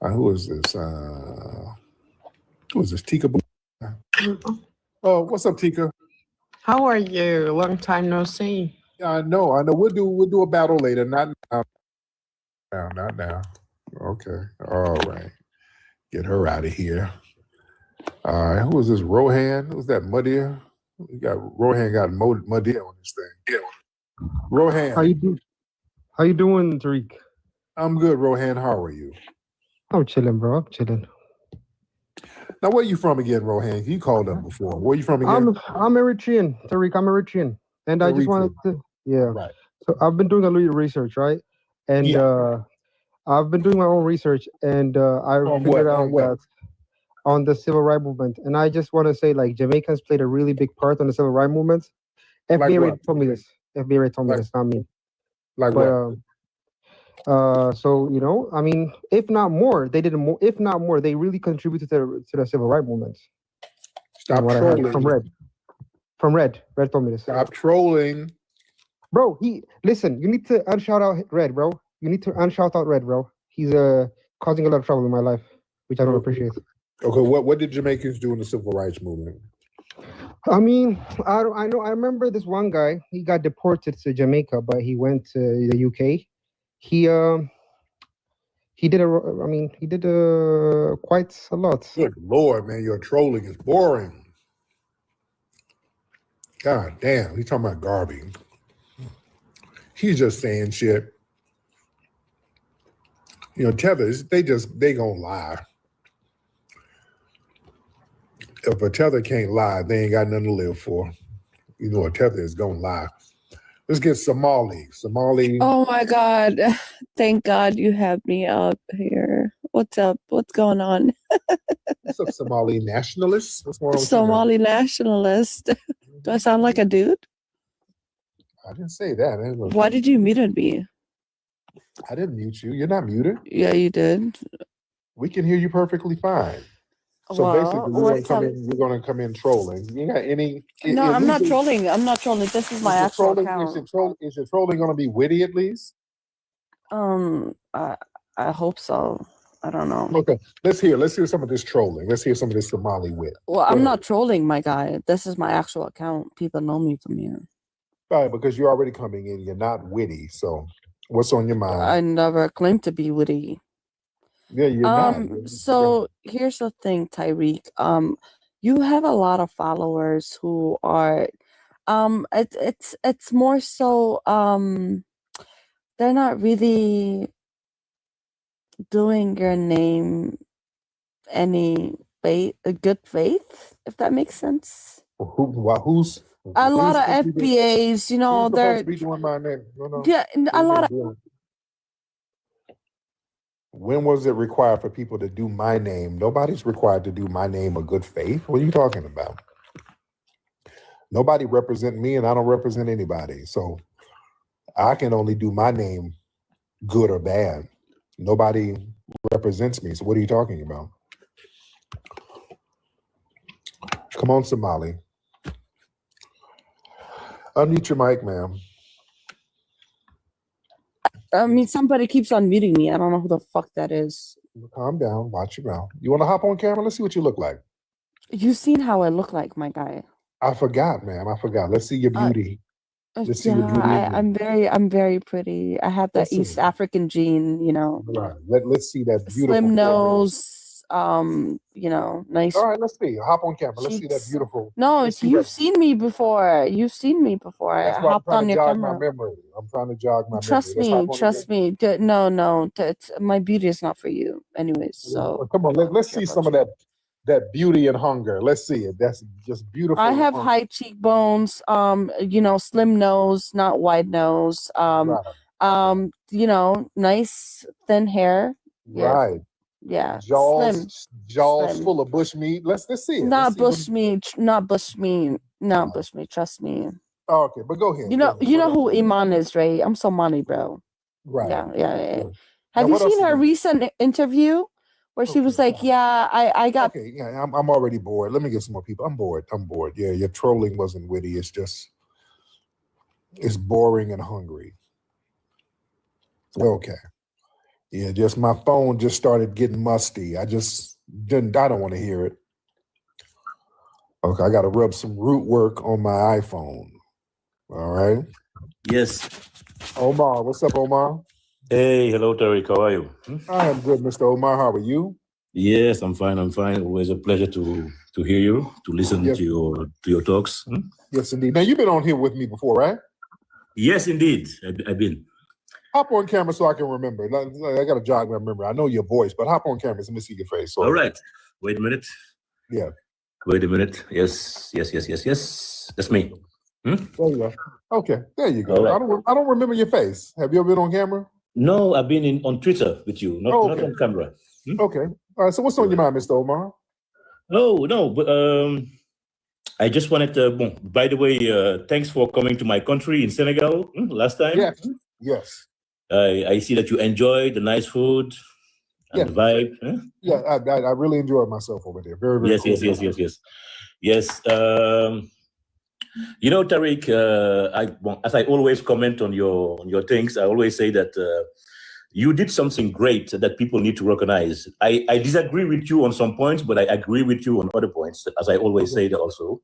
Who is this? Who is this? Tika. Oh, what's up, Tika? How are you? Long time no see. Yeah, I know. We'll do a battle later. Not now. Not now. Okay. All right. Get her out of here. All right, who is this? Rohan? Who's that? Mudia? We got Rohan got Mudia on this thing. Yeah. Rohan. How you doing, Tariq? I'm good, Rohan. How are you? I'm chilling, bro. I'm chilling. Now, where you from again, Rohan? You called up before. Where you from again? I'm Eritrean, Tariq. I'm Eritrean, and I just wanted to, Right. So I've been doing a little research, right? And I've been doing my own research, and I figured out that on the civil rights movement, and I just want to say, like, Jamaicans played a really big part on the civil rights movement. FBI told me this. FBI told me this, not me. Like what? So you know, I mean, if not more, they did more. If not more, they really contributed to the civil rights movement. Stop trolling. From Red told me this. Stop trolling. Bro, listen, you need to unshout out Red, bro. You need to unshout out Red, bro. He's causing a lot of trouble in my life, which I don't appreciate. Okay, what did Jamaicans do in the civil rights movement? I mean, I remember this one guy. He got deported to Jamaica, but he went to the UK. He did quite a lot. Good Lord, man, your trolling is boring. God damn, he's talking about Garvey. He's just saying shit. You know, tethers, they gonna lie. If a tether can't lie, they ain't got nothing to live for. You know, a tether is gonna lie. Let's get Somali. Oh my God. Thank God you have me up here. What's up? What's going on? What's up, Somali nationalists? What's going on? Somali nationalist. Do I sound like a dude? I didn't say that. Why did you mute me? I didn't mute you. You're not muted. Yeah, you did. We can hear you perfectly fine. So Well, basically, you're gonna come in trolling. You got any? No, I'm not trolling. I'm not trolling. This is my actual account. Is your trolling gonna be witty at least? I hope so. I don't know. Okay, let's hear some of this trolling. Let's hear some of this Somali wit. Well, I'm not trolling, my guy. This is my actual account. People know me from here. Right, because you're already coming in. You're not witty. So, what's on your mind? I never claimed to be witty. Yeah, you're not. So here's the thing, Tyreek. You have a lot of followers who are, it's more so, they're not really doing your name any good faith, if that makes sense. Who's a lot of FBAs, you know, they're be doing my name. No. Yeah, a lot of. When was it required for people to do my name? Nobody's required to do my name a good faith. What are you talking about? Nobody represent me, and I don't represent anybody. So I can only do my name good or bad. Nobody represents me. So what are you talking about? Come on, Somali. Unmute your mic, ma'am. I mean, somebody keeps on muting me. I don't know who the fuck that is. Calm down. Watch your mouth. You want to hop on camera? Let's see what you look like. You've seen how I look like, my guy. I forgot, ma'am. I forgot. Let's see your beauty. Let's see your beauty. I'm very pretty. I have that East African gene, you know. Right. Let's see that beautiful slim nose. You know, nice. All right, let's see. Hop on camera. Let's see that beautiful. No, you've seen me before. You've seen me before. I hopped on your camera. I'm trying to jog my Trust memory. me. Trust me. No. My beauty is not for you, anyways. So well, come on. Let's see some of that beauty and hunger. Let's see it. That's just beautiful. I have high cheekbones. You know, slim nose, not wide nose. You know, nice thin hair. Right. Yeah, jaws slim. Full of bush meat. Let's see it. Not bush meat. Trust me. Oh, okay, but go ahead. You know who Iman is, right? I'm Somali, bro. Right. Yeah. Have you seen her recent interview where she was like, "Yeah, I got." Okay, yeah, I'm already bored. Let me get some more people. I'm bored. Yeah, your trolling wasn't witty. It's boring and hungry. Okay. Yeah, just my phone just started getting musty. I don't want to hear it. Okay, I got to rub some root work on my iPhone. All right. Yes. Omar, what's up, Omar? Hey, hello, Tariq. How are you? I am good, Mr. Omar. How are you? Yes, I'm fine. I'm fine. Always a pleasure to hear you, to listen Yes, to your talks. yes, indeed. Now you've been on here with me before, right? Yes, indeed. I've been. Hop on camera so I can remember. I got to jog my memory. I know your voice, but hop on camera. Let me see your face. So All right. Wait a minute. Yeah. Wait a minute. Yes. That's me. There you go. Okay, there you go. All right. I don't remember your face. Have you ever been on camera? No, I've been on Twitter with you, not Oh, okay. on camera. Okay. All right. So what's on your mind, Mr. Omar? No, but I just wanted to. By the way, thanks for coming to my country in Senegal last time. Yes. Yes. I see that you enjoyed the nice food and the vibe. Huh? Yeah. I really enjoyed myself over there. Very, very Yes, cool. yes. You know, Tariq, as I always comment on your things, I always say that you did something great that people need to recognize. I disagree with you on some points, but I agree with you on other points, as I always say that also.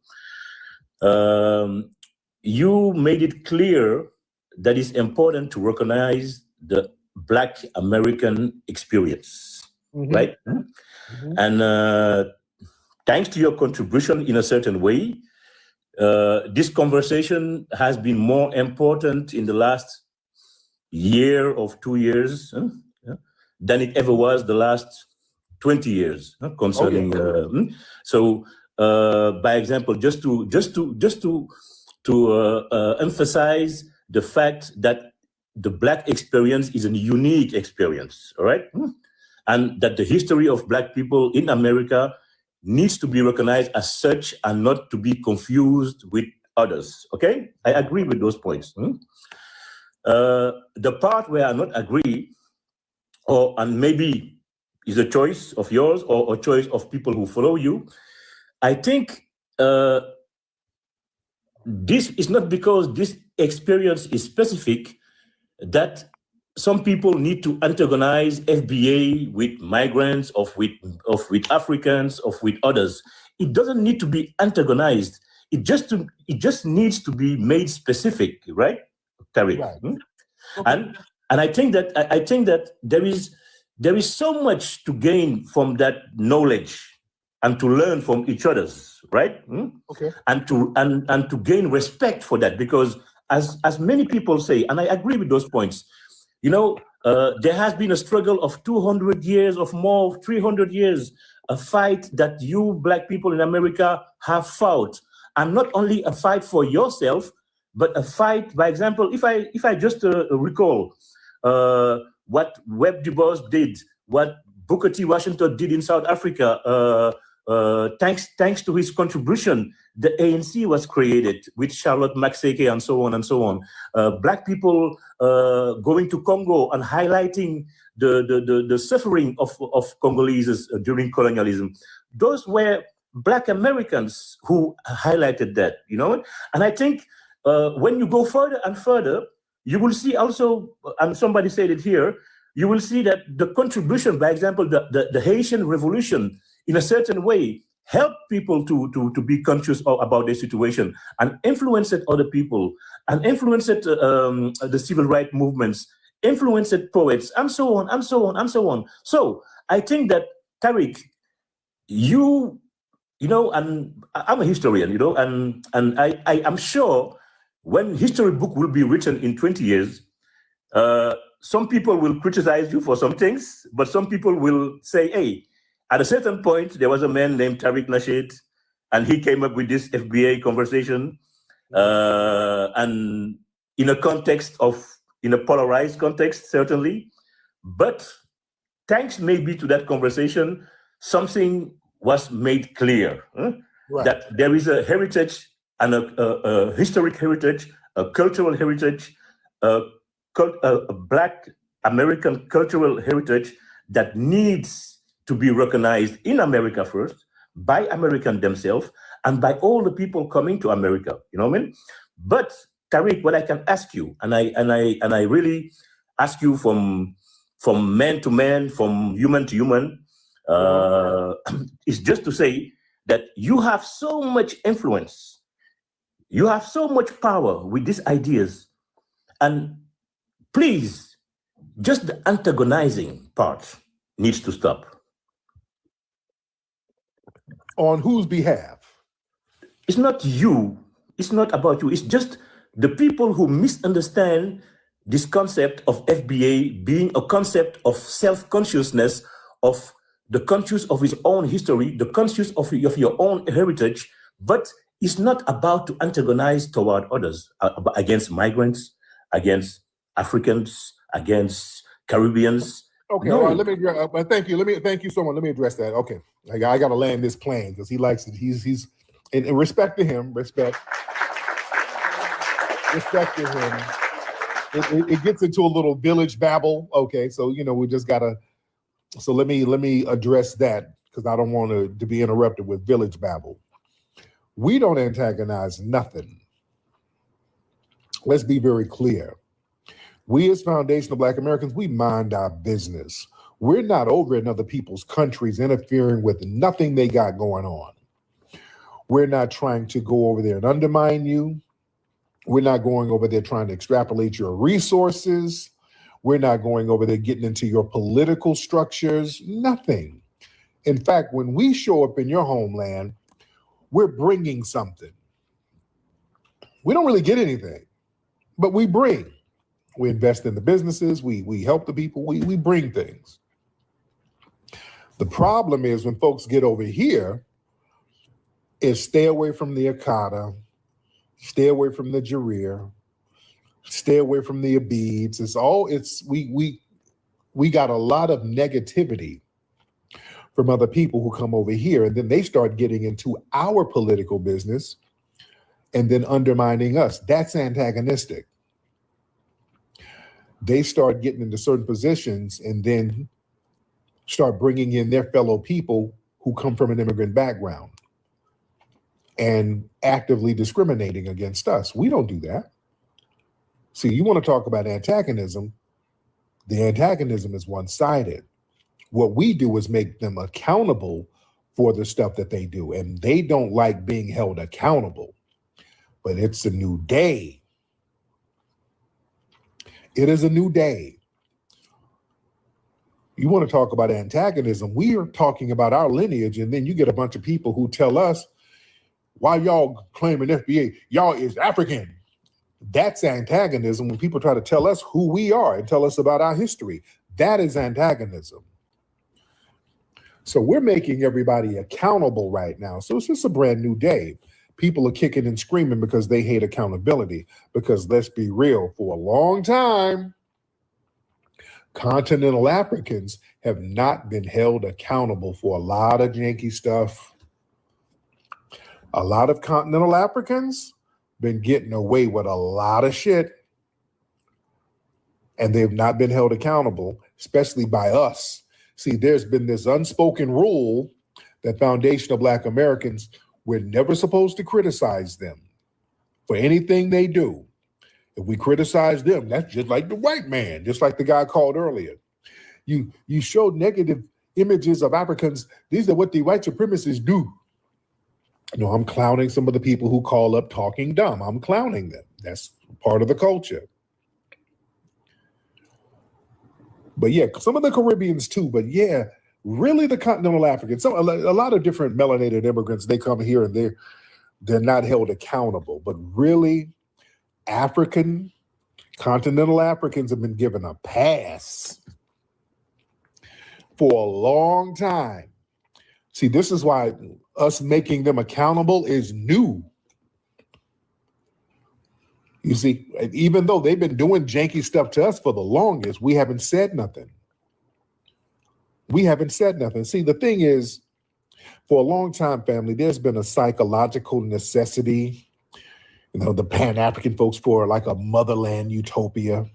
You made it clear that it's important to recognize the Black American experience, right? And thanks to your contribution in a certain way, this conversation has been more important in the last year of 2 years than it ever was the last 20 years concerning. So, by example, just to emphasize the fact that the Black experience is a unique experience, all right? And that the history of Black people in America needs to be recognized as such and not to be confused with others, okay? I agree with those points. The part where I not agree, and maybe is a choice of yours or a choice of people who follow you, I think this is not because this experience is specific that some people need to antagonize FBA with migrants, of with Africans, of with others. It doesn't need to be antagonized. It just needs to be made specific, right, Tariq? Right. And I think that there is so much to gain from that knowledge and to learn from each other's, right? Okay. And to gain respect for that, because as many people say, and I agree with those points, you know, there has been a struggle of 200 years, of more, 300 years, a fight that you Black people in America have fought, and not only a fight for yourself, but a fight. By example, if I just recall what Webb Du Bois did, what Booker T. Washington did in South Africa, thanks to his contribution, the ANC was created with Charlotte Maxeke and so on and so on. Black people going to Congo and highlighting the suffering of Congolese during colonialism. Those were Black Americans who highlighted that, you know? And I think when you go further and further, you will see also, and somebody said it here, you will see that the contribution, by example, the Haitian Revolution, in a certain way, help people to be conscious about their situation and influenced other people and influenced the civil rights movements, influenced poets, and so on, and so on, and so on. So I think that, Tariq, you know, and I'm a historian, you know, and I am sure when history book will be written in 20 years, some people will criticize you for some things, but some people will say, hey, at a certain point, there was a man named Tariq Nasheed, and he came up with this FBA conversation, and in a polarized context, certainly. But thanks maybe to that conversation, something was made clear, Right. that there is a heritage and a historic heritage, a cultural heritage, a Black American cultural heritage that needs to be recognized in America first, by Americans themselves, and by all the people coming to America. You know what I mean? But Tariq, what I can ask you, and I really ask you from man to man, from human to human, is just to say that you have so much influence, you have so much power with these ideas, and please, just the antagonizing part needs to stop. On whose behalf? It's not you. It's not about you. It's just the people who misunderstand this concept of FBA being a concept of self-consciousness, of the conscious of his own history, the conscious of your own heritage, but it's not about to antagonize toward others, against migrants, against Africans, against Caribbeans. Okay, No. all right, let me thank you. Thank you so much. Let me address that. Okay. I got to land this plane because he likes it. He's in respect to him, respect to him. It gets into a little village babble. Okay, so we just gotta. So let me address that because I don't want to be interrupted with village babble. We don't antagonize nothing. Let's be very clear. We as foundational Black Americans, we mind our business. We're not over in other people's countries interfering with nothing they got going on. We're not trying to go over there and undermine you. We're not going over there trying to extrapolate your resources. We're not going over there getting into your political structures, nothing. In fact, when we show up in your homeland, we're bringing something. We don't really get anything, but we bring. We invest in the businesses, we help the people, we bring things. The problem is when folks get over here, is stay away from the Akata, stay away from the Jareer, stay away from the Abids. We got a lot of negativity from other people who come over here, and then they start getting into our political business and then undermining us. That's antagonistic. They start getting into certain positions and then start bringing in their fellow people who come from an immigrant background and actively discriminating against us. We don't do that. See, you want to talk about antagonism. The antagonism is one-sided. What we do is make them accountable for the stuff that they do, and they don't like being held accountable. But it's a new day. It is a new day. You want to talk about antagonism, we are talking about our lineage, and then you get a bunch of people who tell us, why y'all claiming FBA? Y'all is African. That's antagonism when people try to tell us who we are and tell us about our history. That is antagonism. So we're making everybody accountable right now. So it's just a brand new day. People are kicking and screaming because they hate accountability. Because let's be real, for a long time, continental Africans have not been held accountable for a lot of janky stuff. A lot of continental Africans been getting away with a lot of shit, and they've not been held accountable, especially by us. See, there's been this unspoken rule that foundational Black Americans, we're never supposed to criticize them for anything they do. If we criticize them, that's just like the white man, just like the guy called earlier. You show negative images of Africans. These are what the white supremacists do. You know, I'm clowning some of the people who call up talking dumb. I'm clowning them. That's part of the culture. But yeah, some of the Caribbeans too. But yeah, really the continental Africans, a lot of different melanated immigrants, they come here and they're not held accountable. But really, continental Africans have been given a pass for a long time. See, this is why us making them accountable is new. You see, even though they've been doing janky stuff to us for the longest, we haven't said nothing. We haven't said nothing. See, the thing is, for a long time, family, there's been a psychological necessity, the Pan-African folks, for like a motherland utopia.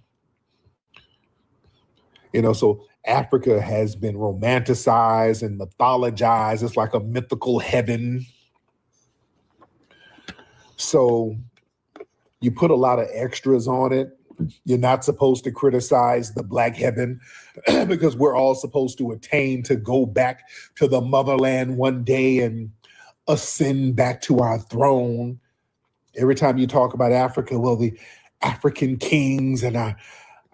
So Africa has been romanticized and mythologized. It's like a mythical heaven. So you put a lot of extras on it. You're not supposed to criticize the Black heaven because we're all supposed to attain to go back to the motherland one day and ascend back to our throne. Every time you talk about Africa, well, the African kings and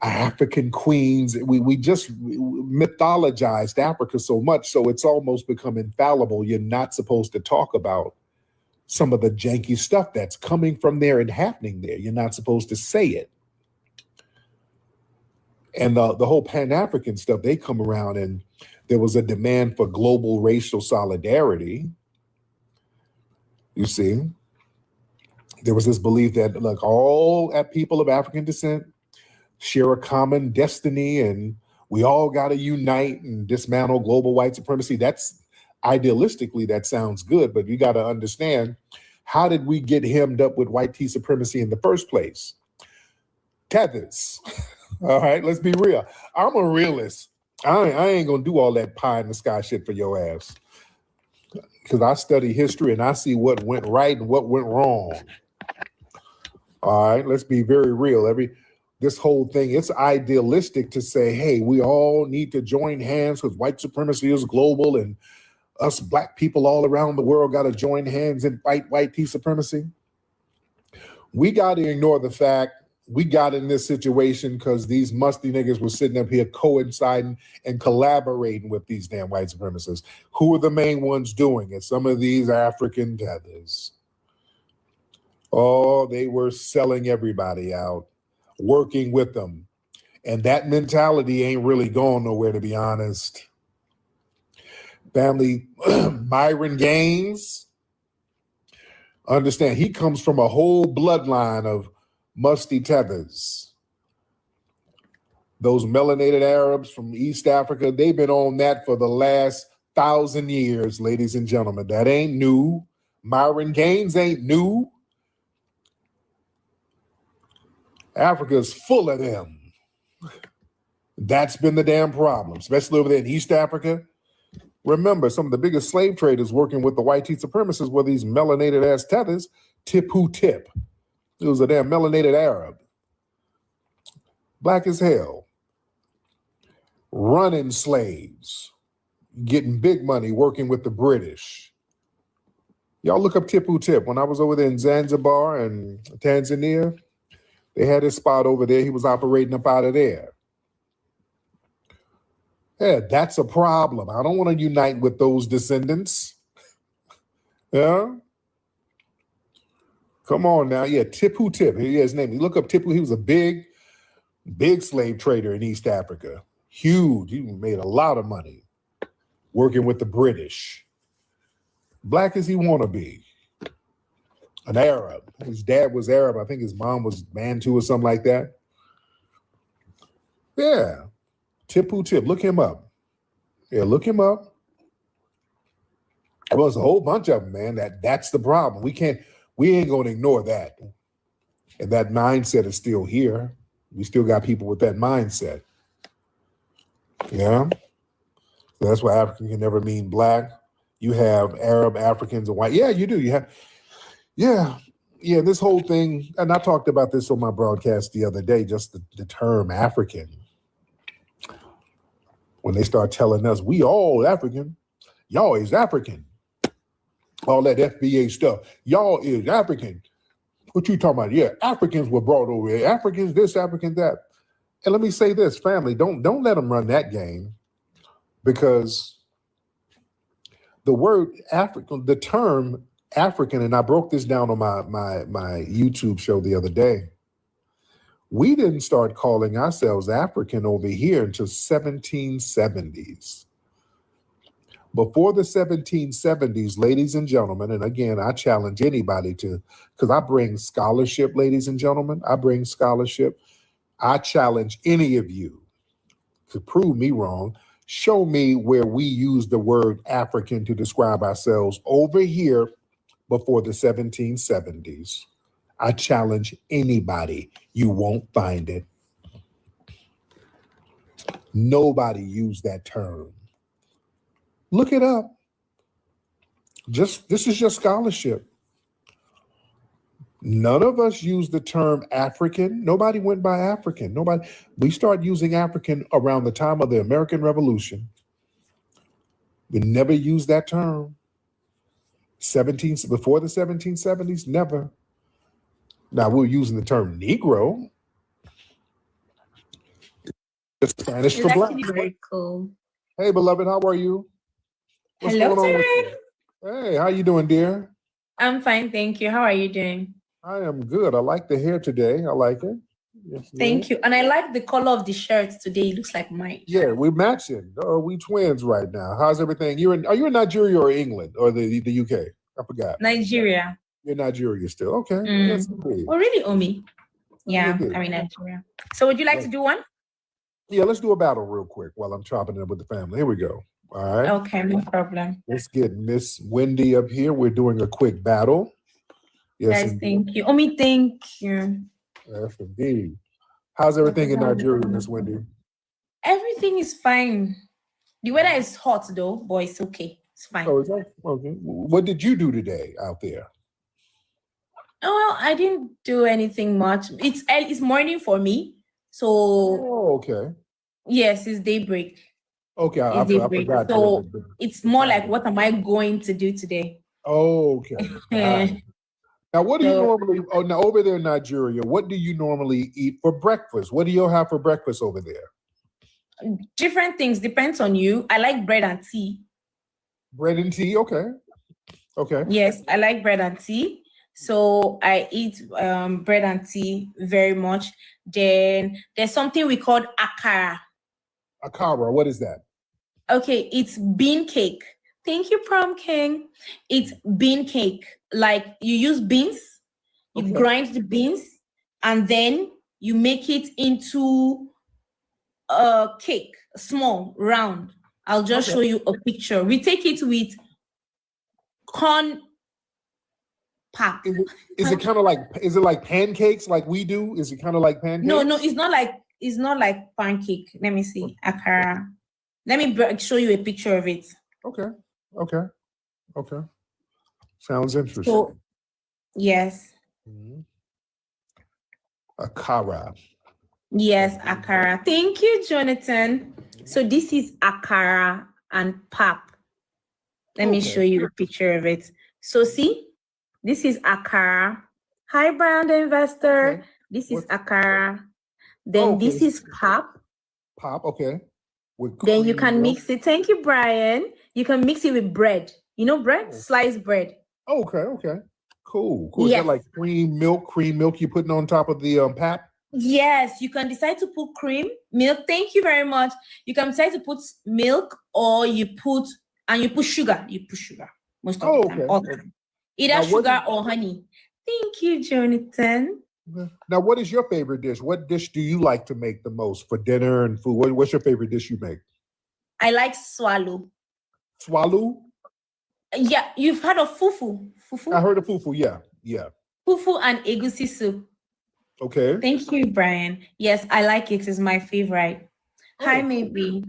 African queens. We just mythologized Africa so much, so it's almost become infallible. You're not supposed to talk about some of the janky stuff that's coming from there and happening there. You're not supposed to say it. And the whole Pan-African stuff, they come around and there was a demand for global racial solidarity. You see, there was this belief that, look, all people of African descent share a common destiny and we all got to unite and dismantle global white supremacy. That's idealistically, that sounds good, but you got to understand, how did we get hemmed up with white tea supremacy in the first place? Tethers. All right, let's be real. I'm a realist. I ain't gonna do all that pie in the sky shit for your ass, because I study history and I see what went right and what went wrong. All right, let's be very real. This whole thing, it's idealistic to say, hey, we all need to join hands because white supremacy is global and us black people all around the world got to join hands and fight white tea supremacy. We got to ignore the fact we got in this situation because these musty niggas were sitting up here coinciding and collaborating with these damn white supremacists. Who are the main ones doing it? Some of these African tethers. Oh, they were selling everybody out, working with them. And that mentality ain't really going nowhere, to be honest. Family, Myron Gaines, understand, he comes from a whole bloodline of musty tethers. Those melanated Arabs from East Africa, they've been on that for the last 1,000 years, ladies and gentlemen. That ain't new. Myron Gaines ain't new. Africa's full of them. That's been the damn problem, especially over there in East Africa. Remember, some of the biggest slave traders working with the white tea supremacists were these melanated ass tethers. Tip who tip. It was a damn melanated Arab. Black as hell. Running slaves. Getting big money working with the British. Y'all look up Tip who tip. When I was over there in Zanzibar and Tanzania, they had his spot over there. He was operating up out of there. Yeah, that's a problem. I don't want to unite with those descendants. Yeah. Come on now. Yeah, Tip who tip. Here's his name. You look up Tip who. He was a big slave trader in East Africa. Huge. He made a lot of money working with the British. Black as he want to be. An Arab. His dad was Arab. I think his mom was Bantu or something like that. Yeah. Tip who tip. Look him up. Yeah, look him up. There was a whole bunch of them, man. That's the problem. We ain't gonna ignore that. And that mindset is still here. We still got people with that mindset. Yeah. So that's why African can never mean black. You have Arab, Africans, and white. Yeah, you do. You have, yeah, this whole thing, and I talked about this on my broadcast the other day, just the term African. When they start telling us, we all African, y'all is African. All that FBA stuff, y'all is African. What you talking about? Yeah, Africans were brought over here. Africans this, African that. And let me say this, family, don't let them run that game, because the word African, the term African, and I broke this down on my YouTube show the other day. We didn't start calling ourselves African over here until 1770s. Before the 1770s, ladies and gentlemen, and again, I challenge anybody to, because I bring scholarship, ladies and gentlemen, I bring scholarship. I challenge any of you to prove me wrong. Show me where we use the word African to describe ourselves over here before the 1770s. I challenge anybody. You won't find it. Nobody used that term. Look it up. This is your scholarship. None of us used the term African. Nobody went by African. Nobody. We started using African around the time of the American Revolution. We never used that term. Before the 1770s, never. Now we're using the term Negro. Spanish It's for black. actually very cool. Hey, beloved, how are you? What's Hello, going on with Terry. you? Hey, how you doing, dear? I'm fine, thank you. How are you doing? I am good. I like the hair today. I like it. Yes, Thank you. And I like the color of the shirt today. It looks like mine. Yeah, we're matching. We twins right now. How's everything? Are you in Nigeria or England or the UK? I forgot. Nigeria. You're Nigeria still. Okay. Mm. Yes, indeed. Oh, really, Omi? Yeah, Indeed. I'm in Nigeria. So would you like to do one? Yeah, let's do a battle real quick while I'm chopping it up with the family. Here we go. All right. Okay, no problem. Let's get Miss Wendy up here. We're doing a quick battle. Yes, Guys, indeed. thank you. Omi, thank you. Yes, indeed. How's everything in Nigeria, Miss Wendy? Everything is fine. The weather is hot though, but it's okay. It's fine. Oh, is that okay? What did you do today out there? Oh, well, I didn't do anything much. It's morning for me. So Oh, okay. yes, it's daybreak. Okay, I It's daybreak. forgot. So it's more like, what am I going to do today? Oh, okay. Right. Now, what do you So- normally? Oh, now over there in Nigeria, what do you normally eat for breakfast? What do you have for breakfast over there? Different things depends on you. I like bread and tea. Bread and tea. Okay. Okay. Yes, I like bread and tea. So I eat bread and tea very much. Then there's something we call akara. Akara. What is that? Okay, it's bean cake. Thank you, Prom King. It's bean cake. Like you use beans, you Okay. grind the beans, and then you make it into a cake, small, round. I'll just Okay. show you a picture. We take it with corn pap. Is it kind of like? Is it like pancakes like we do? Is it kind of like pancakes? No, it's not like pancake. Let me see. Akara. Let me show you a picture of it. Okay. Okay. Okay. Sounds interesting. So, yes. Akara. Yes, akara. Thank you, Jonathan. So this is akara and pap. Let me Okay. show you a picture of it. So see, this is akara. Hi, Brian the investor. Okay. This is akara. Then Okay. this is pap. Pop. Okay. With Then you cream can milk. mix it. Thank you, Brian. You can mix it with bread. You know bread? Sliced bread. Okay. Okay. Cool. Cool. Is Yes. that like cream milk you're putting on top of the pap? Yes, you can decide to put cream, milk. Thank you very much. You can decide to put milk or you put sugar. You put sugar most of Oh, the time. okay. All the time. Either Now, what sugar or honey. Thank you, Jonathan. Now, what is your favorite dish? What dish do you like to make the most for dinner and food? What's your favorite dish you make? I like swallow. Swallow? Yeah, you've heard of fufu. I heard of fufu. Yeah. Yeah. Fufu and egusi soup. Okay. Thank you, Brian. Yes, I like it. It's my favorite. Hi, maybe.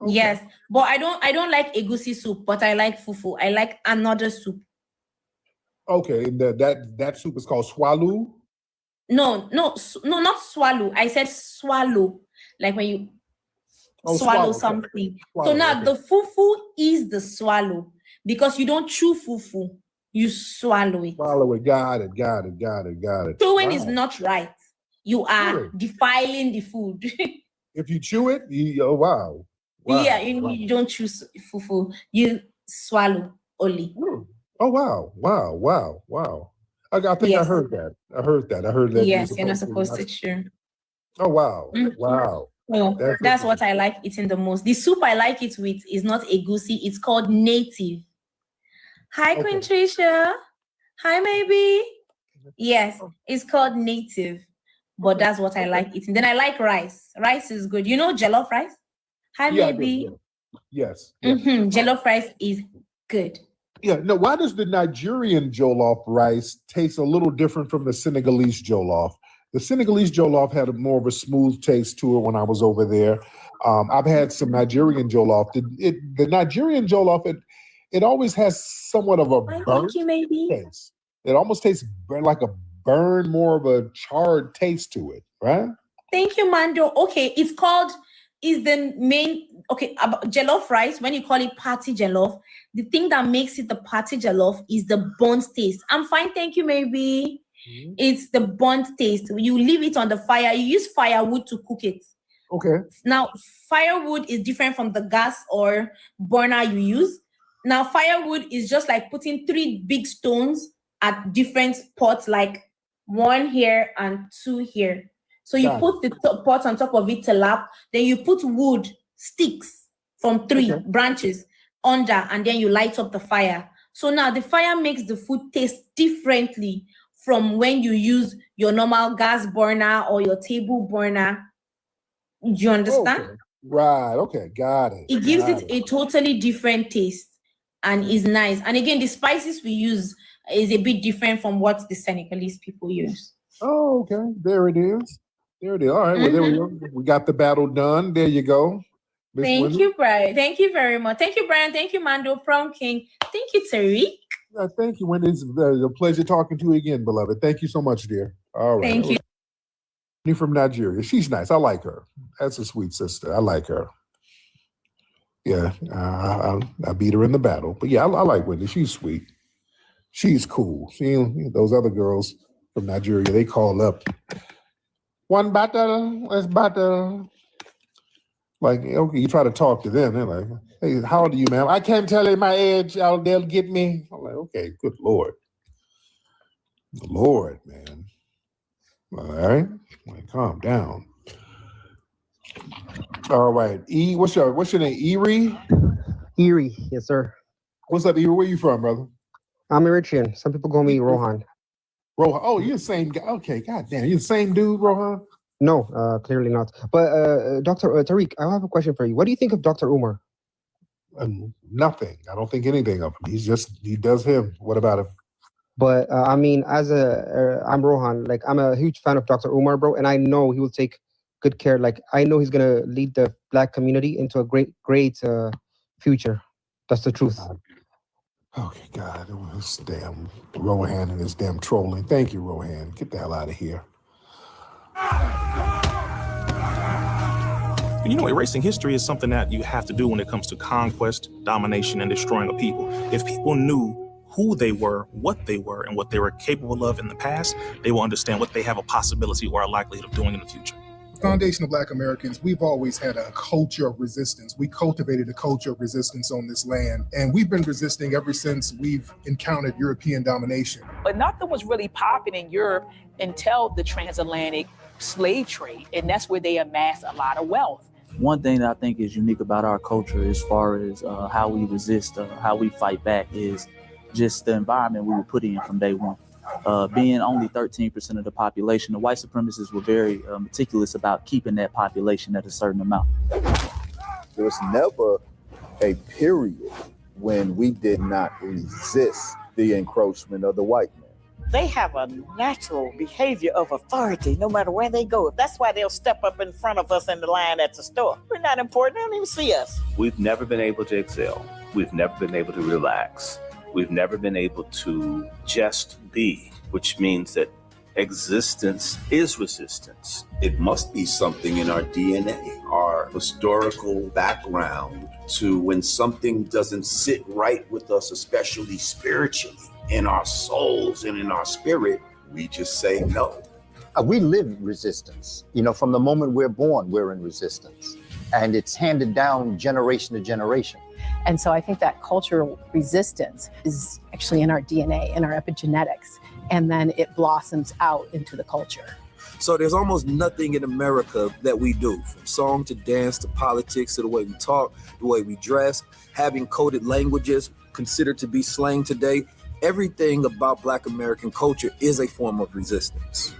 Yes, but I don't like egusi soup, but I like fufu. I like another soup. Okay. And that soup is called swallow? No, not swallow. I said swallow. Like when you swallow okay. something. Swallow, So now okay. the fufu is the swallow because you don't chew fufu. You swallow it. Swallow it. Got it. Chewing is Wow. not right. You are Really? defiling the food. If you chew it, wow. Yeah, Wow. you don't chew fufu. You swallow only. Oh wow. I think I Yes. heard that. I heard that. Yes, you're not supposed to chew. Oh wow. Mhm. Wow. Well, That's that's what I like eating the most. The soup I like it with is not egusi, it's called native. Hi, Queen Tricia. Hi, maybe. Yes, it's called native, but that's what I like eating. Then I like rice. Rice is good. You know jollof rice? Hi, Yeah, I do, maybe. Yes. Jollof rice is good. Yeah. No, why does the Nigerian jollof rice taste a little different from the Senegalese jollof? The Senegalese jollof had more of a smooth taste to it when I was over there. I've had some Nigerian jollof. The Nigerian jollof, it always has somewhat of a burnt Thank you, maybe. taste. It almost tastes like a burn, more of a charred taste to it, right? Thank you, Mando. Okay, is the main about jollof rice. When you call it party jollof, the thing that makes it the party jollof is the burnt taste. I'm fine, thank you, maybe. It's the burnt taste. You leave it on the fire. You use firewood to cook it. Okay. Now, firewood is different from the gas or burner you use. Now, firewood is just like putting 3 big stones at different pots, like 1 here and 2 here. So you put the pot on top of it to lap, then you put wood, sticks from 3 branches under, and then you light up the fire. So now the fire makes the food taste differently from when you use your normal gas burner or your table burner. Do you understand? Okay. Right. Okay. Got it. It gives it a totally different taste and is nice. And again, the spices we use is a bit different from what the Senegalese people use. Oh, okay. There it is. There it is. All right. Well, there we go. We got the battle done. There you go. Miss Thank Wendy. you, Brian. Thank you very much. Thank you, Brian. Thank you, Mando, Prom King. Thank you, Tariq. Thank you, Wendy. It's a pleasure talking to you again, beloved. Thank you so much, dear. All right. Thank you. Wendy from Nigeria. She's nice. I like her. That's a sweet sister. I like her. Yeah, I beat her in the battle. But yeah, I like Wendy. She's sweet. She's cool. Those other girls from Nigeria, they call up, one battle, let's battle. Like, okay, you try to talk to them. They're like, hey, how old are you, ma'am? I can't tell you my age. They'll get me. I'm like, okay, good Lord. Lord, man. All right. Like, calm down. All right. What's your name? Erie? Erie, yes, sir. What's up, Erie? Where you from, brother? I'm Eritrean. Some people call me Rohan. Rohan. Oh, you're the same guy. Okay, goddamn. You're the same dude, Rohan? No, clearly not. But Dr. Tariq, I have a question for you. What do you think of Dr. Umar? Nothing. I don't think anything of him. He does him. What about him? But I mean, I'm Rohan. Like, I'm a huge fan of Dr. Umar, bro, and I know he will take good care. Like, I know he's gonna lead the Black community into a great future. That's the truth. Okay, God, this damn Rohan and his damn trolling. Thank you, Rohan. Get the hell out of here. You know, erasing history is something that you have to do when it comes to conquest, domination, and destroying a people. If people knew who they were, and what they were capable of in the past, they will understand what they have a possibility or a likelihood of doing in the future. Foundation of Black Americans, we've always had a culture of resistance. We cultivated a culture of resistance on this land, and we've been resisting ever since we've encountered European domination. But nothing was really popping in Europe until the transatlantic slave trade, and that's where they amassed a lot of wealth. One thing that I think is unique about our culture as far as how we resist, how we fight back, is just the environment we were put in from day one. Being only 13% of the population, the white supremacists were very meticulous about keeping that population at a certain amount. There was never a period when we did not resist the encroachment of the white man. They have a natural behavior of authority no matter where they go. That's why they'll step up in front of us in the line at the store. We're not important. They don't even see us. We've never been able to excel. We've never been able to relax. We've never been able to just be, which means that existence is resistance. It must be something in our DNA, our historical background, to when something doesn't sit right with us, especially spiritually, in our souls and in our spirit, we just say no. We live resistance. You know, from the moment we're born, we're in resistance. And it's handed down generation to generation. And so I think that cultural resistance is actually in our DNA, in our epigenetics, and then it blossoms out into the culture. So there's almost nothing in America that we do, from song to dance to politics to the way we talk, the way we dress, having coded languages considered to be slang today. Everything about Black American culture is a form of resistance.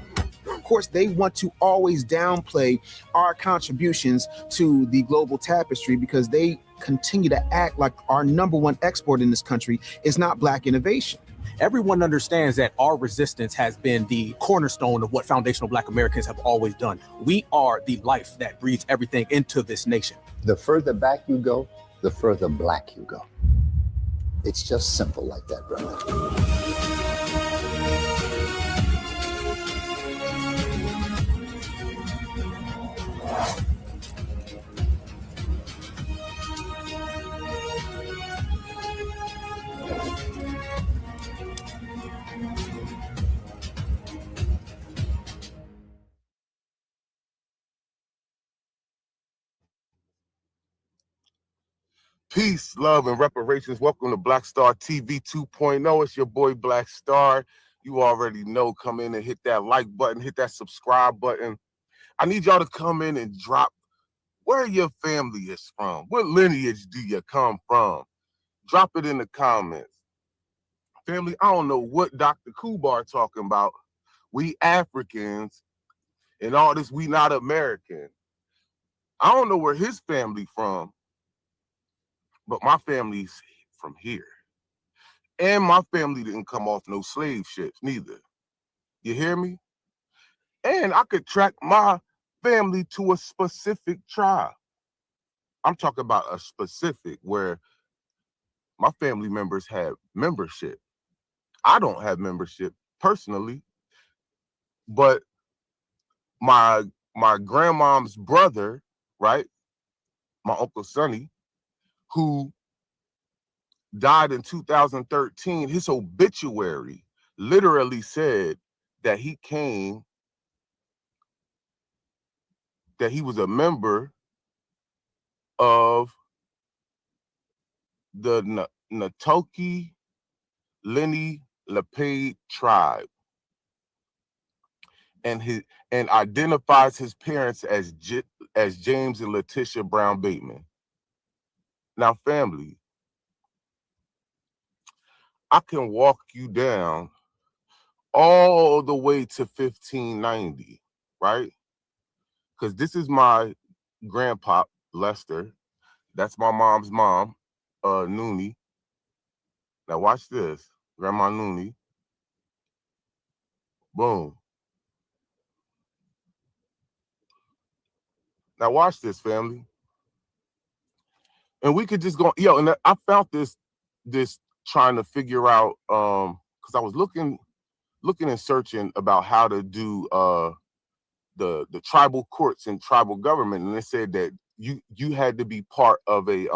Of course, they want to always downplay our contributions to the global tapestry because they continue to act like our number one export in this country is not Black innovation. Everyone understands that our resistance has been the cornerstone of what foundational Black Americans have always done. We are the life that breathes everything into this nation. The further back you go, the further Black you go. It's just simple like that, brother. Peace, love, and reparations. Welcome to Black Star TV 2.0. It's your boy Black Star. You already know. Come in and hit that like button, hit that subscribe button. I need y'all to come in and drop where your family is from. What lineage do you come from? Drop it in the comments. Family, I don't know what Dr. Kubar talking about. We Africans and all this, we not American. I don't know where his family from, but my family's from here. And my family didn't come off no slave ships neither. You hear me? And I could track my family to a specific tribe. I'm talking about a specific where my family members have membership. I don't have membership personally, but my grandmom's brother, right? My Uncle Sonny, who died in 2013, his obituary literally said that he was a member of the Natoki Lenni Lenape tribe, and identifies his parents as James and Letitia Brown Bateman. Now, family, I can walk you down all the way to 1590, right? Because this is my grandpa, Lester. That's my mom's mom, Noonie. Now watch this, Grandma Noonie. Boom. Now watch this, family. And we could just go, and I found this trying to figure out, because I was looking and searching about how to do the tribal courts and tribal government, and it said that you had to be part of a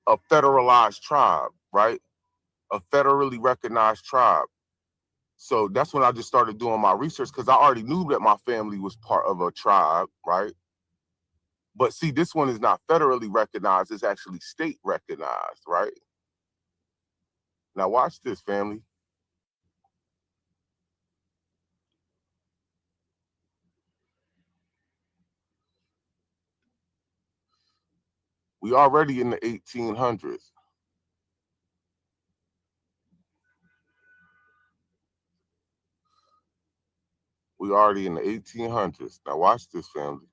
a federalized tribe, right? A federally recognized tribe. So that's when I just started doing my research, because I already knew that my family was part of a tribe, right? But see, this one is not federally recognized, it's actually state recognized, right? Now watch this, family. We already in the 1800s. We already in the 1800s. Now watch this, family.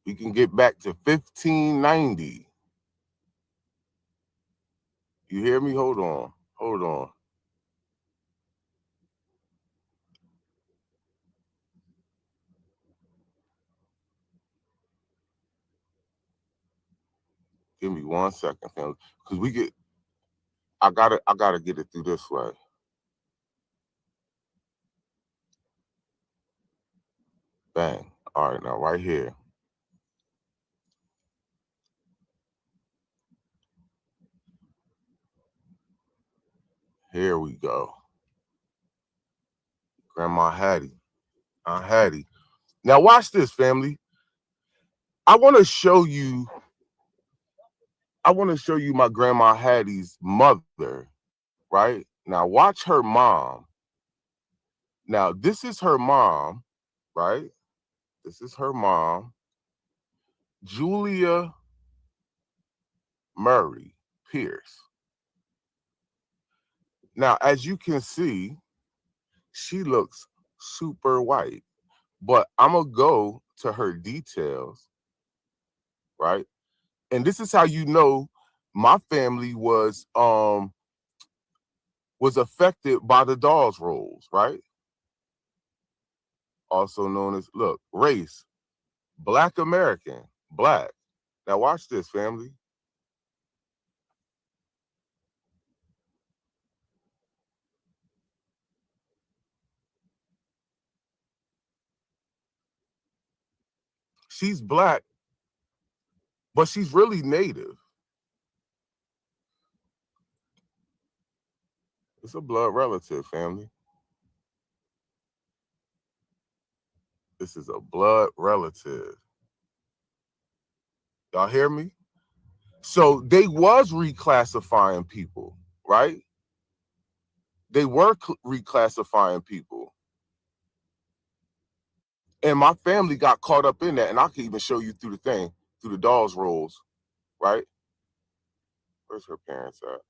We can get back to 1590. You hear me? Hold on. Hold on. Give me 1 second, family. Because I gotta get it through this way. Bang. All right, now right here. Here we go. Grandma Hattie. Aunt Hattie. Now watch this, family. I want to show you my Grandma Hattie's mother, right? Now watch her mom. Now this is her mom, right? This is her mom, Julia Murray Pierce. Now, as you can see, she looks super white, but I'm gonna go to her details, right? And this is how you know my family was affected by the Dawes rolls, right? Also known as, look, race, Black American, Black. Now watch this, family. She's Black, but she's really Native. It's a blood relative, family. This is a blood relative. Y'all hear me? So they was reclassifying people, right? They were reclassifying people. And my family got caught up in that. And I can even show you through the thing, through the dolls rolls, right? Where's her parents at?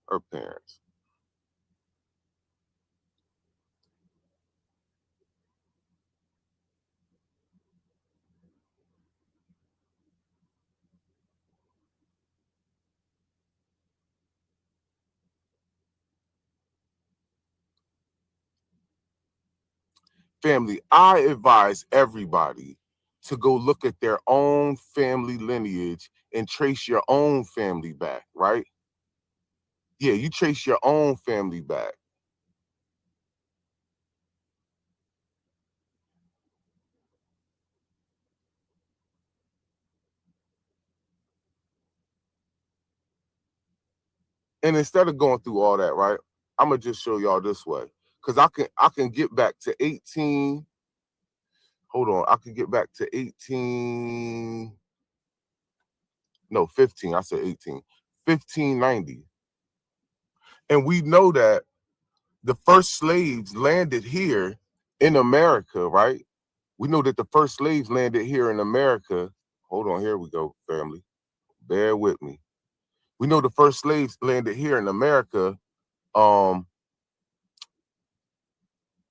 Her parents. Family, I advise everybody to go look at their own family lineage and trace your own family back, right? Yeah, you trace your own family back. And instead of going through all that, right, I'm gonna just show y'all this way. Cause I can get back to 18. Hold on, I can get back to 18. No, 15. I said 18. 1590. And we know that the first slaves landed here in America, right? We know that the first slaves landed here in America. Hold on, here we go, family. Bear with me. We know the first slaves landed here in America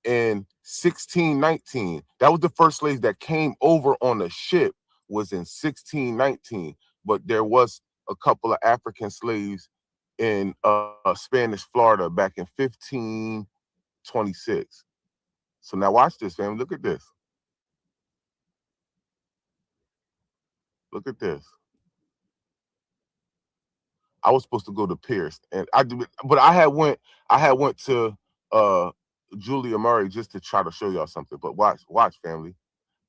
in 1619. That was the first slaves that came over on a ship, was in 1619. But there was a couple of African slaves in Spanish Florida back in 1526. So now watch this, family. Look at this. Look at this. I was supposed to go to Pierce, and I did, but I had went to Julia Murray just to try to show y'all something. But watch, family.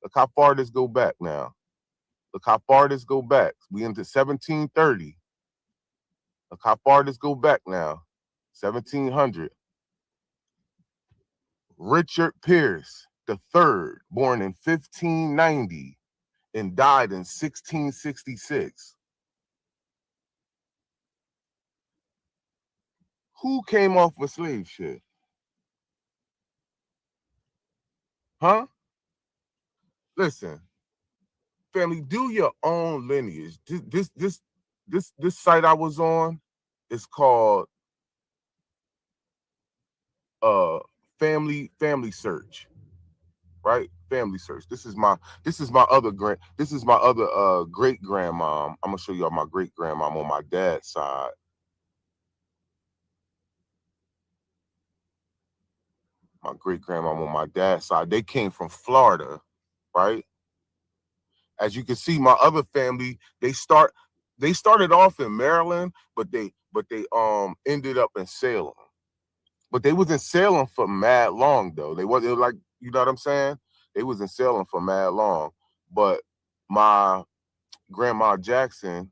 Look how far this go back now. Look how far this go back. We into 1730. Look how far this go back now. 1700. Richard Pierce III, born in 1590 and died in 1666. Who came off a slave ship? Huh? Listen, family, do your own lineage. This site I was on is called Family Search, right? Family Search. This is my other great grandmom. I'm gonna show y'all my great grandmom on my dad's side. My great grandmom on my dad's side. They came from Florida, right? As you can see, my other family, they started off in Maryland, but they ended up in Salem. But they was in Salem for mad long though. They was like, you know what I'm saying? They was in Salem for mad long. But my grandma Jackson,